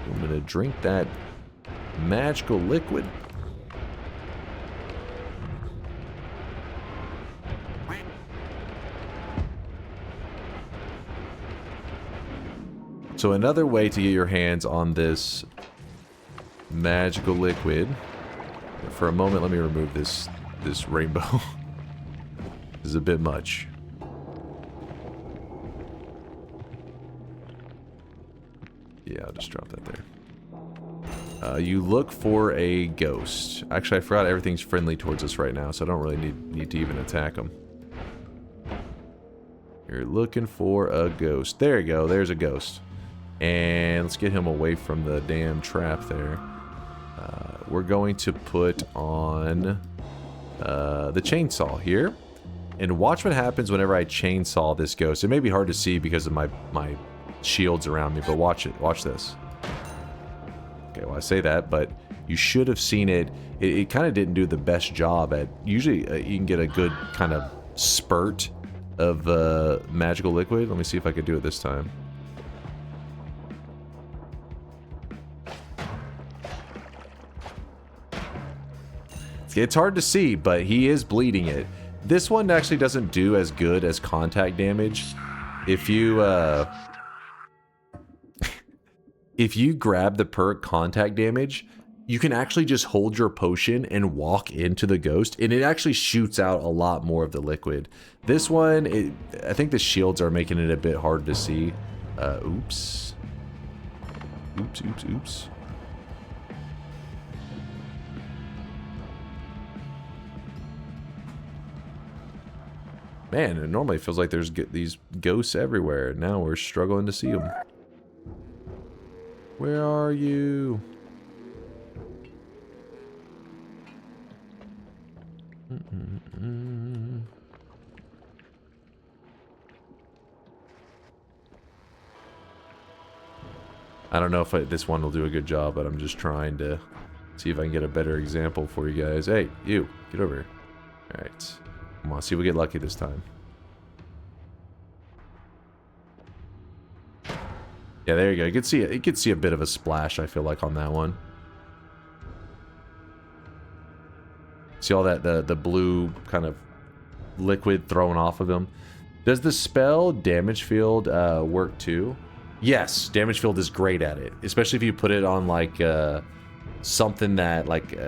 I'm gonna drink that magical liquid. So another way to get your hands on this magical liquid. For a moment, let me remove this rainbow. This is a bit much. Yeah, I'll just drop that there. You look for a ghost. Actually, I forgot everything's friendly towards us right now, so I don't really need to even attack them. You're looking for a ghost. There you go. There's a ghost. And let's get him away from the damn trap there. We're going to put on the chainsaw here. And watch what happens whenever I chainsaw this ghost. It may be hard to see because of my shields around me, but watch it. Watch this. Okay, well, I say that, but you should have seen it. It kind of didn't do the best job at... Usually, you can get a good kind of spurt of magical liquid. Let me see if I can do it this time. It's hard to see, but he is bleeding it. This one actually doesn't do as good as contact damage. If you if you grab the perk contact damage, you can actually just hold your potion and walk into the ghost, and it actually shoots out a lot more of the liquid. This one, I think the shields are making it a bit hard to see. Oops. Oops, oops, oops. Man, it normally feels like there's these ghosts everywhere. Now we're struggling to see them. Where are you? I don't know if this one will do a good job, but I'm just trying to see if I can get a better example for you guys. Hey, you, get over here. All right. Come on, see if we get lucky this time. Yeah, there you go. You can see it. You can see a bit of a splash, I feel like, on that one. See all that the blue kind of liquid thrown off of him. Does the spell damage field work too? Yes, damage field is great at it, especially if you put it on like something that like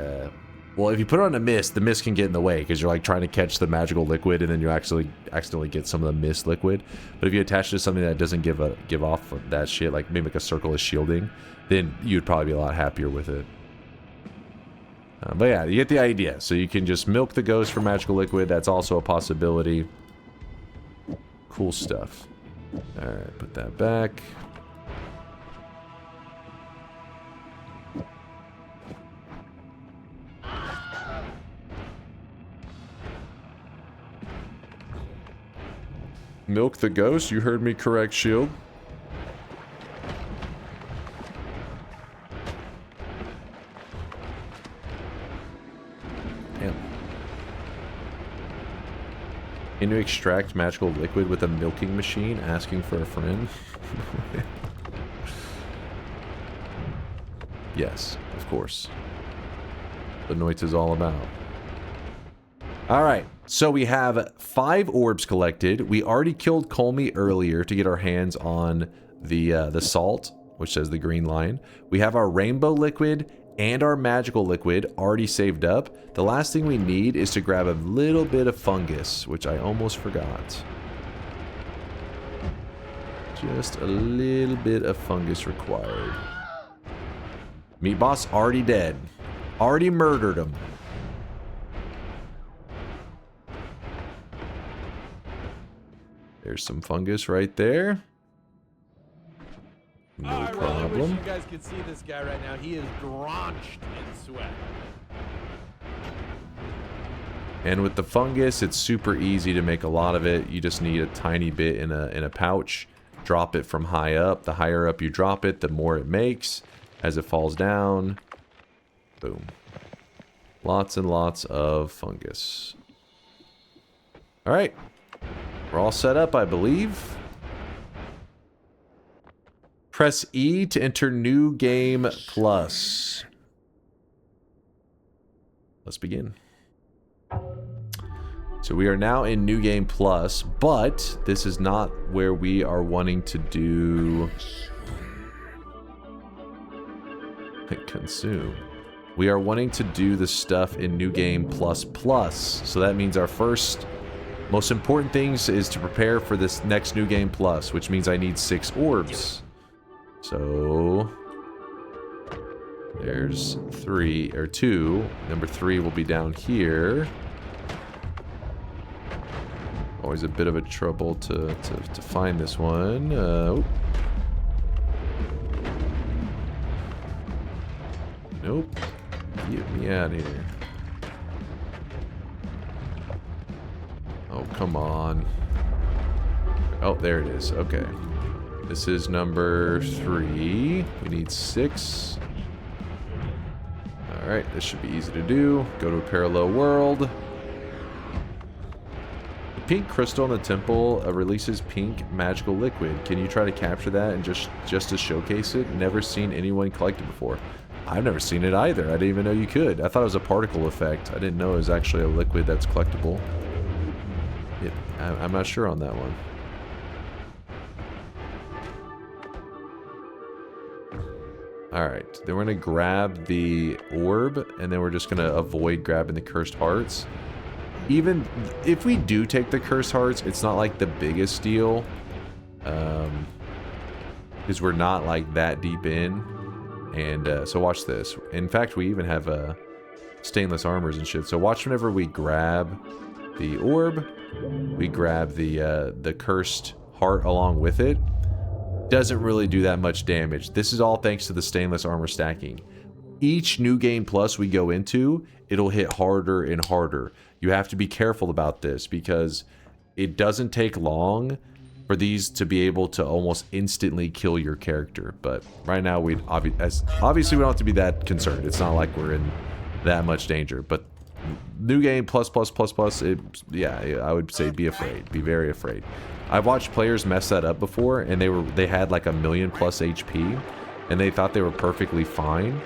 Well, if you put it on a mist, the mist can get in the way because you're like trying to catch the magical liquid, and then you actually accidentally get some of the mist liquid. But if you attach it to something that doesn't give off that shit, like maybe like a circle of shielding, then you'd probably be a lot happier with it. But yeah, you get the idea. So you can just milk the ghost for magical liquid. That's also a possibility. Cool stuff. Alright, put that back. Milk the ghost? You heard me correct, Shield. Damn. Can you extract magical liquid with a milking machine? Asking for a friend? Yes, of course. What Noita's all about. Alright, so we have 5 orbs collected. We already killed Colmy earlier to get our hands on the salt, which says the green line. We have our rainbow liquid and our magical liquid already saved up. The last thing we need is to grab a little bit of fungus, which I almost forgot. Just a little bit of fungus required. Meat Boss already dead. Already murdered him. There's some fungus right there. No problem. I really wish you guys could see this guy right now. He is drenched in sweat. And with the fungus, it's super easy to make a lot of it. You just need a tiny bit in a pouch. Drop it from high up. The higher up you drop it, the more it makes. As it falls down, boom. Lots and lots of fungus. All right. We're all set up, I believe. Press E to enter New Game Plus. Let's begin. So we are now in New Game Plus, but this is not where we are wanting to do... Consume. We are wanting to do the stuff in New Game Plus Plus. So that means our first... most important things is to prepare for this next New Game Plus, which means I need 6 orbs. So there's 3 or 2. Number 3 will be down here. Always a bit of a trouble to find this one. Nope. Get me out of here. Oh, come on. Oh, there it is. Okay. This is number 3. We need 6. Alright, this should be easy to do. Go to a parallel world. The pink crystal in the temple releases pink magical liquid. Can you try to capture that and just to showcase it? Never seen anyone collect it before. I've never seen it either. I didn't even know you could. I thought it was a particle effect. I didn't know it was actually a liquid that's collectible. Yeah, I'm not sure on that one. Alright, then we're going to grab the orb, and then we're just going to avoid grabbing the cursed hearts. Even if we do take the cursed hearts, it's not like the biggest deal. Because we're not like that deep in. And so watch this. In fact, we even have stainless armors and shit. So watch whenever we grab the orb, we grab the cursed heart along with it. Doesn't really do that much damage. This is all thanks to the stainless armor stacking. Each New Game Plus we go into, it'll hit harder and harder. You have to be careful about this because it doesn't take long for these to be able to almost instantly kill your character. But right now, obviously we don't have to be that concerned. It's not like we're in that much danger. But New Game Plus, yeah, I would say be afraid. Be very afraid. I've watched players mess that up before, and they had like 1,000,000+ HP, and they thought they were perfectly fine.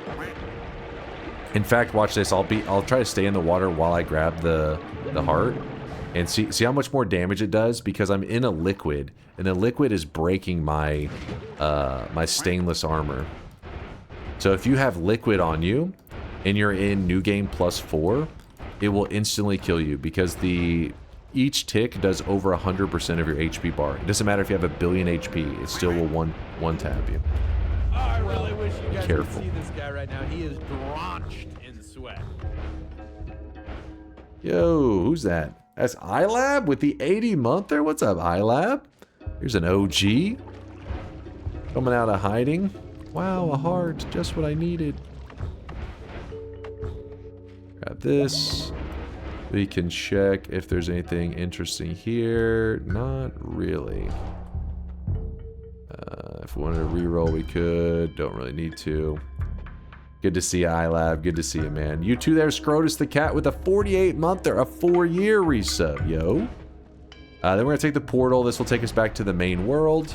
In fact, watch this. I'll try to stay in the water while I grab the heart. And see how much more damage it does because I'm in a liquid, and the liquid is breaking my my stainless armor. So if you have liquid on you, and you're in New Game +4, it will instantly kill you because each tick does over 100% of your HP bar. It doesn't matter if you have a billion HP, it still will one tap you. I really wish you guys careful. could see this guy right now. He is drenched in sweat. Yo, who's that? That's iLab with the 80-monther? What's up, iLab? Here's an OG. Coming out of hiding. Wow, a heart. Just what I needed. Grab this. We can check if there's anything interesting here. Not really. If we wanted to reroll, we could. Don't really need to. Good to see you, iLab. Good to see you, man. You too there, Scrotus the Cat with a 48-monther, a 4-year resub, yo. Then we're going to take the portal. This will take us back to the main world.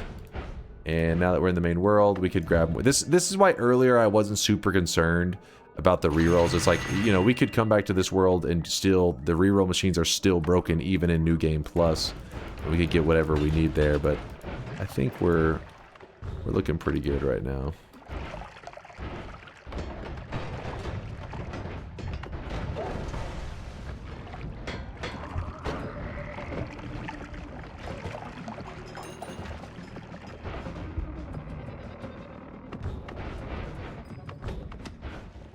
And now that we're in the main world, we could grab more. This is why earlier I wasn't super concerned about the rerolls. It's like, you know, we could come back to this world and still, the reroll machines are still broken even in New Game Plus. We could get whatever we need there, but I think we're looking pretty good right now.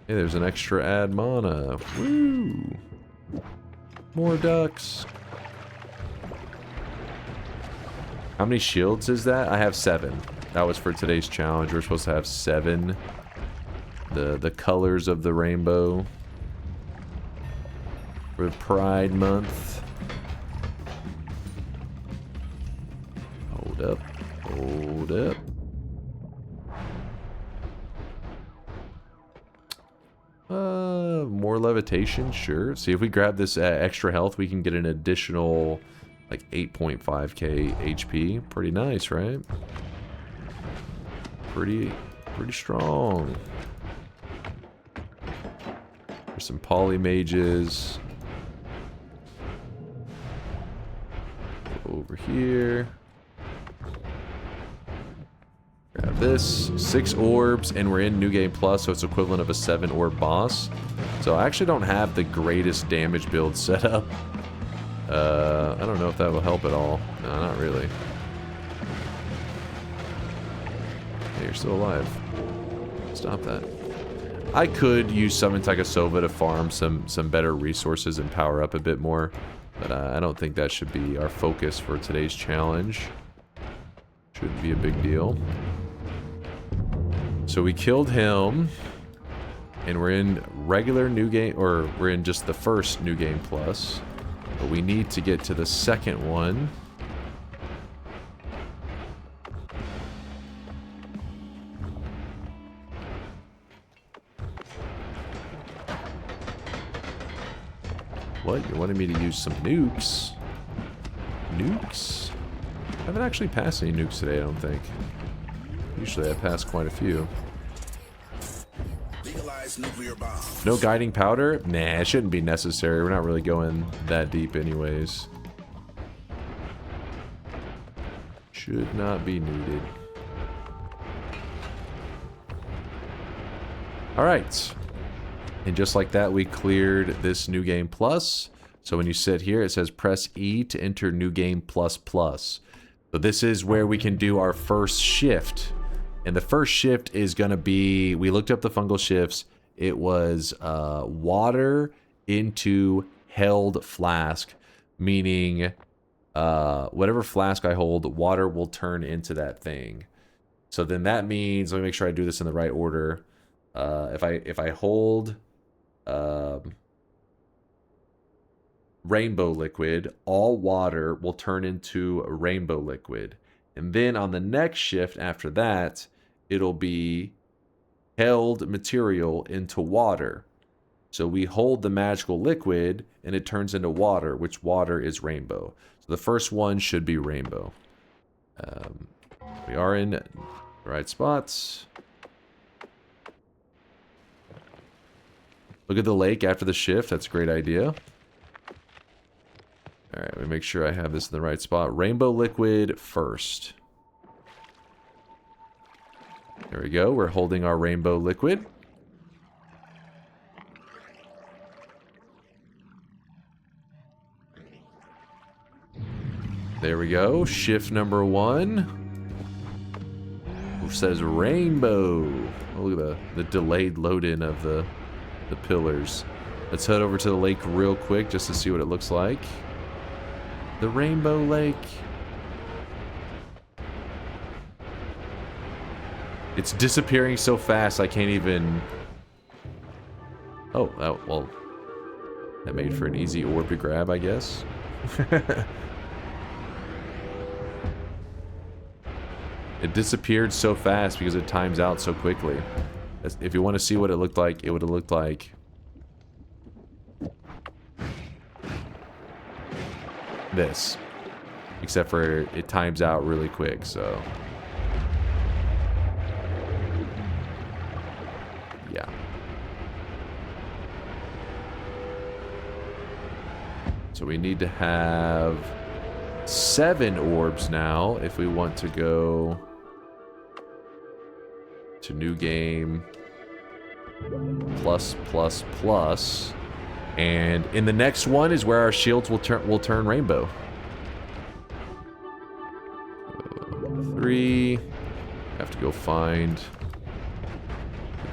Hey, there's an extra ad mana. Woo! More ducks. How many shields is that? I have 7. That was for today's challenge. We're supposed to have 7. The colors of the rainbow. For Pride Month. Hold up. Hold up. More levitation, sure. See, if we grab this extra health, we can get an additional, like, 8.5k HP. Pretty nice, right? Pretty strong. There's some polymages. Over here. Grab this. 6 orbs, and we're in New Game Plus, so it's equivalent of a 7-orb boss. So I actually don't have the greatest damage build set up. I don't know if that will help at all. No, not really. Hey, you're still alive. Stop that. I could use Summon Takasova to farm some better resources and power up a bit more, but I don't think that should be our focus for today's challenge. Shouldn't be a big deal. So we killed him, and we're in regular New Game, or we're in just the first New Game Plus, but we need to get to the second one. What? You wanted me to use some nukes? Nukes? I haven't actually passed any nukes today, I don't think. Usually I pass quite a few. No guiding powder? Nah, it shouldn't be necessary. We're not really going that deep anyways. Should not be needed. Alright. And just like that, we cleared this New Game Plus. So when you sit here, it says press E to enter New Game Plus Plus. So this is where we can do our first shift. And the first shift is going to be, we looked up the fungal shifts. It was water into held flask, meaning whatever flask I hold, water will turn into that thing. So then that means, let me make sure I do this in the right order. If I hold rainbow liquid, all water will turn into a rainbow liquid. And then on the next shift after that, it'll be held material into water. So we hold the magical liquid and it turns into water, which water is rainbow. So the first one should be rainbow. We are in the right spots. Look at the lake after the shift. That's a great idea. Alright, let me make sure I have this in the right spot. Rainbow liquid first. There we go. We're holding our rainbow liquid. There we go. Shift number 1. It says rainbow. Oh, look at the delayed load-in of the pillars. Let's head over to the lake real quick just to see what it looks like. The Rainbow Lake. It's disappearing so fast I can't even... Oh, well... That made for an easy orb to grab, I guess. It disappeared so fast because it times out so quickly. If you want to see what it looked like, it would have looked like... this. Except for it times out really quick, so... yeah. So we need to have 7 orbs now if we want to go to new game plus. And in the next one is where our shields will turn rainbow. 3. Have to go find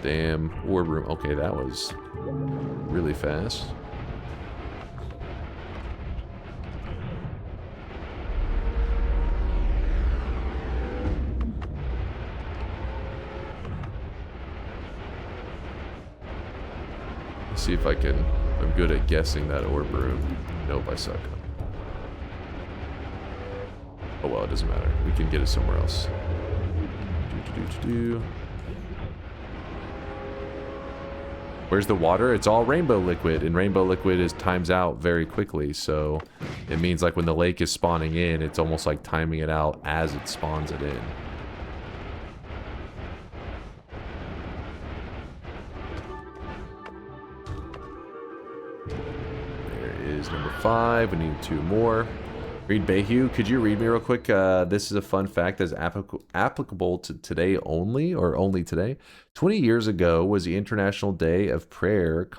the damn orb room. Okay, that was really fast. Let's see if I can... I'm good at guessing that orb room. Nope, I suck. Oh well, it doesn't matter. We can get it somewhere else. Where's the water? It's all rainbow liquid, and rainbow liquid is times out very quickly, so it means like when the lake is spawning in, it's almost like timing it out as it spawns it in. Number 5. We need 2 more. Read Bayhue. Could you read me real quick? This is a fun fact that's applicable to today only, or only today. 20 years ago was the International Day of Prayer.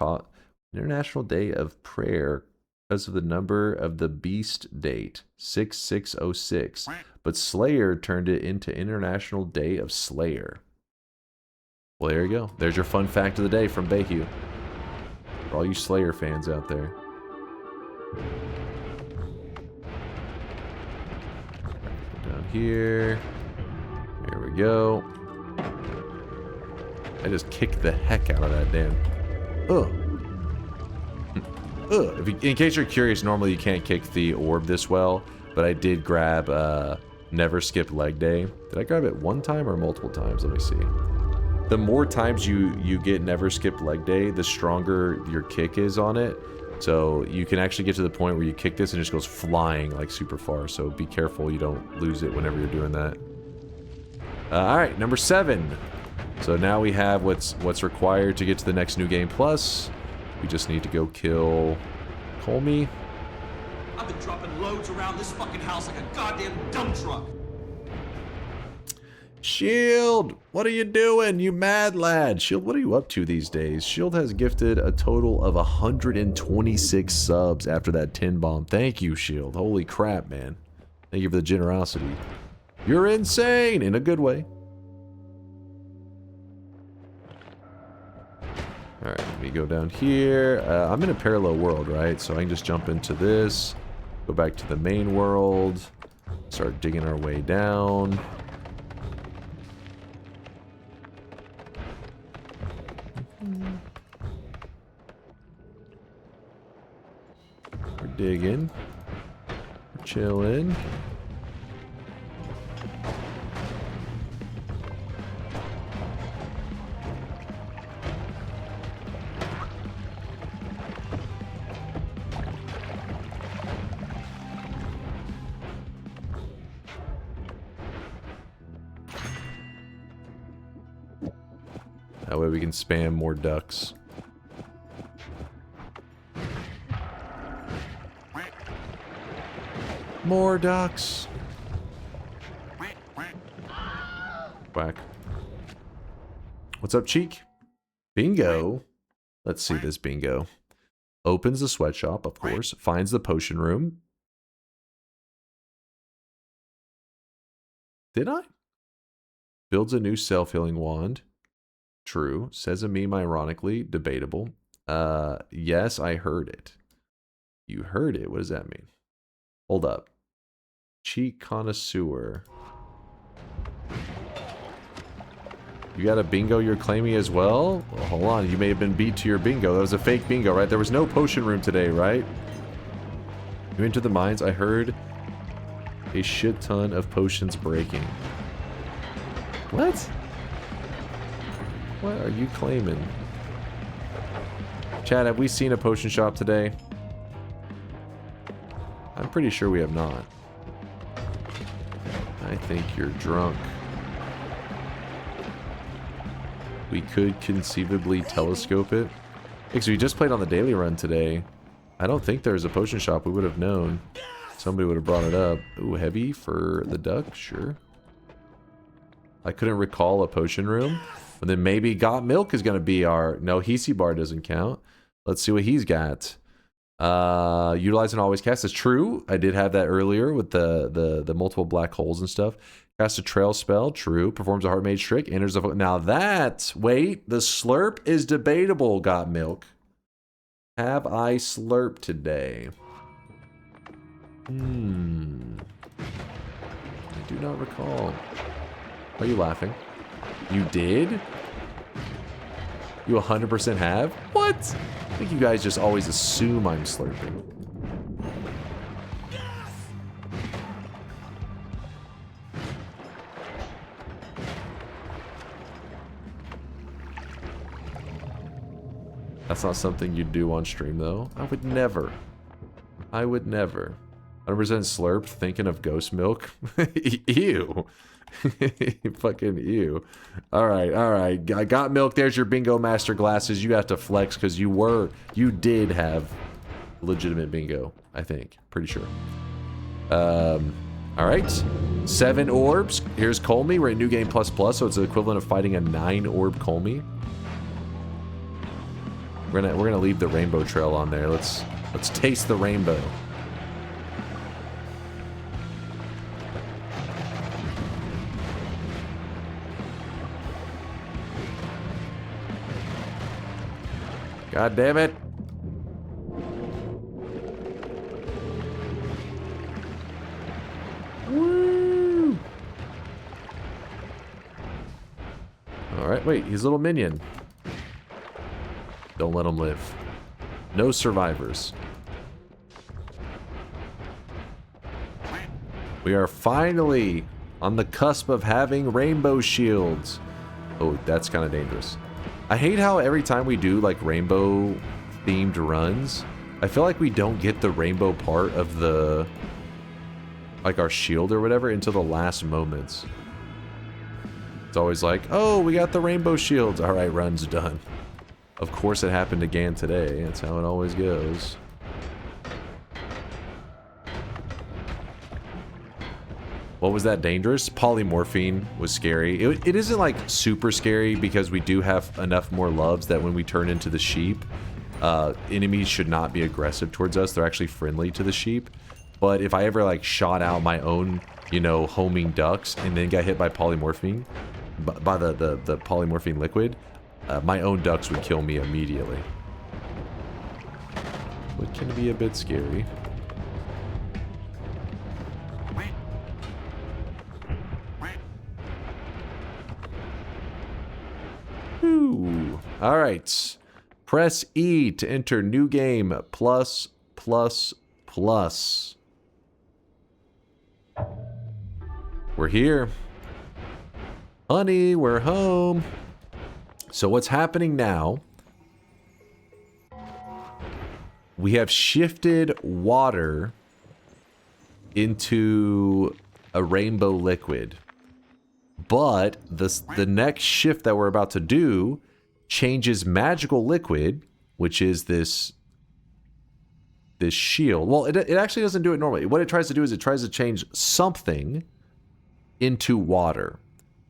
International Day of Prayer because of the number of the beast date, 6606. But Slayer turned it into International Day of Slayer. Well, there you go. There's your fun fact of the day from Bayhue. For all you Slayer fans out there. Down here. Here we go. I just kicked the heck out of that damn. In case you're curious, normally you can't kick the orb this well, but I did grab Never Skip Leg Day. Did I grab it one time or multiple times? Let me see. The more times you get Never Skip Leg Day, the stronger your kick is on it. So you can actually get to the point where you kick this and it just goes flying like super far. So be careful you don't lose it whenever you're doing that. Alright, number 7. So now we have what's required to get to the next New Game Plus. We just need to go kill Colmy. I've been dropping loads around this fucking house like a goddamn dump truck. Shield, what are you doing, you mad lad? Shield, what are you up to these days? Shield has gifted a total of 126 subs after that 10 bomb. Thank you, Shield. Holy crap, man. Thank you for the generosity. You're insane in a good way. Alright, let me go down here. I'm in a parallel world, right? So I can just jump into this, go back to the main world, start digging our way down. We're digging. We're chilling. That way we can spam more ducks. More ducks. Quack. What's up, Cheek? Bingo. Let's see this bingo. Opens the sweatshop, of course. Finds the potion room. Did I? Builds a new self-healing wand. True. Says a meme ironically. Debatable. Yes, I heard it. You heard it? What does that mean? Hold up. Cheat connoisseur. You got a bingo you're claiming as well? Well, hold on. You may have been beat to your bingo. That was a fake bingo, right? There was no potion room today, right? You into the mines? I heard a shit ton of potions breaking. What? What are you claiming? Chad, have we seen a potion shop today? I'm pretty sure we have not. I think you're drunk. We could conceivably telescope it. Because we just played on the daily run today. I don't think there's a potion shop. We would have known. Somebody would have brought it up. Ooh, heavy for the duck? Sure. I couldn't recall a potion room. But then maybe Got Milk is going to be our... No, Hisi Bar doesn't count. Let's see what he's got. Utilize and always cast is true. I did have that earlier with the multiple black holes and stuff. Cast a trail spell, true. Performs a heart mage trick, enters a... Now that... Wait, the slurp is debatable, Got Milk. Have I slurped today? I do not recall. Why are you laughing? You did? You 100% have? What? I think you guys just always assume I'm slurping. That's not something you do on stream, though. I would never. I would never. 100% slurped, thinking of ghost milk. Ew. Fucking ew. Alright, alright. I got milk. There's your bingo master glasses. You have to flex because you did have legitimate bingo, I think. Pretty sure. Alright. 7 orbs. Here's Colmy. We're at New Game Plus Plus, so it's the equivalent of fighting a 9 orb Colmy. We're gonna leave the rainbow trail on there. Let's taste the rainbow. God damn it. Woo! Alright, wait, he's a little minion. Don't let him live. No survivors. We are finally on the cusp of having rainbow shields. Oh, that's kind of dangerous. I hate how every time we do like rainbow themed runs, I feel like we don't get the rainbow part of the like our shield or whatever until the last moments. It's always like, oh, we got the rainbow shields. All right, run's done. Of course it happened again today. That's how it always goes. What was that dangerous? Polymorphine was scary. It isn't like super scary because we do have enough more loves that when we turn into the sheep, enemies should not be aggressive towards us. They're actually friendly to the sheep. But if I ever like shot out my own, you know, homing ducks and then got hit by polymorphine, by the polymorphine liquid, my own ducks would kill me immediately. What can be a bit scary. Ooh. All right. Press E to enter new game plus plus plus. We're here. Honey, we're home. So what's happening now? We have shifted water into a rainbow liquid. But the next shift that we're about to do changes magical liquid, which is this shield. Well, it actually doesn't do it normally. What it tries to do is it tries to change something into water.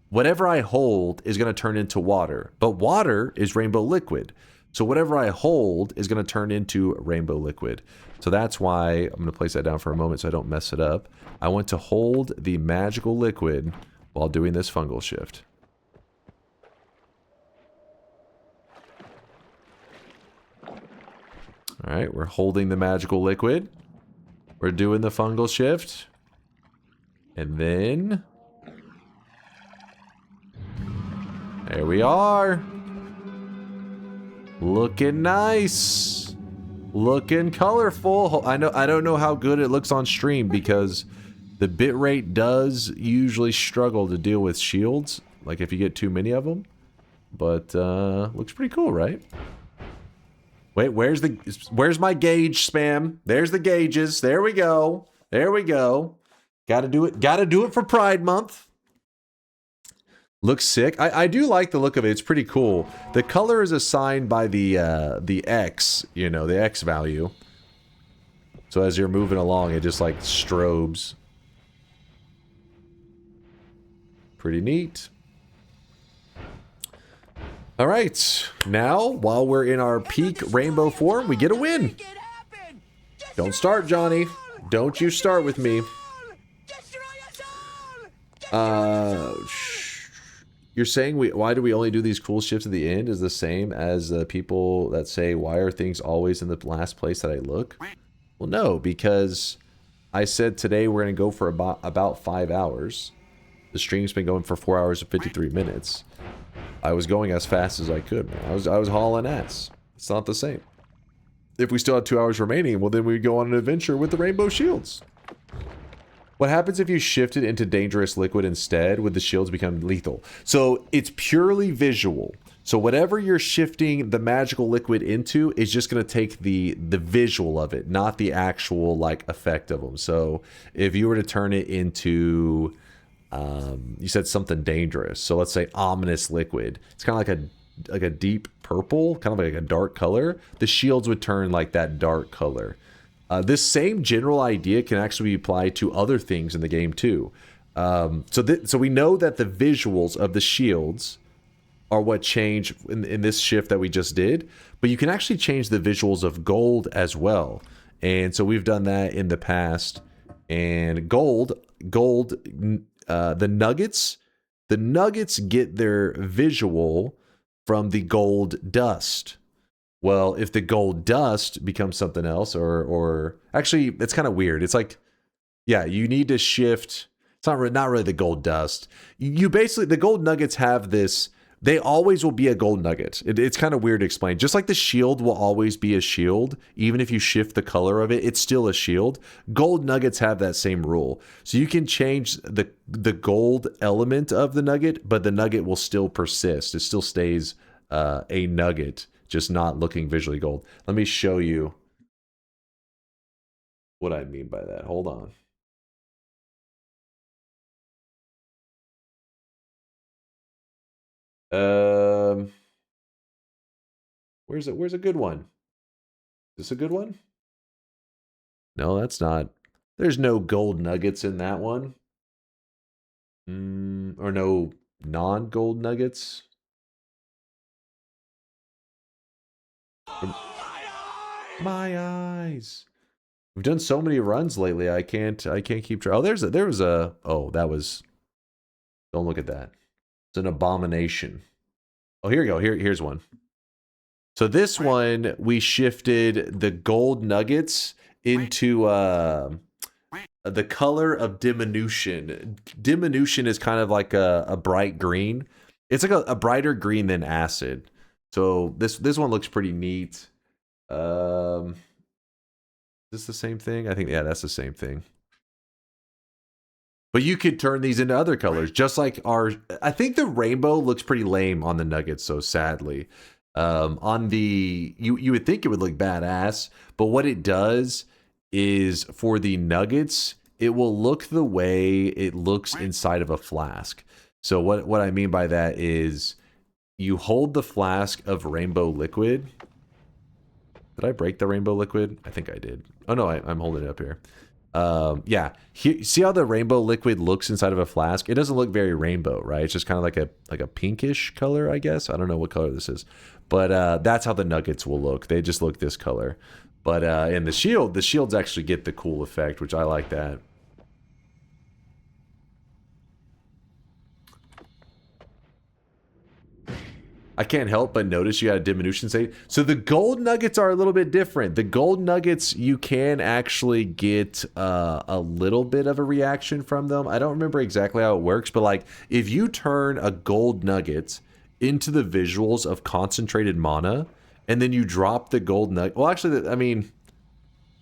Whatever I hold is going to turn into water. But water is rainbow liquid. So whatever I hold is going to turn into rainbow liquid. So that's why I'm going to place that down for a moment so I don't mess it up. I want to hold the magical liquid while doing this fungal shift. Alright, we're holding the magical liquid. We're doing the fungal shift. And then... there we are. Looking nice. Looking colorful. I don't know how good it looks on stream because the bitrate does usually struggle to deal with shields. Like if you get too many of them. But looks pretty cool, right? Wait, where's my gauge spam? There's the gauges. There we go. There we go. Gotta do it for Pride Month. Looks sick. I do like the look of it. It's pretty cool. The color is assigned by the X, you know, the X value. So as you're moving along, it just like strobes. Pretty neat. All right, now, while we're in our peak rainbow form, we get a win. Don't start, Johnny. Don't you start with me. You're saying why do we only do these cool shifts at the end is the same as the people that say, why are things always in the last place that I look? Well, no, because I said today we're going to go for about 5 hours. The stream's been going for 4 hours and 53 minutes. I was going as fast as I could, man. I was hauling ass. It's not the same. If we still had 2 hours remaining, well, then we'd go on an adventure with the rainbow shields. What happens if you shift it into dangerous liquid instead? Would the shields become lethal? So it's purely visual. So whatever you're shifting the magical liquid into is just going to take the visual of it, not the actual like effect of them. So if you were to turn it into... you said something dangerous. So let's say ominous liquid. It's kind of like a deep purple, kind of like a dark color. The shields would turn like that dark color. This same general idea can actually be applied to other things in the game too. So we know that the visuals of the shields are what change in this shift that we just did, but you can actually change the visuals of gold as well. And so we've done that in the past. And gold. The nuggets get their visual from the gold dust. Well, if the gold dust becomes something else, or actually, it's kind of weird. It's like, yeah, you need to shift. It's not really the gold dust. You basically, the gold nuggets have this. They always will be a gold nugget. It's kind of weird to explain. Just like the shield will always be a shield, even if you shift the color of it, it's still a shield. Gold nuggets have that same rule. So you can change the gold element of the nugget, but the nugget will still persist. It still stays a nugget, just not looking visually gold. Let me show you what I mean by that. Hold on. Where's a good one? Is this a good one? No, that's not. There's no gold nuggets in that one. Or no non-gold nuggets. My eyes. We've done so many runs lately. I can't keep track. Oh, there was a. Oh, that was. Don't look at that. It's an abomination. Oh, here we go. Here's one. So this one, we shifted the gold nuggets into the color of diminution. Diminution is kind of like a bright green. It's like a brighter green than acid. So this one looks pretty neat. Is this the same thing? I think, yeah, that's the same thing. But you could turn these into other colors, just like our... I think the rainbow looks pretty lame on the nuggets, so sadly. On the... You would think it would look badass, but what it does is, for the nuggets, it will look the way it looks inside of a flask. So what I mean by that is, you hold the flask of rainbow liquid. Did I break the rainbow liquid? I think I did. Oh no, I'm holding it up here. Yeah, see how the rainbow liquid looks inside of a flask? It doesn't look very rainbow, right? It's just kind of like a pinkish color, I guess. I don't know what color this is, but that's how the nuggets will look. They just look this color. But in the shields actually get the cool effect, which I like that. I can't help but notice you got a diminution state. So the gold nuggets are a little bit different. The gold nuggets, you can actually get a little bit of a reaction from them. I don't remember exactly how it works, but like if you turn a gold nugget into the visuals of concentrated mana, and then you drop the gold nugget. Well, actually, I mean,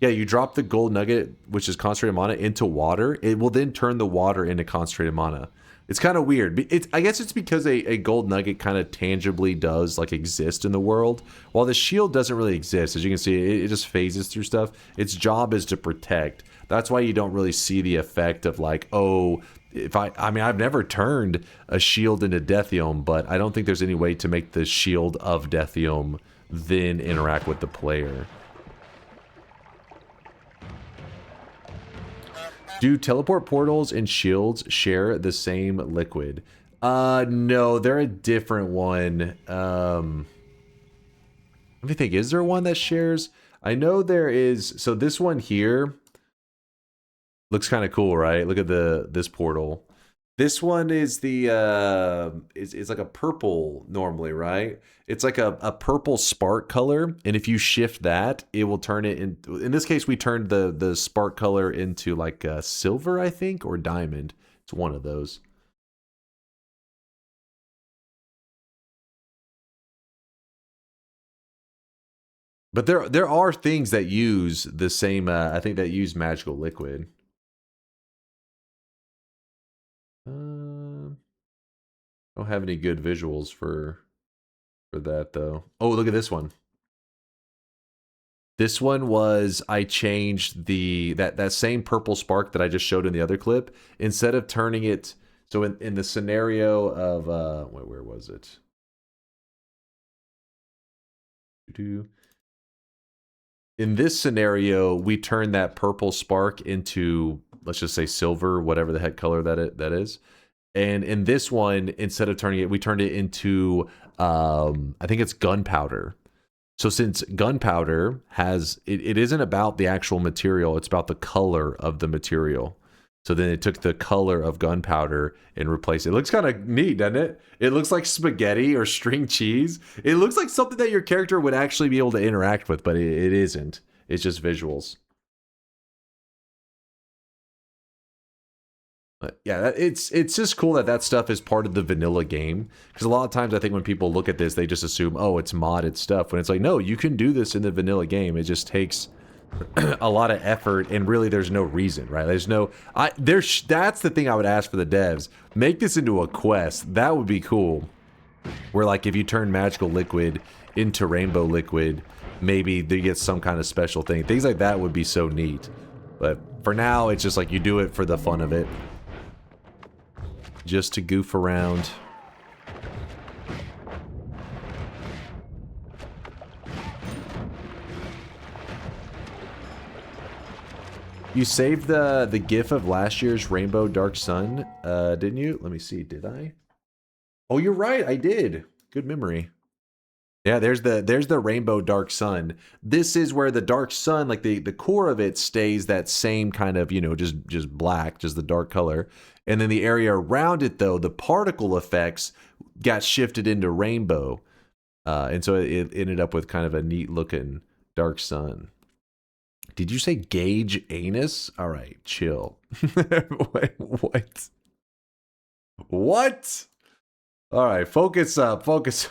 yeah, you drop the gold nugget, which is concentrated mana, into water. It will then turn the water into concentrated mana. It's kind of weird. I guess it's because a gold nugget kind of tangibly does like exist in the world, while the shield doesn't really exist. As you can see, it just phases through stuff. Its job is to protect. That's why you don't really see the effect of like, oh, if I mean, I've never turned a shield into Deathium, but I don't think there's any way to make the shield of Deathium then interact with the player. Do teleport portals and shields share the same liquid? No, they're a different one. Let me think, is there one that shares? I know there is. So this one here looks kind of cool, right? Look at this portal. This one is the it's like a purple normally, right? It's like a purple spark color, and if you shift that, it will turn it in this case we turned the spark color into like silver, I think, or diamond. It's one of those. But there are things that use the same I think that use magical liquid. Don't have any good visuals for that though. Oh, look at this one. This one was, I changed that same purple spark that I just showed in the other clip. Instead of turning it, so in the scenario of where was it? In this scenario, we turned that purple spark into, let's just say silver, whatever the heck color that is. And in this one, instead of turning it, we turned it into, I think it's gunpowder. So since gunpowder has, it isn't about the actual material, it's about the color of the material. So then it took the color of gunpowder and replaced it. It looks kind of neat, doesn't it? It looks like spaghetti or string cheese. It looks like something that your character would actually be able to interact with, but it isn't. It's just visuals. But yeah, it's just cool that stuff is part of the vanilla game. Because a lot of times I think when people look at this, they just assume, oh, it's modded stuff. When it's like, no, you can do this in the vanilla game. It just takes a lot of effort, and really there's no reason, right? There's no... that's the thing I would ask for the devs. Make this into a quest. That would be cool. Where like if you turn magical liquid into rainbow liquid, maybe they get some kind of special thing. Things like that would be so neat. But for now, it's just like you do it for the fun of it. Just to goof around. You saved the GIF of last year's Rainbow Dark Sun, didn't you? Let me see, did I? Oh, you're right, I did. Good memory. Yeah, there's the Rainbow Dark Sun. This is where the Dark Sun, like the core of it stays that same kind of, you know, just black, just the dark color. And then the area around it, though, the particle effects got shifted into rainbow. And so it ended up with kind of a neat looking Dark Sun. Did you say gauge anus? All right, chill. Wait, what? What? All right, focus up, focus.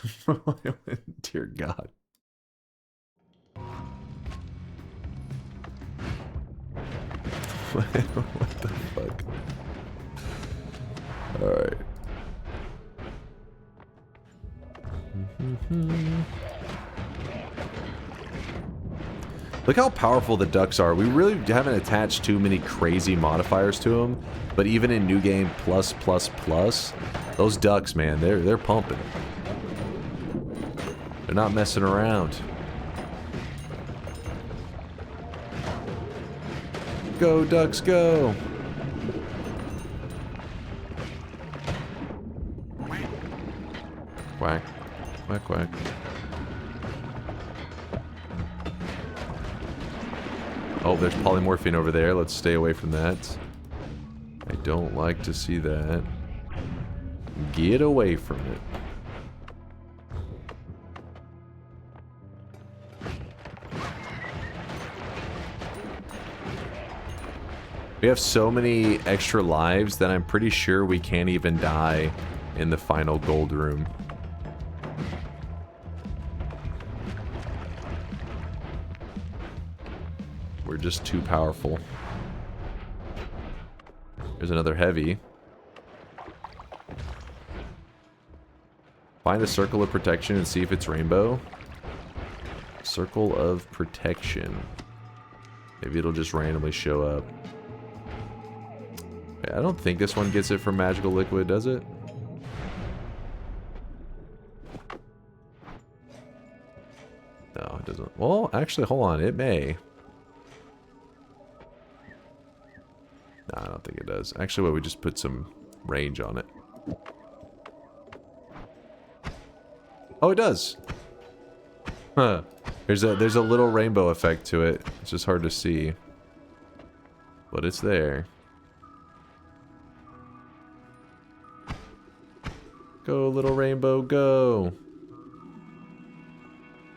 Dear God. What the fuck? All right. Look how powerful the ducks are. We really haven't attached too many crazy modifiers to them, but even in New Game Plus, those ducks, man, they're pumping. They're not messing around. Go, ducks, go! Quack, quack, quack. Oh, there's polymorphine over there. Let's stay away from that. I don't like to see that. Get away from it. We have so many extra lives that I'm pretty sure we can't even die in the final gold room. We're just too powerful. There's another heavy. Find a circle of protection and see if it's rainbow. Circle of protection. Maybe it'll just randomly show up. Okay, I don't think this one gets it from magical liquid, does it? No, it doesn't. Well, actually, hold on. It may. No, I don't think it does. Actually, well, we just put some range on it. Oh, it does. Huh. There's a little rainbow effect to it. It's just hard to see. But it's there. Go, little rainbow, go.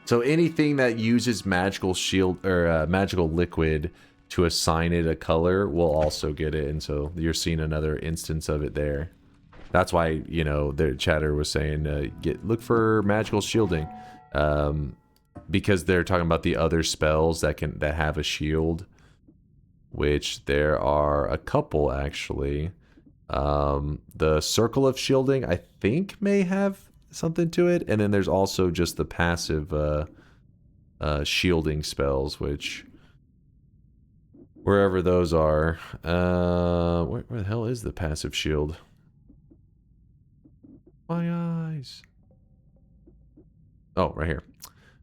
So anything that uses magical shield or magical liquid to assign it a color will also get it, and so you're seeing another instance of it there. That's why, you know, the chatter was saying look for magical shielding, because they're talking about the other spells that have a shield, which there are a couple actually. The circle of shielding I think may have something to it, and then there's also just the passive shielding spells, which wherever those are, where the hell is the passive shield? My eyes. Oh, right here.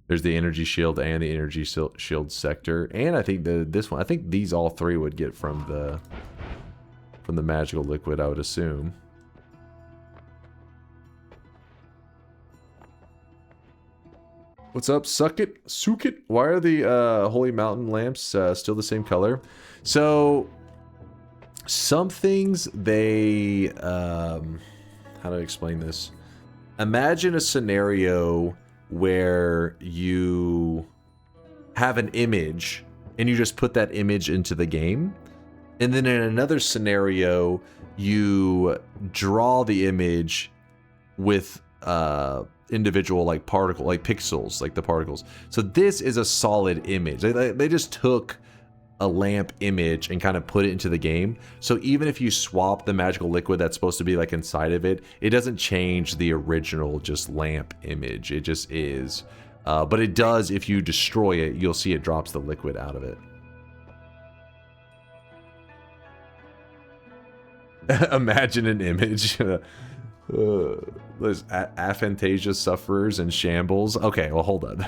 There's the energy shield and the energy shield sector, and I think this one. I think these all three would get from the magical liquid, I would assume. What's up, suck it, sook it? Why are the holy mountain lamps still the same color? So some things they how do I explain this? Imagine a scenario where you have an image and you just put that image into the game, and then in another scenario you draw the image with individual like pixels, like the particles. So this is a solid image. They just took a lamp image and kind of put it into the game. So even if you swap the magical liquid that's supposed to be like inside of it, it doesn't change the original just lamp image. It just is. But it does, if you destroy it, you'll see it drops the liquid out of it. Imagine an image. There's aphantasia sufferers and shambles. Okay, well, hold on.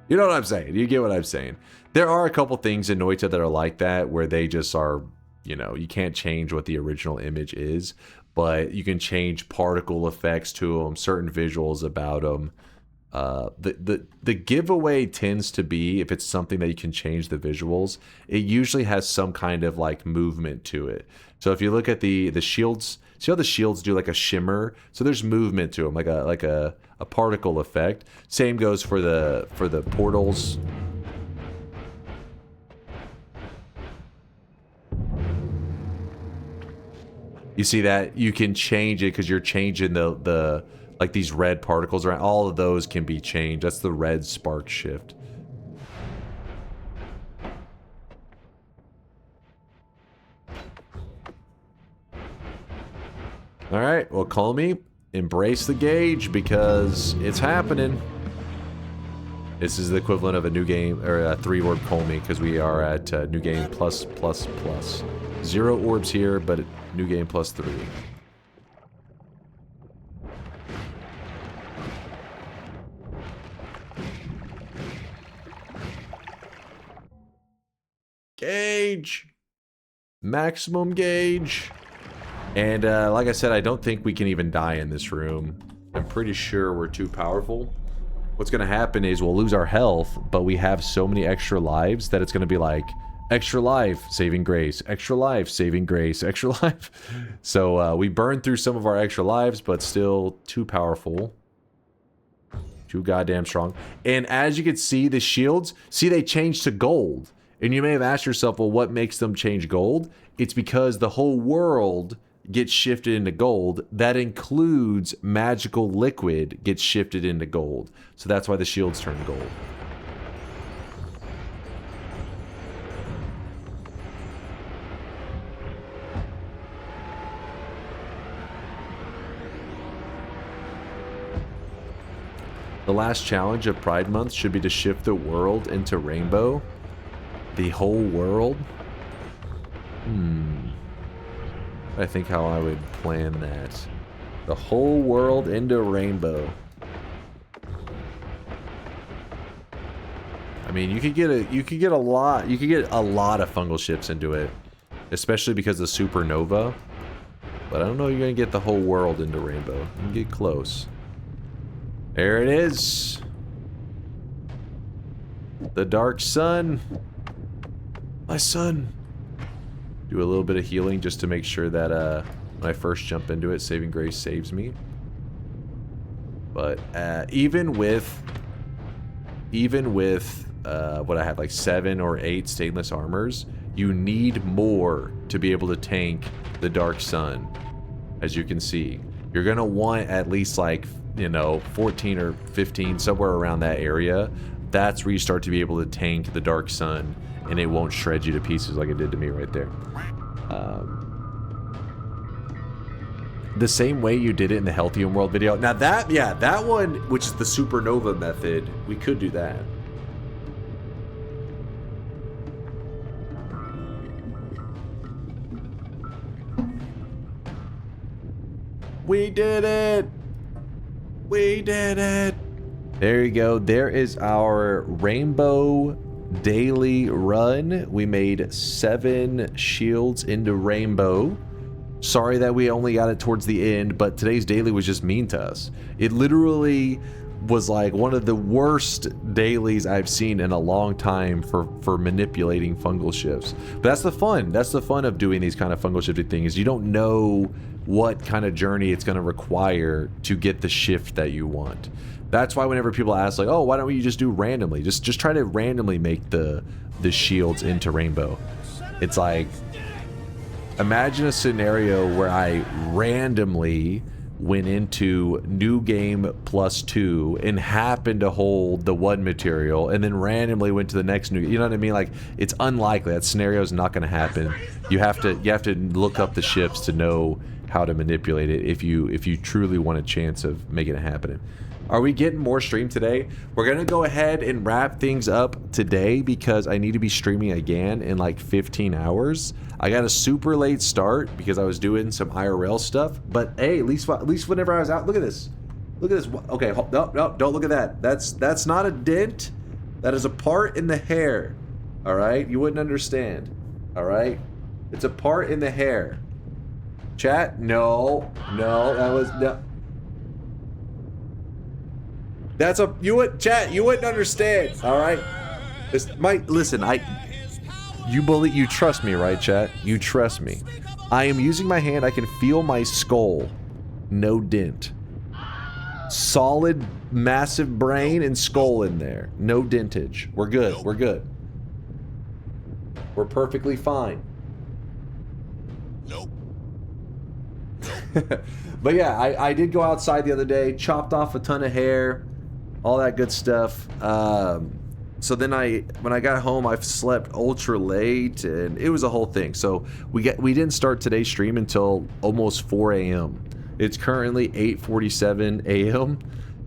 You know what I'm saying. You get what I'm saying. There are a couple things in Noita that are like that, where they just are, you know, you can't change what the original image is, but you can change particle effects to them, certain visuals about them. The giveaway tends to be, if it's something that you can change the visuals, it usually has some kind of like movement to it. So if you look at the shields, see how the shields do like a shimmer? So there's movement to them, like a particle effect. Same goes for the portals. You see that? You can change it because you're changing the like these red particles around. All of those can be changed. That's the red spark shift. All right, well, call me. Embrace the gauge because it's happening. This is the equivalent of a new game, or a 3-orb call me, because we are at new game plus. 0 orbs here, but new game plus 3. Gauge. Maximum gauge. And like I said, I don't think we can even die in this room. I'm pretty sure we're too powerful. What's going to happen is we'll lose our health, but we have so many extra lives that it's going to be like, extra life, saving grace, extra life, saving grace, extra life. So we burned through some of our extra lives, but still too powerful. Too goddamn strong. And as you can see, the shields, see, they changed to gold. And you may have asked yourself, well, what makes them change gold? It's because the whole world gets shifted into gold. That includes magical liquid gets shifted into gold. So that's why the shields turn gold. The last challenge of Pride Month should be to shift the world into rainbow. The whole world? I think how I would plan that. The whole world into rainbow. I mean, you could get a lot of fungal ships into it, especially because of supernova. But I don't know if you're gonna get the whole world into rainbow. You can get close. There it is. The dark sun. My son. Do a little bit of healing just to make sure that when I first jump into it, saving grace saves me. But even with what I have, like 7 or 8 stainless armors, you need more to be able to tank the dark sun. As you can see, you're gonna want at least like, you know, 14 or 15, somewhere around that area. That's where you start to be able to tank the dark sun, and it won't shred you to pieces like it did to me right there. The same way you did it in the Healthy World video. Now that, yeah, that one, which is the supernova method, we could do that. We did it! We did it! There you go. There is our rainbow daily run. We made 7 shields into rainbow. Sorry that we only got it towards the end, but today's daily was just mean to us. It literally was like one of the worst dailies I've seen in a long time for manipulating fungal shifts. But that's the fun. That's the fun of doing these kind of fungal shifting things. You don't know what kind of journey it's going to require to get the shift that you want. That's why whenever people ask, like, oh, why don't we just do randomly? Just try to randomly make the shields into rainbow. It's like, imagine a scenario where I randomly went into new game +2 and happened to hold the 1 material, and then randomly went to the next new, you know what I mean? Like, it's unlikely. That scenario is not going to happen. You have to look up the shifts to know how to manipulate it if you truly want a chance of making it happen. Are we getting more stream today? We're gonna go ahead and wrap things up today because I need to be streaming again in like 15 hours. I got a super late start because I was doing some IRL stuff, but hey, at least whenever I was out, look at this. Look at this. Okay, no, don't look at that. That's not a dent. That is a part in the hair. All right, you wouldn't understand. All right, it's a part in the hair. Chat, no, that was no. That's a chat. You wouldn't understand. All right, listen. You trust me, right, chat? You trust me. I am using my hand. I can feel my skull. No dent. Solid, massive brain and skull in there. No dentage. We're good. We're good. We're perfectly fine. Nope. But yeah, I did go outside the other day, chopped off a ton of hair, all that good stuff. So then when I got home, I slept ultra late, and it was a whole thing. So we didn't start today's stream until almost 4 a.m. It's currently 8:47 a.m.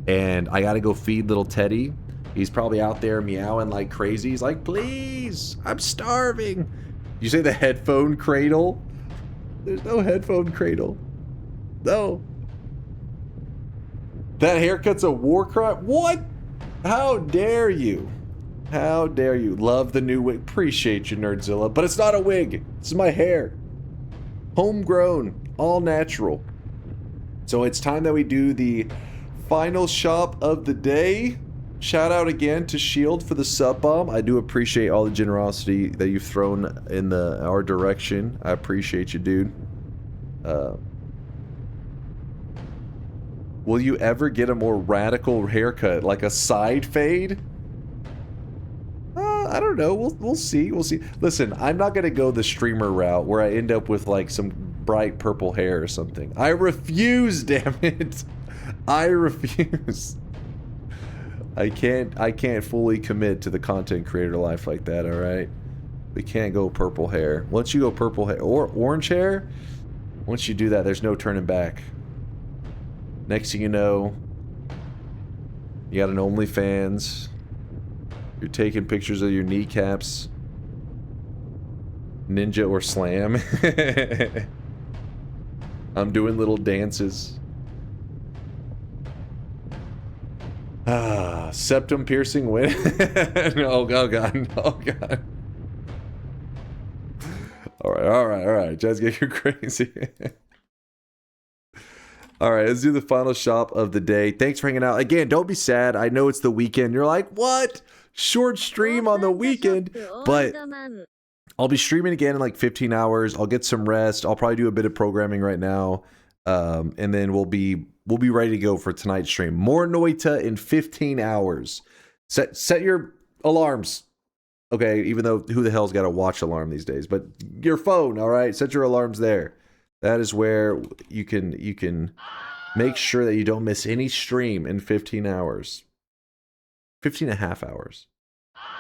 and I gotta go feed little Teddy. He's probably out there meowing like crazy. He's like, please, I'm starving. You say the headphone cradle? There's no headphone cradle. No. That haircut's a war crime? What? How dare you? How dare you? Love the new wig. Appreciate you, Nerdzilla. But it's not a wig. This is my hair. Homegrown. All natural. So it's time that we do the final shop of the day. Shout out again to Shield for the sub bomb. I do appreciate all the generosity that you've thrown in our direction. I appreciate you, dude. Will you ever get a more radical haircut, like a side fade? I don't know. We'll see. We'll see. Listen, I'm not gonna go the streamer route where I end up with like some bright purple hair or something. I refuse. Damn it. I refuse. I can't fully commit to the content creator life like that. All right. We can't go purple hair. Once you go purple hair or orange hair, once you do that, there's no turning back. Next thing you know, you got an OnlyFans. You're taking pictures of your kneecaps. Ninja or slam. I'm doing little dances. Ah, septum piercing win. Oh god, oh god. Alright. Just get you crazy. Alright, let's do the final shop of the day. Thanks for hanging out. Again, don't be sad. I know it's the weekend. You're like, what? Short stream on the weekend? But I'll be streaming again in like 15 hours. I'll get some rest. I'll probably do a bit of programming right now. And then we'll be ready to go for tonight's stream. More Noita in 15 hours. Set your alarms. Okay, even though who the hell's got a watch alarm these days? But your phone, all right? Set your alarms there. That is where you can make sure that you don't miss any stream in 15 hours. 15 and a half hours.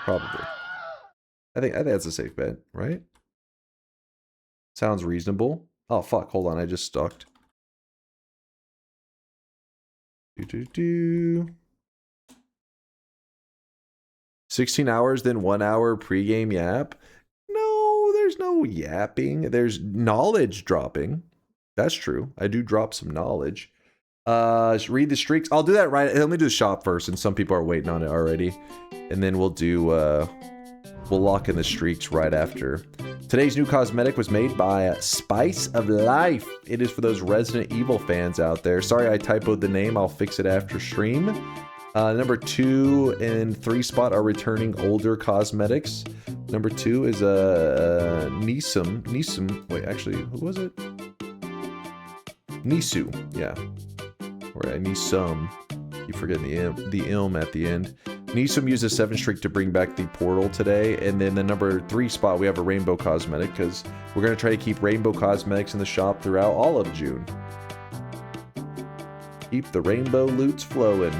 Probably. I think that's a safe bet, right? Sounds reasonable. Oh fuck, hold on, I just stalked. 16 hours, then 1 hour pregame yap? No, there's no yapping. There's knowledge dropping. That's true. I do drop some knowledge. Read the streaks. I'll do that right. Let me do the shop first, and some people are waiting on it already. And then we'll do, we'll lock in the streaks right after. Today's new cosmetic was made by Spice of Life. It is for those Resident Evil fans out there. Sorry I typoed the name. I'll fix it after stream. Number 2 and 3 spot are returning older cosmetics. Number 2 is Nisum. Wait, actually, who was it? Nisu, yeah. Or Nisum. You forget the ilm at the end. Nisum used a 7 streak to bring back the portal today. And then the number 3 spot, we have a rainbow cosmetic because we're going to try to keep rainbow cosmetics in the shop throughout all of June. Keep the rainbow loots flowing.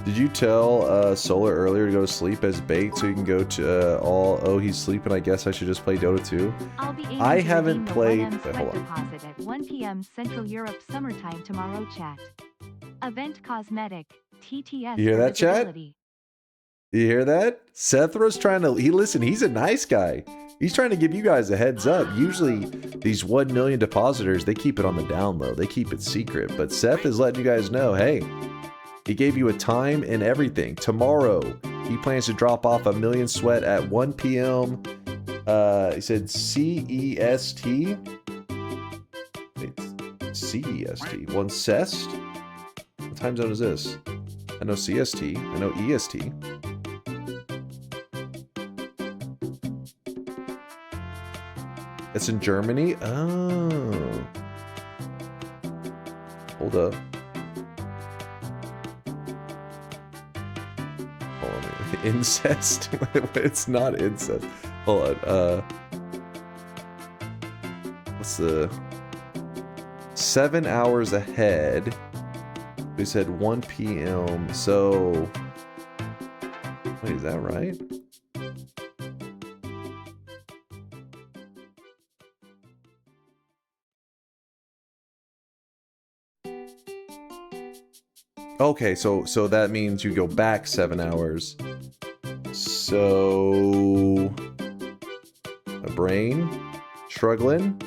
Did you tell Solar earlier to go to sleep as bait so you can go to oh, he's sleeping, I guess I should just play Dota 2? I haven't played... Wait, hold on. Deposit at 1 p.m. Central Europe summertime tomorrow, chat. Event cosmetic, TTS. You hear that, chat? You hear that? Sethra's trying to... he's a nice guy. He's trying to give you guys a heads up. Usually, these 1 million depositors, they keep it on the down low. They keep it secret. But Seth is letting you guys know, hey... He gave you a time and everything. Tomorrow, he plans to drop off 1 million sweat at 1 p.m. He said CEST. CEST. One CEST? What time zone is this? I know CST. I know EST. It's in Germany? Oh. Hold up. Incest? It's not incest. Hold on. What's the 7 hours ahead? We said 1 p.m. So wait, is that right? Okay, so that means you go back 7 hours. So a brain struggling.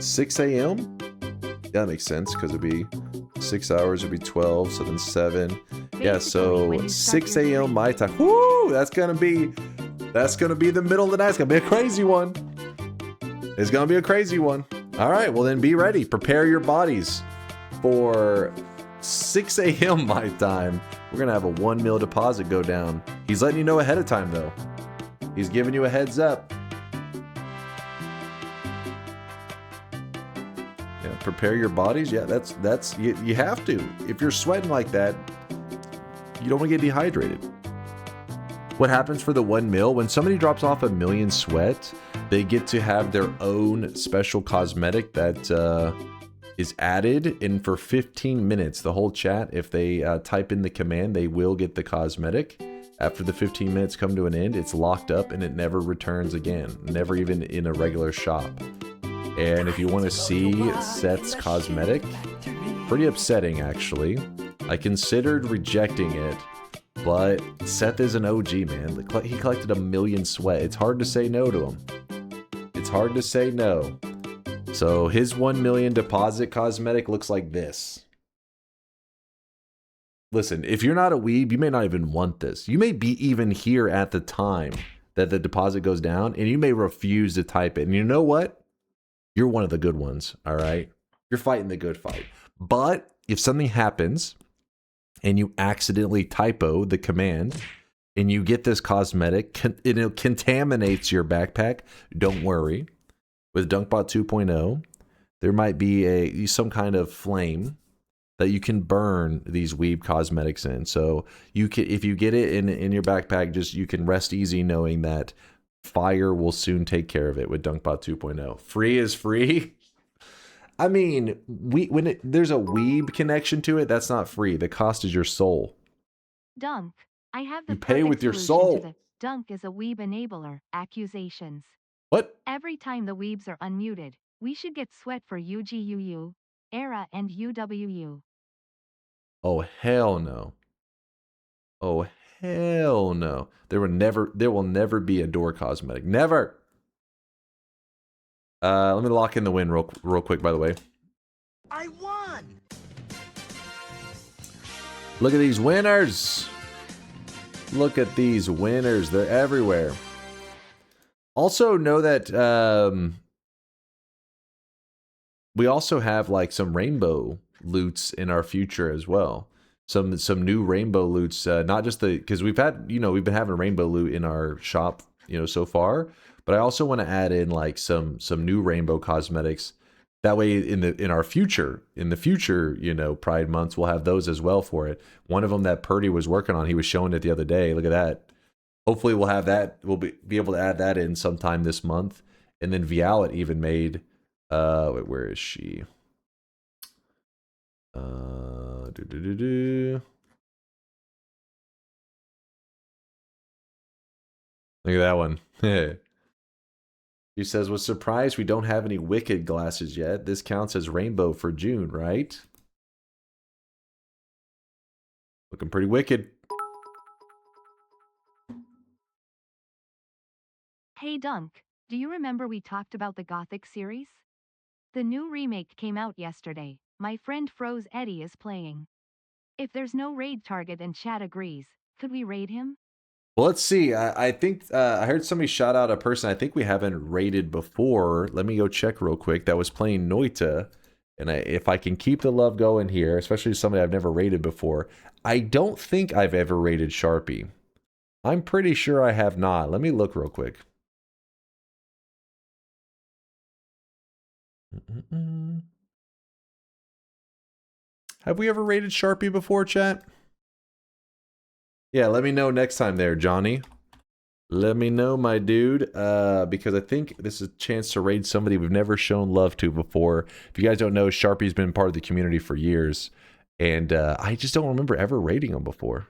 6 a.m. Yeah, that makes sense because it'd be 6 hours. It'd be 12. So then 7. Yeah, so 6 a.m. my time. Woo! That's gonna be the middle of the night. It's gonna be a crazy one. It's gonna be a crazy one. All right, well then be ready. Prepare your bodies for 6 a.m. my time. We're gonna have a 1 mil deposit go down. He's letting you know ahead of time though. He's giving you a heads up. Yeah, prepare your bodies. Yeah, that's you have to. If you're sweating like that, you don't want to get dehydrated. What happens for the 1 mil? When somebody drops off 1 million sweat, they get to have their own special cosmetic that is added. And for 15 minutes, the whole chat, if they type in the command, they will get the cosmetic. After the 15 minutes come to an end, it's locked up and it never returns again. Never even in a regular shop. And if you want to see Seth's cosmetic, pretty upsetting actually. I considered rejecting it, but Seth is an OG, man. He collected 1 million sweat. It's hard to say no to him. It's hard to say no. So his 1 million deposit cosmetic looks like this. Listen, if you're not a weeb, you may not even want this. You may be even here at the time that the deposit goes down, and you may refuse to type it. And you know what? You're one of the good ones, all right? You're fighting the good fight. But if something happens and you accidentally typo the command and you get this cosmetic, it contaminates your backpack, don't worry. With DunkBot 2.0, there might be some kind of flame that you can burn these weeb cosmetics in. So you can, if you get it in your backpack, just you can rest easy knowing that fire will soon take care of it with DunkBot 2.0. Free is free. I mean, there's a weeb connection to it, that's not free. The cost is your soul. Dunk. I have the You pay with your solution soul. to the Dunk is a weeb enabler accusations. What? Every time the weebs are unmuted, we should get sweat for UGUU, ERA, and UWU. Oh hell no. Oh hell no. There will never be a door cosmetic. Never. Let me lock in the win real quick, by the way. I won! Look at these winners. Look at these winners. They're everywhere. Also know that we also have like some rainbow loots in our future as well. Some new rainbow loots, not just because we've had, we've been having rainbow loot in our shop, so far, but I also want to add in like some new rainbow cosmetics. That way in the future, Pride months, we'll have those as well for it. One of them that Purdy was working on, he was showing it the other day. Look at that. Hopefully we'll have that. We'll be able to add that in sometime this month. And then Vialet even made, wait, where is she? Look at that one. He says, was surprised we don't have any Wicked glasses yet. This counts as rainbow for June, right? Looking pretty wicked. Hey Dunk, do you remember we talked about the Gothic series? The new remake came out yesterday. My friend Froze Eddie is playing. If there's no raid target and chat agrees, could we raid him? Well, let's see. I think I heard somebody shout out a person I think we haven't raided before. Let me go check real quick. That was playing Noita. And if I can keep the love going here, especially somebody I've never raided before, I don't think I've ever raided Sharpie. I'm pretty sure I have not. Let me look real quick. Have we ever raided Sharpie before, chat? Yeah, let me know next time there, Johnny. Let me know, my dude, because I think this is a chance to raid somebody we've never shown love to before. If you guys don't know, Sharpie's been part of the community for years, and I just don't remember ever raiding him before.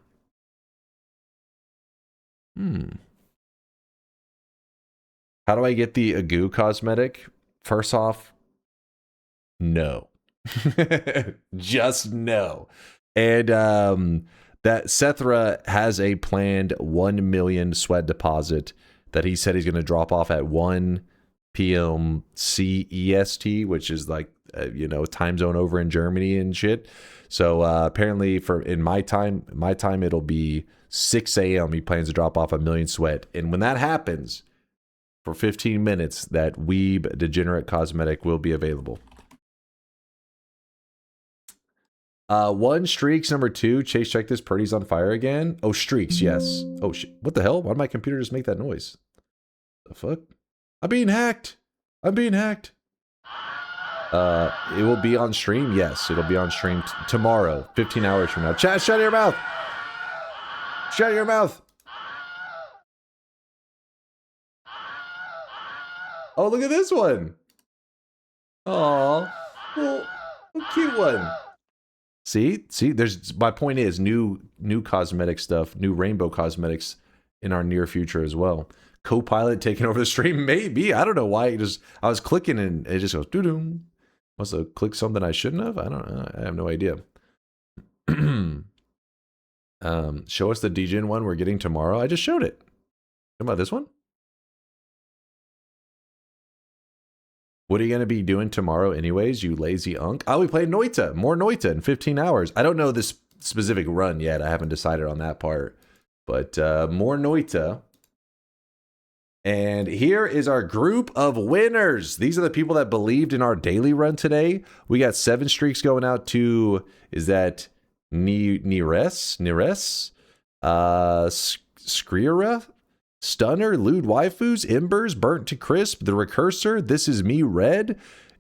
How do I get the Agoo cosmetic? First off, no. Just no. And that Sethra has a planned 1 million sweat deposit that he said he's going to drop off at 1 p.m. CEST, which is like, time zone over in Germany and shit. So apparently in my time it'll be 6 a.m. He plans to drop off 1 million sweat. And when that happens, for 15 minutes, that Weeb Degenerate cosmetic will be available. 1, Streaks. Number 2, Chase, check this. Purdy's on fire again. Oh, Streaks, yes. Oh, shit. What the hell? Why did my computer just make that noise? The fuck? I'm being hacked. I'm being hacked. It will be on stream. Yes, it'll be on stream tomorrow, 15 hours from now. Chat, shut your mouth. Shut your mouth. Oh, look at this one. Aw, well, cute one. See, there's, my point is new cosmetic stuff, new rainbow cosmetics in our near future as well. Copilot taking over the stream, maybe. I don't know why. I was clicking and it just goes doo-doo. Must have clicked something I shouldn't have. I don't know. I have no idea. Show us the DGen one we're getting tomorrow. I just showed it. How about this one? What are you going to be doing tomorrow anyways, you lazy unk? I'll be playing Noita. More Noita in 15 hours. I don't know this specific run yet. I haven't decided on that part. But more Noita. And here is our group of winners. These are the people that believed in our daily run today. We got 7 streaks going out to, is that Nires? Streeeeeaaam? Stunner, Lewd Waifus, Embers, Burnt to Crisp, The Recursor, This Is Me Red,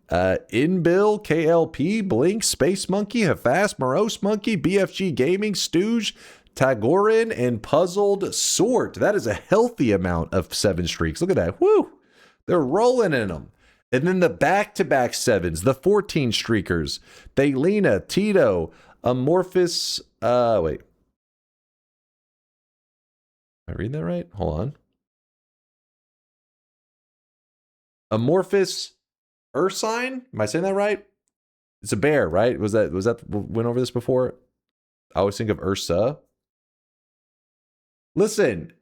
Inbill, KLP, Blink, Space Monkey, Hafast, Morose Monkey, BFG Gaming, Stooge, Tagorin, and Puzzled Sort. That is a healthy amount of 7 streaks. Look at that. Woo! They're rolling in them. And then the back-to-back 7s, the 14 streakers, Thaylena, Tito, Amorphous, wait. Am I reading that right? Hold on. Amorphous Ursine? Am I saying that right? It's a bear, right? Was that went over this before? I always think of Ursa. Listen,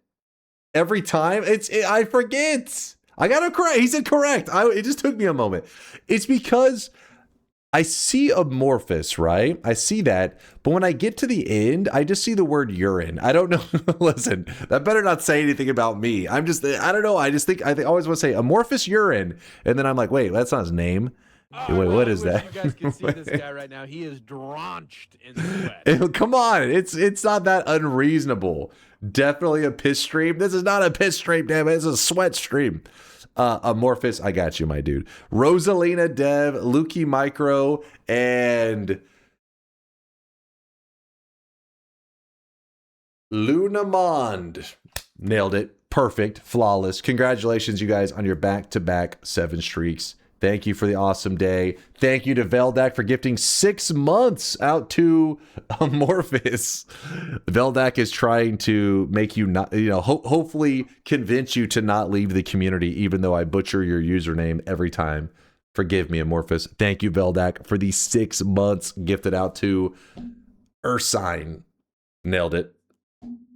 every time I forget. I got him correct. He said correct. It just took me a moment. It's because I see Amorphous, right? I see that. But when I get to the end, I just see the word urine. I don't know. Listen, that better not say anything about me. I don't know. I always want to say Amorphous urine. And then I'm like, wait, that's not his name. Wait, what is that? You guys can see this guy right now. He is drenched in sweat. Come on. It's not that unreasonable. Definitely a piss stream. This is not a piss stream, damn it. It's a sweat stream. Amorphous, I got you, my dude. Rosalina Dev, Lukey Micro, and Lunamond. Nailed it. Perfect. Flawless. Congratulations, you guys, on your back-to-back 7 streaks. Thank you for the awesome day. Thank you to Veldak for gifting 6 months out to Amorphous. Veldak is trying to make you not, hopefully convince you to not leave the community, even though I butcher your username every time. Forgive me, Amorphous. Thank you, Veldak, for these 6 months gifted out to Ursine. Nailed it.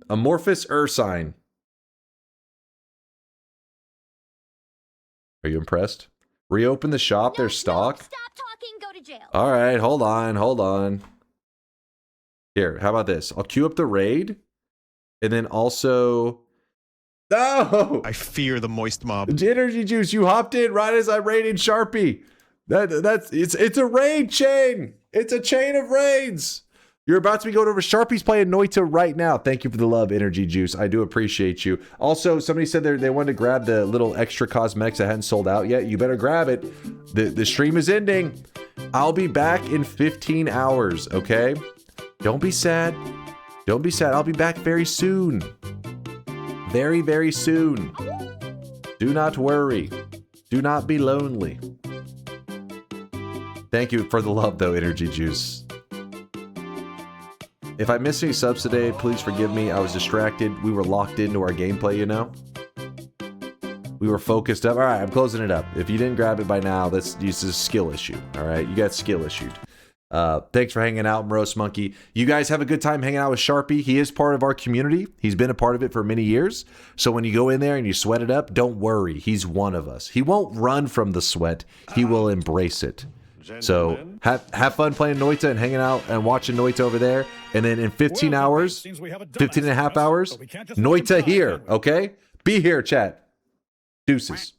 Amorphous Ursine. Are you impressed? Reopen the shop, there's stock. Stop talking, go to jail. All right, hold on. Here, how about this? I'll queue up the raid, and then also... No! I fear the moist mob. Energy Juice, you hopped in right as I raided Sharpie. It's a raid chain. It's a chain of raids. You're about to be going over. Sharpie's playing Noita right now. Thank you for the love, Energy Juice. I do appreciate you. Also, somebody said they wanted to grab the little extra cosmetics that hadn't sold out yet. You better grab it. The stream is ending. I'll be back in 15 hours, okay? Don't be sad. Don't be sad. I'll be back very soon. Very, very soon. Do not worry. Do not be lonely. Thank you for the love, though, Energy Juice. If I missed any subs today, please forgive me. I was distracted. We were locked into our gameplay, you know? We were focused up. All right, I'm closing it up. If you didn't grab it by now, this is a skill issue, all right? You got skill issued. Thanks for hanging out, Morose Monkey. You guys have a good time hanging out with Sharpie. He is part of our community. He's been a part of it for many years. So when you go in there and you sweat it up, don't worry. He's one of us. He won't run from the sweat. He will embrace it. So have fun playing Noita and hanging out and watching Noita over there. And then in 15 hours, 15 and a half hours, Noita here, okay? Be here, chat. Deuces.